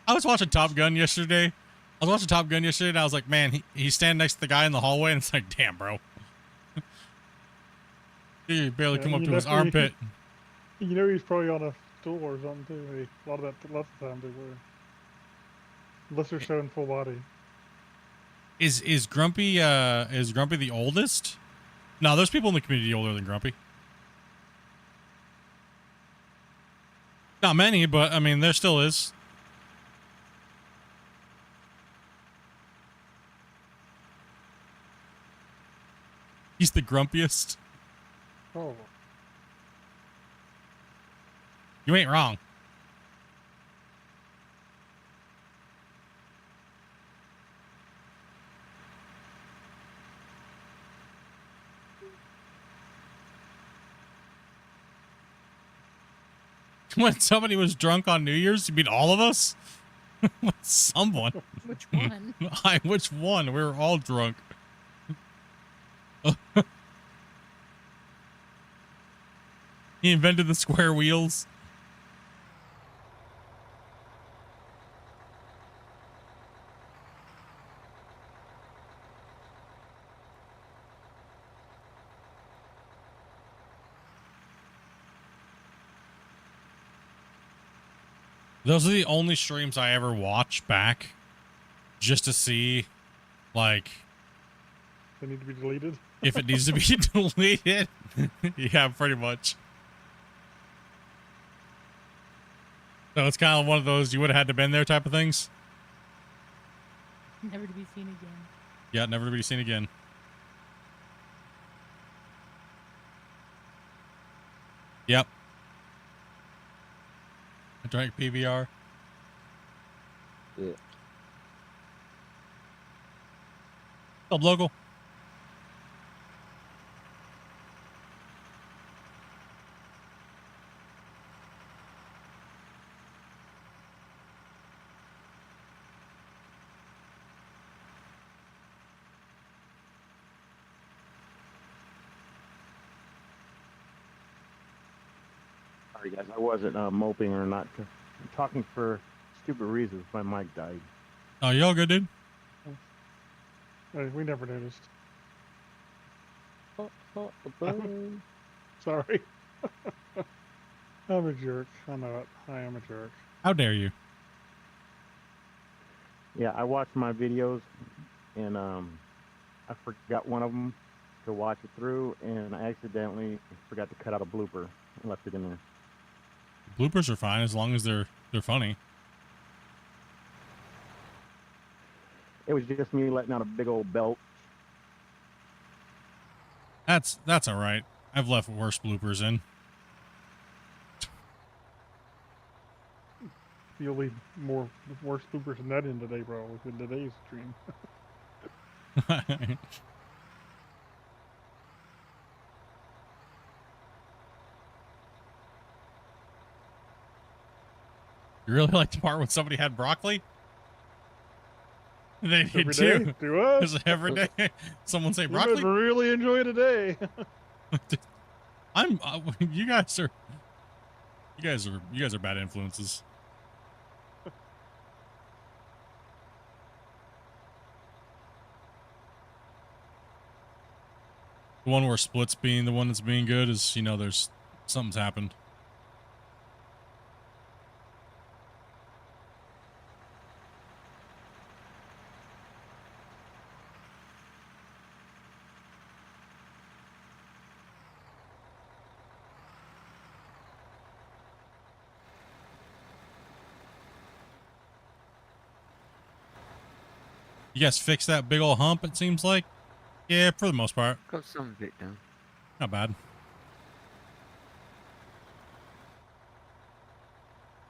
I was watching Top Gun yesterday. And I was like, man, he's standing next to the guy in the hallway, and it's like, damn, bro. He barely come up to his armpit. You know he's probably on a stool or something, too. Lots of the time they were. Unless they're showing full body. Is Grumpy the oldest? No, there's people in the community older than Grumpy. Not many, but I mean, there still is. He's the grumpiest. Oh. You ain't wrong. When somebody was drunk on New Year's, you mean all of us? Someone. Which one? Which one? We were all drunk. He invented the square wheels. Those are the only streams I ever watch back just to see, like, They need to be deleted. if it needs to be deleted. Yeah, pretty much. So it's kind of one of those you would have had to been there type of things. Never to be seen again. Yeah, never to be seen again. Yep. I drank PBR. Yeah. Up local. Sorry guys, I wasn't moping or not talking for stupid reasons. My mic died. Oh, you all good, dude? Hey, we never noticed. Oh, Sorry. I'm a jerk. I know it. I am a jerk. How dare you? Yeah, I watched my videos, and I forgot one of them to watch it through, and I accidentally forgot to cut out a blooper and left it in there. Bloopers are fine as long as they're funny. It was just me letting out a big old belt. That's all right. I've left worse bloopers in. You'll leave worse bloopers than that in today, bro, within today's stream. You really like the part when somebody had broccoli? They did Every too. day, do us. Is it every day? Someone say You broccoli? must really enjoy today. I'm. You guys are bad influences. The one where Split's being the one that's being good is, you know, there's something's happened. You guys fixed that big old hump, it seems like? Yeah, for the most part. Got some of it down. Not bad.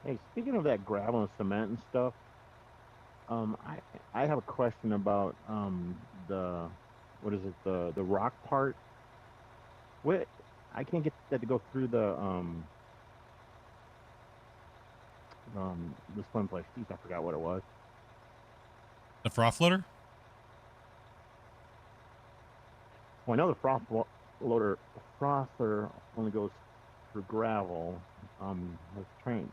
Hey, speaking of that gravel and cement and stuff, I have a question about the the rock part. What I can't get that to go through the this one place. Jeez, I forgot what it was. The froth loader? Well, I know the frother only goes through gravel with train.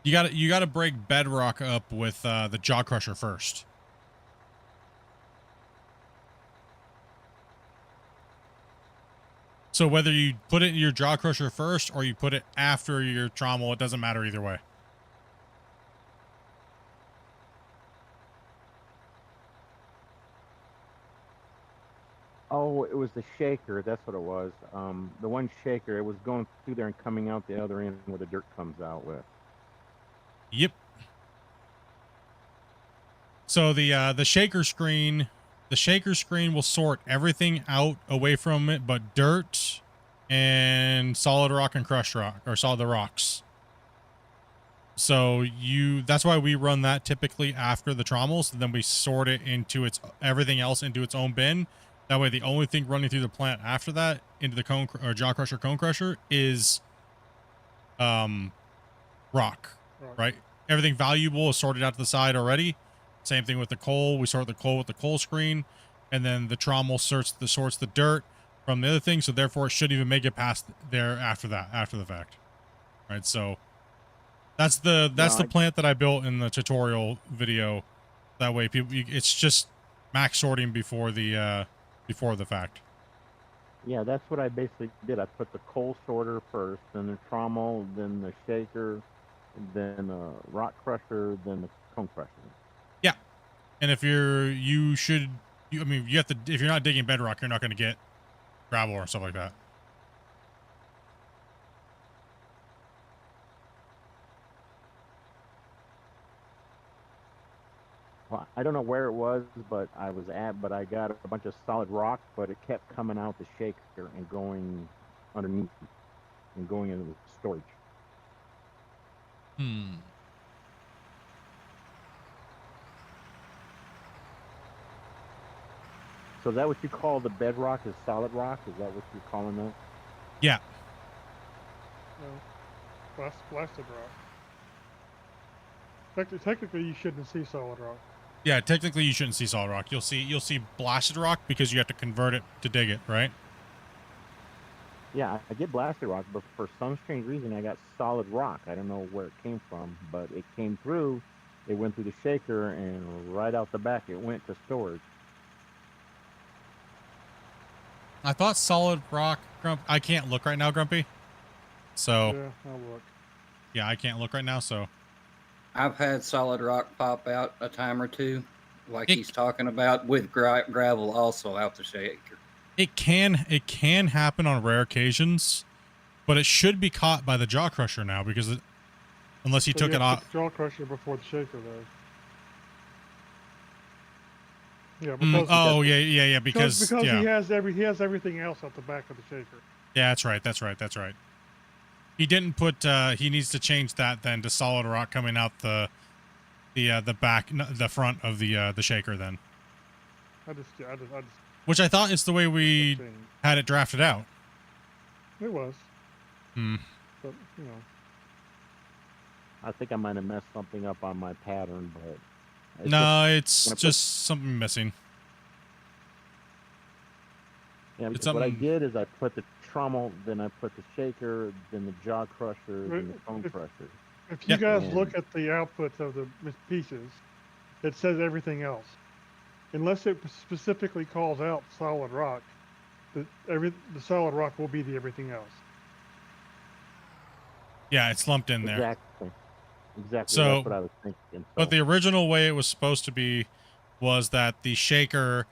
You gotta break bedrock up with the jaw crusher first. So whether you put it in your jaw crusher first or you put it after your trommel, it doesn't matter either way. Oh, it was the shaker. That's what it was. The one shaker. It was going through there and coming out the other end where the dirt comes out with. Yep. So the shaker screen will sort everything out away from it but dirt and solid rock and crushed rock, or solid rocks. So that's why we run that typically after the trommels, and then we sort it into everything else into its own bin. That way the only thing running through the plant after that into the cone or jaw crusher cone crusher is rock, right? everything valuable is sorted out to the side already. Same thing with the coal. We sort the coal with the coal screen, and then the trommel sorts the dirt from the other thing. So therefore, it shouldn't even make it past there after the fact. Right. So that's the plant that I built in the tutorial video. That way, it's just max sorting before the fact. Yeah, that's what I basically did. I put the coal sorter first, then the trommel, then the shaker, then the rock crusher, then the cone crusher. Yeah, and if you have to, if you're not digging bedrock, you're not going to get gravel or stuff like that. Well, I don't know where it was, but I got a bunch of solid rock, but it kept coming out the shaker and going underneath and going into the storage. So is that what you call the bedrock is solid rock? Is that what you're calling that? Yeah. No. Blasted rock. Technically, you shouldn't see solid rock. Yeah, technically you shouldn't see solid rock. You'll see blasted rock because you have to convert it to dig it, right? Yeah, I get blasted rock, but for some strange reason I got solid rock. I don't know where it came from, but it came through. It went through the shaker, and right out the back it went to storage. I thought solid rock, I can't look right now, Grumpy. So Yeah, I'll look. Yeah, I can't look right now, so. I've had solid rock pop out a time or two, like he's talking about, with gravel also out the shaker. It can happen on rare occasions, but it should be caught by the jaw crusher now because unless you took it off. Jaw crusher before the shaker though. Yeah. Because yeah. he has everything else at the back of the shaker. Yeah, that's right. He didn't put. He needs to change that then to solid rock coming out the front of the shaker then. I just. Which I thought is the way we had it drafted out. It was. But you know. I think I might have messed something up on my pattern, but. It's just something missing. Yeah, because what I did is I put the trommel, then I put the shaker, then the jaw crusher, then the cone crusher. If you guys look at the outputs of the pieces, it says everything else. Unless it specifically calls out solid rock, the solid rock will be the everything else. Yeah, it's lumped in there. Exactly. So, that's what I was thinking. So. But the original way it was supposed to be was that the shaker,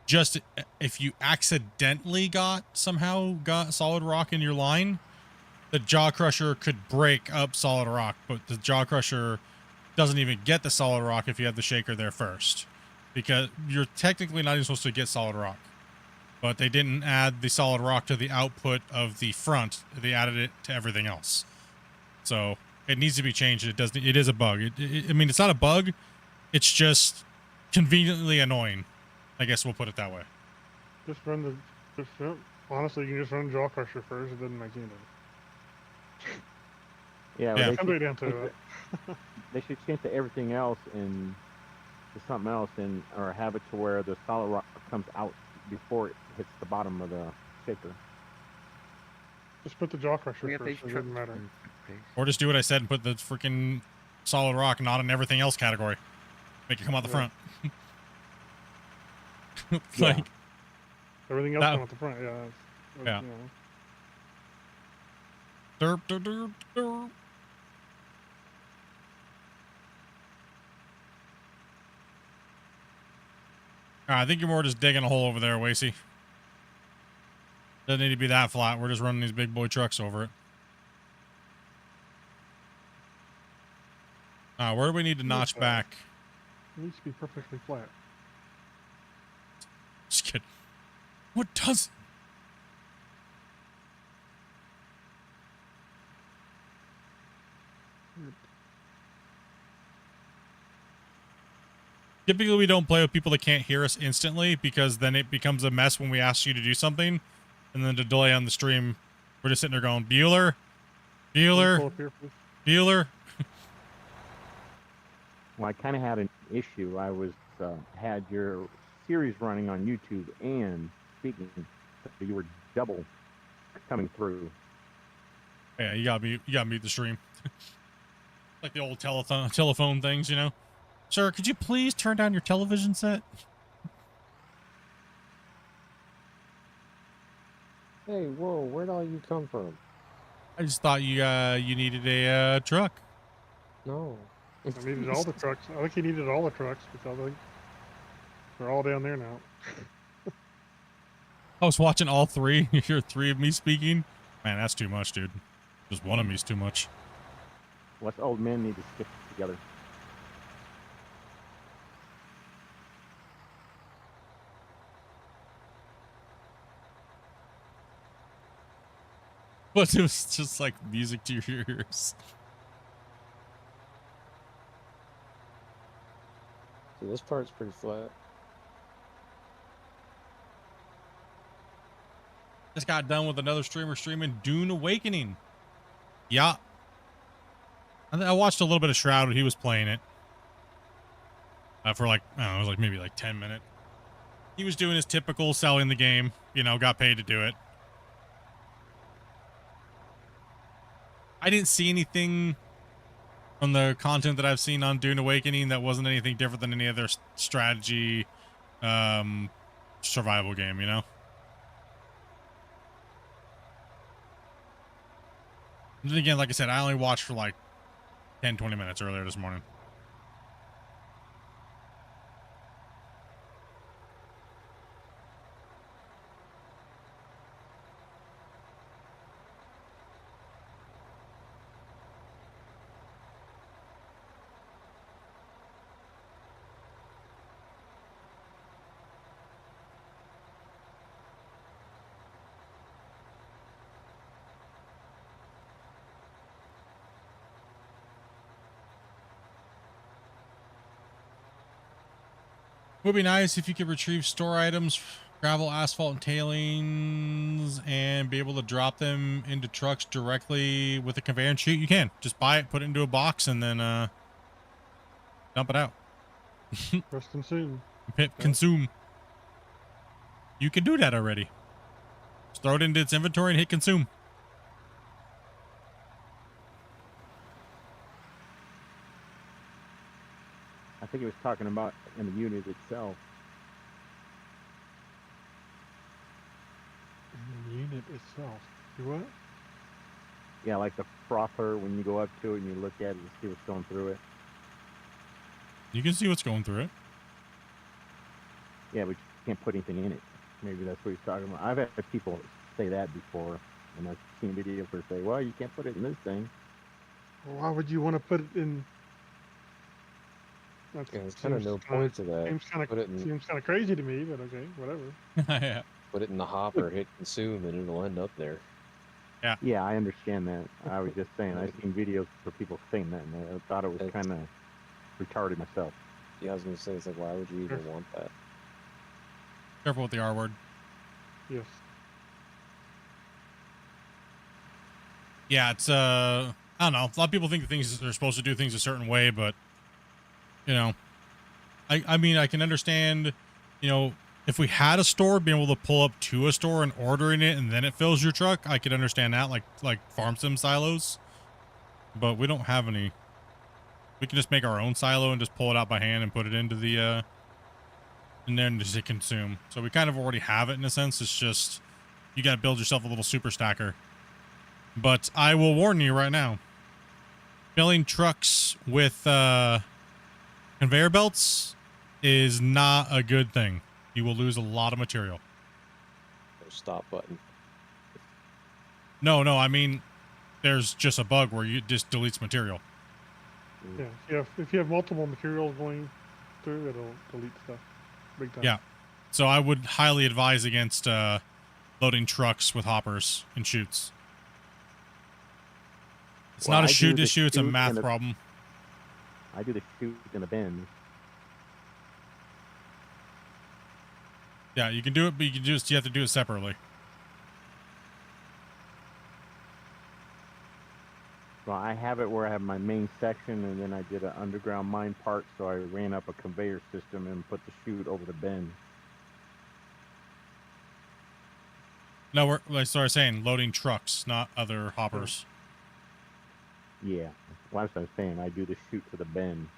just if you accidentally got solid rock in your line, the jaw crusher could break up solid rock, but the jaw crusher doesn't even get the solid rock if you have the shaker there first, because you're technically not even supposed to get solid rock. But they didn't add the solid rock to the output of the front; they added it to everything else. So it needs to be changed. It is a bug. I mean, it's not a bug. It's just conveniently annoying. I guess we'll put it that way. Honestly, you can just run jaw crusher first. It doesn't make any difference. Yeah. Come down to it. They should change to everything else and to something else, or have it to where the solid rock comes out before it hits the bottom of the shaker. Just put the jaw crusher first. It doesn't matter. Or just do what I said and put the freaking solid rock not in everything else category. Make it come out the front. Like everything else come out the front. Yeah. Derp, derp, derp, derp. I think you're more just digging a hole over there, Wasey. Doesn't need to be that flat. We're just running these big boy trucks over it. Where do we need to notch back? It needs to be perfectly flat. Just kidding. What does? Typically, we don't play with people that can't hear us instantly because then it becomes a mess when we ask you to do something. And then the delay on the stream, we're just sitting there going, Bueller? Well, I kind of had an issue. I was had your series running on YouTube and speaking, so you were double coming through. Yeah, you gotta mute the stream. Like the old telephone things, you know. Sir, could you please turn down your television set? Hey, whoa, where'd all you come from? I just thought you needed a truck. No. I needed all the trucks. I think he needed all the trucks because I think they're all down there now. I was watching all three. You hear three of me speaking. Man, that's too much, dude. Just one of me's too much. Us old men need to stick together. But it was just like music to your ears. See, this part's pretty flat. Just got done with another streamer streaming Dune Awakening. Yeah. I watched a little bit of Shroud when he was playing it. For like, I don't know, it was like maybe like 10 minutes. He was doing his typical selling the game, you know, got paid to do it. I didn't see anything from the content that I've seen on Dune Awakening that wasn't anything different than any other strategy survival game, you know? And then again, like I said, I only watched for like 10, 20 minutes earlier this morning. Would be nice if you could retrieve store items, gravel, asphalt, and tailings, and be able to drop them into trucks directly with a conveyor and chute. You can just buy it, put it into a box, and then dump it out. Press consume. Consume. You can do that already. Just throw it into its inventory and hit consume. I think he was talking about in the unit itself. In the unit itself. You what? Yeah, like the frother, when you go up to it and you look at it and see what's going through it. You can see what's going through it. Yeah, but you can't put anything in it. Maybe that's what he's talking about. I've had people say that before, and I've seen videos where they say, well, you can't put it in this thing. Well, why would you want to put it in? That Yeah, there's kind of no point to that. Seems kind of crazy to me, but okay, whatever. Yeah. Put it in the hopper, hit consume, and it'll end up there. Yeah. Yeah, I understand that. I was just saying, I've seen videos for people saying that, and I thought it was kind of retarded myself. Yeah, I was going to say, it's like, why would you even want that? Careful with the R word. Yes. Yeah, it's I don't know. A lot of people think things are supposed to do things a certain way, but you know, I mean, I can understand, you know, if we had a store being able to pull up to a store and ordering it and then it fills your truck, I could understand that, like farm sim silos. But we don't have any. We can just make our own silo and just pull it out by hand and put it into the and then just hit consume. So we kind of already have it in a sense. It's just you got to build yourself a little super stacker. But I will warn you right now, filling trucks with conveyor belts is not a good thing. You will lose a lot of material. Stop button. No, I mean, there's just a bug where you just deletes material. Yeah, if you have multiple materials going through, it'll delete stuff. Big time. Yeah. So I would highly advise against loading trucks with hoppers and chutes. It's not a chute issue, it's a math problem. I do the chute in the bin. Yeah, you can do it, but you have to do it separately. Well, I have it where I have my main section, and then I did an underground mine part, so I ran up a conveyor system and put the chute over the bin. No, we're like I was saying, loading trucks, not other hoppers. Yeah, well, that's what I'm saying. I do the chute to the bin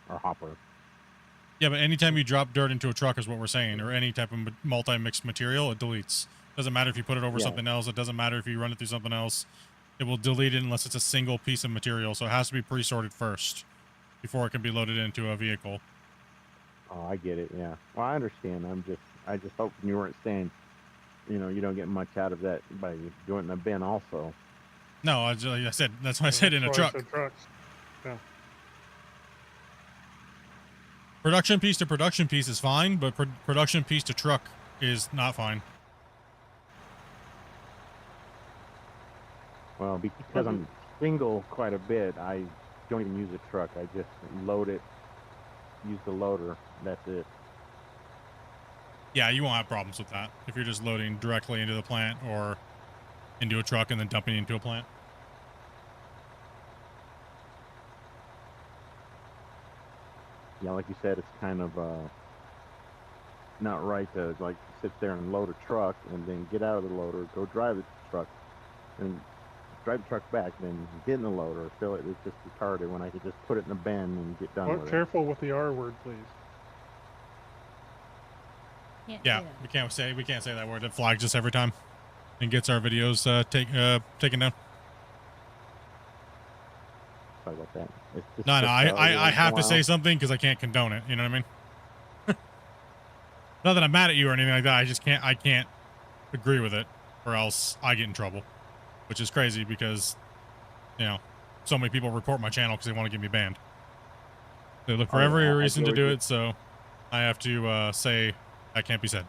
or hopper. Yeah, but anytime you drop dirt into a truck is what we're saying, or any type of multi-mixed material, it deletes. Doesn't matter if you put it over Yeah. something else. It doesn't matter if you run it through something else. It will delete it unless it's a single piece of material. So it has to be pre-sorted first before it can be loaded into a vehicle. Oh, I get it. Yeah. Well, I understand. I just hope you weren't saying, you know, you don't get much out of that by doing it in a bin also. No, like I said, that's what I said in a That's why I truck. said trucks. Yeah. Production piece to production piece is fine, but production piece to truck is not fine. Well, because I'm single quite a bit, I don't even use a truck. I just load it, use the loader. That's it. Yeah, you won't have problems with that if you're just loading directly into the plant or into a truck and then dumping into a plant. Yeah, like you said, it's kind of not right to like sit there and load a truck and then get out of the loader, go drive the truck, and drive the truck back, then get in the loader, fill it. It's just retarded when I could just put it in the bin and get done Well, with careful with the R word, please. Yeah, we can't say that word. It flags us every time and gets our videos taken down. it. Sorry about that. It's just No, every I once have in a to say while. something because I can't condone it. You know what I mean? Not that I'm mad at you or anything like that. I can't agree with it, or else I get in trouble, which is crazy because, you know, so many people report my channel because they want to get me banned. They look for every reason to do it, so I have to say that can't be said.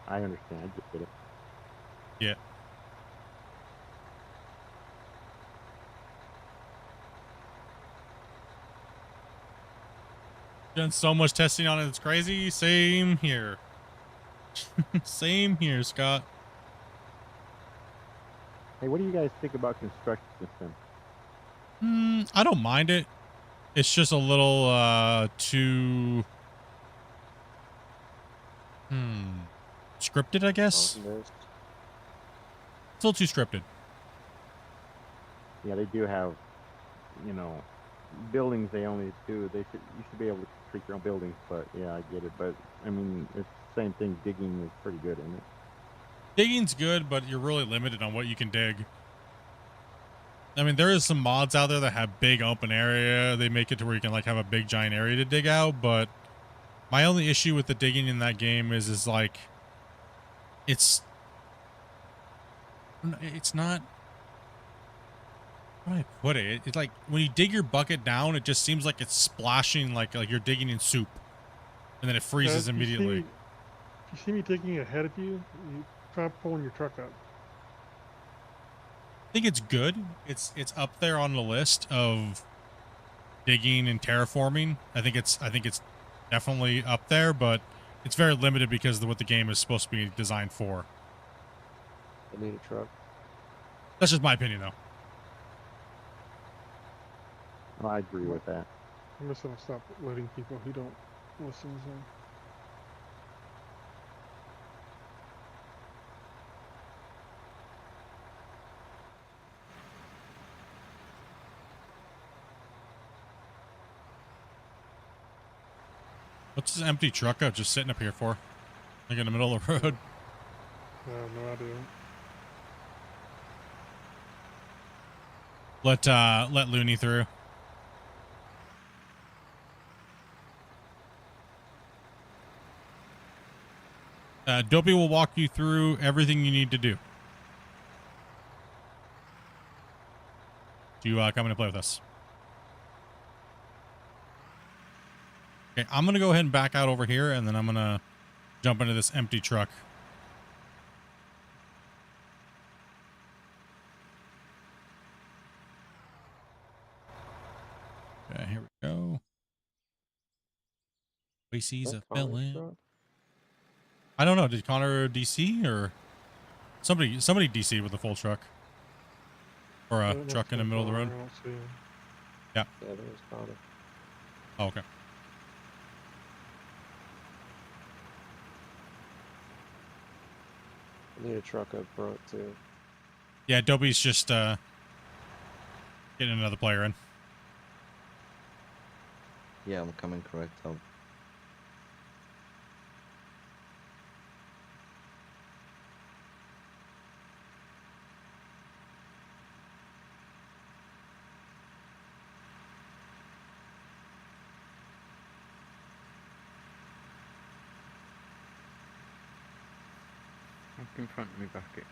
I understand. I just get it. Yeah. Done so much testing on it, it's crazy. Same here. Same here, Scott. Hey, what do you guys think about construction system? I don't mind it. It's just a little too scripted, I guess. Mountain-based. It's a little too scripted. Yeah, they do have, you know, buildings they only do. You should be able to treat your own buildings, but yeah, I get it. But I mean, it's the same thing. Digging is pretty good, isn't it? Digging's good, but you're really limited on what you can dig. I mean, there is some mods out there that have big open area. They make it to where you can like have a big giant area to dig out, but my only issue with the digging in that game is like it's not, how do I put it? It's like when you dig your bucket down, it just seems like it's splashing like you're digging in soup, and then it freezes immediately. If you see me digging ahead of you, you try pulling your truck up. I think it's good. It's up there on the list of digging and terraforming. I think it's definitely up there, but it's very limited because of what the game is supposed to be designed for. I need a truck. That's just my opinion, though. Well, I agree with that. I'm just gonna stop letting people who don't listen. So. What's this empty truck up just sitting up here for? Like in the middle of the road. I have no idea. Let Looney through. Dopey will walk you through everything you need to do. Do you come in and play with us? Okay, I'm gonna go ahead and back out over here, and then I'm gonna jump into this empty truck. Okay, here we go. Wacy's a fill-in. I don't know. Did Connor DC or somebody DC with the full truck? Or a Not truck in so the middle of the far, road? I don't see him. Yeah. Yeah, there's Connor. Oh, okay. I need a truck up front too. Yeah, Dobie's just getting another player in. Yeah, I'm coming correct. Up in front of me, bucket.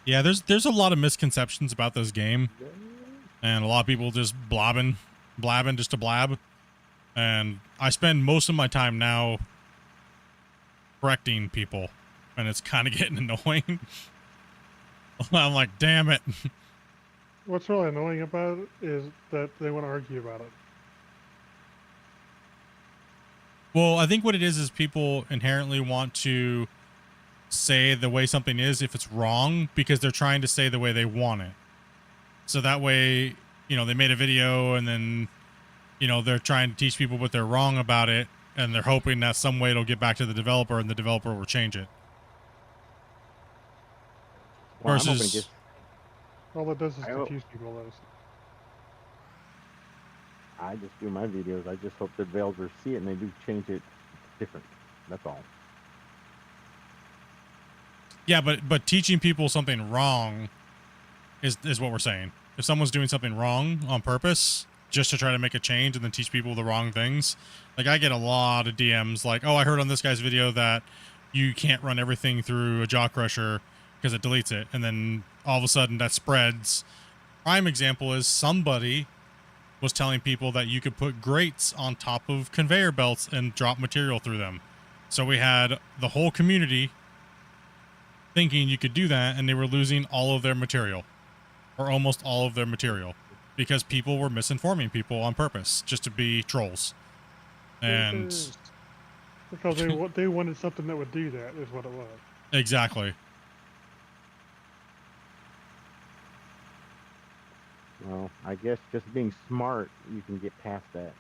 Yeah, there's a lot of misconceptions about this game, and a lot of people just blabbing just to blab. And I spend most of my time now correcting people, and it's kind of getting annoying. I'm like, damn it. What's really annoying about it is that they want to argue about it. Well, I think what it is people inherently want to say the way something is if it's wrong because they're trying to say the way they want it. So that way, you know, they made a video and then, you know, they're trying to teach people what they're wrong about it, and they're hoping that some way it'll get back to the developer and the developer will change it. Well, I'm hoping Versus, just All it does is I hope- confuse people. Those. I just do my videos. I just hope the developers see it and they do change it different. That's all. yeah, but teaching people something wrong is what we're saying. If someone's doing something wrong on purpose just to try to make a change and then teach people the wrong things, like I get a lot of DMs like, oh, I heard on this guy's video that you can't run everything through a jaw crusher because it deletes it, and then all of a sudden that spreads. Prime example is somebody was telling people that you could put grates on top of conveyor belts and drop material through them. So we had the whole community thinking you could do that, and they were losing all of their material, or almost all of their material, because people were misinforming people on purpose just to be trolls. And Because they wanted something that would do that is what it was. exactly. Well, I guess just being smart, you can get past that.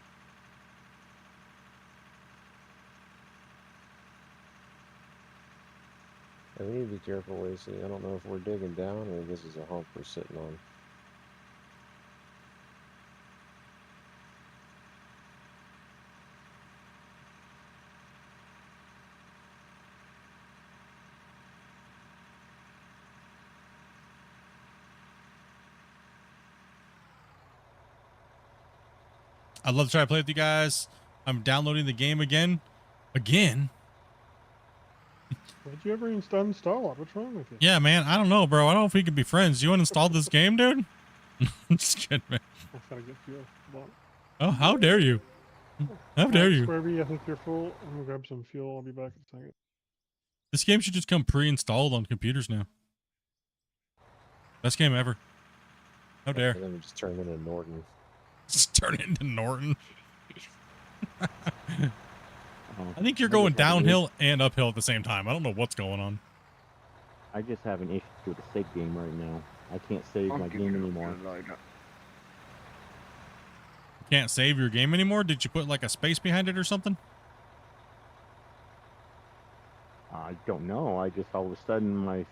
Yeah, we need to be careful, Lacey. I don't know if we're digging down or if this is a hump we're sitting on. I'd love to try to play with you guys. I'm downloading the game again. Again? Did you ever install it? What's wrong with you? Yeah, man. I don't know, bro. I don't know if we could be friends. You uninstalled this game, dude? I'm just kidding, man. I gotta get fuel. Hold Oh, how dare you? How on. dare you? Squirby, I think you're full. I'm gonna grab some fuel. I'll be back in a second. This game should just come pre-installed on computers now. Best game ever. How dare. And then we just turn into Norton. Just turn it into Norton. I think you're I going just have an downhill and uphill at the same time. I don't know what's going on. I just have an issue with the save game right now. I can't save I'm my giving game up anymore. on loadout. Can't save your game anymore? Did you put like a space behind it or something? I don't know. I just all of a sudden my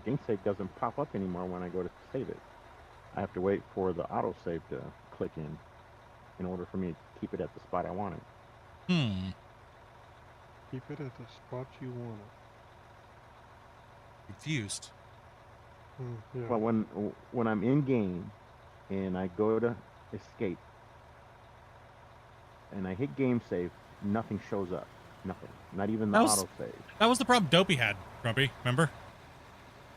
game save doesn't pop up anymore when I go to save it. I have to wait for the autosave to click in order for me to keep it at the spot I want it. Keep it at the spot you want Confused. it. Yeah. Well, when I'm in game and I go to escape and I hit game save, nothing shows up. Nothing. Not even the autosave. That was the problem Dopey had, Grumpy. Remember?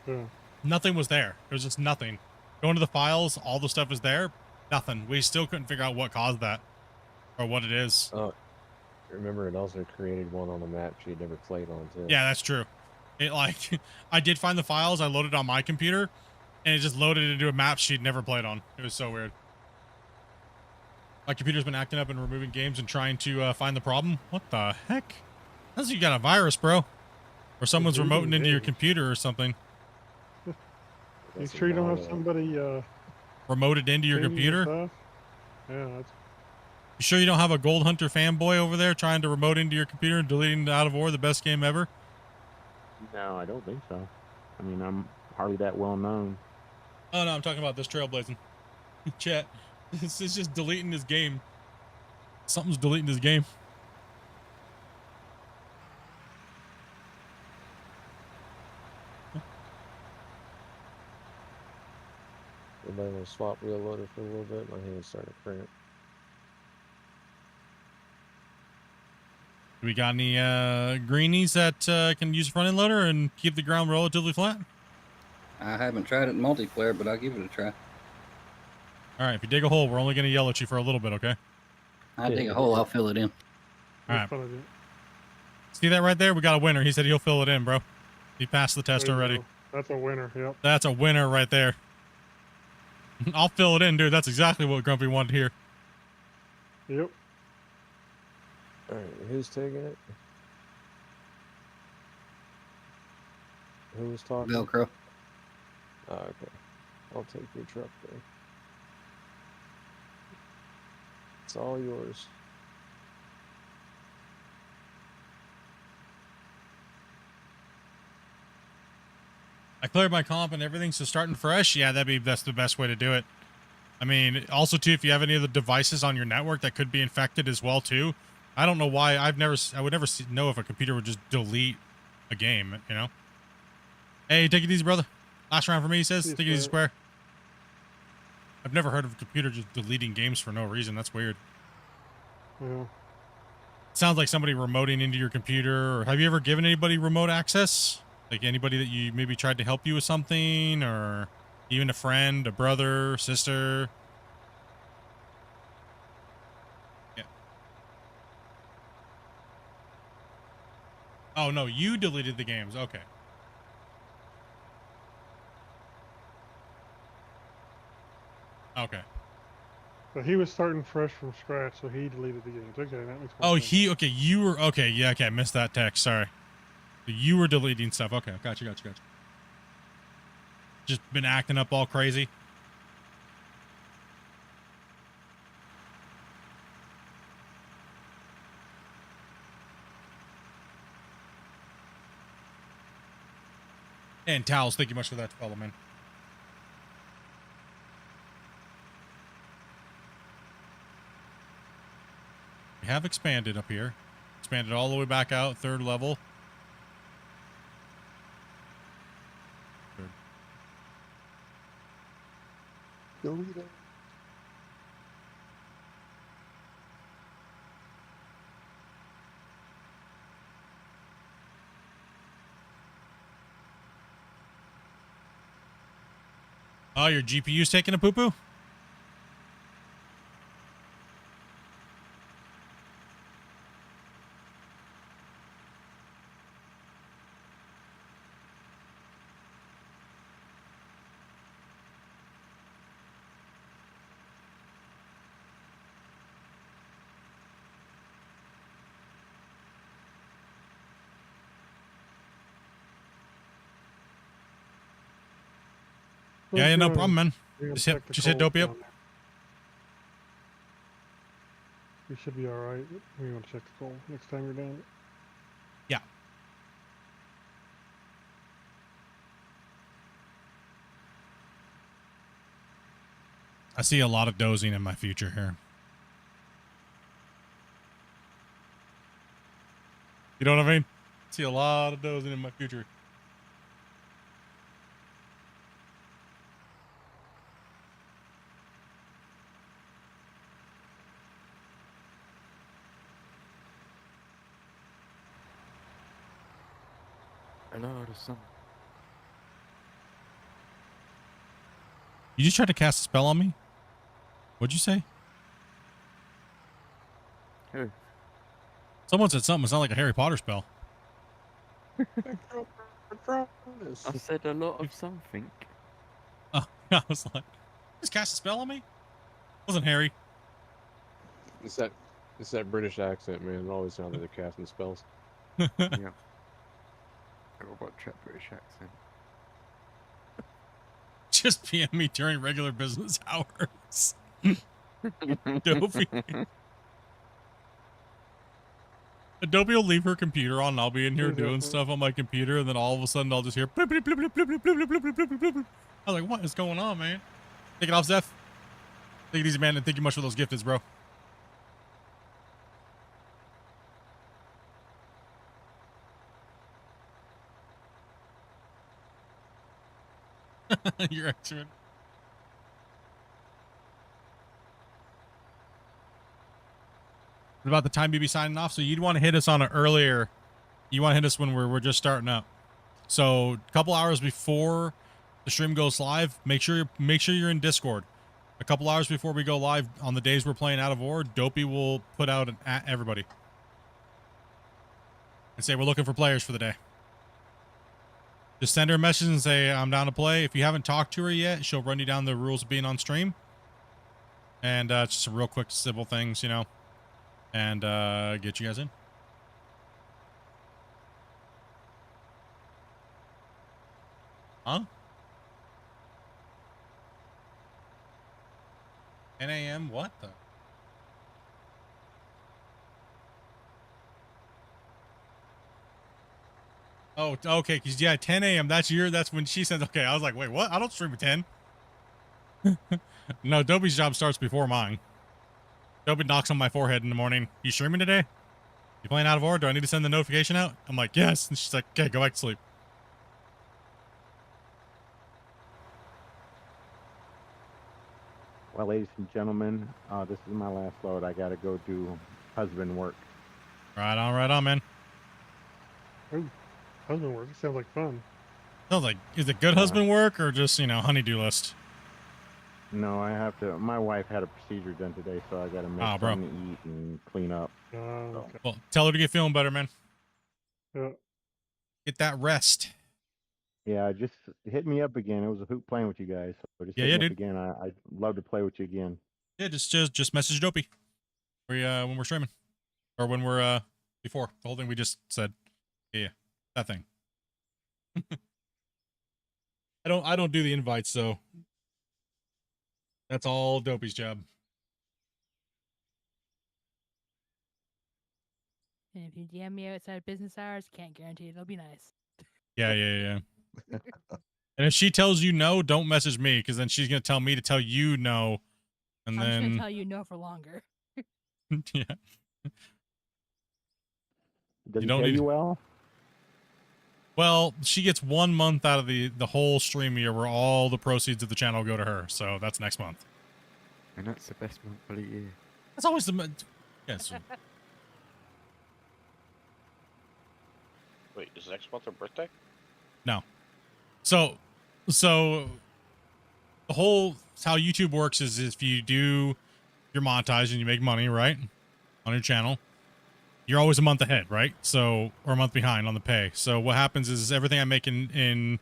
Yeah. Nothing was there. There was just nothing. Going to the files, all the stuff is there. Nothing. We still couldn't figure out what caused that or what it is. Oh, remember it also created one on the map she had never played on too. Yeah, that's true. It like I did find the files. I loaded on my computer, and it just loaded into a map she'd never played on. It was so weird. My computer's been acting up and removing games and trying to find the problem. What the heck? That's you got a virus, bro. Or someone's remoting into your computer or something. You That's sure you don't have wild. somebody Remoted into your changing computer? stuff? Yeah, that's You sure you don't have a Gold Hunter fanboy over there trying to remote into your computer and deleting Out of Ore, the best game ever? No, I don't think so. I mean, I'm hardly that well known. Oh no, I'm talking about this Trailblazing. Chat. It's just deleting his game. Something's deleting his game. Anybody want to swap wheel loader for a little bit? My hand's starting to cramp. Do we got any greenies that can use a front end loader and keep the ground relatively flat? I haven't tried it in multiplayer, but I'll give it a try. All right, if you dig a hole, we're only going to yell at you for a little bit, okay? I dig a hole, I'll fill it in. All right. probably it. See that right there? We got a winner. He said he'll fill it in, bro. He passed the test There you already. go. That's a winner. Yep. That's a winner right there. I'll fill it in, dude. That's exactly what Grumpy wanted to hear. Yep. All right, who's taking it? Who was talking? Velcro. Oh, okay. I'll take your truck then. It's all yours. I cleared my comp and everything, so starting fresh, yeah, that's the best way to do it. I mean, also too, if you have any of the devices on your network that could be infected as well too, I don't know why I would never know if a computer would just delete a game, you know? Hey, take it easy, brother. Last round for me, he says. Take it easy, square. I've never heard of a computer just deleting games for no reason. That's weird. Yeah. Sounds like somebody remoting into your computer. Or have you ever given anybody remote access? Like anybody that you maybe tried to help you with something, or even a friend, a brother, sister? Yeah. Oh, no, you deleted the games. Okay. Okay. So he was starting fresh from scratch, so he deleted the games. Okay, that makes more Oh, sense. okay, you were, okay, yeah, okay, I missed that text, sorry. So you were deleting stuff, okay, gotcha. Just been acting up all crazy? And towels, thank you much for that follow, man. We have expanded up here. Expanded all the way back out, 3rd level. Oh, your GPU's taking a poo-poo? Yeah, no problem, man. Just hit dope up. You should be alright. We want to check the coal next time you're down. Yeah. I see a lot of dozing in my future here. You know what I mean? I see a lot of dozing in my future. Hello, the sun. You just tried to cast a spell on me? What'd you say? Who? Someone said something. It's not like a Harry Potter spell. I said a lot of something. Oh, I was like, just cast a spell on me? Wasn't Harry. It's that British accent, man. It always sounds like they're casting spells. Yeah. Got about trap British accent. Just PM me during regular business hours. Dopey. Adobe will leave her computer on, and I'll be in here doing stuff on my computer, and then all of a sudden I'll just hear blip, blip, blip, blip, blip, blip, blip, blip, blip, blip, blip. I was like, what is going on, man? Take it off, Zeph. Take it easy, man, and thank you much for those gifteds, bro. You're excellent. It's about the time you be signing off, so you'd want to hit us on it earlier. You want to hit us when we're just starting up. So a couple hours before the stream goes live, make sure you're in Discord. A couple hours before we go live on the days we're playing Out of Ore, Dopey will put out an at everybody and say we're looking for players for the day. Just send her a message and say I'm down to play. If you haven't talked to her yet, she'll run you down the rules of being on stream. And just some real quick civil things, you know, and get you guys in. Huh? 10 a.m. What the? Oh, okay. Cause yeah, 10 a.m. That's when she says, okay. I was like, wait, what? I don't stream at 10. No, Dobie's job starts before mine. Dobie knocks on my forehead in the morning. You streaming today? You playing Out of Ore? Do I need to send the notification out? I'm like, yes. And she's like, okay, go back to sleep. Well, ladies and gentlemen, this is my last load. I gotta go do husband work. Right on, man. Ooh, husband work. Sounds like fun. Sounds like, is it good husband work or just, you know, honeydew list? No, I have to. My wife had a procedure done today, so I gotta make something to eat and clean up. Okay. Well, tell her to get feeling better, man. Yeah. Get that rest. Yeah, just hit me up again. It was a hoot playing with you guys. So just hit me up again. I'd love to play with you again. Yeah, just message Dopey. When we're streaming, or when we're before the whole thing we just said. Yeah, that thing. I don't do the invites, so that's all Dopey's job. And if you DM me outside business hours, can't guarantee it'll be nice. Yeah. And if she tells you no, don't message me, because then she's gonna tell me to tell you no, and I'm then just gonna tell you no for longer. yeah. Does You it don't pay need you well? Well, she gets 1 month out of the whole stream year where all the proceeds of the channel go to her. So that's next month. And that's the best month of the year. That's always the yes. Wait, is next month her birthday? No. So the whole how YouTube works is if you do your montage and you make money, right, on your channel, you're always a month ahead, right? So, or a month behind on the pay. So what happens is everything I make in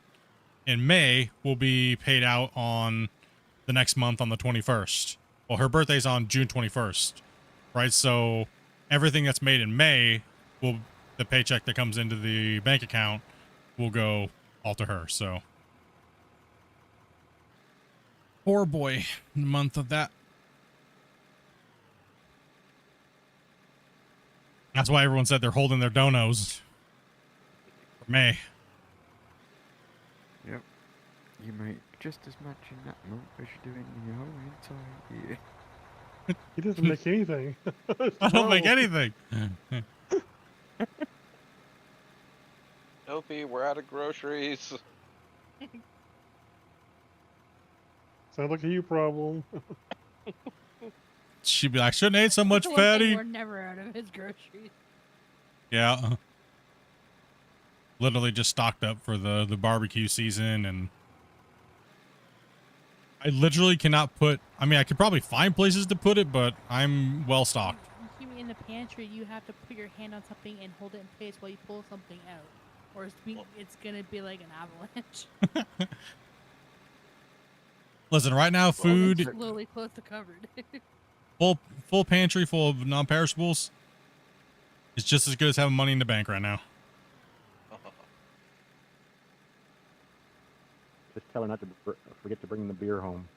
May will be paid out on the next month on the 21st. Well, her birthday's on June 21st, right? So everything that's made in May will, the paycheck that comes into the bank account will go all to her. So poor boy, month of that. That's why everyone said they're holding their donos for May. Yep. You make just as much in that month as you do in your whole entire year. He doesn't make anything. I don't make anything. Dopey, we're out of groceries. Sounds like a you problem. She'd be like, shouldn't ate so much One thing fatty. we're never out of his groceries. Yeah. Literally just stocked up for the barbecue season, and I literally cannot put, I mean, I could probably find places to put it, but I'm well stocked. You keep it in the pantry, you have to put your hand on something and hold it in place while you pull something out. Or it's gonna be like an avalanche. Listen, right now, food, Slowly close the cupboard. full pantry full of non-perishables is just as good as having money in the bank right now. Just tell her not to forget to bring the beer home.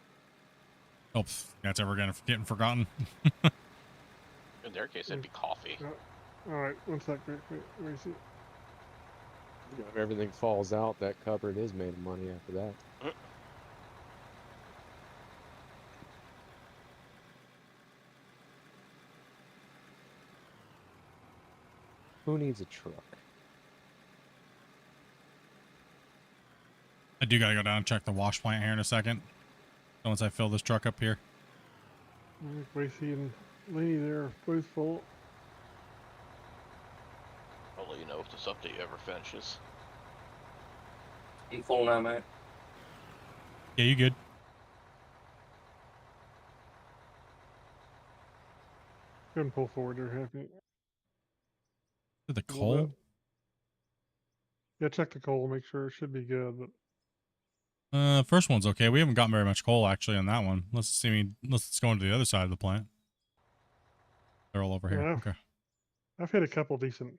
Oh, that's ever getting forgotten. In their case, it'd be coffee. All right, one sec. Wait, let me see. You know, if everything falls out, that cupboard is made of money after that. Who needs a truck? I do gotta go down and check the wash plant here in a second. Once I fill this truck up here. Gracie and Lee there are both full. I'll let you know if this update ever finishes. You full now, mate? Yeah, you good? Go and pull forward there, Happy. The A little coal? bit. Yeah, check the coal, make sure it should be good. But First one's okay. We haven't gotten very much coal actually on that one. Let's go into the other side of the plant. They're all over here. Yeah, Okay. I've hit a couple decent.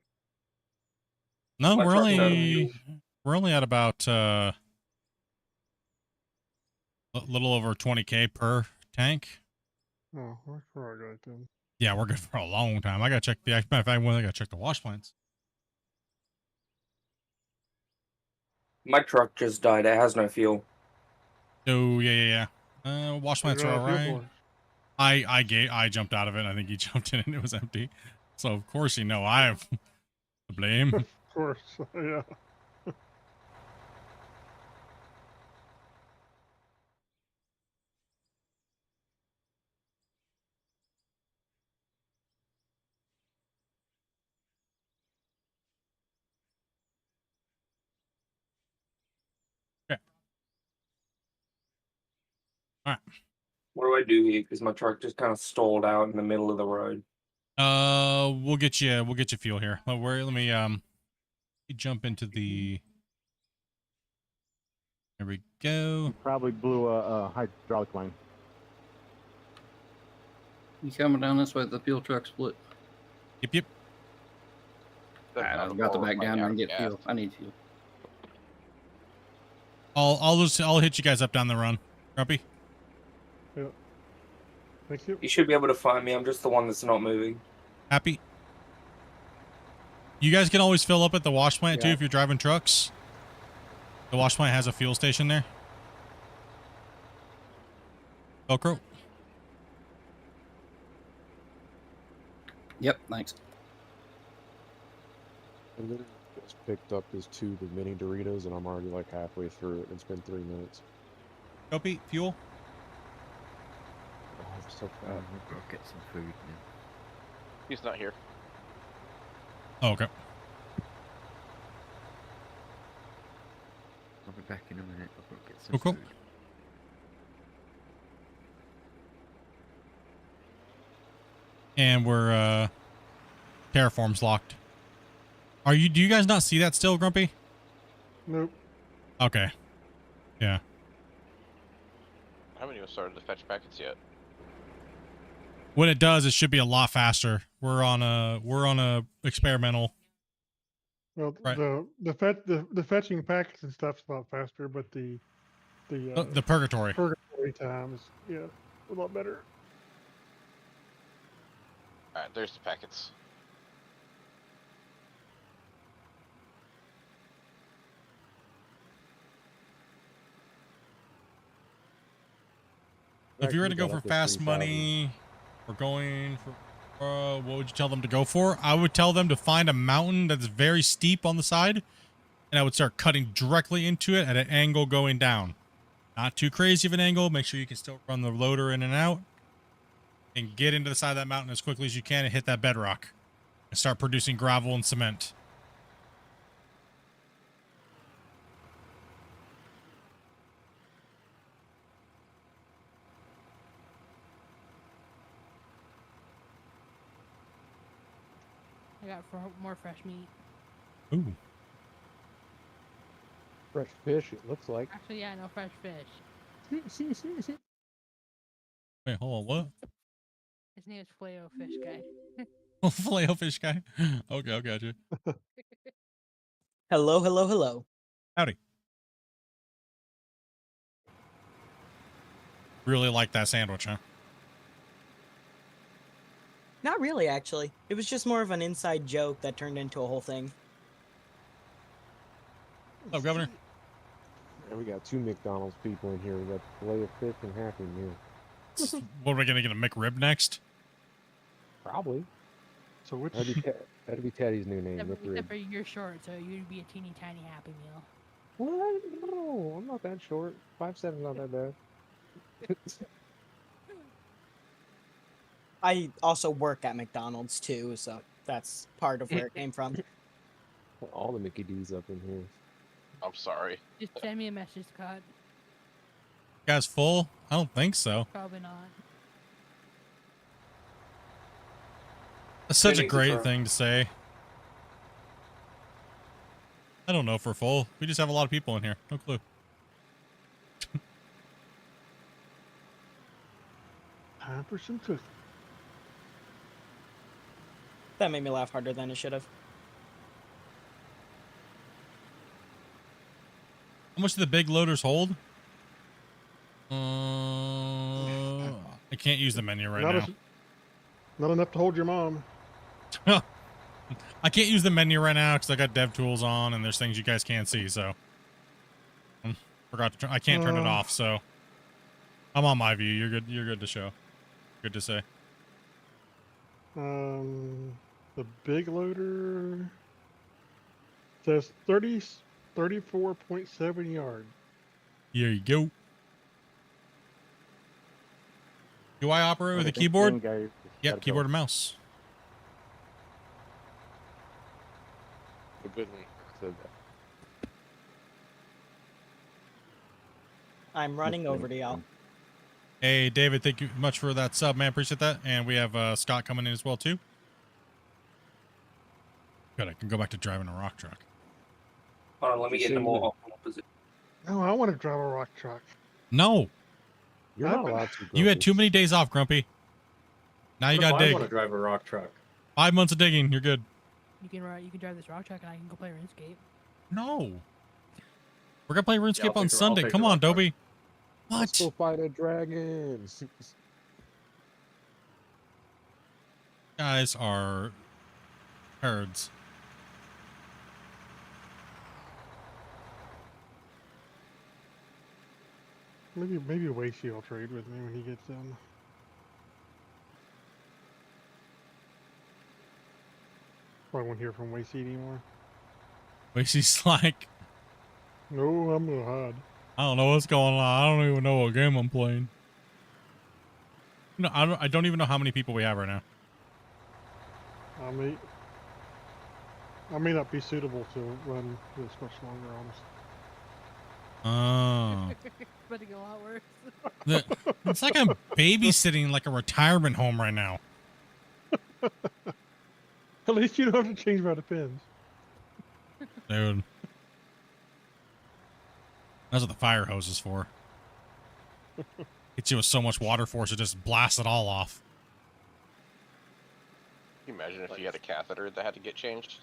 No, My we're truck's out of only at about a little over 20K per tank. Oh, we're all right then. Yeah, we're good for a long time. I gotta check the. Matter of fact, I gotta check the wash plants. My truck just died. It has no fuel. Oh yeah. Wash plants are all right. For? I jumped out of it. I think he jumped in and it was empty. So of course you know I have the blame. Of course, yeah. Okay. All right. What do I do here? Because my truck just kind of stalled out in the middle of the road. We'll get you fuel here. Let me jump into the. There we go. You probably blew a hydraulic line. You coming down this way? The fuel truck split. Yep. Alright, I've got to back down there and get fuel. I need fuel. I'll hit you guys up down the run. Grumpy. Yeah. Thank you. You should be able to find me. I'm just the one that's not moving. Happy. You guys can always fill up at the wash plant too Yeah. if you're driving trucks. The wash plant has a fuel station there. Velcro. Yep, thanks. I literally just picked up this tube of mini Doritos and I'm already like halfway through it. It's been 3 minutes. Grumpy, fuel. Oh, I'm so fat. I've got to get some food now. He's not here. Oh, okay. I'll be back in a minute. I've got to get some Cool. food. And we're terraform's locked. Do you guys not see that still, Grumpy? Nope. Okay. Yeah. I haven't even started to fetch packets yet. When it does, it should be a lot faster. We're on a experimental. Well, Right. the fetching packets and stuff's a lot faster, but the purgatory. purgatory time is a lot better. Alright, there's the packets. If you're Actually gonna go got for up to fast 3,000. money, we're going for. What would you tell them to go for? I would tell them to find a mountain that's very steep on the side, and I would start cutting directly into it at an angle going down. Not too crazy of an angle. Make sure you can still run the loader in and out, and get into the side of that mountain as quickly as you can and hit that bedrock, and start producing gravel and cement. I got more fresh meat. Ooh. Fresh fish, it looks like. Actually, yeah, no fresh fish. Wait, hold on. What? His name is Flayo Fish Guy. Oh, filet fish guy. Okay, I got you. Hello. Howdy. Really like that sandwich, huh? Not really, actually. It was just more of an inside joke that turned into a whole thing. Oh, Governor. And we got 2 McDonald's people in here. We got Filet of Fish and Happy Meal. What are we gonna get, a McRib next? Probably. So which? That'd be Teddy's new name, Except McRib. for you're short, so you'd be a teeny tiny Happy Meal. What? No, I'm not that short. 5'7", not that bad. I also work at McDonald's too, so that's part of where it came from. All the Mickey D's up in here. I'm sorry. Just send me a message, Scott. You guys full? I don't think so. Probably not. That's such a great thing to say. I don't know if we're full. We just have a lot of people in here. No clue. Time for some cooking. That made me laugh harder than it should have. How much do the big loaders hold? I can't use the menu right now. Not enough to hold your mom. I can't use the menu right now because I got dev tools on and there's things you guys can't see. So forgot to. I can't turn it off. So I'm on my view. You're good. You're good to show. Good to say. The big loader says 34.7 yards. Here you go. Do I operate with a keyboard? Yep, keyboard and mouse. A good one said that. I'm running over to y'all. Hey, David, thank you much for that sub, man. Appreciate that. And we have Scott coming in as well, too. Good, I can go back to driving a rock truck. Hold on, let me get into more optimal position. No, I want to drive a rock truck. No. You're not allowed to. You had too many days off, Grumpy. Now you got to dig. I want to drive a rock truck. 5 months of digging, you're good. You can drive this rock truck and I can go play RuneScape. No. We're going to play RuneScape I'll on Sunday. Come on, Dobie. What? Let's go fight a dragon. Guys are herds. Maybe Wacy will trade with me when he gets in. Probably won't hear from Wacy anymore. Wacy's like, No, I'm gonna hide. I don't know what's going on. I don't even know what game I'm playing. No, I don't even know how many people we have right now. I may not be suitable to run this much longer, honestly. Oh. It's about to get a lot worse. It's like I'm babysitting like a retirement home right now. At least you don't have to change by the pins. Dude. That's what the fire hose is for. Hits you with so much water force, it just blasts it all off. Can you imagine if you had a catheter that had to get changed?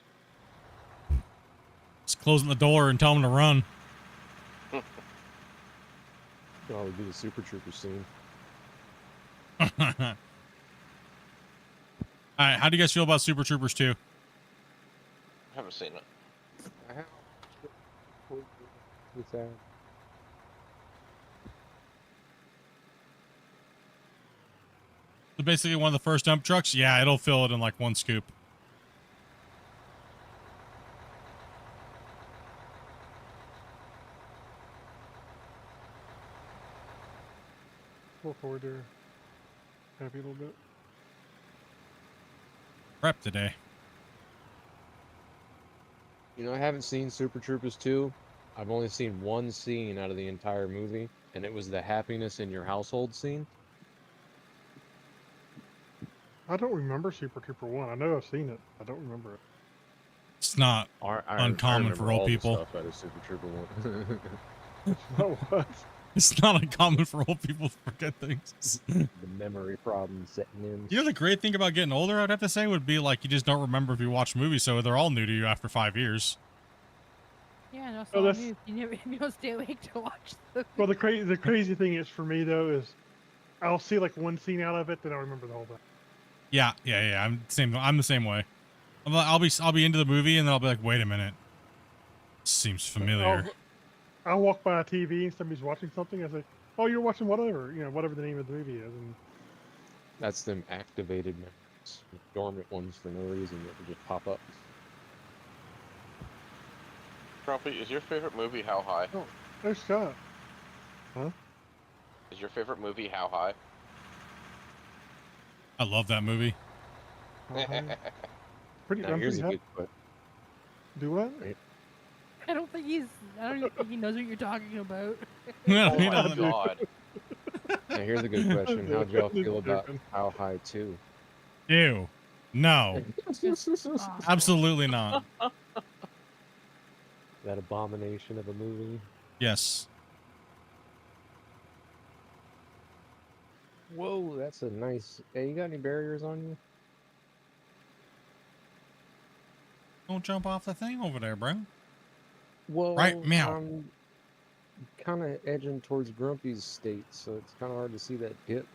Just closing the door and tell them to run. Probably do the Super Trooper scene. Alright, how do you guys feel about Super Troopers 2? I haven't seen it. I have. What's that? So basically one of the first dump trucks? Yeah, it'll fill it in like one scoop. Pull forward there. Happy a little bit. Prep today. You know, I haven't seen Super Troopers 2. I've only seen one scene out of the entire movie, and it was the happiness in your household scene. I don't remember Super Trooper 1. I know I've seen it. I don't remember it. It's not uncommon for old people. Stuff out of Super Trooper 1. It's not what? It's not uncommon for old people to forget things. The memory problem setting in. You know, the great thing about getting older, I'd have to say, would be like you just don't remember if you watch movies, so they're all new to you after 5 years. Yeah, no, Oh, you don't stay awake to watch them. Well, the crazy thing is for me though is I'll see like one scene out of it, then I'll remember the whole thing. Yeah. I'm the same way. I'll be into the movie and then I'll be like, wait a minute. Seems familiar. I'll walk by a TV and somebody's watching something. I say, "Oh, you're watching whatever, whatever the name of the movie is." And That's them activated memories. Dormant ones for no reason that would just pop up. Grumpy, is your favorite movie How High? oh, there's Scott. Huh? Is your favorite movie How High? I love that movie. Pretty. Now, I'm here's pretty a happy. good question. Do what? I don't think even he knows what you're talking about. No, Oh he my doesn't. god. Now, here's a good question. How'd y'all feel about How High 2? Ew. No. Awful. Absolutely not. That abomination of a movie? Yes. Whoa, that's a nice... Hey, you got any barriers on you? Don't jump off the thing over there, bro. Well, Right, meow. I'm kind of edging towards Grumpy's state, so it's kind of hard to see that dip.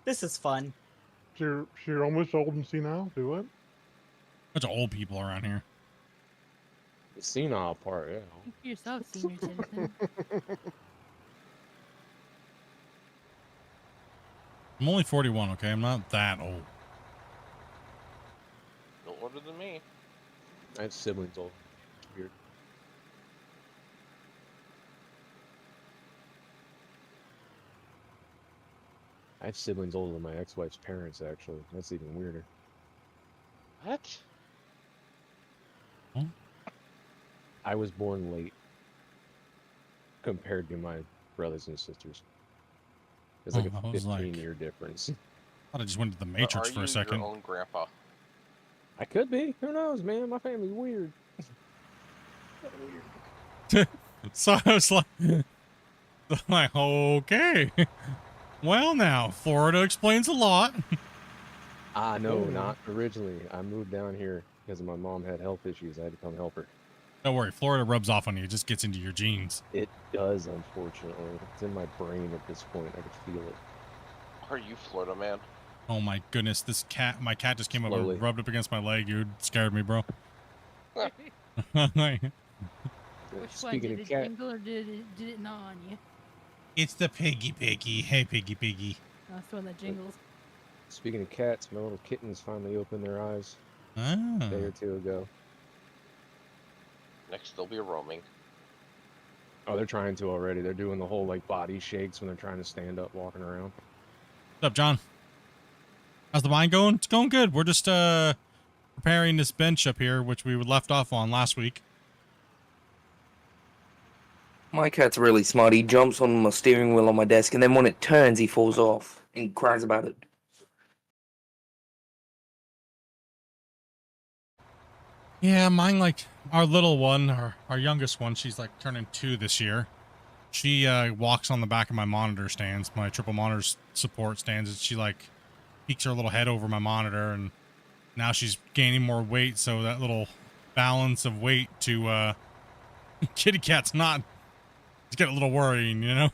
This is fun. So you're almost old and senile. Do what? Bunch of old people around here. The senile part, yeah. Think for yourself, senior citizen. I'm only 41, okay? I'm not that old. No older than me. I have siblings old. Weird. I have siblings older than my ex-wife's parents, actually. That's even weirder. What? Huh? I was born late compared to my brothers and sisters. There's like Oh, I a was like- 15-year difference. I thought I just went to the Or Matrix are for you a second. your own grandpa? I could be. Who knows, man? My family's weird. So I was like, okay. Well, now, Florida explains a lot. No, not originally. I moved down here because my mom had health issues. I had to come help her. Don't worry, Florida rubs off on you. It just gets into your genes. It does, unfortunately. It's in my brain at this point. I can feel it. Are you Florida man? Oh my goodness, my cat just came up Slowly. and rubbed up against my leg, dude. Scared me, bro. Which one? Speaking Did of it cat, jingle or did it gnaw on you? It's the piggy. Hey, piggy. That's the one that jingles. speaking of cats, my little kittens finally opened their eyes a Ah. day or two ago. Next they'll be roaming. Oh, they're trying to already. They're doing the whole like body shakes when they're trying to stand up, walking around. What's up, John? How's the mine going? It's going good. We're just preparing this bench up here, which we left off on last week. My cat's really smart. He jumps on my steering wheel on my desk, and then when it turns, he falls off and cries about it. Yeah, mine, like our little one, our youngest one, she's like turning 2 this year. She walks on the back of my monitor stands, my triple monitor support stands, and she like peeks her little head over my monitor, and now she's gaining more weight, so that little balance of weight to kitty cat's not, it's getting a little worrying, you know?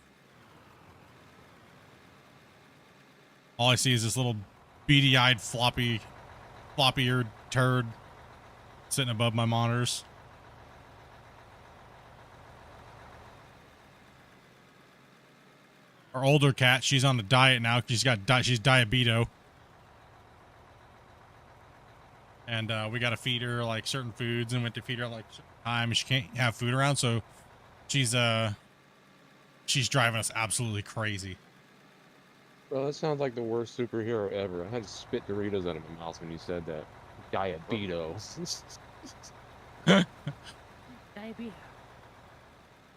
All I see is this little beady-eyed floppy-eared turd sitting above my monitors. Our older cat, she's on the diet now. She's diabeto. And we got to feed her like certain foods, and we have to feed her like certain time. She can't have food around, so she's driving us absolutely crazy. Bro, that sounds like the worst superhero ever. I had to spit Doritos out of my mouth when you said that. Diabeto. Diabetes.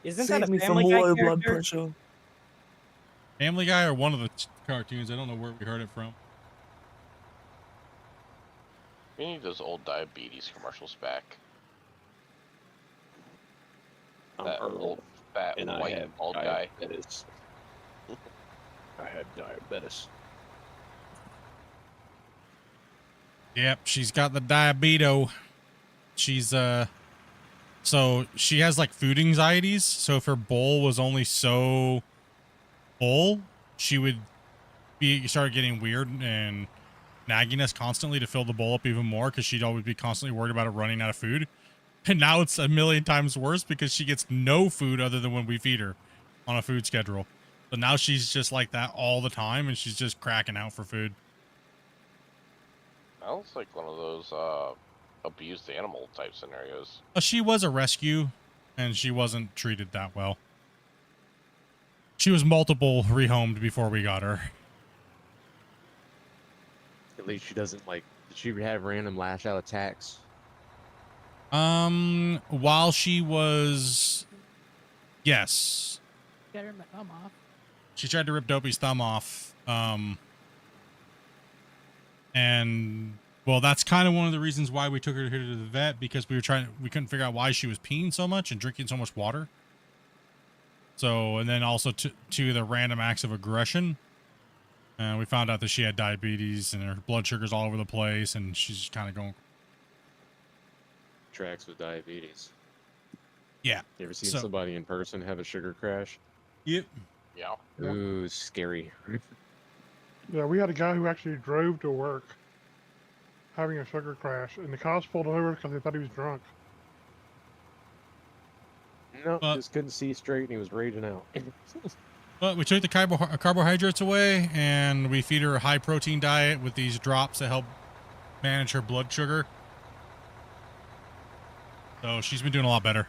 Isn't that a Family Guy character? pressure. Family Guy or one of the cartoons. I don't know where we heard it from. We need those old diabetes commercials back. That old fat white bald guy. I have diabetes. Yep, she's got the diabeto. She's So she has like food anxieties. So if her bowl was only so full, she would start getting weird and nagging us constantly to fill the bowl up even more because she'd always be constantly worried about it running out of food. And now it's a million times worse because she gets no food other than when we feed her on a food schedule. So now she's just like that all the time and she's just cracking out for food. Sounds like one of those abused animal type scenarios. She was a rescue and she wasn't treated that well. She was multiple rehomed before we got her. At least she doesn't like. She would have random lash out attacks. While she was, yes, Got her my thumb off. she tried to rip Dopey's thumb off. And well, that's kind of one of the reasons why we took her to the vet, because we couldn't figure out why she was peeing so much and drinking so much water. So, and then also to the random acts of aggression. We found out that she had diabetes and her blood sugar's all over the place, and she's kind of going. Tracks with diabetes. Yeah. You ever seen somebody in person have a sugar crash? Yep. Yeah. Ooh, scary. Yeah, we had a guy who actually drove to work having a sugar crash, and the cops pulled over because they thought he was drunk. No, just couldn't see straight, and he was raging out. But we took the carbohydrates away, and we feed her a high-protein diet with these drops that help manage her blood sugar. So she's been doing a lot better.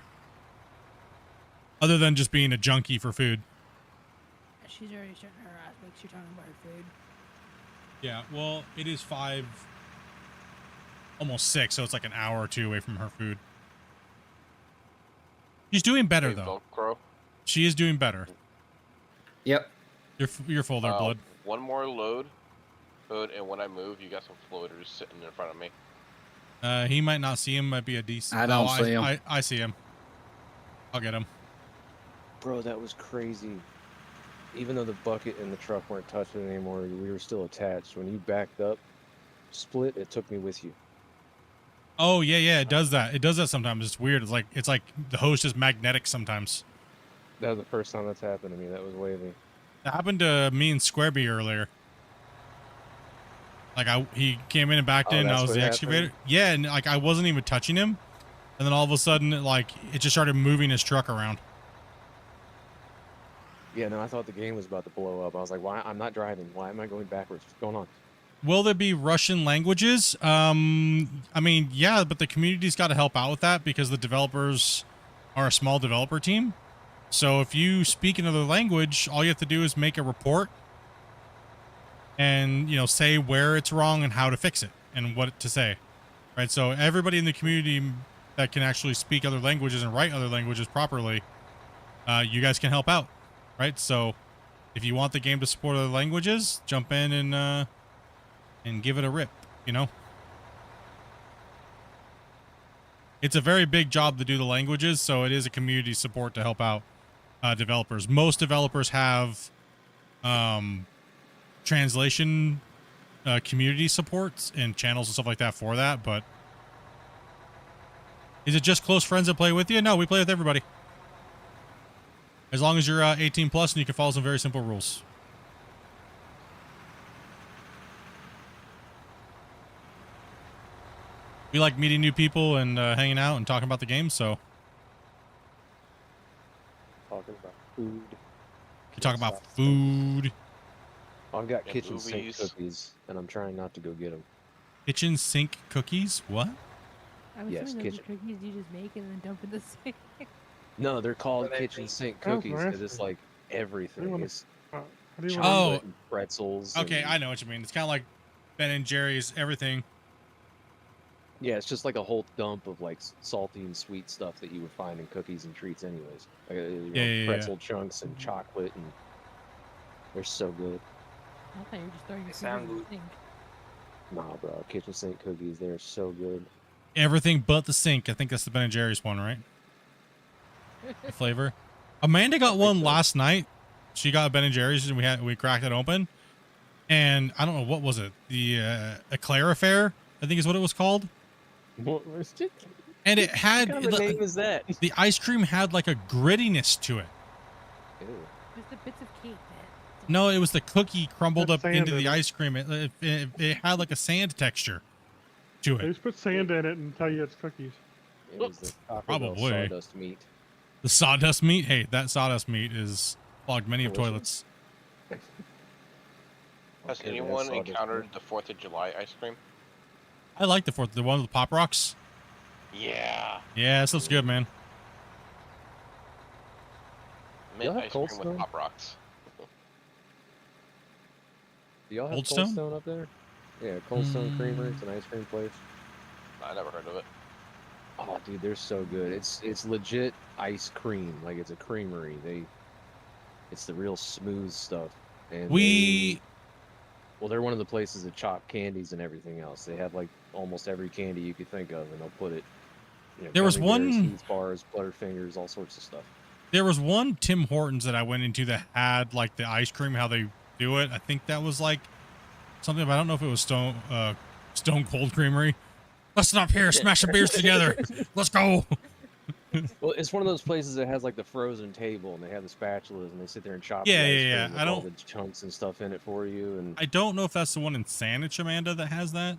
Other than just being a junkie for food. She's already starting her ass. Makes you talking about her food. Yeah, well, it is 5, almost 6, so it's like an hour or two away from her food. She's doing better, though. Crow. She is doing better. Yep. You're full there, Blood. One more load, Hood, and when I move, you got some floaters sitting in front of me. He might not see him. Might be a decent. I don't see him. I see him. I'll get him. Bro, that was crazy. Even though the bucket and the truck weren't touching anymore, we were still attached. When you backed up, split, it took me with you. Oh yeah, it does that. It does that sometimes. It's weird. It's like the host is magnetic sometimes. That was the first time that's happened to me. That was wavy. That happened to me and Squareby earlier. Like he came in and backed in. And I was the excavator. Yeah, and like I wasn't even touching him, and then all of a sudden, it just started moving his truck around. Yeah, no, I thought the game was about to blow up. I was like, why? I'm not driving. Why am I going backwards? What's going on? Will there be Russian languages? I mean, yeah, but the community's got to help out with that because the developers are a small developer team. So if you speak another language, all you have to do is make a report and, say where it's wrong and how to fix it and what to say, right? So everybody in the community that can actually speak other languages and write other languages properly, you guys can help out, right? So if you want the game to support other languages, jump in and give it a rip, It's a very big job to do the languages, so it is a community support to help out developers. Most developers have translation community supports and channels and stuff like that for that, but is it just close friends that play with you? No, we play with everybody. As long as you're 18 plus and you can follow some very simple rules. We like meeting new people and hanging out and talking about the game, so. Talking about food. We talk about food. I've got kitchen sink cookies, and I'm trying not to go get them. Kitchen sink cookies? What? I'm Yes, assuming those kitchen. are cookies you just make and then dump in the sink. No, they're called kitchen sink Oh, cookies because it's like everything. It's How do you Oh. chocolate and pretzels. Okay, and- I know what you mean. It's kind of like Ben and Jerry's everything. Yeah, it's just like a whole dump of like salty and sweet stuff that you would find in cookies and treats, anyways. Like Yeah. pretzel chunks and chocolate, and they're so good. I thought you were just throwing your sound cookies in the sink. Nah, bro, kitchen sink cookies, they're so good. Everything but the sink. I think that's the Ben and Jerry's one, right? The flavor. Amanda got one last night. She got a Ben and Jerry's and we cracked it open. And I don't know, what was it? The Eclair Affair, I think is what it was called. What was it? And it had What kind of name is that? the ice cream had like a grittiness to it. Ew. Just the bits of cake, man. No, it was the cookie crumbled Put up sand into in the it. ice cream. It had like a sand texture to They it. just put sand in it and tell you it's cookies. It was the Taco Bell Probably. sawdust meat. The sawdust meat. Hey, that sawdust meat is clogged many of Delicious. toilets. Has Okay, anyone that's all just encountered the 4th of July ice cream? I like the one with the Pop Rocks. Yeah. Yeah, this looks good, man. Mint Y'all have ice cream Cold with Stone? Pop Rocks. Do y'all have Cold Cold Stone? Stone up there? Yeah, Cold Stone Creamery. It's an ice cream place. I never heard of it. Oh, dude, they're so good. It's legit ice cream. Like it's a creamery. It's the real smooth stuff. And they're one of the places that chop candies and everything else. They have like almost every candy you could think of, and they'll put it. You know, There was gummy bears, one- Heath bars, Butterfingers, all sorts of stuff. There was one Tim Hortons that I went into that had like the ice cream, how they do it. I think that was like something, but I don't know if it was Stone Cold Creamery. Let's stop here, smash the beers together. Let's go. Well, it's one of those places that has like the frozen table, and they have the spatulas, and they sit there and chop. Yeah, the ice yeah, cream yeah. with all the chunks and stuff in it for you. And I don't know if that's the one in Saanich, Amanda, that has that.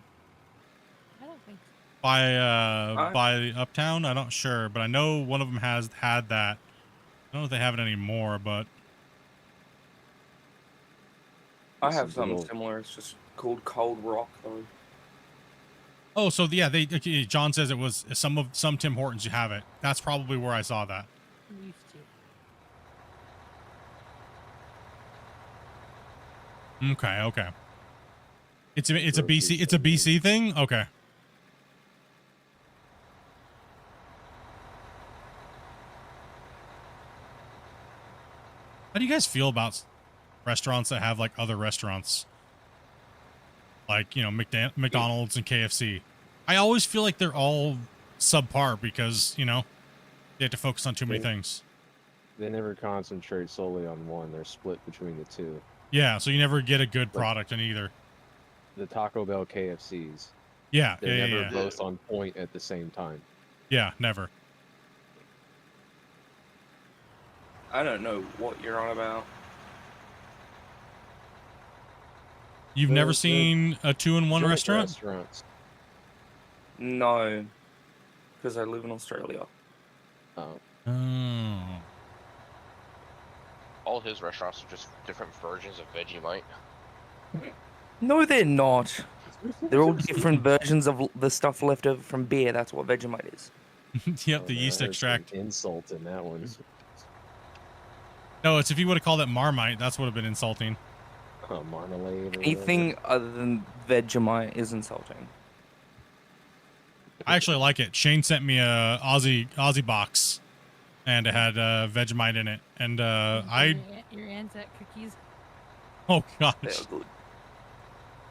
I don't think so. By Uptown. I'm not sure, but I know one of them has had that. I don't know if they have it anymore, but I have something similar. It's just called Cold Rock, though. oh, so yeah, okay, John says it was some Tim Hortons. You have it. That's probably where I saw that. Used to. Okay. It's a BC thing. Okay. How do you guys feel about restaurants that have like other restaurants? Like, you know, McDonald's and KFC. I always feel like they're all subpar because, you know, they have to focus on too many things. they never concentrate solely on one. They're split between the two. Yeah, so you never get a good product in either. The Taco Bell KFCs. Yeah, They're yeah, never yeah. both on point at the same time. Yeah, never. I don't know what you're on about. You've never seen a 2-in-1 restaurant? Restaurants. No, because I live in Australia. Oh. Oh. All his restaurants are just different versions of Vegemite. No, they're not. They're all different versions of the stuff left over from beer. That's what Vegemite is. Yep, the yeast extract. Insult in that one. No, it's if you would have called it Marmite, that's would have been insulting. Marmalade. Or Anything other than Vegemite is insulting. I actually like it. Shane sent me a Aussie box, and it had Vegemite in it, and Your Anzac cookies. Oh gosh. They're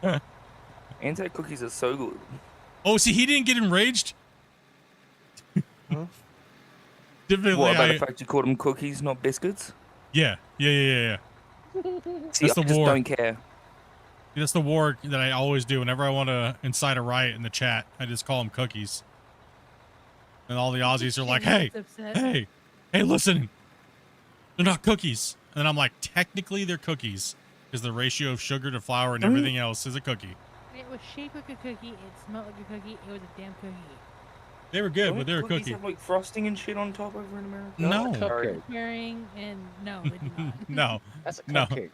good. Anzac cookies are so good. Oh, see, he didn't get enraged. Huh? Typically, What about the fact you called them cookies, not biscuits? Yeah. See, That's I the just war. don't care. That's the war that I always do. Whenever I want to incite a riot in the chat, I just call them cookies. And all the Aussies are like, hey, Shane gets upset. hey, listen. They're not cookies. And I'm like, technically they're cookies. Because the ratio of sugar to flour and everything else is a cookie. It was shaped like a cookie. It smelled like a cookie. It was a damn cookie. They were good, Don't but they're a cookies cookie. have like frosting and shit on top over in America? No. Sorry. Wearing and no, it did not. No. That's a No. cupcake.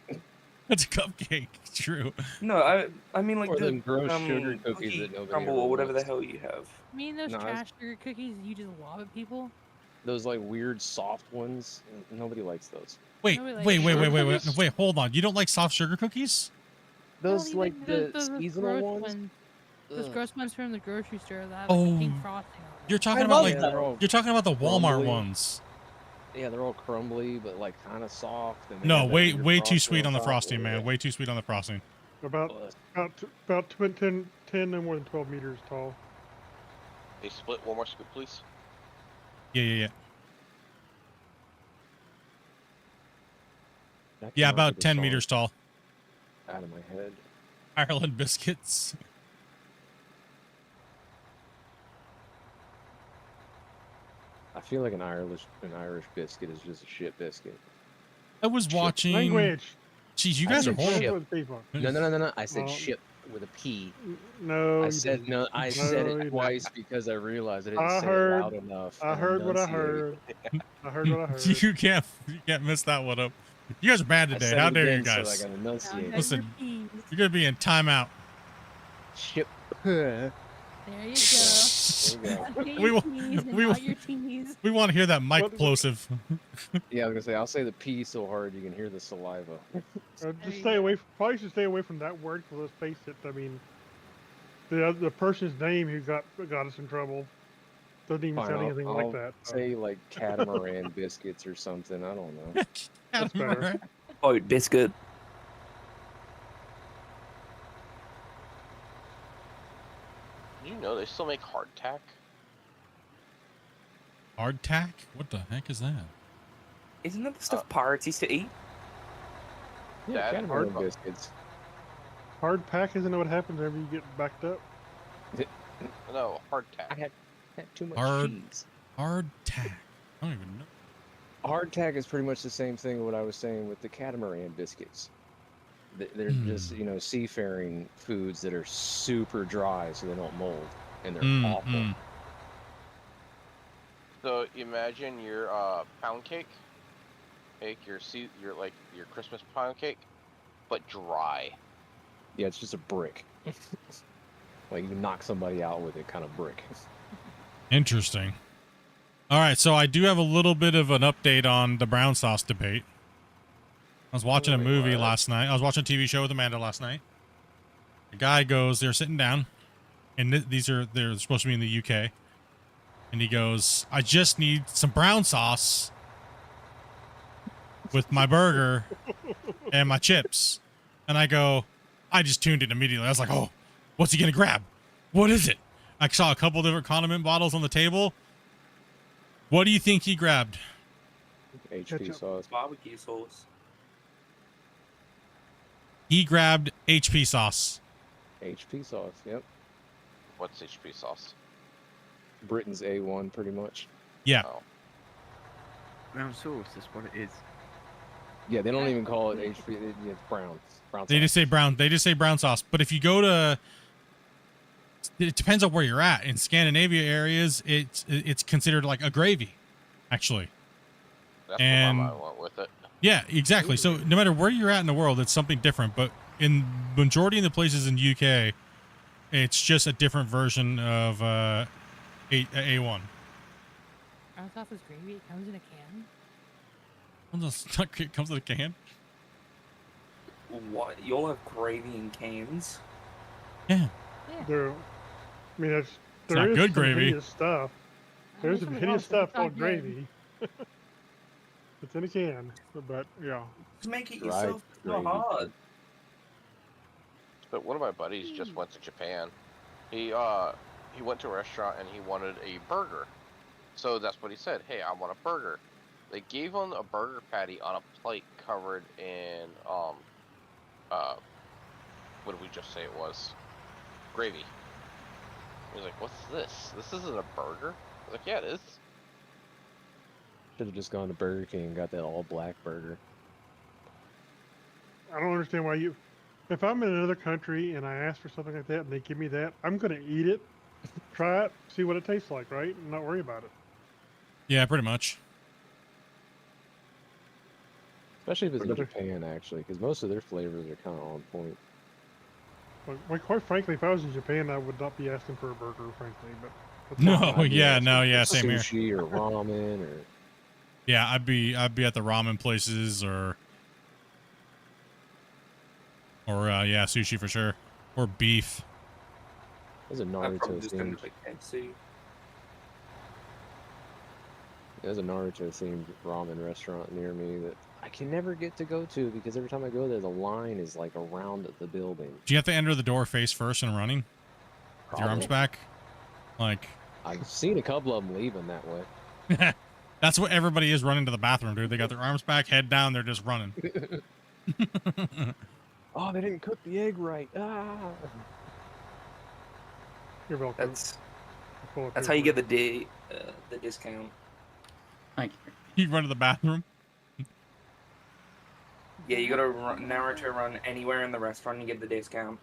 That's a cupcake. True. No, I mean like Or the them gross sugar cookie cookies that nobody crumble ever or whatever the wants. hell you have. I mean those No, trash sugar cookies you just lob at people. Those like weird soft ones. Nobody likes those. Wait, Nobody likes wait, sugar cookies. wait, hold on. You don't like soft sugar cookies? Those Well, like even the those seasonal gross ones. Those Ugh. gross ones from the grocery store that have like, pink Oh. frosting on them. You're talking I about love like that. you're talking about the Walmart Crumbly. ones. Yeah, they're all crumbly, but like kind of soft. And they No, have that way weird way too frosting sweet on the top. frosting, man. Yeah. Way too sweet on the frosting. About 10, no more than 12 meters tall. They split one more scoop, please. Yeah. That Yeah, came out about with a 10 song meters tall. Out of my head. Ireland biscuits. I feel like an Irish biscuit is just a shit biscuit. I was watching. Language. Jeez, you I guys are said horrible. ship. With people. No. I said Well, ship with a P. No, I you said didn't. no. I No, said you it didn't. twice because I realized I didn't I say heard. it loud enough. I and heard what I enunciate. heard. I heard what I heard. You can't miss that one up. You guys are bad I today. said How it dare you again so I guys? got enunciate. Listen, you're gonna be in timeout. Ship. There you go. We Your wa- T's and we wa- not your T's. We want to hear that mic plosive. Yeah, I was gonna say I'll say the P so hard you can hear the saliva. Just stay away. Probably should stay away from that word. Because let's face it. I mean, the person's name who got us in trouble doesn't even Fine, sound anything like I'll that. so. say like catamaran biscuits or something. I don't know. That's better. Boat biscuit. You know they still make hardtack. Hardtack? What the heck is that? Isn't that the stuff pirates used to eat? Yeah, That catamaran hard- biscuits. Hard pack isn't that what happens whenever you get backed up? No, hardtack. I had too much Hard- cheese. Hardtack. I don't even know. Hardtack is pretty much the same thing what I was saying with the catamaran biscuits. They're just, seafaring foods that are super dry so they don't mold. And they're awful. So imagine your pound cake, your Christmas pound cake, but dry. Yeah, it's just a brick. Like you knock somebody out with it, kind of brick. Interesting. All right, so I do have a little bit of an update on the brown sauce debate. I was watching a movie last night. I was watching a TV show with Amanda last night. The guy goes, they're sitting down, and they're supposed to be in the UK. And he goes, I just need some brown sauce with my burger and my chips. And I go, I just tuned in immediately. I was like, oh, what's he going to grab? What is it? I saw a couple different condiment bottles on the table. What do you think he grabbed? HP sauce. Barbecue sauce. He grabbed HP sauce. HP sauce, yep. What's HP sauce? Britain's A1, pretty much. Yeah. Oh. Brown sauce is what it is. Yeah, they don't even call it HP. It's brown. Brown sauce. They just say brown. They just say brown sauce. But if you go to, it depends on where you're at. In Scandinavia areas, it's considered like a gravy, actually. That's And what my mom went with it. yeah, exactly. So no matter where you're at in the world, it's something different. But in majority of the places in UK, it's just a different version of A1. Brown sauce is gravy. It comes in a can. It comes in a can. What? You all have gravy in cans? Yeah. There, I mean, not there is good some gravy. hideous stuff. There's some hideous stuff not called good. gravy. It's in a can, but yeah. Just make it Dried yourself. It's not gravy. hard. But one of my buddies just went to Japan. He went to a restaurant and he wanted a burger. So that's what he said. Hey, I want a burger. They gave him a burger patty on a plate covered in what did we just say it was? Gravy. He was like, "What's this? This isn't a burger." I was like, "Yeah, it is." Should have just gone to Burger King and got that all black burger. I don't understand why you. If I'm in another country and I ask for something like that and they give me that, I'm gonna eat it, try it, see what it tastes like, right, and not worry about it. Yeah, pretty much. Especially if it's in Japan, actually, because most of their flavors are kind of on point. Well, quite frankly, if I was in Japan, I would not be asking for a burger, frankly. But that's not No, what I do. yeah, same here. Sushi or ramen or Yeah, I'd be at the ramen places or yeah, sushi for sure, or beef. there's a I'm Naruto probably just going themed. to KFC. There's a Naruto themed ramen restaurant near me that I can never get to go to because every time I go there, the line is like around the building. Do you have to enter the door face first and running with your arms Probably. back? Like, I've seen a couple of them leaving that way. that's what everybody is running to the bathroom, dude. They got their arms back, head down, they're just running. Oh, they didn't cook the egg right. Ah. You're welcome. That's how you get the discount. Thank you. You run to the bathroom. Yeah, you gotta Naruto run anywhere in the restaurant and get the discount.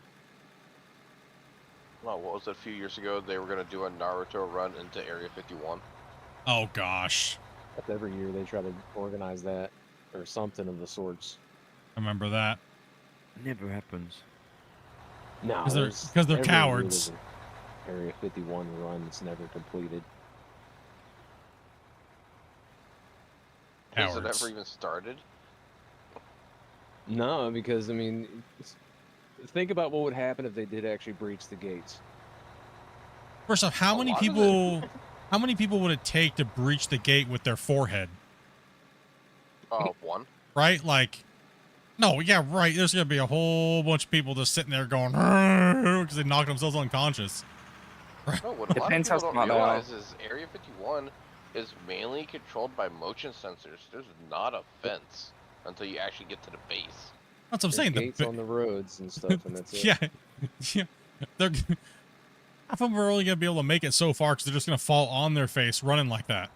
Well, what was it, a few years ago? They were gonna do a Naruto run into Area 51. Oh gosh, That's every year they try to organize that or something of the sorts. I remember that. Never happens. No, 'Cause they're- there's- 'cause they're every year cowards. there's an Area 51 run that's never completed. Has it Cowards. ever even started? No, because I mean, think about what would happen if they did actually breach the gates. First off, how many lot of it. people? How many people would it take to breach the gate with their forehead? One. Right? Like, no, yeah, right. There's gonna be a whole bunch of people just sitting there going because they knocked themselves unconscious. No, what a lot of Depends how people don't smart they are. realize is Area 51 is mainly controlled by motion sensors. There's not a fence until you actually get to the base. That's what I'm saying. Gates on the roads and stuff, and that's it. Yeah, yeah. They're half of them are only gonna be able to make it so far because they're just gonna fall on their face running like that.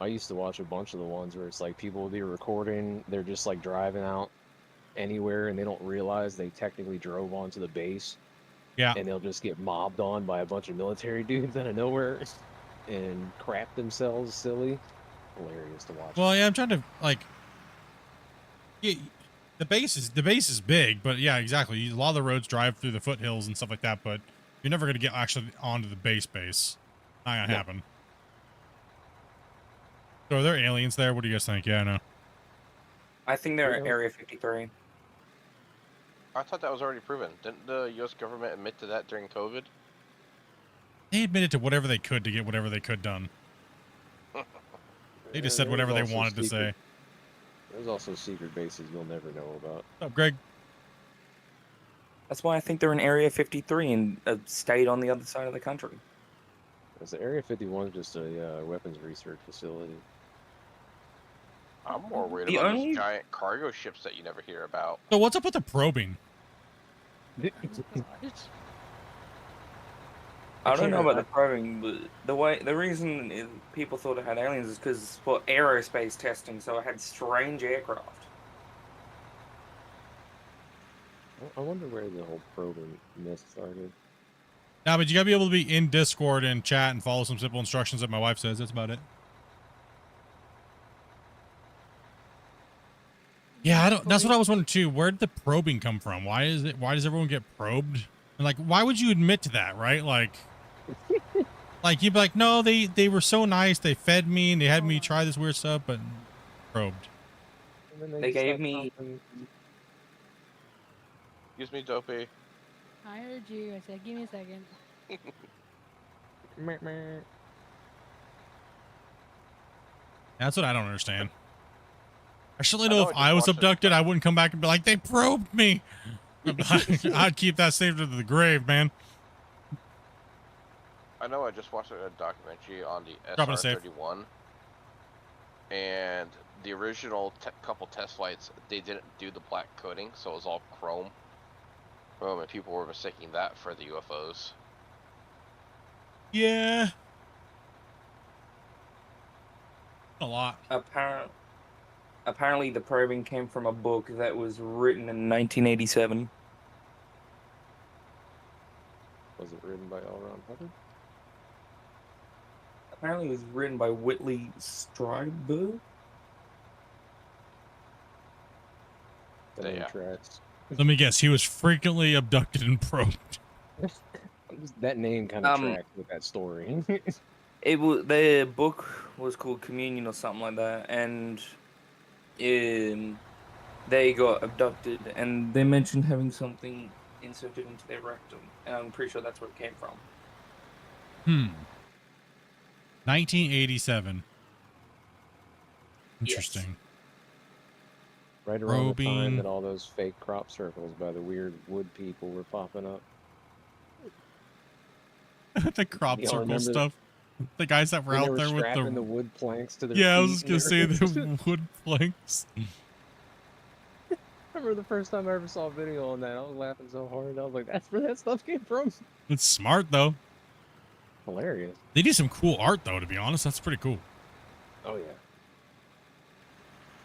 I used to watch a bunch of the ones where it's like people will be recording, they're just like driving out anywhere and they don't realize they technically drove onto the base. Yeah. And they'll just get mobbed on by a bunch of military dudes out of nowhere and crap themselves silly. Hilarious to watch. Well, yeah, I'm trying to like. Yeah, the base is big, but yeah, exactly. A lot of the roads drive through the foothills and stuff like that, but you're never gonna get actually onto the base. Not gonna happen. So are there aliens there? What do you guys think? Yeah, I know. I think they're at Area 53. I thought that was already proven. Didn't the U.S. government admit to that during COVID? They admitted to whatever they could to get whatever they could done. They just said whatever they wanted to say. There's also secret bases you'll never know about. What's up, Greg? That's why I think they're in Area 53 and a state on the other side of the country. The Area 51 is just a weapons research facility. I'm more worried The about only- those giant cargo ships that you never hear about. So what's up with the probing? I don't know about the probing, but the reason people thought it had aliens is because for aerospace testing, so it had strange aircraft. I wonder where the whole probing myth started. Nah, but you gotta be able to be in Discord and chat and follow some simple instructions that my wife says. That's about it. Yeah, I don't. That's what I was wondering too. Where did the probing come from? Why does everyone get probed? And like, why would you admit to that, right? Like you'd be like, no, they were so nice. They fed me and they had me try this weird stuff, but probed. And then They just gave start me- talking- Excuse me, Dopey. I heard you. I said, give me a second. Meh, meh. That's what I don't understand. I surely I know know, if I just I was watched it. abducted, I wouldn't come back and be like, they probed me. I'd keep that saved to the grave, man. I know I just watched a documentary on the Dropping a safe. SR-31, and the original couple test flights, they didn't do the black coating, so it was all chrome. And people were mistaking that for the UFOs. Yeah. A lot. Apparently, the probing came from a book that was written in 1987. Was it written by L. Ron Hubbard? Apparently, it was written by Whitley Strieber. That name tracks. Let me guess. He was frequently abducted and probed. That name kind of Um, tracks with that story. The book was called Communion or something like that, and they got abducted, and they mentioned having something inserted into their rectum, and I'm pretty sure that's where it came from. 1987. Interesting. Right around the time Probing. that all those fake crop circles by the weird wood people were popping up. The crop Y'all circle remember stuff. The guys that were when they out were there with strapping the wood planks to their Yeah, I was feet just and gonna say everything. the wood planks. I remember the first time I ever saw a video on that. I was laughing so hard. I was like, that's where that stuff came from. It's smart though. Hilarious. They do some cool art though, to be honest. That's pretty cool. Oh yeah.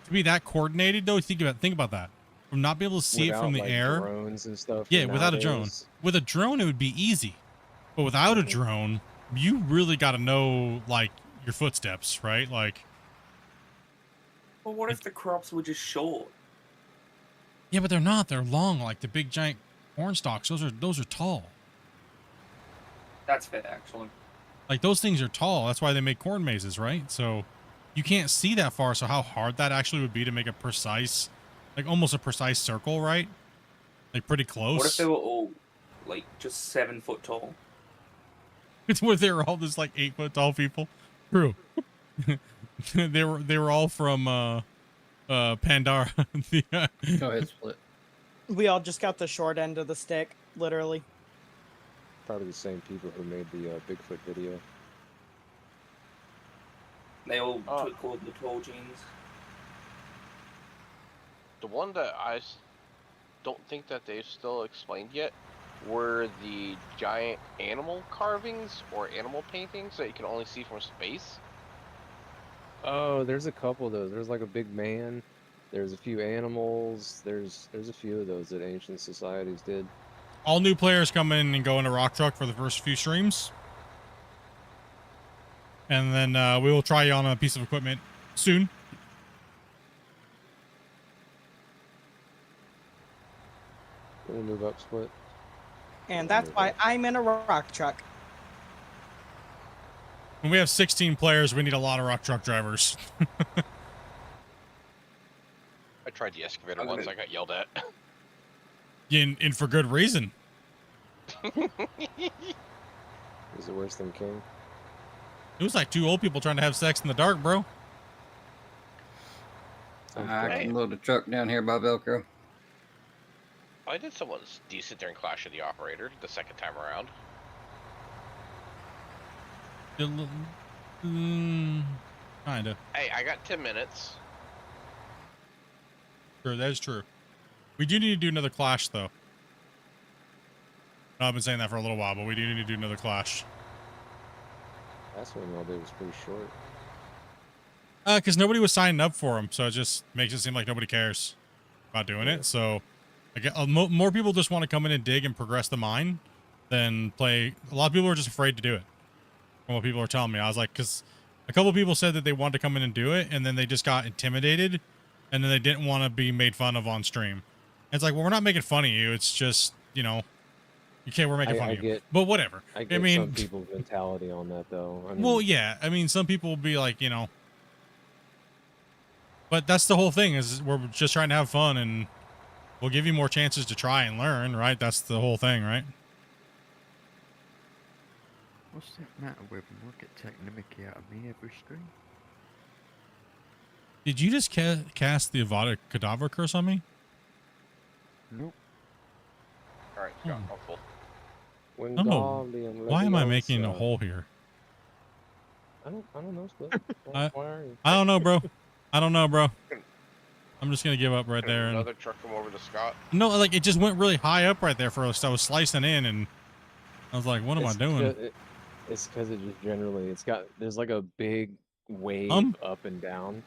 To be that coordinated though, think about that. From not being able to see it from the Without, like, air. drones and stuff. Yeah, from without a drone. nowadays. With a drone, it would be easy. But without a Mhm. drone, you really got to know like your footsteps, right? Like, Well, what if the crops were just short? yeah, but they're not. They're long, like the big giant corn stalks. Those are tall. That's fair, actually. Like those things are tall. That's why they make corn mazes, right? So you can't see that far. So how hard that actually would be to make a precise, like almost a precise circle, right? Like pretty close. What if they were all, like, just 7 foot tall? It's where they were all just like 8-foot tall people. True. they were all from Pandora. Go ahead, Split. We all just got the short end of the stick, literally. Probably the same people who made the Bigfoot video. They all took all the tall genes. The one that don't think that they've still explained yet were the giant animal carvings or animal paintings that you can only see from space. Oh, there's a couple of those. There's like a big man. There's a few animals. There's a few of those that ancient societies did. All new players come in and go into Rock Truck for the first few streams. And then we will try you on a piece of equipment soon. We'll move up, Split. And that's why I'm in a rock truck. When we have 16 players, we need a lot of Rock Truck drivers. I tried the excavator once, I got yelled at. And for good reason. Is it worse than King? It was like 2 old people trying to have sex in the dark, bro. I can load a truck down here by Velcro. I did someone's. Do you sit there and clash with the operator the second time around? Kinda. Hey, I got 10 minutes. Sure, that is true. We do need to do another clash, though. No, I've been saying that for a little while, but we do need to do another clash. Last one all day was pretty short. Because nobody was signing up for them, so it just makes it seem like nobody cares about doing it. So, I get, more people just want to come in and dig and progress the mine than play. A lot of people are just afraid to do it. From what people are telling me, I was like, because a couple of people said that they wanted to come in and do it, and then they just got intimidated, and then they didn't want to be made fun of on stream. And it's like, well, we're not making fun of you. It's just, you know, okay, we're making fun of you. But whatever. I get mean, some people's mentality on that, though. I mean, well, yeah. I mean, some people will be like, you know, but that's the whole thing is we're just trying to have fun, and we'll give you more chances to try and learn, right? That's the whole thing, right? What's that matter with him? Look at taking the mickey out of me every stream. Did you just cast the Avada Kedavra curse on me? Nope. Alright, Scott, I'm full. Why am I making a hole here? I don't know, Split. Why are you? I don't know, bro. I don't know, bro. I'm just gonna give up right there. Another truck come over to Scott. No, like it just went really high up right there for us. I was slicing in, and I was like, "What am I doing?" It's because it just generally there's like a big wave up and down,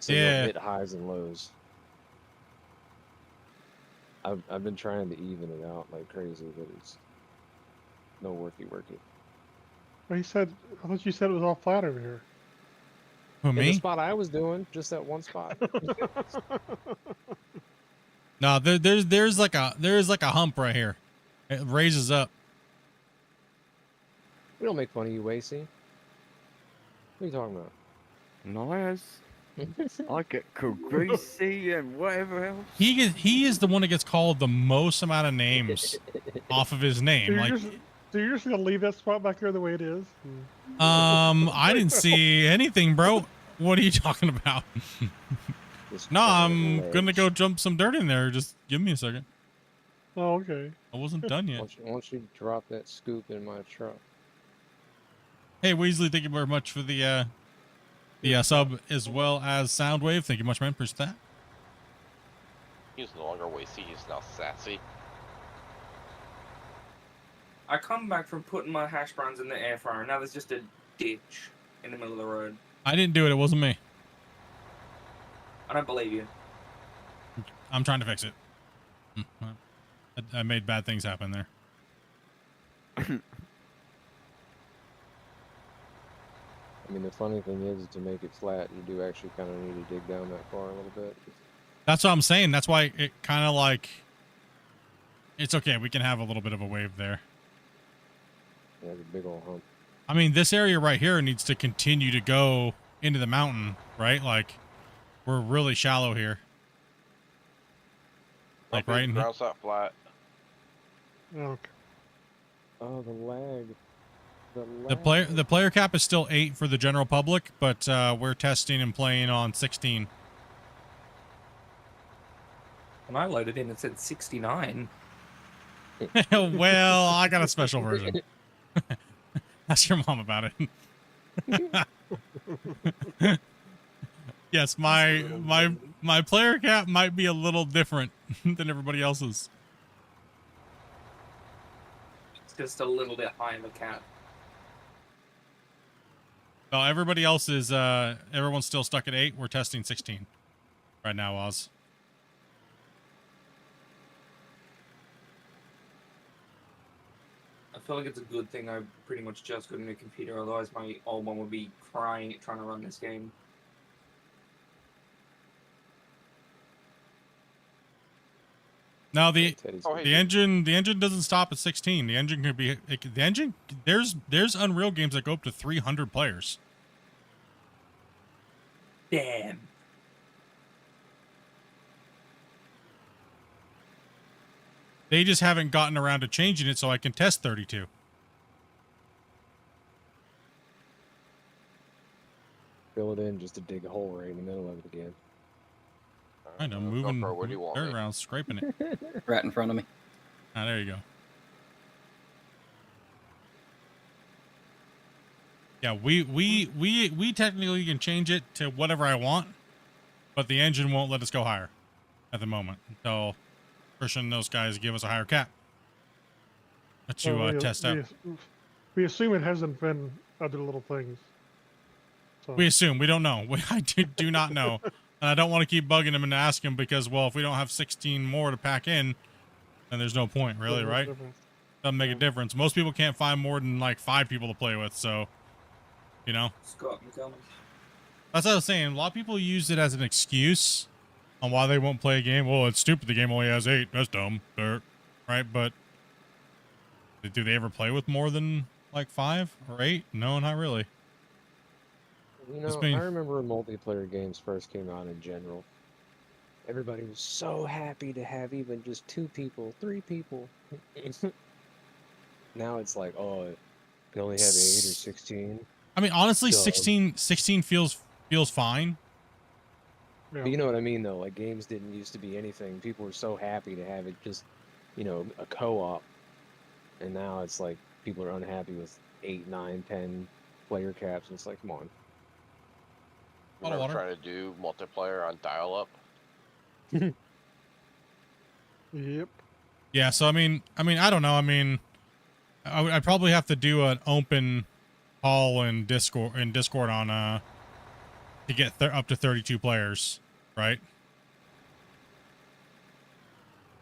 so Yeah. you'll hit highs and lows. I've been trying to even it out like crazy, but it's no worky. Well, I thought you said it was all flat over here. Who, In me? the spot I was doing, just that one spot. No, there's like a hump right here. It raises up. We don't make fun of you, Wacy. What are you talking about? Liars. I get called greasy and whatever else. He is the one that gets called the most amount of names off of his name. So you're just gonna leave that spot back there the way it is? I didn't see anything, bro. What are you talking about? No, I'm gonna go jump some dirt in there. Just give me a second. Oh, okay. I wasn't done yet. Why don't you drop that scoop in my truck? Hey, Weasley, thank you very much for the sub as well as Soundwave. Thank you much, man. Appreciate that. He's no longer Wacy, he's now Sassy. I come back from putting my hash browns in the air fryer, and now there's just a ditch in the middle of the road. I didn't do it. It wasn't me. I don't believe you. I'm trying to fix it. I made bad things happen there. I mean, the funny thing is, to make it flat, you do actually kind of need to dig down that far a little bit. That's what I'm saying. That's why it kind of like, it's okay. We can have a little bit of a wave there. Yeah, it's a big old hump. I mean, this area right here needs to continue to go into the mountain, right? Like, we're really shallow here. Like right in here. Ground's not flat. Okay. Oh, the lag. The player cap is still 8 for the general public, but we're testing and playing on 16. When I loaded in, it said 69. Well, I got a special version. Ask your mom about it. Yes, my player cap might be a little different than everybody else's. It's just a little bit high in the cap. No, everybody else is everyone's still stuck at 8. We're testing 16 right now, Oz. I feel like it's a good thing I pretty much just got a new computer, otherwise my old one would be crying trying to run this game. Now the engine doesn't stop at 16. The engine could be there's Unreal games that go up to 300 players. Damn. They just haven't gotten around to changing it so I can test 32. Fill it in just to dig a hole right in the middle of it again. I know, moving where do you want dirt me? around, scraping it. Right in front of me. Ah, there you go. Yeah, we technically can change it to whatever I want, but the engine won't let us go higher at the moment until Christian and those guys give us a higher cap to test out. We assume it hasn't been other little things. So. We assume. We don't know. I do not know. And I don't want to keep bugging him and ask him because, well, if we don't have 16 more to pack in, then there's no point, really, right? Doesn't make a difference. Most people can't find more than like 5 people to play with, so, you know. Scott, you tell me. That's what I was saying. A lot of people use it as an excuse on why they won't play a game. Well, it's stupid. The game only has 8. That's dumb. Right? But do they ever play with more than like 5 or 8? No, not really. You know, I remember when multiplayer games first came out in general. Everybody was so happy to have even just 2 people, 3 people. Now it's like, oh, you only have 8 or 16. I mean, honestly, 16 feels fine. Yeah. But you know what I mean, though? Like, games didn't used to be anything. People were so happy to have it just, you know, a co-op. And now it's like people are unhappy with 8, 9, 10 player caps. And it's like, come on. Remember trying to do multiplayer on dial-up? Yep. Yeah, so I mean, I don't know. I mean, I'd probably have to do an open call in Discord on to get up to 32 players, right?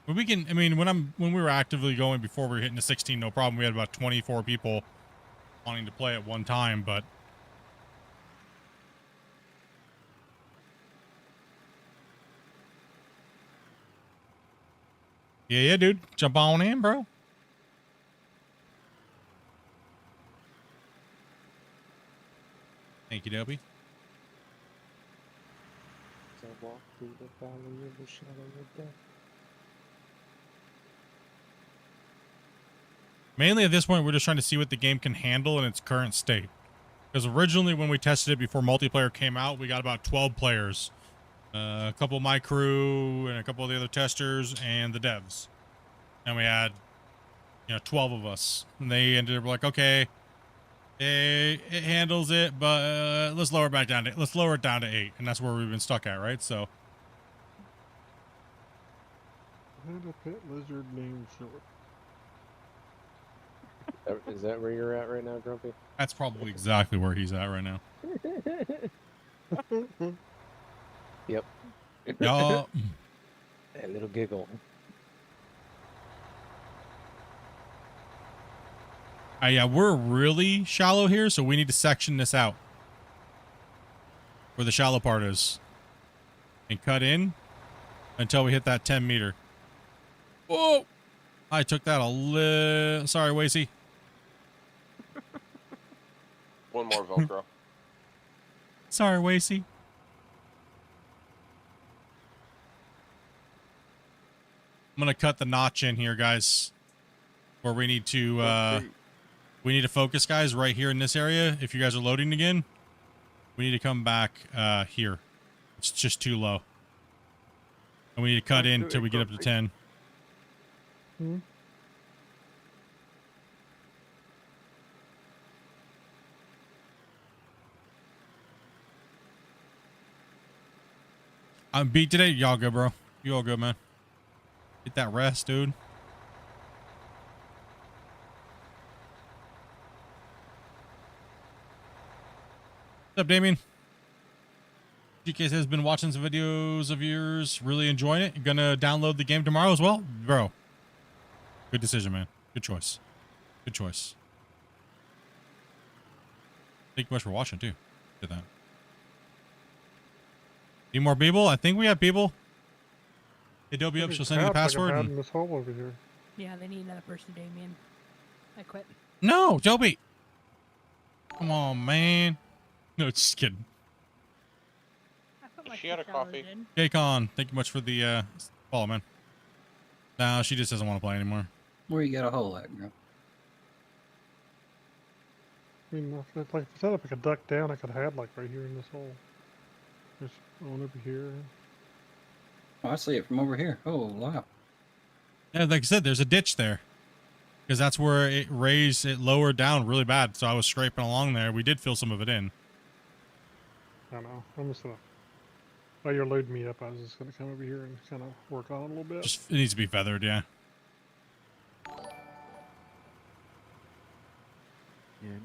But we can. I mean, when we were actively going before we were hitting the 16, no problem. We had about 24 people wanting to play at one time, but. Yeah, dude. Jump on in, bro. Thank you, Dopey. As I walk through the valley of the shadow of death. Mainly at this point, we're just trying to see what the game can handle in its current state. Because originally, when we tested it before multiplayer came out, we got about 12 players. A couple of my crew and a couple of the other testers and the devs. And we had, 12 of us. And they ended up like, okay, it handles it, but let's lower it down to 8. And that's where we've been stuck at, right? So. I had a pet lizard named Short. Is that where you're at right now, Grumpy? That's probably exactly where he's at right now. Yep. Yeah. That little giggle. Yeah, we're really shallow here, so we need to section this out where the shallow part is and cut in until we hit that 10 meter. Whoa! I took that a little. Sorry, Wasey. One more Velcro. Sorry, Wasey. I'm gonna cut the notch in here, guys, where we need to focus, guys, right here in this area. If you guys are loading again, we need to come back here. It's just too low, and we need to cut in until we get up to 10. I'm beat today. Y'all good, bro? You all good, man? Get that rest, dude. What's up, Damien? GK has been watching some videos of yours, really enjoying it. You're gonna download the game tomorrow as well, bro. Good decision, man. Good choice. Good choice. Thank you much for watching too. Did that. Need more people? I think we have people. Hey, Dobie up. She'll send you the password. In this hole over here. Yeah, they need another person, Damien. I quit. No, Dobie. Come on, man. No, just kidding. She had a coffee. Jaycon, thank you much for the follow, man. No, she just doesn't want to play anymore. Where you got a hole at, girl? I mean, if I set up like a duck down, I could have had like right here in this hole. Just on over here. Oh, I see it from over here. Oh, wow. Yeah, like I said, there's a ditch there. Because that's where it raised, it lowered down really bad. So I was scraping along there. We did fill some of it in. I don't know. I'm just gonna, while you're loading me up, I was just gonna come over here and kind of work on it a little bit. Just, it needs to be feathered, yeah.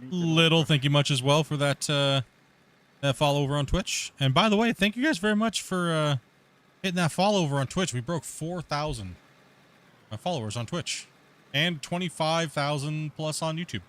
Little, thank you much as well for that that follow over on Twitch. And by the way, thank you guys very much for hitting that follow over on Twitch. We broke 4,000 followers on Twitch and 25,000 plus on YouTube.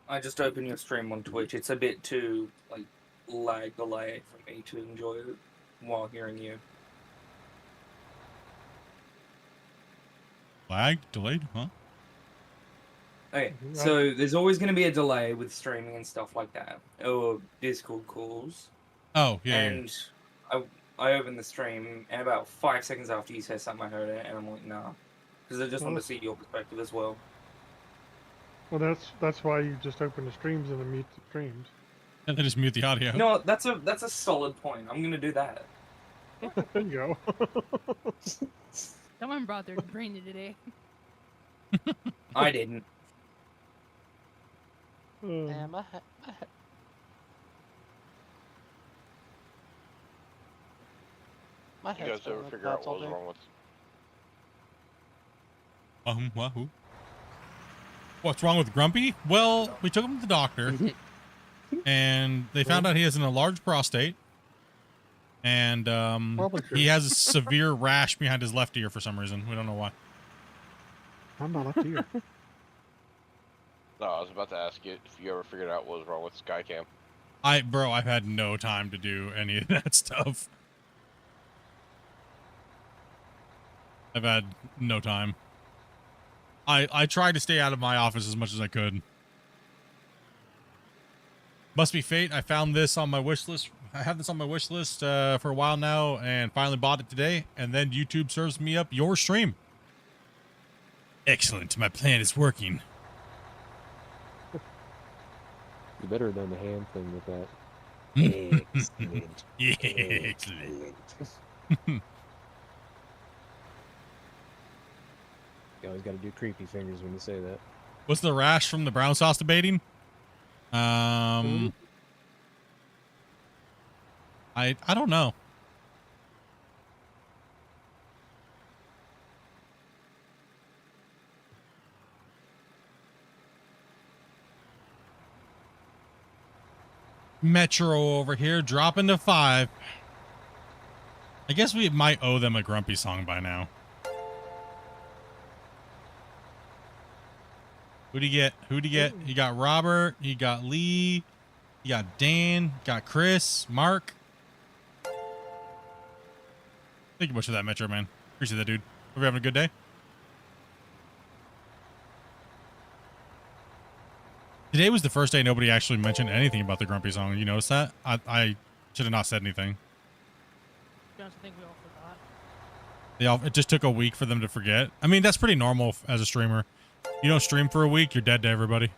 I just opened your stream on Twitch. It's a bit too like lag delay for me to enjoy it while hearing you. Lagged? Delayed? Huh? Okay, so there's always going to be a delay with streaming and stuff like that, or Discord calls. Oh, yeah. And I opened the stream, and about 5 seconds after you said something, I heard it, and I'm like, nah. Because I just want to see your perspective as well. Well, that's why you just open the streams and then mute the streams. And then just mute the audio. No, that's a solid point. I'm gonna do that. There you go. Someone brought their brain today. I didn't. Yeah, my You guys ever figure out what was wrong with? Wahoo. What's wrong with Grumpy? Well, we took him to the doctor, and they found out he has an enlarged prostate, and he has a severe rash behind his left ear for some reason. We don't know why. I'm not left ear. No, I was about to ask you if you ever figured out what was wrong with Skycam. I've had no time to do any of that stuff. I've had no time. I tried to stay out of my office as much as I could. Must be fate. I found this on my wish list. I have this on my wish list for a while now, and finally bought it today. And then YouTube serves me up your stream. Excellent. My plan is working. You better have done the hand thing with that. Excellent. Excellent. You always got to do creepy fingers when you say that. What's the rash from the brown sauce debating? I don't know. Metro over here, dropping to 5. I guess we might owe them a grumpy song by now. Who'd he get? Who'd he get? He got Robert. He got Lee. He got Dan. Got Chris. Mark. Thank you much for that, Metro, man. Appreciate that, dude. Hope you're having a good day. Today was the first day nobody actually mentioned anything about the grumpy song. You notice that? I should have not said anything. I think we all forgot. It just took a week for them to forget. I mean, that's pretty normal as a streamer. You don't stream for a week, you're dead to everybody.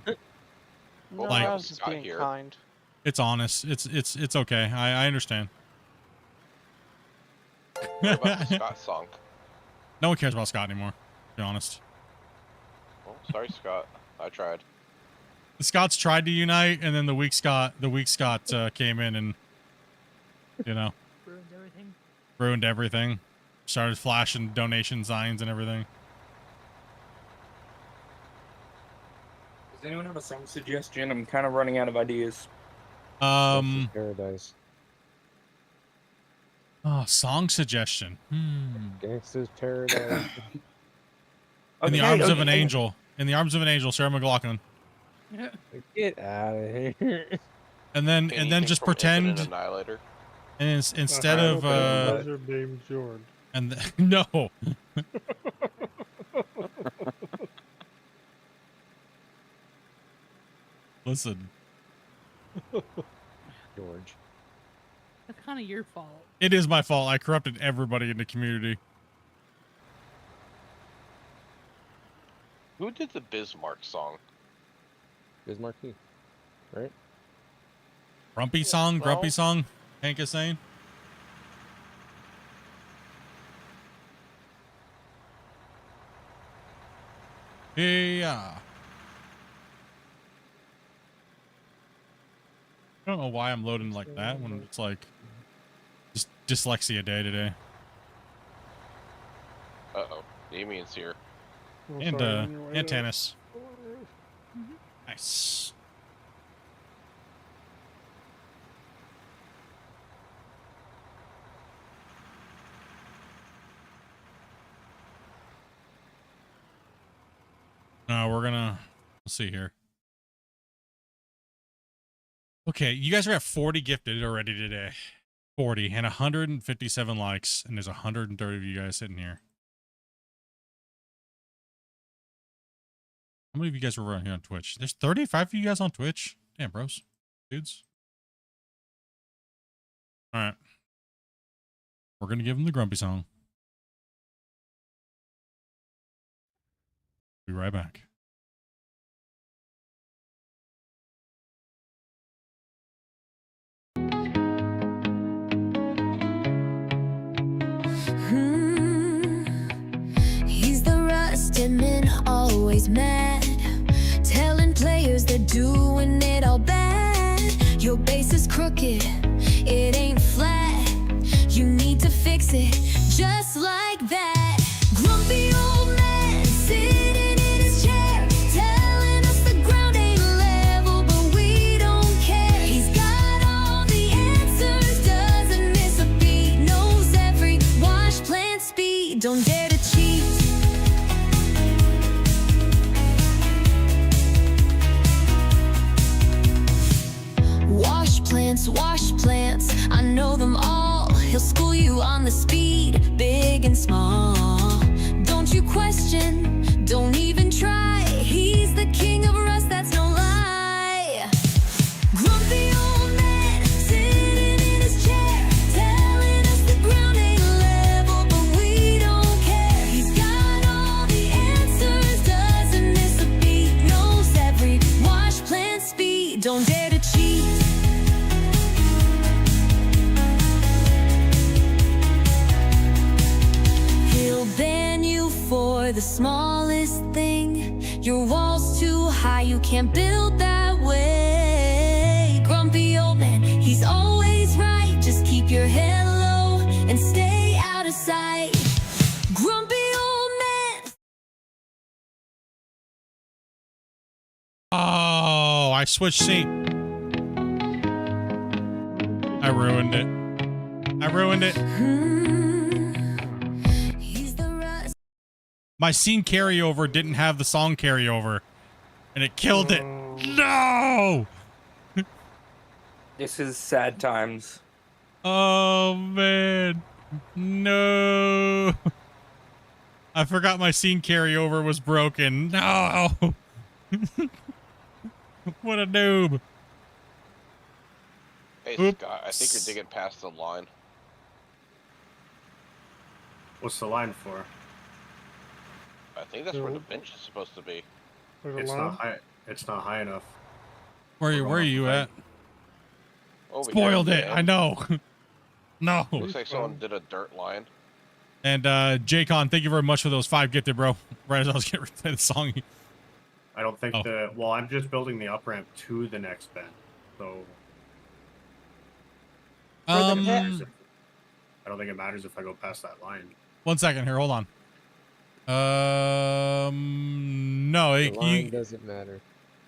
No, Like- I was just being kind. It's honest. It's okay. I understand. What about the Scott song? No one cares about Scott anymore, to be honest. Oh, sorry, Scott. I tried. The Scots tried to unite, and then the weak Scott came in and, you know, ruined everything. Started flashing donation signs and everything. Does anyone have a song suggestion? I'm kind of running out of ideas. Paradise. Oh, song suggestion. Gangsta's Paradise. In the arms of an angel. In the arms of an angel, Sarah McLachlan. Get out of here. And then just from pretend. Infinite Annihilator. And instead of Lizard named Jordan. and no. Listen, George. That's kind of your fault. it is my fault. I corrupted everybody in the community. Who did the Bismarck song? Bismarcky, right? Grumpy song, grumpy song. Hank is saying. Yeah. I don't know why I'm loading like that when it's like just dyslexia day today. Uh-oh. Damien's here. Oh, And sorry, on your way and up. Tannis. Nice. Let's see here. Okay, you guys are at 40 gifted already today. 40 and 157 likes, and there's 130 of you guys sitting here. How many of you guys were around here on Twitch? There's 35 of you guys on Twitch. Damn, bros. Dudes. All right. We're going to give them the grumpy song. Be right back. He's the rusted man, always mad, telling players they're doing it all bad. Your base is crooked, it ain't flat. You need to fix it, just like that. Grumpy old man sitting in his chair, telling us the ground ain't level, but we don't care. He's got all the answers, doesn't miss a beat, knows every wash plant speed. Don't dare to cheat. Wash plants, I know them all. He'll school you on the speed, big and small. Don't you question, don't even try. He's the king of rust, that's no lie. Grumpy old man, sitting in his chair, telling us the ground ain't level, but we don't care. He's got all the answers, doesn't miss a beat, knows every wash plant speed. Don't dare to cheat. He'll ban you for the smallest thing. Your wall's too high, you can't build that way. Grumpy old man, he's always right. Just keep your head low and stay out of sight. Grumpy old man. Oh, I switched scene. I ruined it. I ruined it. My scene carryover didn't have the song carryover, and it killed it. No! This is sad times. Oh, man. No. I forgot my scene carryover was broken. No. What a noob. Hey, Oops. Scott, I think you're digging past the line. What's the line for? I think that's where the bench is supposed to be. It's not high. It's not high enough. Where are you at? Over Spoiled here, it. man. I know. No. Looks like someone did a dirt line. And Jaycon, thank you very much for those 5 gifted, bro. Right as I was getting ready to play the song. I don't think well, I'm just building the up ramp to the next bend, so. I don't think it matters if I go past that line. 1 second here. Hold on. No, The line doesn't matter.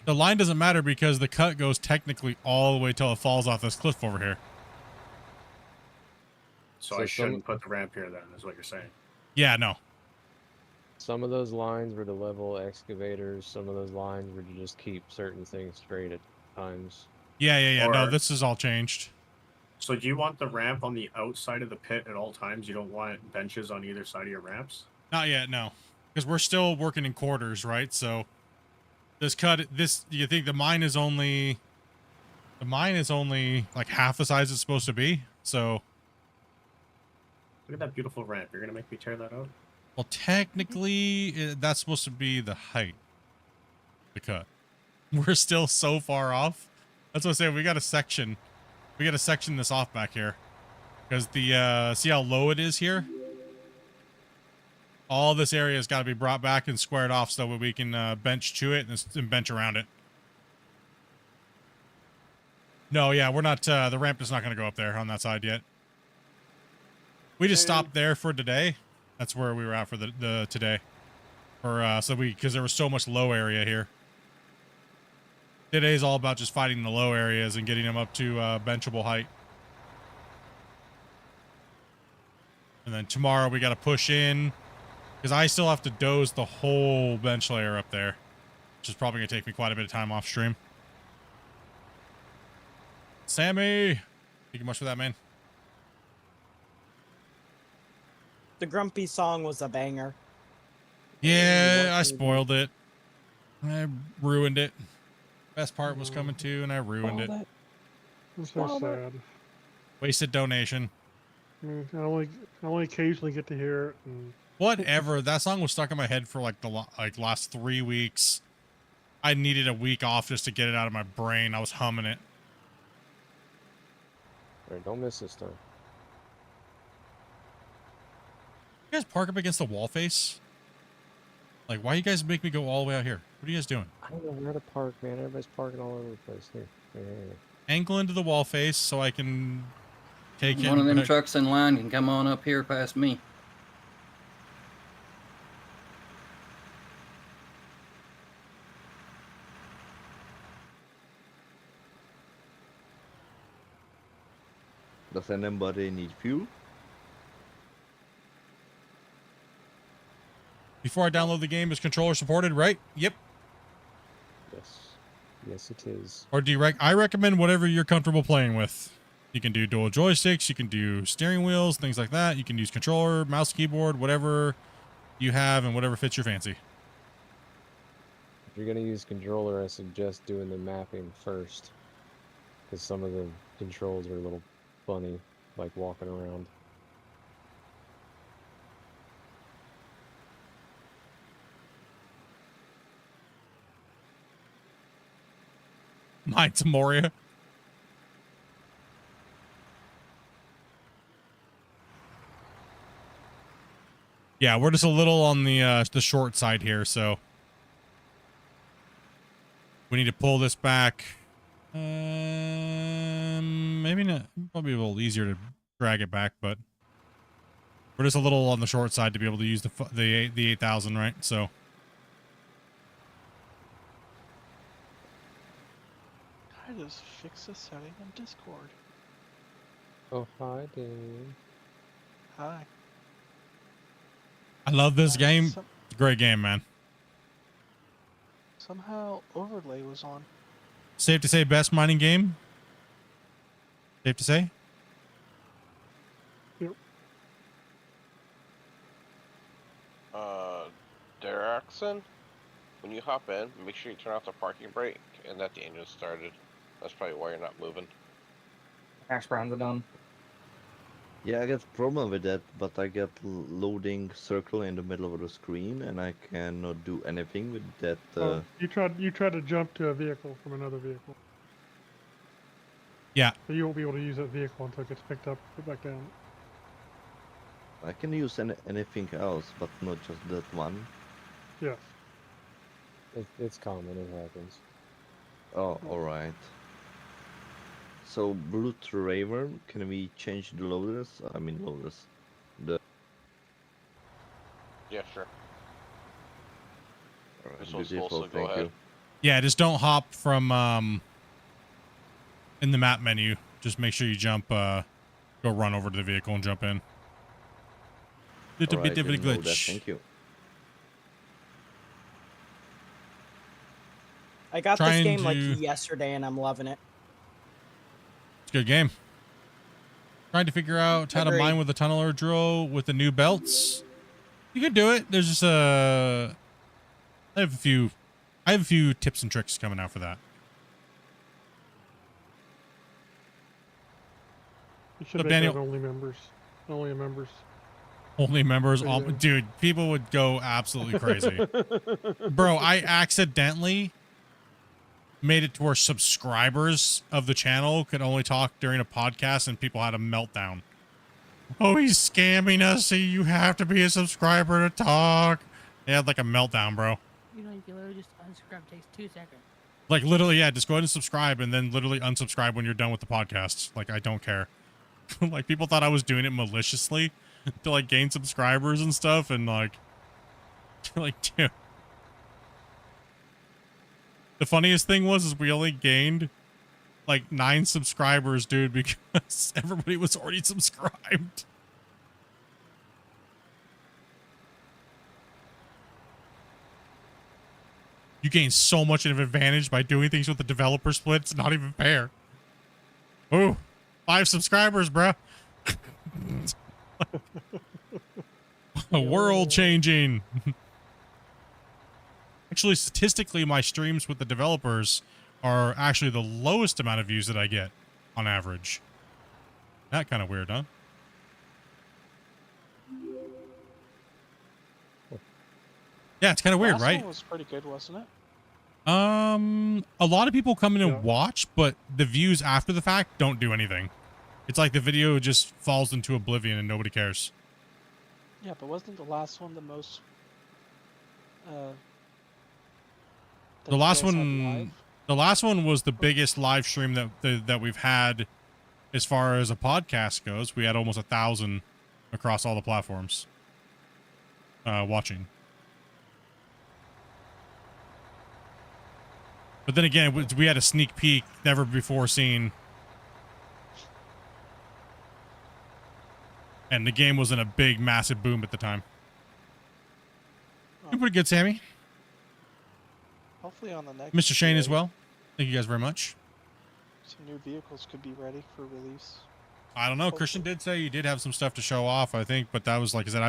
The line doesn't matter because the cut goes technically all the way till it falls off this cliff over here. So I shouldn't put the ramp here then, is what you're saying. Yeah, no. Some of those lines were to level excavators. Some of those lines were to just keep certain things straight at times. Yeah. No, this is all changed. So do you want the ramp on the outside of the pit at all times? You don't want benches on either side of your ramps? Not yet, no. Because we're still working in quarters, right? So you think the mine is only like half the size it's supposed to be? So look at that beautiful ramp. You're gonna make me tear that out? well, technically that's supposed to be the height. The cut. We're still so far off. That's what I'm saying. We got to section this off back here. Because the see how low it is here? All this area has got to be brought back and squared off so that we can bench to it and bench around it. No, yeah, we're not, the ramp is not going to go up there on that side yet. We just stopped there for today. That's where we were at for the today. Because there was so much low area here. Today's all about just fighting the low areas and getting them up to benchable height. And then tomorrow we got to push in. Because I still have to doze the whole bench layer up there. Which is probably going to take me quite a bit of time off stream. Sammy! Thank you much for that, man. The Grumpy song was a banger. Yeah, I spoiled it. I ruined it. Best part was coming too, and I ruined it. I'm so sad. Wasted donation. I only occasionally get to hear it. And Whatever. That song was stuck in my head for like the last 3 weeks. I needed a week off just to get it out of my brain. I was humming it. All right, don't miss this time. You guys park up against the wall face? Like, why you guys make me go all the way out here? What are you guys doing? I don't know where to park, man. Everybody's parking all over the place. Here. Angle into the wall face so I can take it. One of them trucks in line can come on up here past me. Does anybody need fuel? Before I download the game, is controller supported, right? Yep. Yes. Yes, it is. Or do you I recommend whatever you're comfortable playing with. You can do dual joysticks, you can do steering wheels, things like that. You can use controller, mouse, keyboard, whatever you have and whatever fits your fancy. If you're going to use controller, I suggest doing the mapping first. Because some of the controls are a little funny, like walking around. Mine's Moria. Yeah, we're just a little on the short side here, so we need to pull this back. Maybe not. Probably a little easier to drag it back, but we're just a little on the short side to be able to use the 8,000, right? So. I just fix the setting on Discord. Oh, hi, Dave. Hi. I love this game. It's a great game, man. Somehow overlay was on. Safe to say, best mining game. Safe to say. Yep. Deraxon, when you hop in, make sure you turn off the parking brake and that the engine started. That's probably why you're not moving. Hash browns are done. Yeah, I get problem with that, but I get loading circle in the middle of the screen, and I cannot do anything with that. You tried to jump to a vehicle from another vehicle. Yeah. So you won't be able to use that vehicle until it gets picked up, put back down. I can use anything else, but not just that one. Yes. It's common. It happens. Oh, all right. So Blue Raver, can we change the loaders? I mean loaders. The Yeah, sure. Alright, This one's beautiful, also go thank ahead. you. Yeah, just don't hop from in the map menu. Just make sure you jump. Go run over to the vehicle and jump in. Little Alright, bit of a didn't know that, glitch. thank you. I got Trying this game like to- yesterday, and I'm loving it. It's a good game. Trying to figure out how to Agreed. mine with a tunneler drill with the new belts. You can do it. There's just I have a few tips and tricks coming out for that. You should So, make Daniel- that only members. Only members. Only members, all, Yeah. dude, people would go absolutely crazy. Bro, I accidentally made it to where subscribers of the channel could only talk during a podcast and people had a meltdown. Oh, he's scamming us. You have to be a subscriber to talk. They had like a meltdown, bro. You know, you can literally just unsubscribe. It takes 2 seconds. Like literally, yeah, just go ahead and subscribe and then literally unsubscribe when you're done with the podcast. Like, I don't care. Like, people thought I was doing it maliciously to like gain subscribers and stuff, and like dude. The funniest thing was we only gained like 9 subscribers, dude, because everybody was already subscribed. You gain so much of an advantage by doing things with the developer split. It's not even fair. Ooh, 5 subscribers, bro. World changing. Actually, statistically, my streams with the developers are actually the lowest amount of views that I get on average. That kind of weird, huh? Yeah, it's kind of weird, Last right? one was pretty good, wasn't it? A lot of people come in and Yeah. watch, but the views after the fact don't do anything. It's like the video just falls into oblivion and nobody cares. Yeah, but wasn't the last one the most? that The you last guys had one, live? the last one was the biggest live stream that we've had as far as a podcast goes. We had almost 1,000 across all the platforms watching. But then again, we had a sneak peek, never before seen. And the game was in a big, massive boom at the time. Doing pretty good, Sammy. Hopefully on the next. Mr. Shane as GA, well. Thank you guys very much. Some new vehicles could be ready for release. I don't know. Christian did say you did have some stuff to show off, I think, but that was, like I said,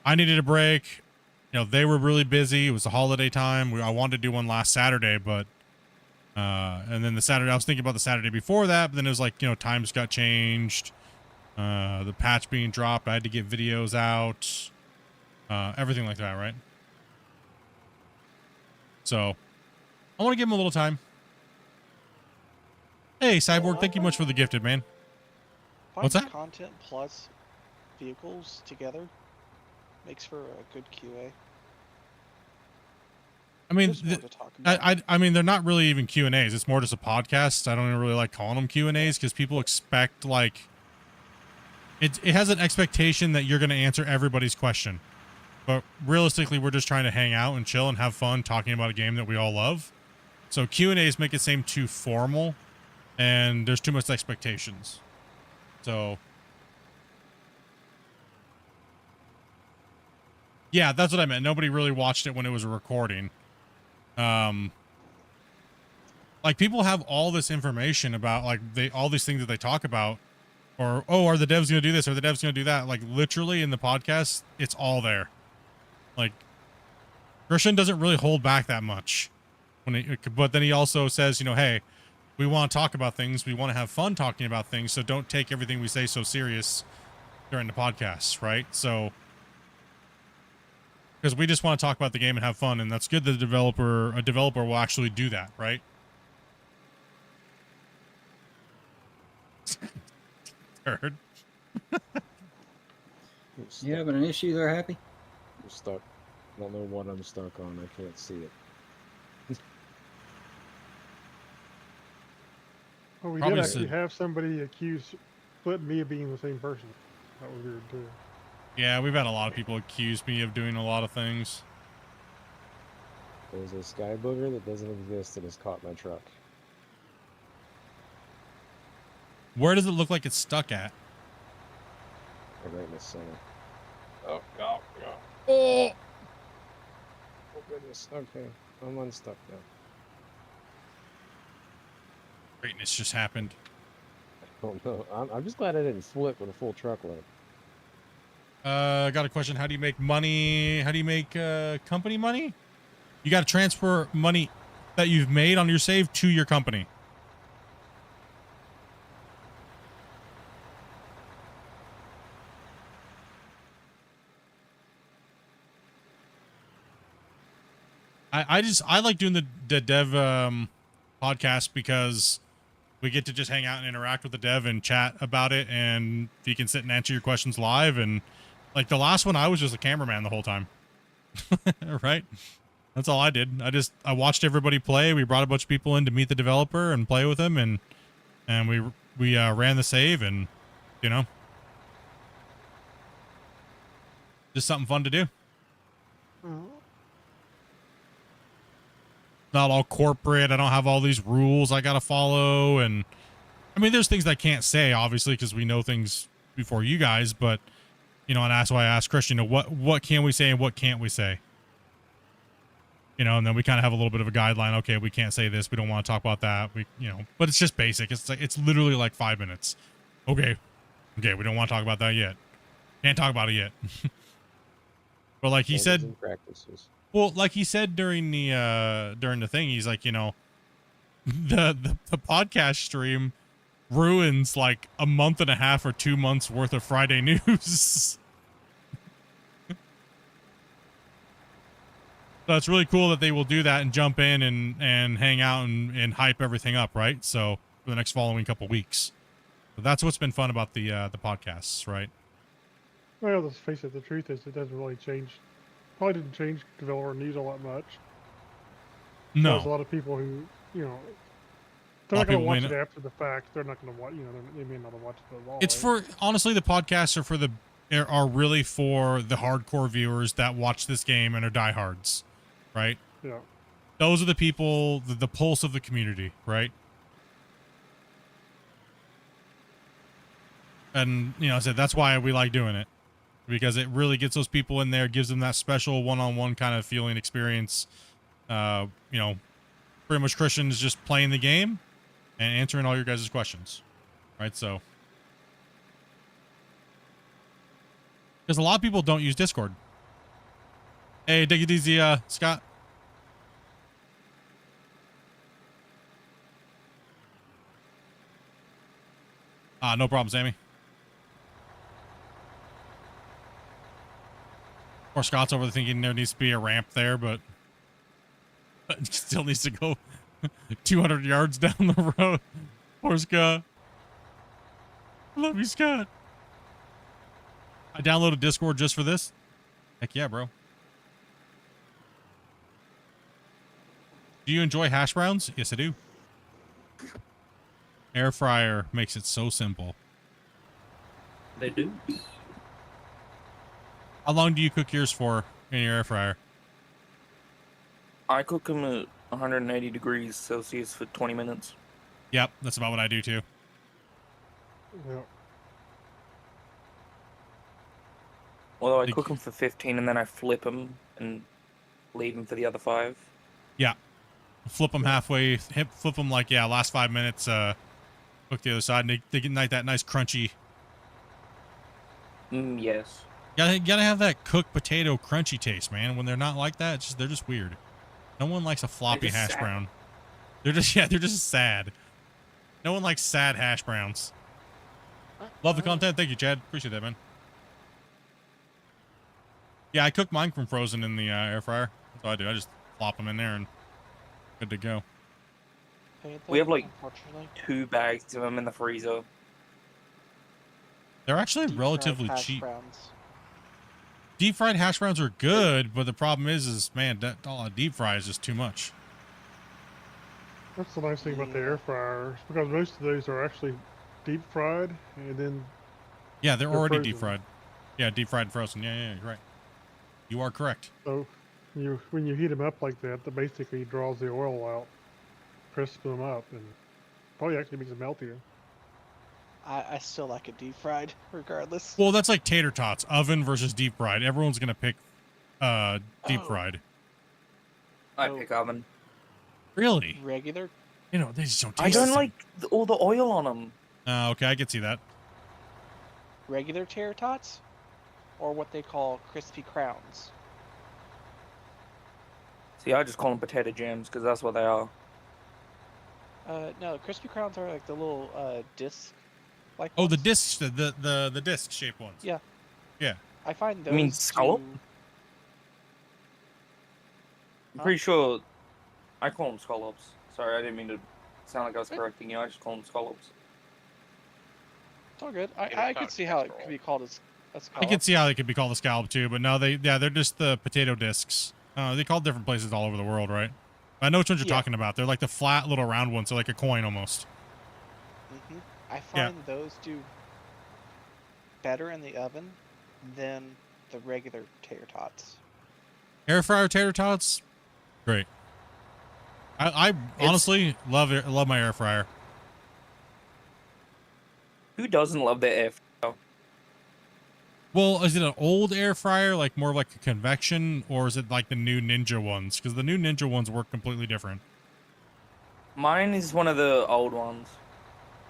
I needed a break. You know, they were really busy. It was the holiday time. I wanted to do one last Saturday, but and then the Saturday, I was thinking about the Saturday before that, but then it was like, you know, times got changed. The patch being dropped. I had to get videos out. Everything like that, right? So I want to give him a little time. Hey, Cyborg, thank you much for the gifted, man. What's that? Content plus vehicles together makes for a good QA. I mean, There's more to talk about. I mean, they're not really even Q&As. It's more just a podcast. I don't even really like calling them Q&As because people expect, like, it has an expectation that you're going to answer everybody's question. But realistically, we're just trying to hang out and chill and have fun talking about a game that we all love. So Q&As make it seem too formal, and there's too much expectations. So yeah, that's what I meant. Nobody really watched it when it was a recording. Like people have all this information about like all these things that they talk about, or oh, are the devs gonna do this? Are the devs gonna do that? Like literally in the podcast, it's all there. Like Christian doesn't really hold back that much but then he also says, you know, hey, we want to talk about things. We want to have fun talking about things. So don't take everything we say so serious during the podcast. Right. So, because we just want to talk about the game and have fun. And that's good that a developer will actually do that. Right. Third. You having an issue there, Happy? I'm stuck. I don't know what I'm stuck on. I can't see it. Well, we Probably did actually have somebody accuse Split and me of being the same person. That was weird too. Yeah, we've had a lot of people accuse me of doing a lot of things. There's a sky booger that doesn't exist that has caught my truck. Where does it look like it's stuck at? Right in the center. Oh, God. Oh! Oh, goodness. Okay. I'm unstuck now. Greatness just happened. Oh, no. I'm just glad I didn't flip with a full truckload. I got a question. How do you make money? How do you make company money? You got to transfer money that you've made on your save to your company. I like doing the dev podcast because we get to just hang out and interact with the dev and chat about it, and you can sit and answer your questions live. And like the last one, I was just a cameraman the whole time. Right? That's all I did. I watched everybody play. We brought a bunch of people in to meet the developer and play with him, and we ran the save, and you know, just something fun to do. Not all corporate. I don't have all these rules I gotta follow, and I mean, there's things I can't say, obviously, because we know things before you guys. But you know, and that's why I asked Christian, you know, what can we say and what can't we say? You know, and then we kind of have a little bit of a guideline. Okay, we can't say this. We don't want to talk about that. You know, but it's just basic. It's literally like 5 minutes. Okay, we don't want to talk about that yet. Can't talk about it yet. But like he said, practices. well, like he said during the thing, he's like, you know, the podcast stream ruins like a month and a half or 2 months worth of Friday news. So it's really cool that they will do that and jump in and hang out and hype everything up, right? So for the next following couple weeks. So that's what's been fun about the podcasts, right? Well, let's face it, the truth is it doesn't really change. Probably didn't change developer news all that much. No. There's a lot of people who, you know, they're not going to watch it after the fact. They're not going to watch, you know, they may not watch it at all. It's for, honestly, the podcasts are really for the hardcore viewers that watch this game and are diehards, right? Yeah. Those are the people, the pulse of the community, right? And, you know, I said that's why we like doing it, because it really gets those people in there, gives them that special one-on-one kind of feeling experience. You know, pretty much Christian is just playing the game and answering all your guys' questions, right? So, because a lot of people don't use Discord. Hey, take it easy, Scott. No problem, Sammy. Or Scott's over thinking there needs to be a ramp there, but it still needs to go 200 yards down the road. Poor Scott. I love you, Scott. I downloaded Discord just for this. Heck yeah, bro. Do you enjoy hash browns? Yes, I do. Air fryer makes it so simple. They do. How long do you cook yours for in your air fryer? I cook them at 180 degrees Celsius for 20 minutes. Yep, that's about what I do too. Yeah. Although I Like- cook them for 15 and then I flip them and leave them for the other 5. Yeah. Flip them halfway, flip them like, yeah, last 5 minutes, cook the other side, and they get that nice crunchy. Yes. Gotta have that cooked potato crunchy taste, man. When they're not like that, they're just weird. No one likes a floppy just hash sad. brown. They're just sad. No one likes sad hash browns. Love the content. Thank you, Chad. Appreciate that, man. Yeah, I cook mine from frozen in the air fryer. That's what I do. I just flop them in there and good to go. We have like unfortunately. 2 bags of them in the freezer. They're actually Deep-fried relatively hash cheap. browns. Deep fried hash browns are good, but the problem is man, that all deep fry is just too much. That's the nice thing about the air fryers, because most of those are actually deep fried, and then Yeah, they're already frozen. deep fried. Yeah, deep fried and frozen. Yeah, you're right. You are correct. So when you heat them up like that, that basically draws the oil out, crisps them up, and probably actually makes them healthier. I still like it deep fried, regardless. Well, that's like tater tots, oven versus deep fried. Everyone's gonna pick deep Oh. fried. I pick oven. Really? Regular. You know, they just don't I taste don't the same. like all the oil on them. Okay, I can see that. Regular tater tots, or what they call crispy crowns. See, I just call them potato jams because that's what they are. No, crispy crowns are like the little disc. Like Oh, the disc, the disc shaped ones. Yeah. Yeah. I find those. You mean scallop? do- I'm pretty sure I call them scallops. Sorry, I didn't mean to sound like I was correcting you. I just call them scallops. It's all good. I not could see how it could be called as a I scallop. can see how they could be called a scallop too, but no, they're just the potato discs. They called different places all over the world, right? I know which ones you're Yeah. talking about. They're like the flat little round ones, so like a coin almost. I find those do better in the oven than the regular tater tots. Air fryer tater tots, great. I honestly love my air fryer. Who doesn't love their air fryer? Well, is it an old air fryer, like more like a convection, or is it like the new Ninja ones? Because the new Ninja ones work completely different. Mine is one of the old ones.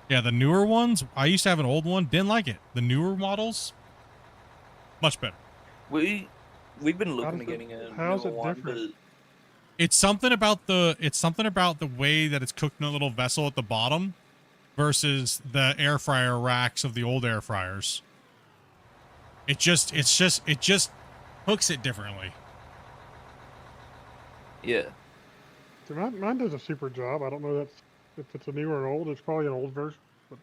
Yeah, the newer ones, I used to have an old one, didn't like it. The newer models, much better. We've been looking does at getting a how's newer it one, different? It's something about the way that it's cooked in a little vessel at the bottom versus the air fryer racks of the old air fryers. It just hooks it differently. Yeah. So mine does a super job. I don't know if it's a newer or old. It's probably an old version. But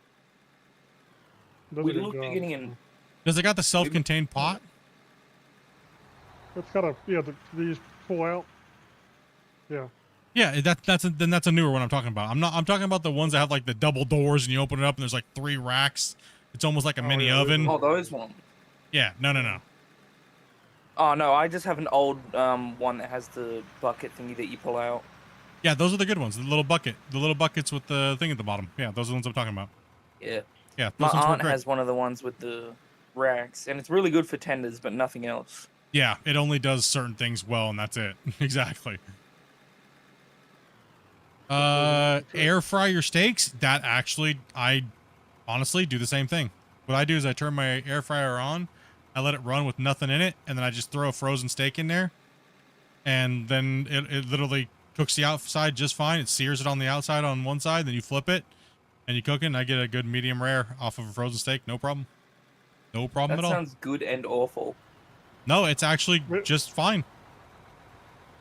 it does We a good looked at job. getting an. Does it got the self-contained pot? It's got a these pull out. Yeah. Yeah, that's a newer one I'm talking about. I'm talking about the ones that have like the double doors and you open it up and there's like 3 racks. It's almost like a mini yeah, oven. Oh, those ones. Yeah, no. Oh no, I just have an old one that has the bucket thingy that you pull out. Yeah, those are the good ones. The little buckets with the thing at the bottom. Yeah, those are the ones I'm talking about. Yeah. Yeah, My those ones work aunt great. has one of the ones with the racks, and it's really good for tenders, but nothing else. Yeah, it only does certain things well, and that's it. Exactly. Air fry your steaks. That actually, I honestly do the same thing. What I do is I turn my air fryer on, I let it run with nothing in it, and then I just throw a frozen steak in there, and then it literally cooks the outside just fine. It sears it on the outside on one side, then you flip it, and you cook it, and I get a good medium rare off of a frozen steak. No problem. No problem That at all. sounds good and awful. No, it's actually just fine.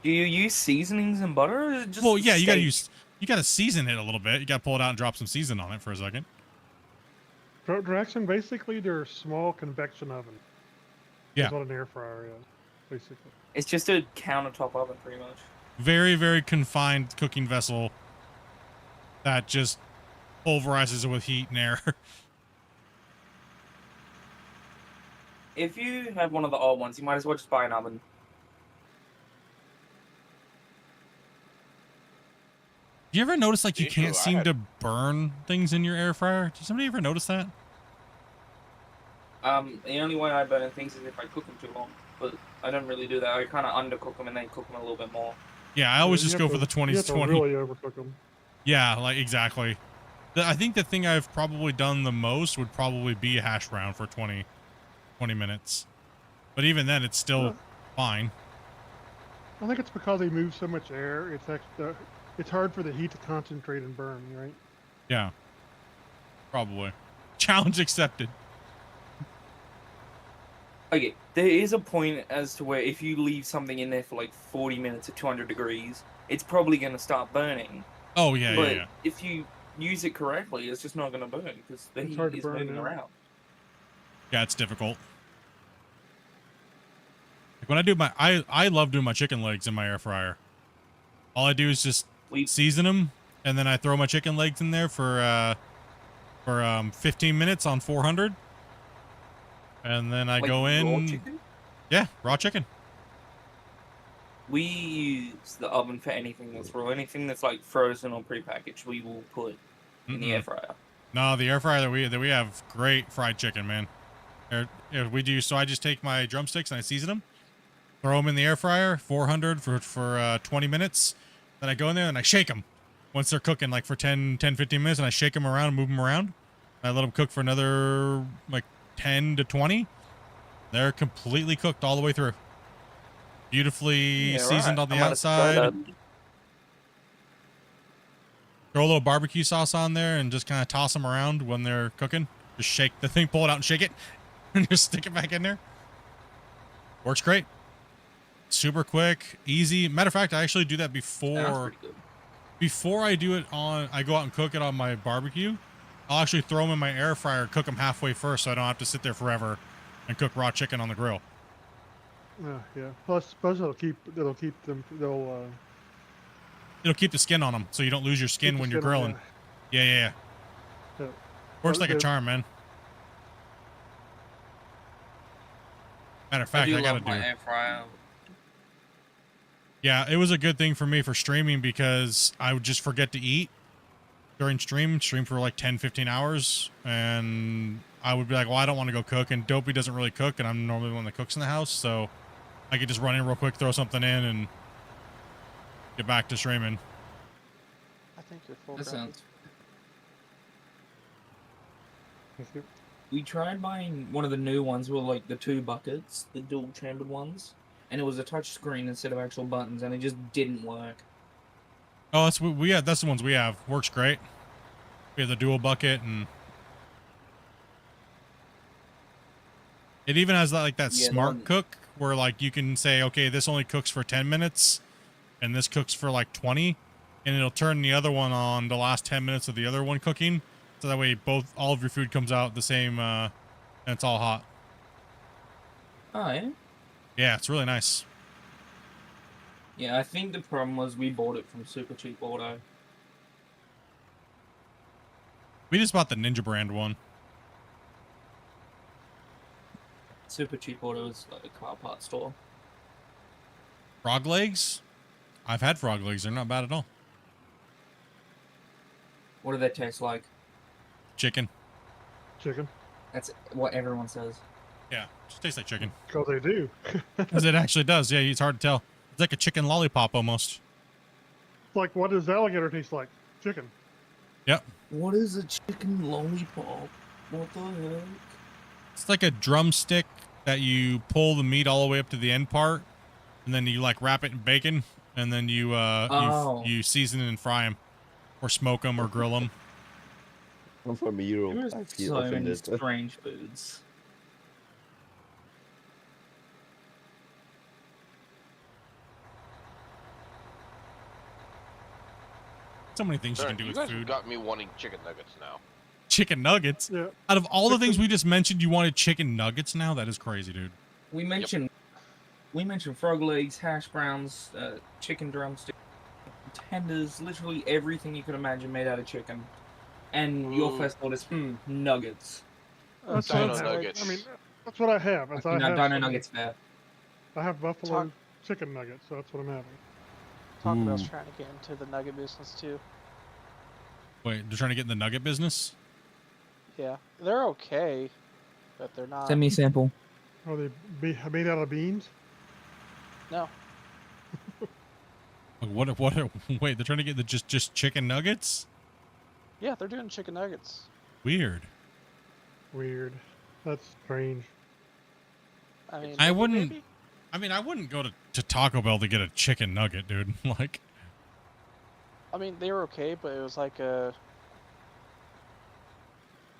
Do you use seasonings and butter, or is it just Well, yeah, you steak? gotta season it a little bit. You gotta pull it out and drop some season on it for a second. Direction, basically, they're small convection ovens. Yeah. That's what an air fryer is, basically. It's just a countertop oven, pretty much. Very, very confined cooking vessel that just pulverizes it with heat and air. If you have one of the old ones, you might as well just buy an oven. Do you ever notice like you The issue can't I seem had- to burn things in your air fryer? Did somebody ever notice that? The only way I burn things is if I cook them too long, but I don't really do that. I kind of undercook them and then cook them a little bit more. Yeah, I always You just have go to- for the 20s. You have to 20. really overcook them. Yeah, like exactly. I think the thing I've probably done the most would probably be a hash brown for 20 minutes. But even then, it's still fine. I think it's because they move so much air. It's hard for the heat to concentrate and burn, right? Yeah, probably. Challenge accepted. Okay, there is a point as to where if you leave something in there for like 40 minutes at 200 degrees, it's probably going to start burning. Oh, yeah, but yeah. if you use it correctly, it's just not going to burn because the It's heat hard to is burn moving now. around. Yeah, it's difficult. Like when I do my, I love doing my chicken legs in my air fryer. All I do is just season them, and then I throw my chicken legs in there for 15 minutes on 400, and then I Like go raw in. chicken? Yeah, raw chicken. We use the oven for anything that's raw, anything that's like frozen or prepackaged. We will put in the air fryer. No, the air fryer that we have, great fried chicken, man. We do. So I just take my drumsticks and I season them, throw them in the air fryer, 400 for 20 minutes. Then I go in there and I shake them once they're cooking, like for 10, 15 minutes, and I shake them around, move them around. I let them cook for another like 10 to 20. They're completely cooked all the way through. Beautifully seasoned on the outside. Throw a little barbecue sauce on there and just kind of toss them around when they're cooking. Just shake the thing, pull it out and shake it, and just stick it back in there. Works great. Super quick, easy. Matter of fact, I actually do that before I do it on. I go out and cook it on my barbecue. I'll actually throw them in my air fryer, cook them halfway first, so I don't have to sit there forever and cook raw chicken on the grill. Yeah. Plus it'll keep them. It'll keep the skin on them, so you don't lose your skin the when you're skin on, grilling. Yeah. Works like a charm, man. Matter of fact, I gotta do. Air fryer. Yeah, it was a good thing for me for streaming because I would just forget to eat during stream for like 10, 15 hours. And I would be like, well, I don't want to go cook. And Dopey doesn't really cook. And I'm normally the one that cooks in the house. So I could just run in real quick, throw something in, and get back to streaming. I think you're full. That sounds. We tried buying one of the new ones with like the 2 buckets, the dual chambered ones, and it was a touch screen instead of actual buttons, and it just didn't work. Oh, that's what we have. That's the ones we have. Works great. We have the dual bucket, and it even has that, like that smart cook where like you can say, okay, this only cooks for 10 minutes and this cooks for like 20, and it'll turn the other one on the last 10 minutes of the other one cooking. So that way all of your food comes out the same, and it's all hot. Oh, yeah? Yeah, it's really nice. Yeah, I think the problem was we bought it from Super Cheap Auto. We just bought the Ninja brand one. Super Cheap Auto is like a car parts store. Frog legs? I've had frog legs. They're not bad at all. What do they taste like? Chicken. Chicken. That's what everyone says. Yeah, just tastes like chicken. Because they do. Because it actually does. Yeah, it's hard to tell. It's like a chicken lollipop almost. Like, what does alligator taste like? Chicken. Yep. What is a chicken lollipop? What the heck? It's like a drumstick that you pull the meat all the way up to the end part, and then you like wrap it in bacon, and then you you season and fry them, or smoke them, or grill them. I'm from Europe. There's I feel so many offended. strange foods. So many things Sir, you can do you with guys food. got me wanting chicken nuggets now. Chicken nuggets? Yeah. Out of all the things we just mentioned, you wanted chicken nuggets now? That is crazy, dude. We mentioned frog legs, hash browns, chicken drumsticks, tenders, literally everything you could imagine made out of chicken. And your first thought is, nuggets. That's Dino what I have. nuggets. I mean, that's what I have. That's I have Dino some- nuggets there. I have buffalo chicken nuggets, so that's what I'm having. Taco Bell's trying to get into the nugget business too. Wait, they're trying to get in the nugget business? Yeah, they're okay. but they're not. Send me a sample. Are they made out of beans? No. Wait, they're trying to get the just chicken nuggets? Yeah, they're doing chicken nuggets. Weird. Weird. That's strange. I mean, I liver, wouldn't. maybe? I mean, I wouldn't go to Taco Bell to get a chicken nugget, dude. Like, I mean, they were okay, but it was like a.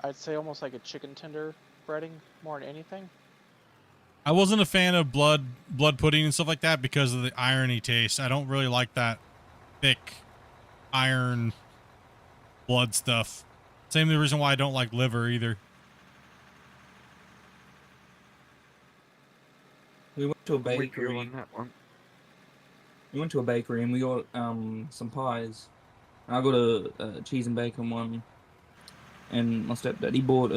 I'd say almost like a chicken tender breading more than anything. I wasn't a fan of blood pudding and stuff like that because of the irony taste. I don't really like that thick iron blood stuff. Same the reason why I don't like liver either. We went to a We bakery. agree on that one. We went to a bakery and we got some pies. I got a cheese and bacon one, and my stepdad he bought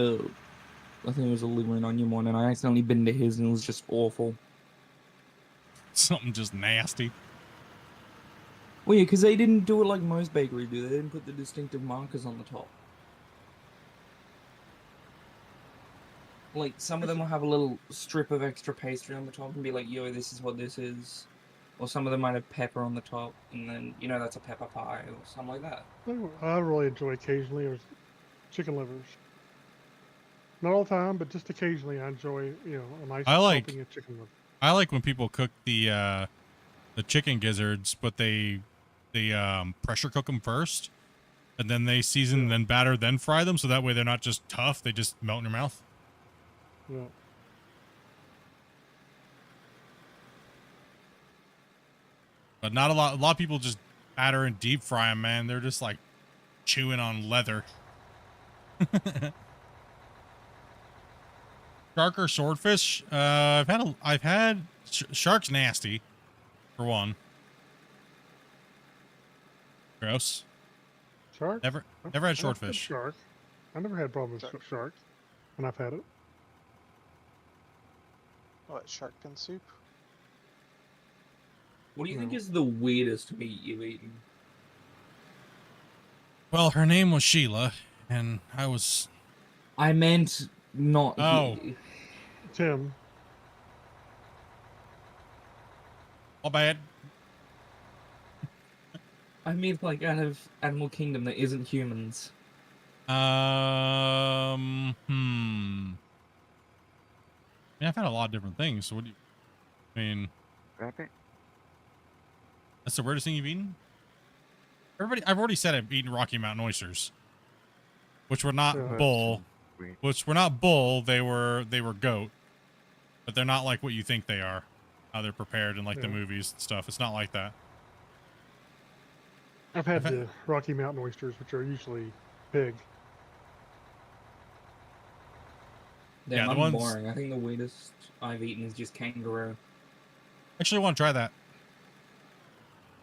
I think it was a liver and onion one, and I accidentally bit into his and it was just awful. Something just nasty. Well, yeah, because they didn't do it like most bakeries do. They didn't put the distinctive markers on the top. Like, some of them will have a little strip of extra pastry on the top and be like, yo, this is what this is. Or some of them might have pepper on the top, and then, you know, that's a pepper pie, or something like that. I really enjoy occasionally is chicken livers. Not all the time, but just occasionally I enjoy, a nice helping of chicken liver. I like when people cook the chicken gizzards, but they pressure cook them first, and then they season, then batter, then fry them, so that way they're not just tough; they just melt in your mouth. Yeah. But not a lot. A lot of people just batter and deep fry them, man. They're just like chewing on leather. Shark or swordfish? I've had shark's nasty, for one. Gross. Shark? Never had swordfish. Shark. I never had problems with sharks, and I've had it. What, shark fin soup? What do you think is the weirdest meat you've eaten? Well, her name was Sheila, and I was... I meant not... Oh. Tim. All bad. I mean, like, out of Animal Kingdom that isn't humans. Yeah, I've had a lot of different things. So what do you... I mean... Rabbit? That's the weirdest thing you've eaten? I've already said I've eaten Rocky Mountain oysters. Which were not bull. Which were not bull, they were goat. But they're not like what you think they are. How they're prepared in like the movies and stuff. It's not like that. I've had the Rocky Mountain oysters, which are usually big. They're the ones... boring. I think the weirdest I've eaten is just kangaroo. Actually, I want to try that.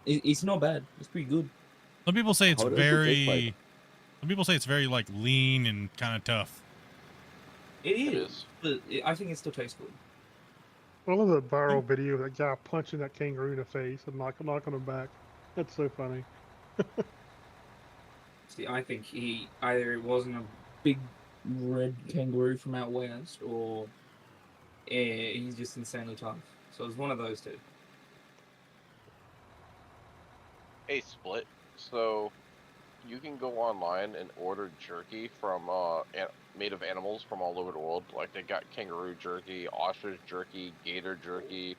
It's not bad. It's pretty good. Some people say it's How does it taste like? Some people say it's very like lean and kind of tough. It is, but I think it still tastes good. I love the viral video of that guy punching that kangaroo in the face and knocking him back. That's so funny. See, I think he either it wasn't a big red kangaroo from out west, or he's just insanely tough. So it's one of those two. Hey, Split. So, you can go online and order jerky from made of animals from all over the world. Like they got kangaroo jerky, ostrich jerky, gator jerky,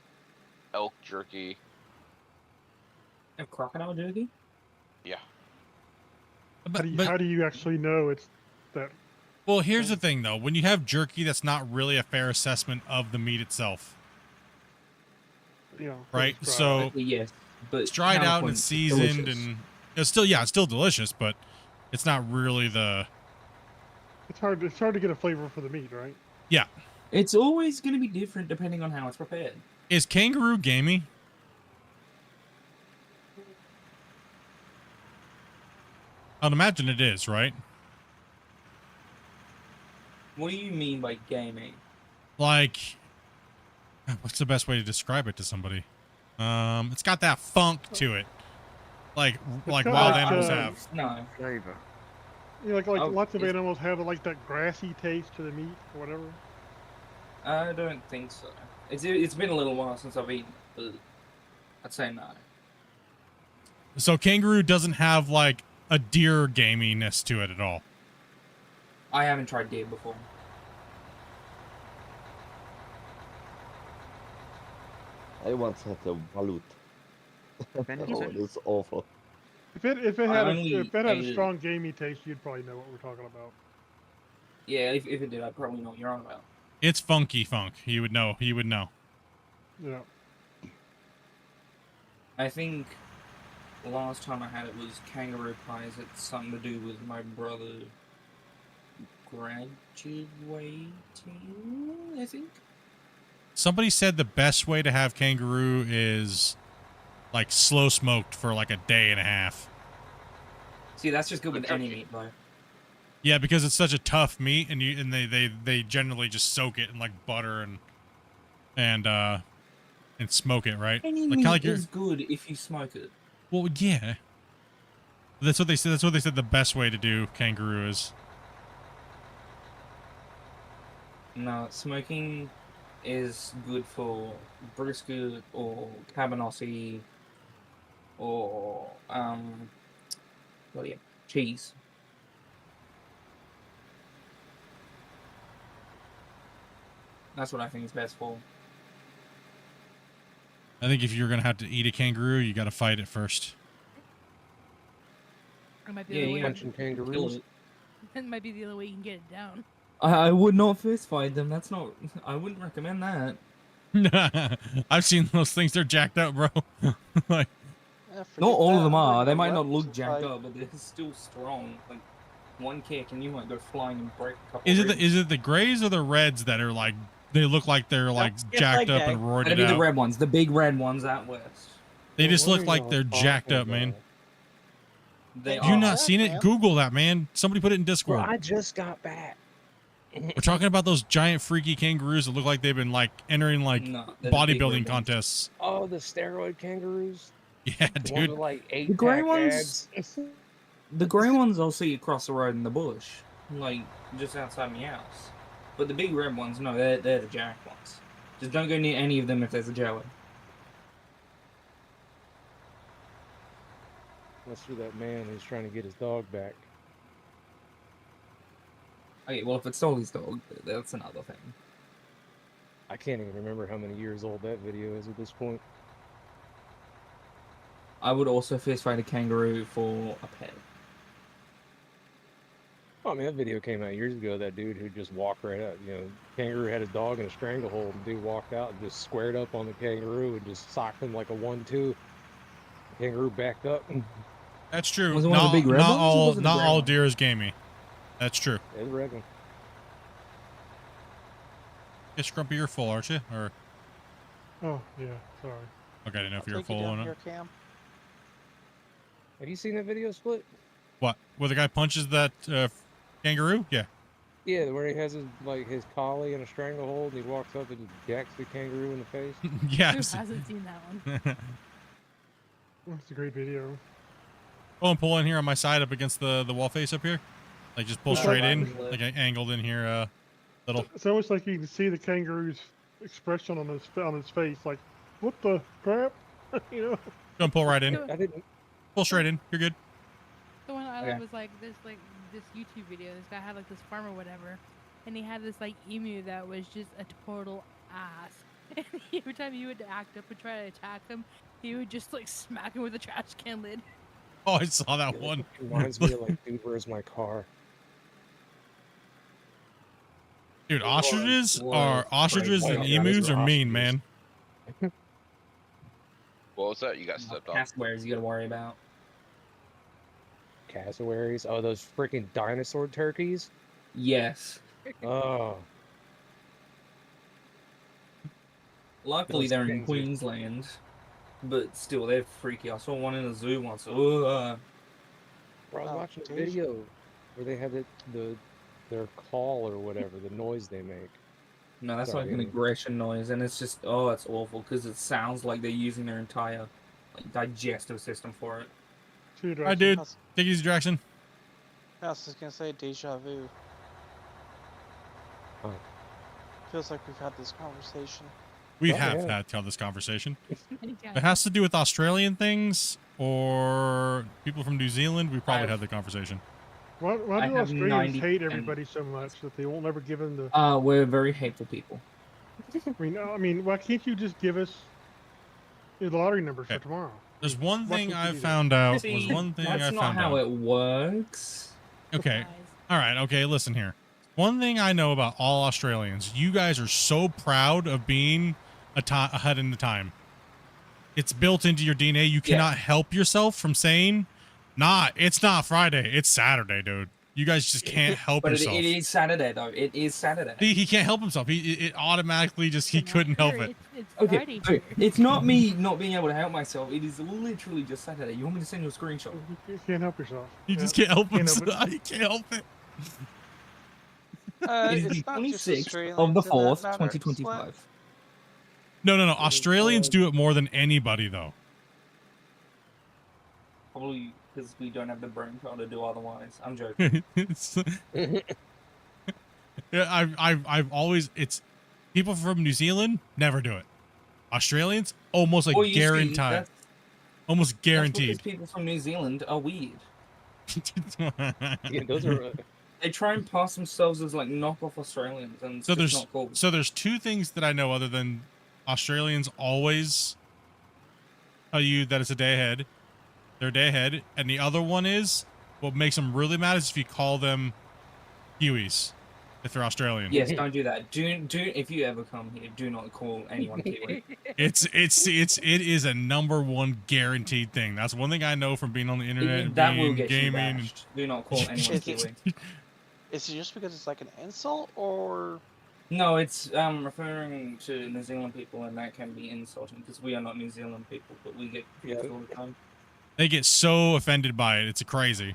elk jerky. And crocodile jerky? Yeah. How do you actually know it's that? Well, here's the thing though. When you have jerky, that's not really a fair assessment of the meat itself. Yeah. Right? So yes, but it's dried out and it's seasoned and it's still delicious, but it's not really the... It's hard to get a flavor for the meat, right? Yeah. It's always going to be different depending on how it's prepared. Is kangaroo gamey? I'd imagine it is, right? What do you mean by gaming? Like, what's the best way to describe it to somebody? It's got that funk to it, like wild animals have. No flavor. Yeah, like lots of animals have like that grassy taste to the meat or whatever. I don't think so. It's been a little while since I've eaten, but I'd say no. So kangaroo doesn't have like a deer gaminess to it at all. I haven't tried deer before. I once had a balut. Oh, that's awful. If it I had only if it had a ate it- strong gamey taste, you'd probably know what we're talking about. Yeah, if it did, I'd probably know what you're on about. It's funky funk. You would know. You would know. Yeah. I think the last time I had it was kangaroo pies. It's something to do with my brother graduating, I think. Somebody said the best way to have kangaroo is like slow smoked for like a day and a half. See, that's just good with any meat, though. Yeah, because it's such a tough meat, and they generally just soak it in like butter and smoke it, right? Any Like meat kinda like is good if you smoke it. well, yeah. That's what they said. That's what they said. The best way to do kangaroo is. No, smoking is good for brisket or cabanossi or well, yeah, cheese. That's what I think is best for. I think if you're gonna have to eat a kangaroo, you got to fight it first. It might be Yeah, the you only punching kangaroos. That might be the only way you can get it down. I would not fist fight them. That's not. I wouldn't recommend that. I've seen those things. They're jacked up, bro. Like, Not all of them are. They might not look jacked up, but they're still strong. Like one kick and you might go flying and break a couple. is it the grays or the reds that are like they look like they're like jacked up and roided That'd be out? the red ones, the big red ones out west. They just look like they're jacked up, man. They Have you are. not seen it? Google that, man. Somebody put it in Discord. I just got back. We're talking about those giant freaky kangaroos that look like they've been like entering like No, they're the big bodybuilding red ones. contests. Oh, the steroid kangaroos. Yeah, The one dude. with like 8 The grey pack ones. abs. The grey ones I'll see across the road in the bush, like just outside my house. But the big red ones, no, they're the jacked ones. Just don't go near any of them if there's a jelly. Let's do that man who's trying to get his dog back. Okay, well if it's Dolly's dog, that's another thing. I can't even remember how many years old that video is at this point. I would also fist fight a kangaroo for a pet. Oh, I mean, that video came out years ago. That dude who just walked right up. You know, kangaroo had his dog in a stranglehold, and dude walked out and just squared up on the kangaroo and just socked him like a 1-2. Kangaroo backed up. That's true. Was it one of Not, the big red not ones, or all was it the not gray all one? deer is gamey. That's true. Yeah, the red one. You're Scrumpy, you're full, aren't you? Or Oh yeah, sorry. okay, I didn't know if you were Take you full down or here, not. Cam. Have you seen that video, Split? What? Where the guy punches that kangaroo? Yeah. Yeah, where he has his his collie in a stranglehold, and he walks up and just jacks the kangaroo in the face. Yeah. Who hasn't seen that one? That's a great video. Oh, and pull in here on my side up against the wall face up here. Like just pull It's straight like- in, like angled in here, little. It's almost like you can see the kangaroo's expression on his face, like, what the crap, you know? Go and pull right in. I didn't. Pull straight in. You're good. The one I Okay. love was like this YouTube video. This guy had like this farm or whatever, and he had this like emu that was just a total ass. And every time he would act up and try to attack him, he would just like smack him with a trash can lid. Oh, I saw that It one. reminds me of like, dude, where's my car? Dude, ostriches Whoa, ostriches crazy. and Yeah, those emus are are mean, ostriches. man. What was that? You got stepped on. Cassowaries you gotta worry about. Cassowaries. Oh, those freaking dinosaur turkeys. Yes. Oh, Luckily Those they're in things are- Queensland, but still they're freaky. I saw one in a zoo once. Ugh. bro, I was Oh, watching a dude. video where they had their call or whatever, the noise they make. No, that's Sorry, like an Amy. aggression noise, and it's just it's awful because it sounds like they're using their entire like digestive system for it. Two All right, dude. That's- Take it easy, Jackson. I was just gonna say deja vu. Feels like we've had this conversation. We Oh, have yeah. had this conversation. Yeah. It has to do with Australian things or people from New Zealand. We probably I've- had the conversation. Why I do have Australians 90 hate everybody so much that they won't ever give them the? We're very hateful people. I mean, why can't you just give us the lottery numbers Okay. for tomorrow? There's one Why thing can't you I do that? found out. Was See, one thing that's I not found how out. it works. Okay. All right. Okay. Listen here. One thing I know about all Australians, you guys are so proud of being ahead in the time. It's built into your DNA. You cannot help yourself from saying, "Nah, it's not Friday. It's Saturday, dude." You guys just can't help But yourself. it is Saturday, though. It is Saturday. He can't help himself. It automatically just he couldn't help it. It's Okay, Friday okay, here. it's not me not being able to help myself. It is literally just Saturday. You want me to send you a screenshot? You can't help yourself. You just can't help Can't help himself. He can't help it. It is It's the not just 26th Australians of the in that 4th, matter, 2025. No. Australians do it more than anybody, though. Probably because we don't have the brain power to do otherwise. I'm joking. Yeah, I've always people from New Zealand never do it. Australians almost like Well, you see, guaranteed, that's- almost That's guaranteed. because people from New Zealand are weird. Yeah, those are. They try and pass themselves as like knockoff Australians, and it's So just there's not cool. so there's two things that I know other than Australians always tell you that it's a day ahead. They're a day ahead, and the other one is what makes them really mad is if you call them Kiwis if they're Australian. Yes, don't do that. Do if you ever come here, do not call anyone Kiwi. It is a #1 guaranteed thing. That's one thing I know from being on the internet and That will being get you gaming. bashed. Do not call anyone Kiwi. Is it just because it's like an insult, or No, it's referring to New Zealand people, and that can be insulting because we are not New Zealand people, but we get confused all the time. They get so offended by it. It's crazy.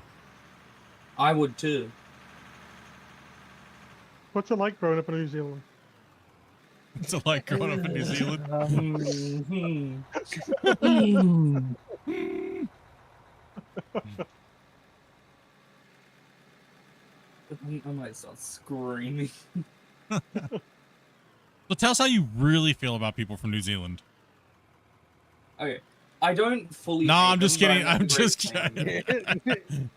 I would too. What's it like growing up in New Zealand? It's like growing up in New Zealand. I might start screaming. So tell us how you really feel about people from New Zealand. Okay, I don't fully. No, hate I'm just them, but kidding. I'm I'm just great kidding.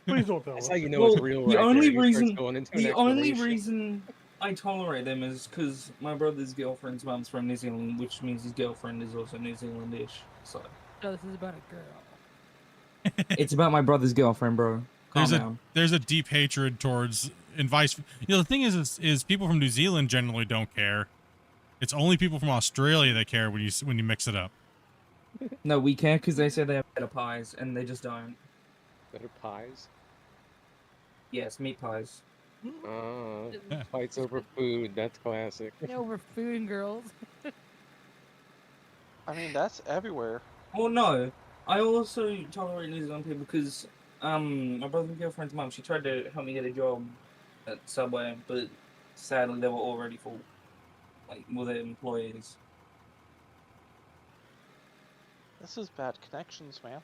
Please don't tell That's us. how you know Well, it's real. the right only there. You start reason, going into an the only explanation. reason I tolerate them is because my brother's girlfriend's mum's from New Zealand, which means his girlfriend is also New Zealandish. So So this is about a girl. it's about my brother's girlfriend, bro. Calm down. There's a deep hatred towards and vice. The thing is people from New Zealand generally don't care. It's only people from Australia that care when you mix it up. No, we care because they say they have better pies, and they just don't. Better pies. Yes, meat pies. Fights over food. That's classic. No, we're food girls. I mean that's everywhere. Well, no. I also tolerate New Zealand people because my brother's girlfriend's mum, she tried to help me get a job at Subway, but sadly they were already full. Like, with their employees. This is bad connections, man.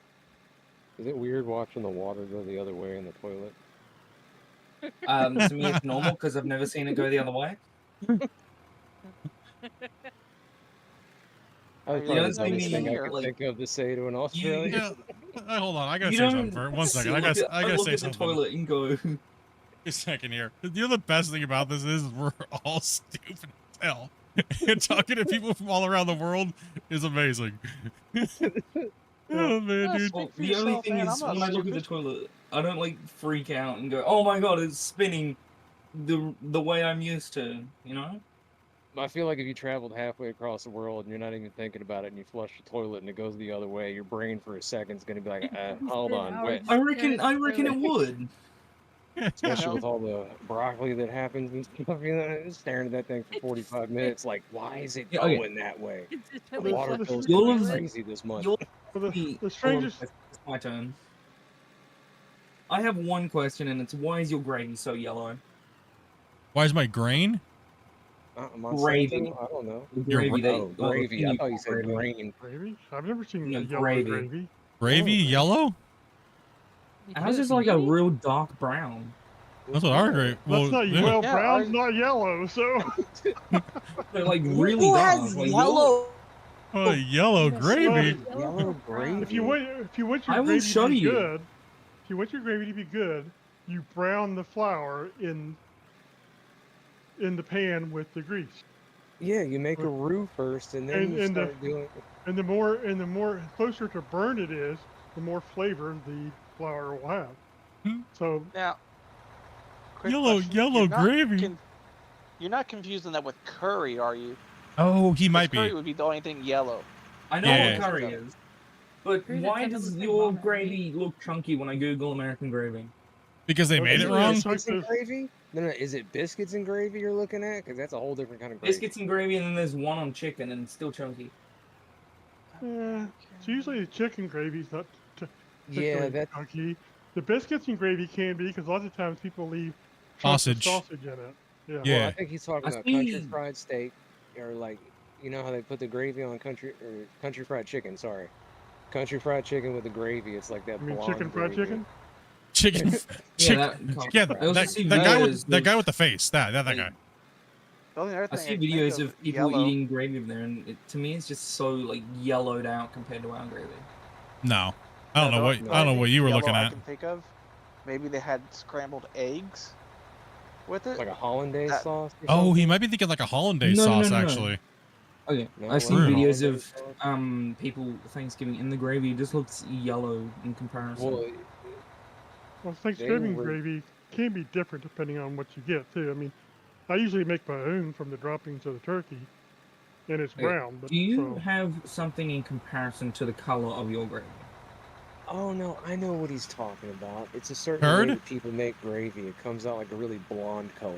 Is it weird watching the water go the other way in the toilet? To me, it's normal because I've never seen it go the other way. I You don't see dumbest thing I me, could like- think of to say to an Australian. Hold on, I gotta You say something don't for 1 second. see- I gotta look say at the something. toilet and go. A second here. You know the best thing about this is we're all stupid as hell. And talking to people from all around the world is amazing. Oh man, dude. Well, the only thing is, when I look at the toilet, I don't like freak out and go, "Oh my god, it's spinning," the way I'm used to, you know. I feel like if you traveled halfway across the world and you're not even thinking about it, and you flush the toilet and it goes the other way, your brain for a second is gonna be like, "Hold on, wait." I reckon it would. Especially with all the broccoli that happens and stuff, you know, just staring at that thing for 45 minutes, like, why is it Yeah, okay. going that way? The really water funny. bill's You'll gonna be have- crazy this month. You'll The be- strangest. It's my turn. I have one question, and it's why is your gravy so yellow? Why is my grain? Monsanto? Gravy. I don't know. Gravy. Gravy. I thought you said grain. Gravy? I've never seen No, yellow gravy. Gravy yellow? Ours is like a real dark brown. That's what our gravy. That's not yeah. well, Yeah, brown's not yellow, so. They're like really Who dark. has Like yellow? Yellow gravy. Yellow gravy. If you want your I will gravy show to be you. good, if you want your gravy to be good, you brown the flour in the pan with the grease. Yeah, you make a roux first, and then you start doing. And the more closer to burn it is, the more flavor the flour will have. So Now, quick Yellow question. yellow gravy. You're not confusing that with curry, are you? Oh, he 'Cause might curry be. would be the only thing yellow. I know Yeah. what curry is, but Curry's why acceptable does to your vomit, gravy look chunky when I Google American gravy? Because they made it wrong. Biscuits and gravy? No, is it biscuits and gravy you're looking at? Because that's a whole different kind of gravy. Biscuits and gravy, and then there's one on chicken, and it's still chunky. it's usually the chicken gravy's not Yeah, that's chunky. The biscuits and gravy can be because lots of times people leave Sausage. sausage in it. Yeah. Well, I think he's talking I about country see. fried steak, or like, you know how they put the gravy on country fried chicken. Sorry, country fried chicken with the gravy. It's like that. You mean blonde chicken fried gravy. chicken? Chicken. Yeah, that guy with the face. That guy. The only other I thing see I can videos think of people yellow. eating gravy over there, and to me, it's just so like yellowed out compared to our gravy. No, I don't know what you were Yellow looking I at. can think of. Maybe they had scrambled eggs with it. Like a hollandaise sauce. Or Oh, he something? might be thinking like a hollandaise No, no, sauce no, no. actually. Okay, No, I've seen True. videos Hollandaise of sauce? people Thanksgiving in the gravy. It just looks yellow in comparison. Well, Thanksgiving were- gravy can be different depending on what you get too. I mean, I usually make my own from the droppings of the turkey, and it's Okay, brown. But Do you so, have something in comparison to the color of your gravy? Oh no, I know what he's talking about. It's a certain Curd? way that people make gravy. It comes out like a really blonde color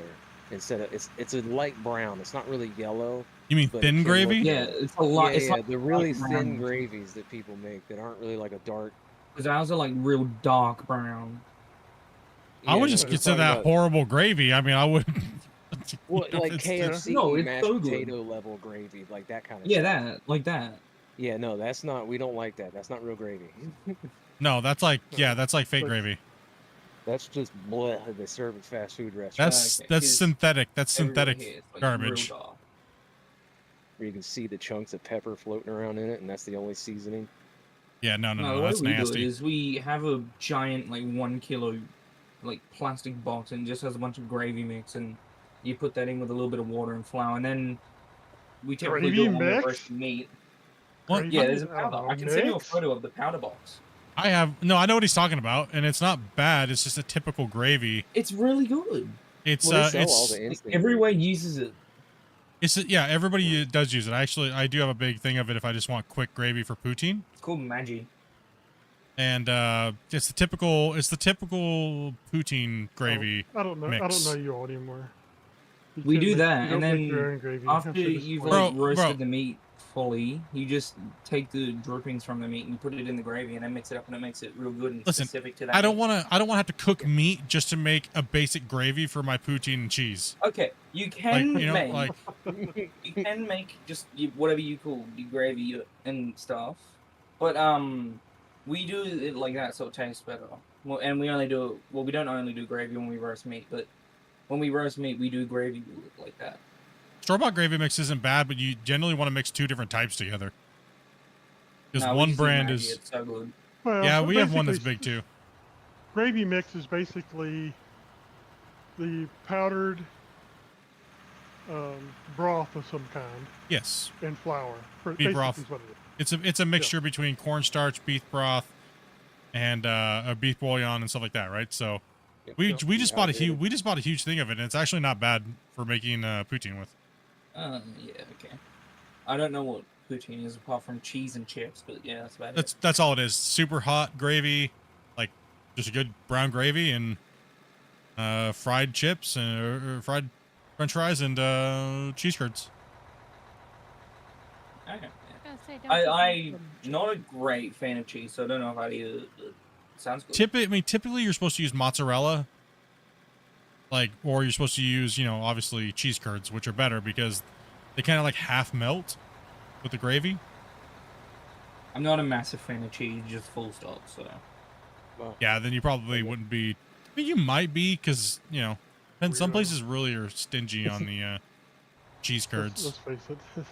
instead of it's a light brown. It's not really yellow. You mean but it thin can gravy? look Yeah, like- it's a lot. Yeah, it's yeah, like the really light thin brown. gravies that people make that aren't really like a dark. Because ours are like real dark brown. I would Yeah, just no, consider talking that about- horrible gravy. I mean, I would. Well, like It's- KFC No, it's mashed so good. potato level gravy, like that kind of. Yeah, stuff. that like that. Yeah, no, that's not. We don't like that. That's not real gravy. No, that's like that's like fake But- gravy. That's just bleh they serve at fast food restaurants. That's synthetic. That's everywhere synthetic here it's, like, real garbage. dark. Where you can see the chunks of pepper floating around in it, and that's the only seasoning. Yeah, no, No, the way that's we do it nasty. is we have a giant like 1 kilo like plastic box and it just has a bunch of gravy mix, and you put that in with a little bit of water and flour, and then we typically do Gravy it when we're mix? roasting meat. What? Gravy Yeah, there's a mix? powder. Oh, I can send you a mix? photo of the powder box. I know what he's talking about, and it's not bad. It's just a typical gravy. It's really good. It's Well, they sell all it's the instant Everyone uses it. yeah. Everybody does use it. I do have a big thing of it if I just want quick gravy for poutine. It's called Maggi. And it's the typical poutine gravy. I don't know. mix. I don't know you all anymore. You We can't do make- that, you and don't make your then own gravy. after I'm so you've disappointed. like Bro, roasted bro. the meat fully, you just take the drippings from the meat and you put it in the gravy, and then mix it up, and it makes it real good and Listen, specific to that. I don't meat. want to have to cook meat just to make a basic gravy for my poutine and cheese. Okay, you can Like, you know, make like you can make just whatever you call the gravy and stuff, but we do it like that so it tastes better. Well, and we only do we don't only do gravy when we roast meat, but when we roast meat, we do gravy like that. store-bought gravy mix isn't bad, but you generally want to mix two different types together. Because No, we one just use brand Maggi, is it's so good. Well, yeah, but we have one that's basically, big too. Gravy mix is basically the powdered broth of some kind Yes, and flour. beef broth. Basically is what it is. It's a mixture between cornstarch, beef broth, and a beef bouillon and stuff like that, right? So we just bought a huge thing of it, and it's actually not bad for making poutine with. Yeah, okay. I don't know what poutine is apart from cheese and chips, but yeah, that's about it. That's all it is. Super hot gravy, like just a good brown gravy and fried chips and or fried French fries and cheese curds. Okay. Gotta say, don't I'm not a great fan of cheese, so I don't know if I'd eat it. But it sounds good. Typically you're supposed to use mozzarella, or you're supposed to use, obviously cheese curds, which are better because they kind of like half melt with the gravy. I'm not a massive fan of cheese, just full stop. So Yeah, then you probably wouldn't be mean, you might be, because, you know, and some Weirdo. places really are stingy on the cheese curds. Let's face it.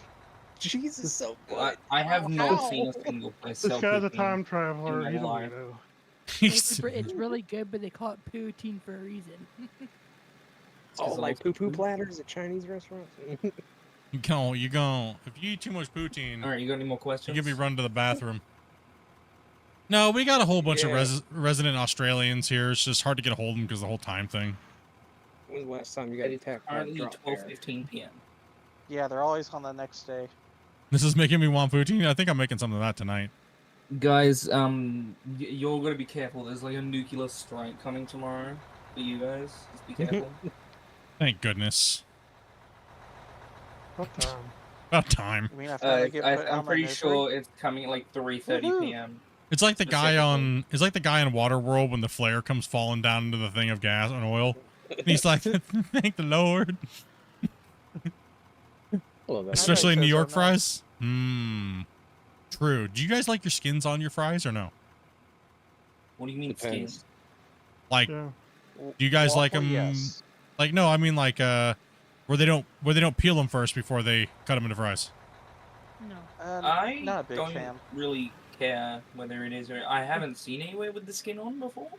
Cheese is so good. I have not How? seen a single place This sell guy's a poutine. time traveler. I'm He's a gonna lie. weirdo. It's really good, but they call it poutine for a reason. Oh, like poo-poo platters at Chinese restaurants? You go. If you eat too much poutine, All right, you got any more questions? you give me run to the bathroom. No, we got a whole bunch Yeah. of resident Australians here. It's just hard to get a hold of them because of the whole time thing. When was the last time you got It's attacked by a currently drop bear? 12:15 p.m. Yeah, they're always on the next day. This is making me want poutine. I think I'm making some of that tonight. Guys, you're gonna be careful. There's like a nuclear strike coming tomorrow for you guys. Just be careful. Thank goodness. What time? About time. I mean, I finally get put out I'm of my pretty misery. sure it's coming at like 3:30 Woohoo. p.m. It's like the guy Specifically. on. It's like the guy in Waterworld when the flare comes falling down into the thing of gas and oil. And he's like, "Thank the Lord." Especially in New York fries. True. Do you guys like your skins on your fries or no? What do you mean Depends. skins? Like, Yeah. do you guys like Waffle, them? yes. Like, no, I mean like where they don't peel them first before they cut them into fries. No. I not a big don't fan. really care whether it is or I haven't seen anywhere with the skin on before.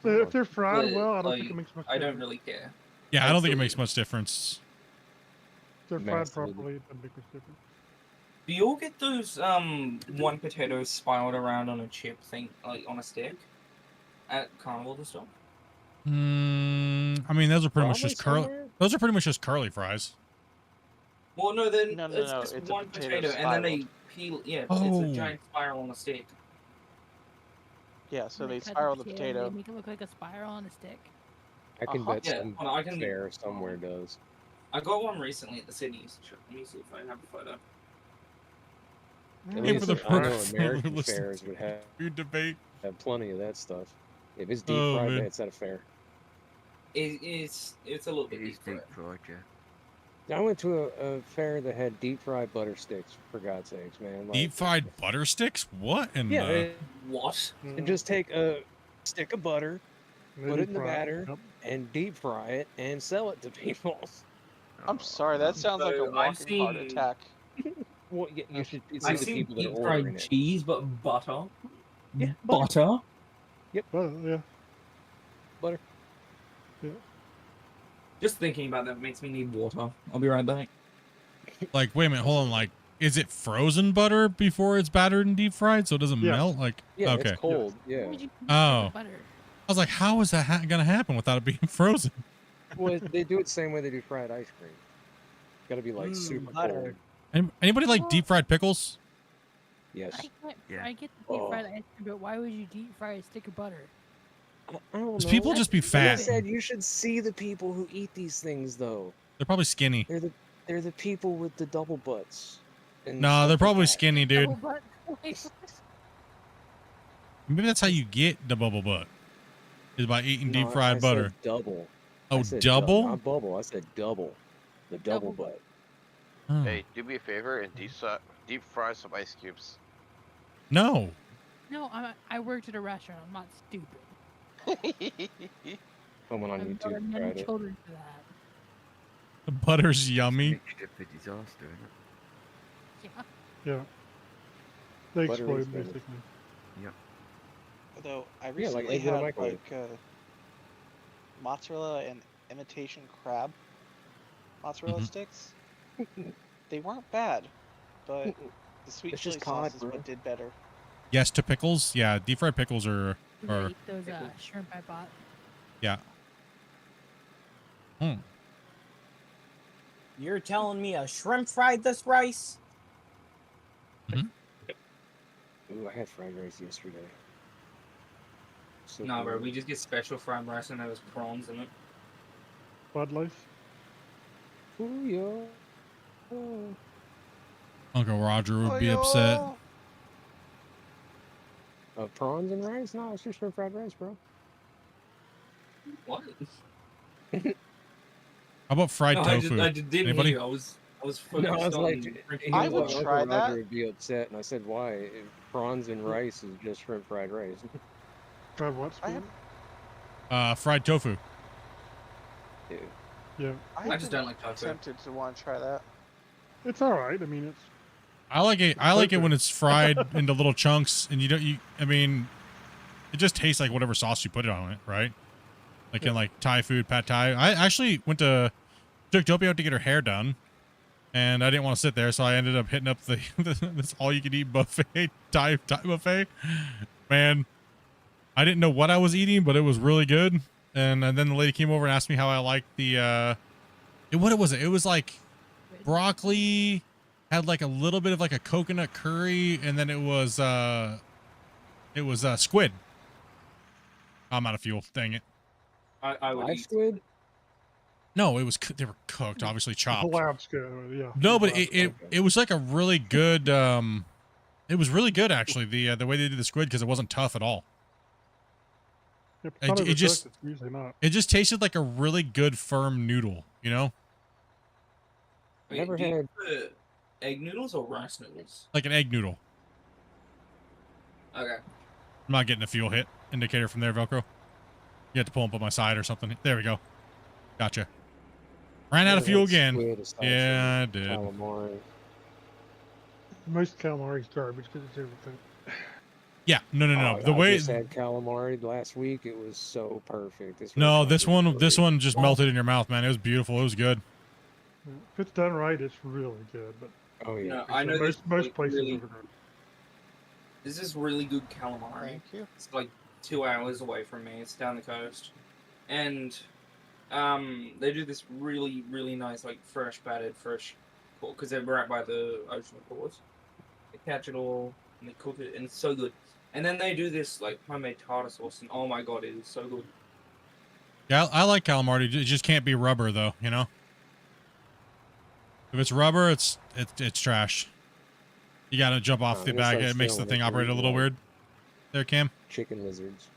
So if they're fried But, well, I don't like, think it makes much I don't difference. really care. Yeah, I don't think it Absolutely. makes much difference. If they're fried Massively. properly, it doesn't make much difference. Do you all get those one potato spiraled around on a chip thing, like on a stick, at carnival and stuff? I mean, those are pretty much just Probably curly. somewhere. Those are pretty much just curly fries. Well, no, then No, it's no, just it's a one potato potato, and then they spiraled. peel. Yeah, it's Oh. a giant spiral on a stick. Yeah, so They they cut the spiral the and potato. They make it look like a spiral on a stick. I can Uh-huh. bet Yeah, some hold on, I can- fair somewhere does. I got one recently at the Cities. Let me see if I have a photo. At Hey, least for the I know person American listening fairs to would have food debate. plenty of that stuff. If it's deep Oh, fried, man. that's at a fair. It's a little bit It is deep fried. deep fried, yeah. I went to a fair that had deep fried butter sticks. For God's sakes, man! Like, Deep fried butter sticks? What in Yeah, the? What? and just take a stick of butter, And put they it in the fry it. batter, Yep. and deep fry it, and sell it to people. I'm sorry, that sounds like a So, I've walking heart seen- attack. Well, you should see I've the seen people that are deep ordering fried it. cheese, but butter. Yeah, Butter. Well, yeah. Butter. Yeah. Just thinking about that makes me need water. I'll be right back. Like, wait a minute, hold on. Like, is it frozen butter before it's battered and deep fried so it doesn't Yes. melt? Like, Yeah, okay. it's cold. Why Yeah. would you put Oh. butter? I was like, how is that gonna happen without it being frozen? Well, they do it the same way they do fried ice cream. Got to be like super butter. cold. Anybody like deep fried pickles? Yes. Yeah. I get the deep fried ice cream, but why would you deep fry a stick of butter? I don't Because know. people just be Like I fat. said, you should see the people who eat these things, though. They're probably skinny. They're the people with the double butts. and No, stuff they're like probably that. skinny, dude. Double butt? Wait, Maybe that's how you get the bubble butt. Is by eating deep No, I fried said butter. double. Oh, I said double? Not bubble. I said double. The double butt. Oh. Hey, do me a favor and deep fry some ice cubes. No. no, I worked at a restaurant. I'm not stupid. Someone on I've YouTube got many tried it. children for that. The butter's yummy. Makes you a disaster, isn't it? Yeah. Yeah. They Butter explode is better. basically. Yep. Although I Yeah, like recently eggs in a had microwave. mozzarella and imitation crab mozzarella Mm-hmm. sticks. They weren't bad, but the sweet It's chili just cod, sauce is bro. what did better. Yes to pickles. Yeah, deep fried pickles are. I ate those shrimp I bought. Yeah. You're telling me a shrimp fried this rice? Ooh, I had fried rice yesterday. So No, bro, good. we just get special fried rice and there's prawns in it. Bud Life. Ooh, yo. Oh. Uncle Roger would be upset. Prawns and rice? No, it's just shrimp fried rice, bro. What? How about fried No, tofu? I just didn't Anybody? hear. I was No, focused I was on like, drinking I he was would like, water. try Uncle that. Roger would be upset, and I said, why? Prawns and rice is just shrimp fried rice. Try what? I have, Spoon? Fried tofu. Dude. Yeah. I just don't like tofu. Tempted to want to try that. It's all right. I mean, it's. I like it. I like it when it's fried into little chunks, and you don't. I mean, it just tastes like whatever sauce you put it on it, right? Like in like Thai food, pad Thai. I actually took Dopey out to get her hair done, and I didn't want to sit there, so I ended up hitting up this all-you-can-eat buffet, Thai buffet. Man, I didn't know what I was eating, but it was really good. And then the lady came over and asked me how I liked the what was it? It was like broccoli, had like a little bit of like a coconut curry, and then it was squid. I'm out of fuel. Dang it. I would Live eat. squid? No, it was they were cooked, obviously chopped. Lab scale, yeah. No, but it was like a really good it was really good actually, the way they did the squid, because it wasn't tough at all. It just it's usually not. it just tasted like a really good firm noodle, you know? Wait, Never do you had- prefer egg noodles or rice noodles? Like an egg noodle. Okay. I'm not getting a fuel hit indicator from there, Velcro. You have to pull up on my side or something. There we go. Gotcha. Ran out of fuel again. Yeah, I did. Calamari. Most calamari's garbage because it's everything. Yeah, no. Oh, The I way just had calamari last week. It was so perfect. this one just melted in your mouth, man. It was beautiful. It was good. If it's done right, it's really good. But oh yeah, No, I know most places really, are good. This is really good calamari. Thank you. It's like 2 hours away from me. It's down the coast, and they do this really, really nice, like fresh because they're right by the ocean, of course. They catch it all and they cook it, and it's so good. And then they do this like homemade tartar sauce, and oh my god, it is so good. Yeah, I like calamari. It just can't be rubber though, you know? If it's rubber, it's trash. You gotta jump off the it's bag. like It makes the stealing thing it, operate a dude, little like- weird. There, Cam. Chicken lizards.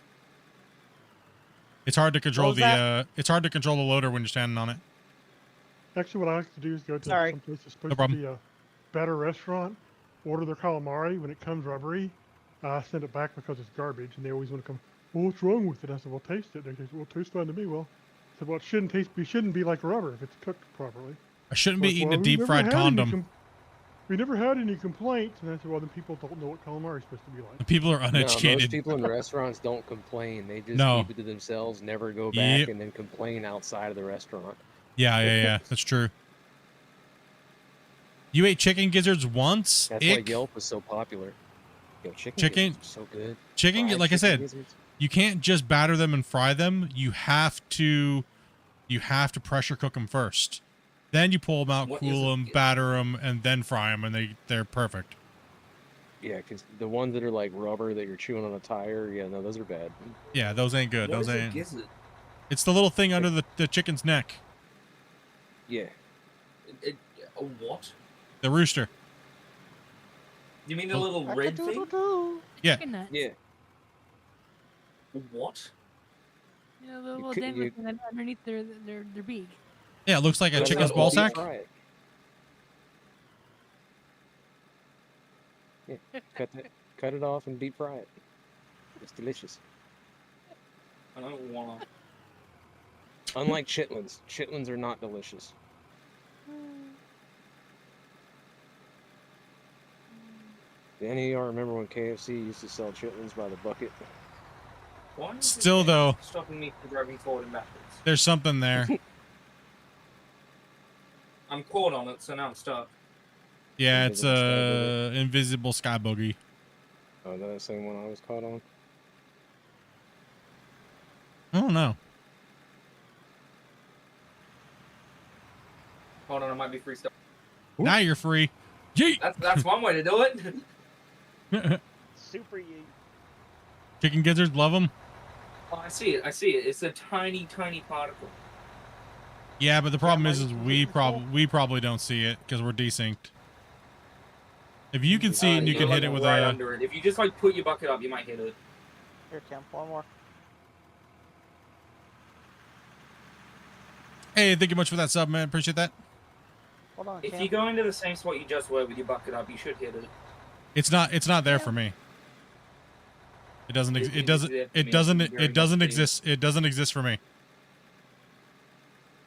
It's hard to control was that? it's hard to control the loader when you're standing on it. Actually, what I like to do is go to Sorry. some place that's supposed to problem. be a better restaurant, order their calamari. When it comes rubbery, I send it back because it's garbage, and they always want to come. Well, what's wrong with it? I said, well, taste it. They say, well, it tastes fine to me. Well, I said, well, it shouldn't be like rubber if it's cooked properly. I shouldn't be Like, eating well, a we deep never fried had any condom. we never had any complaints, and I said, well, then people don't know what calamari is supposed to be like. People are No, most uneducated. people in restaurants don't complain. They just No. keep it to themselves, never go back, Yep. and then complain outside of the restaurant. Yeah. That's true. You ate chicken gizzards once? That's why Ick. Yelp was so popular. Yo, chicken Chicken- gizzards are so good. Chicken, Fried like I chicken said, gizzards. you can't just batter them and fry them. You have to pressure cook them first. Then you pull them out, What is cool it? them, batter them, and then fry them, and they're perfect. Yeah, because the ones that are like rubber that you're chewing on a tire, yeah, no, those are bad. Yeah, those ain't good. What Those is a ain't. gizzard? It's the little thing under the chicken's neck. Yeah. A what? The rooster. You mean the little red thing? Yeah. Chicken nuts. Yeah. What? You know, the little could- dangly you- thing underneath their beak. Yeah, it looks like a That's chicken's how ball deep sack. fry it. Yeah, cut it off and deep fry it. It's delicious. I don't wanna. Unlike chitlins. Chitlins are not delicious. Do any of y'all remember when KFC used to sell chitlins by the bucket? Why is Still, this though, stopping me from driving forward and backwards? there's something there. I'm caught on it, so now I'm stuck. Yeah, it's Invisible sky boogie. invisible sky boogie. Oh, that same one I was caught on? I don't know. Hold on, I might be free stuff. Now you're free. Yeet. That's one way to do it. Super yeet. Chicken gizzards, love them. Oh, I see it. It's a tiny, tiny particle. Yeah, but the problem is we probably don't see it because we're desynced. If you can see it, and you You're, can like, hit it with right a. under it. If you just like put your bucket up, you might hit it. Here, Cam, one more. Hey, thank you much for that sub, man. Appreciate that. Hold on, If Cam. you go into the same spot you just were with your bucket up, you should hit it. It's not there for me. It doesn't. It It doesn't. means It doesn't. very It doesn't much exist. It doesn't exist for me.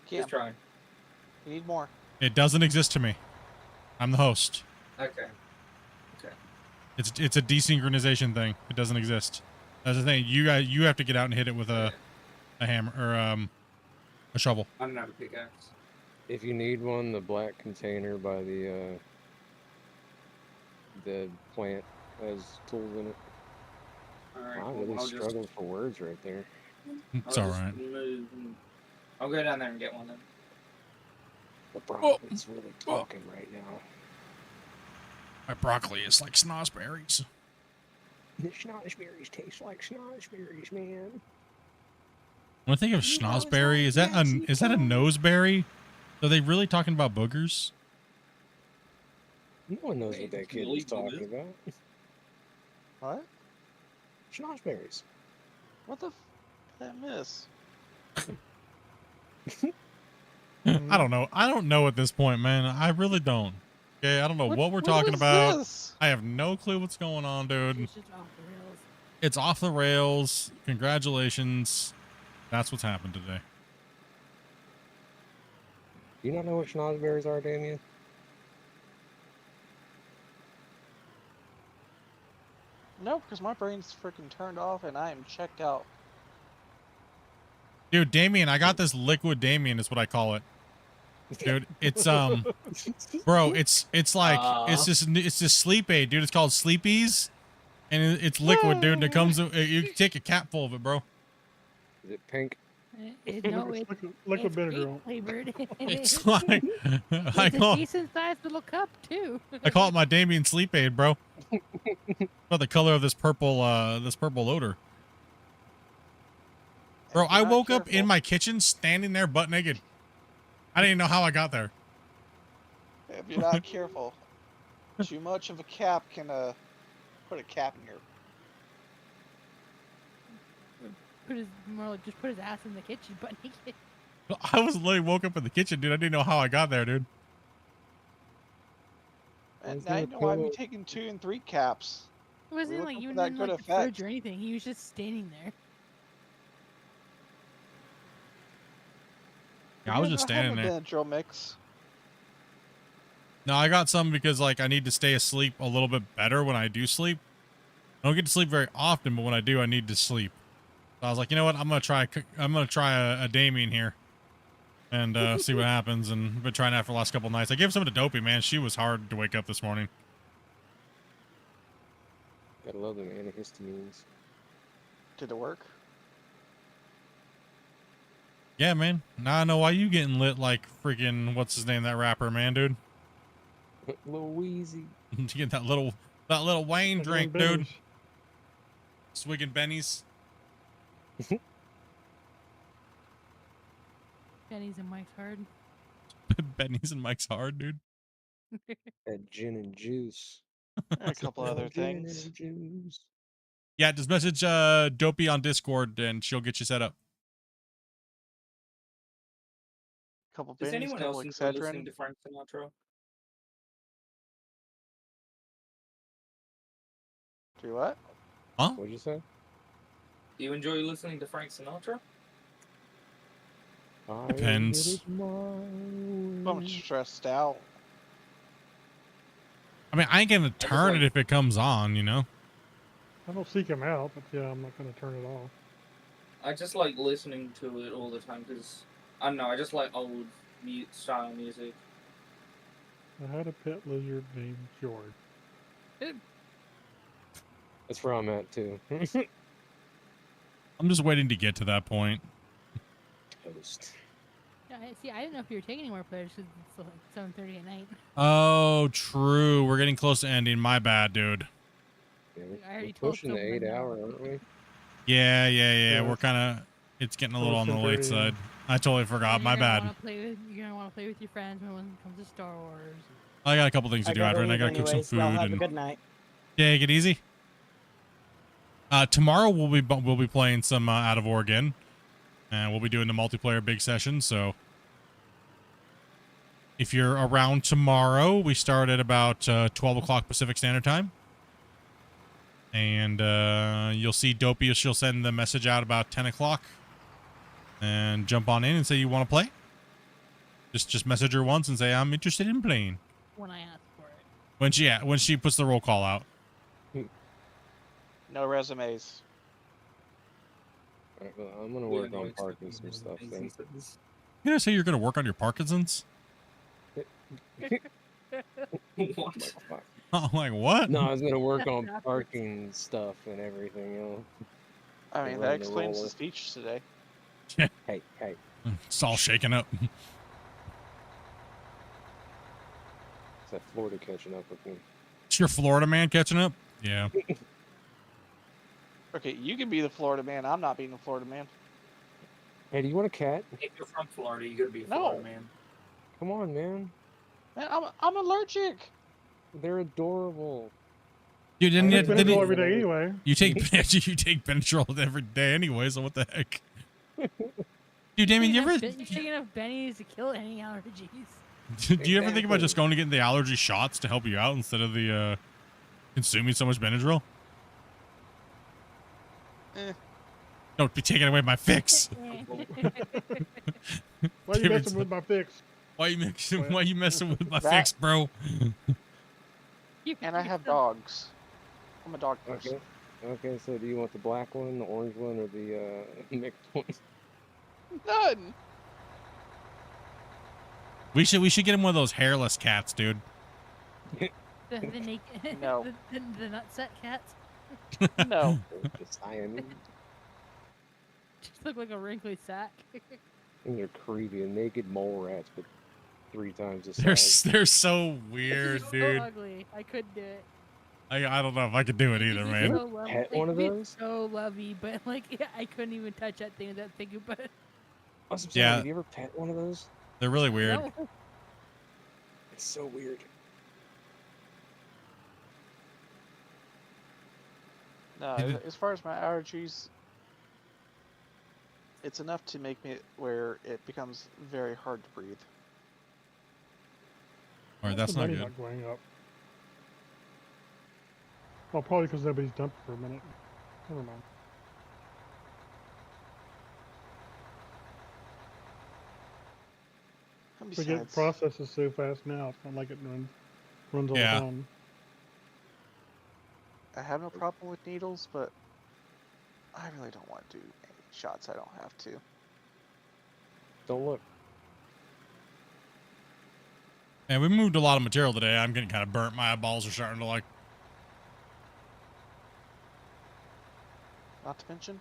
Cam, Just try. you need more. It doesn't exist to me. I'm the host. Okay. Okay. It's a desynchronization thing. It doesn't exist. That's the thing. You have to get out and hit it with a hammer or a shovel. I don't have a pickaxe. If you need one, the black container by the plant has tools in it. Alright, I well, really I'll just- struggled for words right there. It's I'll all just right. move and- I'll go down there and get one then. The broccoli's really talking right now. My broccoli is like snozzberries. The schnozberries taste like schnozberries, man. When I think of snozzberry, is that a noseberry? Are they really talking about boogers? No one knows what that kid was talking about. What? Schnozberries. What the did I miss? I don't know. I don't know at this point, man. I really don't. Okay, I don't know what we're talking about. This? I have no clue what's going on, dude. It's just off the rails. It's off the rails. Congratulations. That's what's happened today. You not know what schnozberries are, Damien? No, because my brain's freaking turned off and I am checked out. Dude, Damien, I got this liquid Damien is what I call it. Dude, it's bro, it's like it's just sleep aid, dude. It's called Sleepies, and it's liquid, dude. And it comes, you can take a cap full of it, bro. Is it pink? No, it's liquid vinegar. flavored. It's like I It's a call decent sized little cup too. I call it my Damien sleep aid, bro. About the color of this purple loader. Bro, I woke up in my kitchen standing there butt naked. I didn't even know how I got there. If you're not careful, too much of a cap can put a cap in your. Just put his ass in the kitchen, butt naked. I was literally woke up in the kitchen, dude. I didn't know how I got there, dude. And I know I'd be taking 2 and 3 caps. It wasn't We like look you for were that in good like the effect. fridge or anything. He was just standing there. Yeah, I was just standing there. Benadryl mix. No, I got some because like I need to stay asleep a little bit better when I do sleep. I don't get to sleep very often, but when I do, I need to sleep. So I was like, you know what? I'm gonna try a Damien here, and see what happens. And I've been trying that for the last couple nights. I gave some to Dopey, man. She was hard to wake up this morning. Gotta love them antihistamines. Did it work? Yeah, man. Now I know why you getting lit like freaking what's his name, that rapper, man, dude. Little Wheezy. To get that little Wayne drink, dude. Swigging Benny's. Benny's and Mike's hard. Benny's and Mike's hard, dude. That gin and juice. And a couple other Gin things. and juice. Yeah, just message Dopey on Discord and she'll get you set up. Couple Does Benny's, anyone couple else enjoy listening Excedrin. to Frank Sinatra? Do what? Huh? What'd you say? Do you enjoy listening to Frank Sinatra? Depends. I'm stressed out. I mean, I ain't gonna turn it if it comes on, you know? I don't seek him out, but yeah, I'm not going to turn it off. I just like listening to it all the time because I don't know. I just like old style music. I had a pet lizard named George. That's where I'm at too. I'm just waiting to get to that point. Toast. Yeah, see, I didn't know if you were taking any more players because it's like 7:30 at night. Oh, true. We're getting close to ending. My bad, dude. Yeah, I already we're told pushing the someone 8 hour, aren't we? Yeah. We're kind of. It's getting a little on the late side. I totally forgot. My bad. You're gonna want to play with your friends when it comes to Star Wars. I got a couple things to do, Adrian. I gotta cook some food. Y'all have And a good night. yeah, take it easy. Tomorrow we'll be playing some Out of Ore again, and we'll be doing the multiplayer big session. So if you're around tomorrow, we start at about 12 o'clock Pacific Standard Time, And you'll see Dopey. She'll send the message out about 10 o'clock. And jump on in and say you want to play. Just message her once and say I'm interested in playing. When I ask for it. When she puts the roll call out. No resumes. Alright, well, I'm gonna work on parking some stuff then. You gonna say you're gonna work on your Parkinson's? What? I'm like, what? No, I was gonna work on parking stuff and everything else. I mean, that explains the speech today. Hey, hey. It's all shaken up. It's that Florida catching up with me. It's your Florida man catching up? Yeah. Okay, you can be the Florida man. I'm not being the Florida man. Hey, do you want a cat? If you're from Florida, you gotta be a No. Florida man. Come on, man. Man, I'm allergic. They're adorable. You didn't I take Benadryl every day anyway. You take Benadryl every day anyway, so what the heck? Dude, Damien, you ever You're taking enough bennies to kill any allergies. do you ever think about just going to get the allergy shots to help you out instead of the consuming so much Benadryl? Don't be taking away my fix. Why are you messing with my fix? Why you messing with my fix, bro? And I have dogs. I'm a dog person. Okay. Okay, so do you want the black one, the orange one, or the mixed one? None. We should get him one of those hairless cats, dude. The naked, No. the nutsack cats. No. Just saying. Just look like a wrinkly sack. And they're creepy. And naked mole rats, but 3 times the size. They're so weird, so dude. ugly. I couldn't do it. I don't know if I could do it either, It's man. So lovely. Pet one of It's those? So lovely, but like I couldn't even touch that thing without thinking about it. Yeah. Have you ever pet one of those? They're really weird. No. It's so weird. No, as far as my allergies, it's enough to make me where it becomes very hard to breathe. All right, that's the not money good. going up. Well, probably because everybody's dumped for a minute. Never mind. And We get besides, processes so fast now. It's not like it runs all Yeah. the time. I have no problem with needles, but I really don't want to do any shots I don't have to. Don't look. And we moved a lot of material today. I'm getting kind of burnt. My eyeballs are starting to like. Not to mention,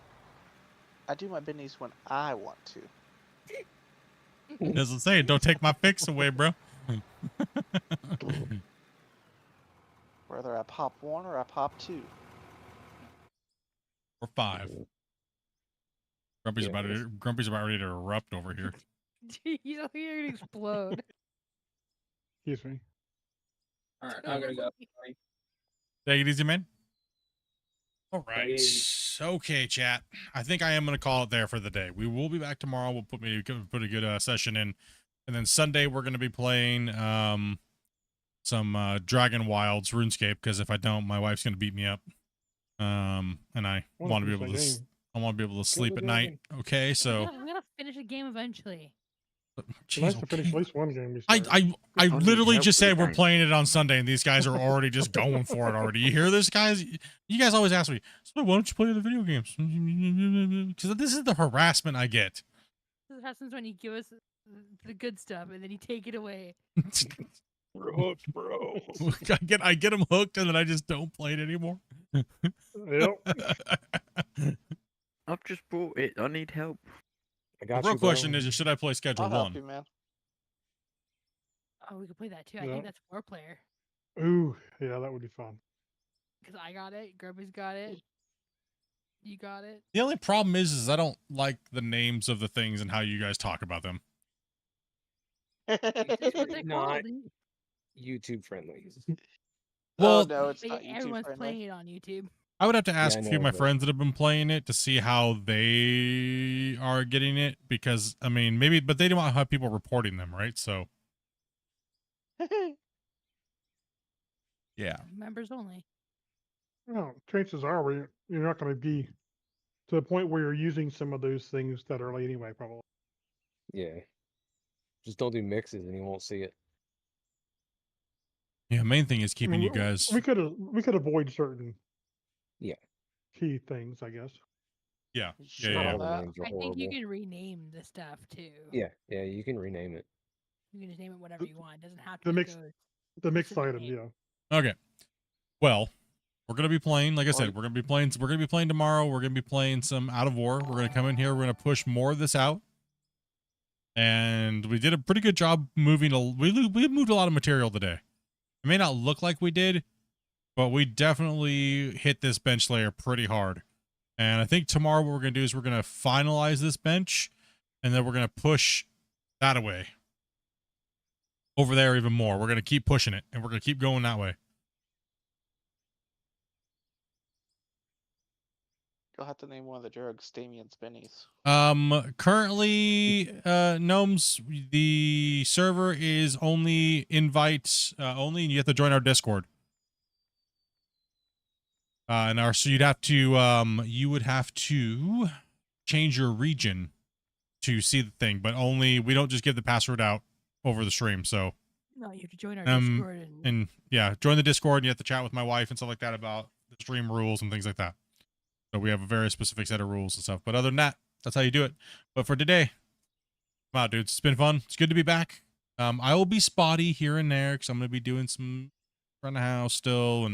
I do my bennies when I want to. As I'm saying, don't take my fix away, bro. Whether I pop 1 or I pop 2. Or 5. Grumpy's about ready to erupt over here. He's over here to explode. Excuse me. All right, I gotta go. Take it easy, man. All Take right. it easy. Okay, chat. I think I am going to call it there for the day. We will be back tomorrow. We'll put a good session in. And then Sunday, we're going to be playing some Dragon Wilds RuneScape, because if I don't, my wife's going to beat me up. And I want to be able to I want to be able to sleep at night. Okay, so I'm gonna finish a game eventually. It's nice to finish at least one game. I literally just said we're playing it on Sunday, and these guys are already just going for it already. You hear this, guys? You guys always ask me, so why don't you play the video games? Because this is the harassment I get. This happens when you give us the good stuff and then you take it away. We're hooked, bro. I get them hooked, and then I just don't play it anymore. Yep. I've just bought it. I need help. I The got real you, question bro. is, should I play Schedule I'll help 1? you, man. Oh, we could play that too. I Yeah. think that's 4-player. Ooh, yeah, that would be fun. Because I got it, Grubby's got it, you got it. The only problem is I don't like the names of the things and how you guys talk about them. That's what they're Not called. YouTube friendly. Well, Oh, no, it's But not yeah, everyone's YouTube playing friendly. it on YouTube. I would have to ask I a few know, of my but- friends that have been playing it to see how they are getting it, because I mean, maybe, but they don't have people reporting them, right? So yeah. Members only. Well, chances are you're not going to be to the point where you're using some of those things that early anyway, probably. Yeah. Just don't do mixes and you won't see it. Yeah, main thing is I keeping mean, you guys. we could avoid certain Yeah. key things, I guess. Yeah. Sure Yeah. about that? I think you can rename the stuff too. Yeah, yeah, you can rename it. You can just name it whatever you want. It doesn't have to The be mixed, the mixed specific items, name. yeah. Okay. Well, we're gonna be playing. Like I Are said, you- we're gonna be playing. We're gonna be playing tomorrow. We're gonna be playing some Out of Ore. We're gonna come in here. We're gonna push more of this out. And we did a pretty good job moving. We moved a lot of material today. It may not look like we did, but we definitely hit this bench layer pretty hard. And I think tomorrow what we're going to do is we're going to finalize this bench, and then we're going to push that away over there even more. We're going to keep pushing it, and we're going to keep going that way. You'll have to name one of the drugs Damien's Bennies. Currently, Gnomes, the server is only invite only, and you have to join our Discord. So you would have to change your region to see the thing, but only, we don't just give the password out over the stream. So No, you have to join our Discord and yeah, join the Discord, and you have to chat with my wife and stuff like that about the stream rules and things like that. So we have a very specific set of rules and stuff. But other than that, that's how you do it. But for today, come out, dudes. It's been fun. It's good to be back. I will be spotty here and there because I'm going to be doing some around the house still,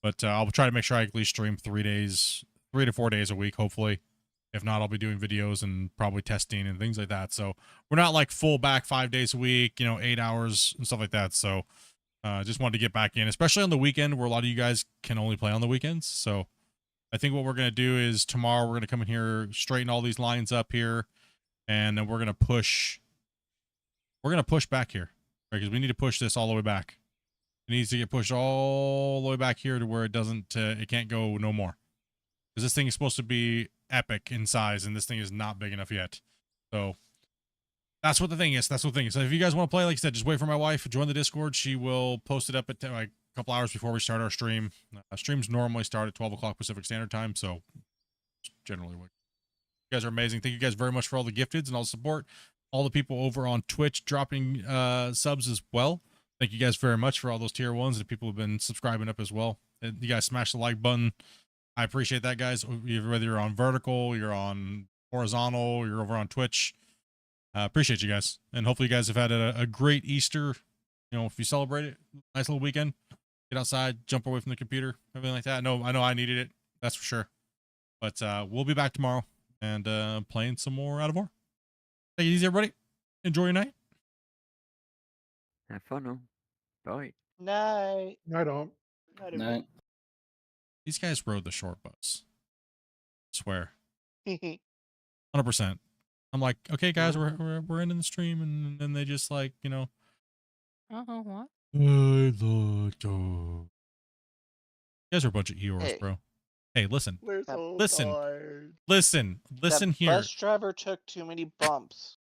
but I'll try to make sure I at least stream 3 to 4 days a week, hopefully. If not, I'll be doing videos and probably testing and things like that. So we're not like full back 5 days a week, 8 hours and stuff like that. So just wanted to get back in, especially on the weekend where a lot of you guys can only play on the weekends. So I think what we're going to do is tomorrow we're going to come in here, straighten all these lines up here, and then we're going to push back here, right? Because we need to push this all the way back. It needs to get pushed all the way back here to where it can't go no more. Because this thing is supposed to be epic in size, and this thing is not big enough yet. So that's what the thing is. So if you guys want to play, like I said, just wait for my wife. Join the Discord. She will post it up at like a couple hours before we start our stream. Streams normally start at 12 o'clock Pacific Standard Time, so generally what. You guys are amazing. Thank you guys very much for all the gifteds and all the support. All the people over on Twitch dropping subs as well. Thank you guys very much for all those tier 1s and people who've been subscribing up as well. And you guys smash the like button. I appreciate that, guys. Whether you're on vertical, you're on horizontal, you're over on Twitch. Appreciate you guys. And hopefully you guys have had a great Easter. If you celebrate it, nice little weekend. Get outside, jump away from the computer, everything like that. I know I needed it. That's for sure. But we'll be back tomorrow and playing some more Out of Ore. Take it easy, everybody. Enjoy your night. Have fun, all. Bye. Night. I don't. Night. These guys rode the short bus. I swear. Night. 100%. I'm like, okay, guys, we're ending the stream, and then they just like, what? I love dog. You guys are a bunch of Eeyores, Hey. bro. Hey, listen. We're so Listen. tired. Listen That here. Bus driver took too many bumps.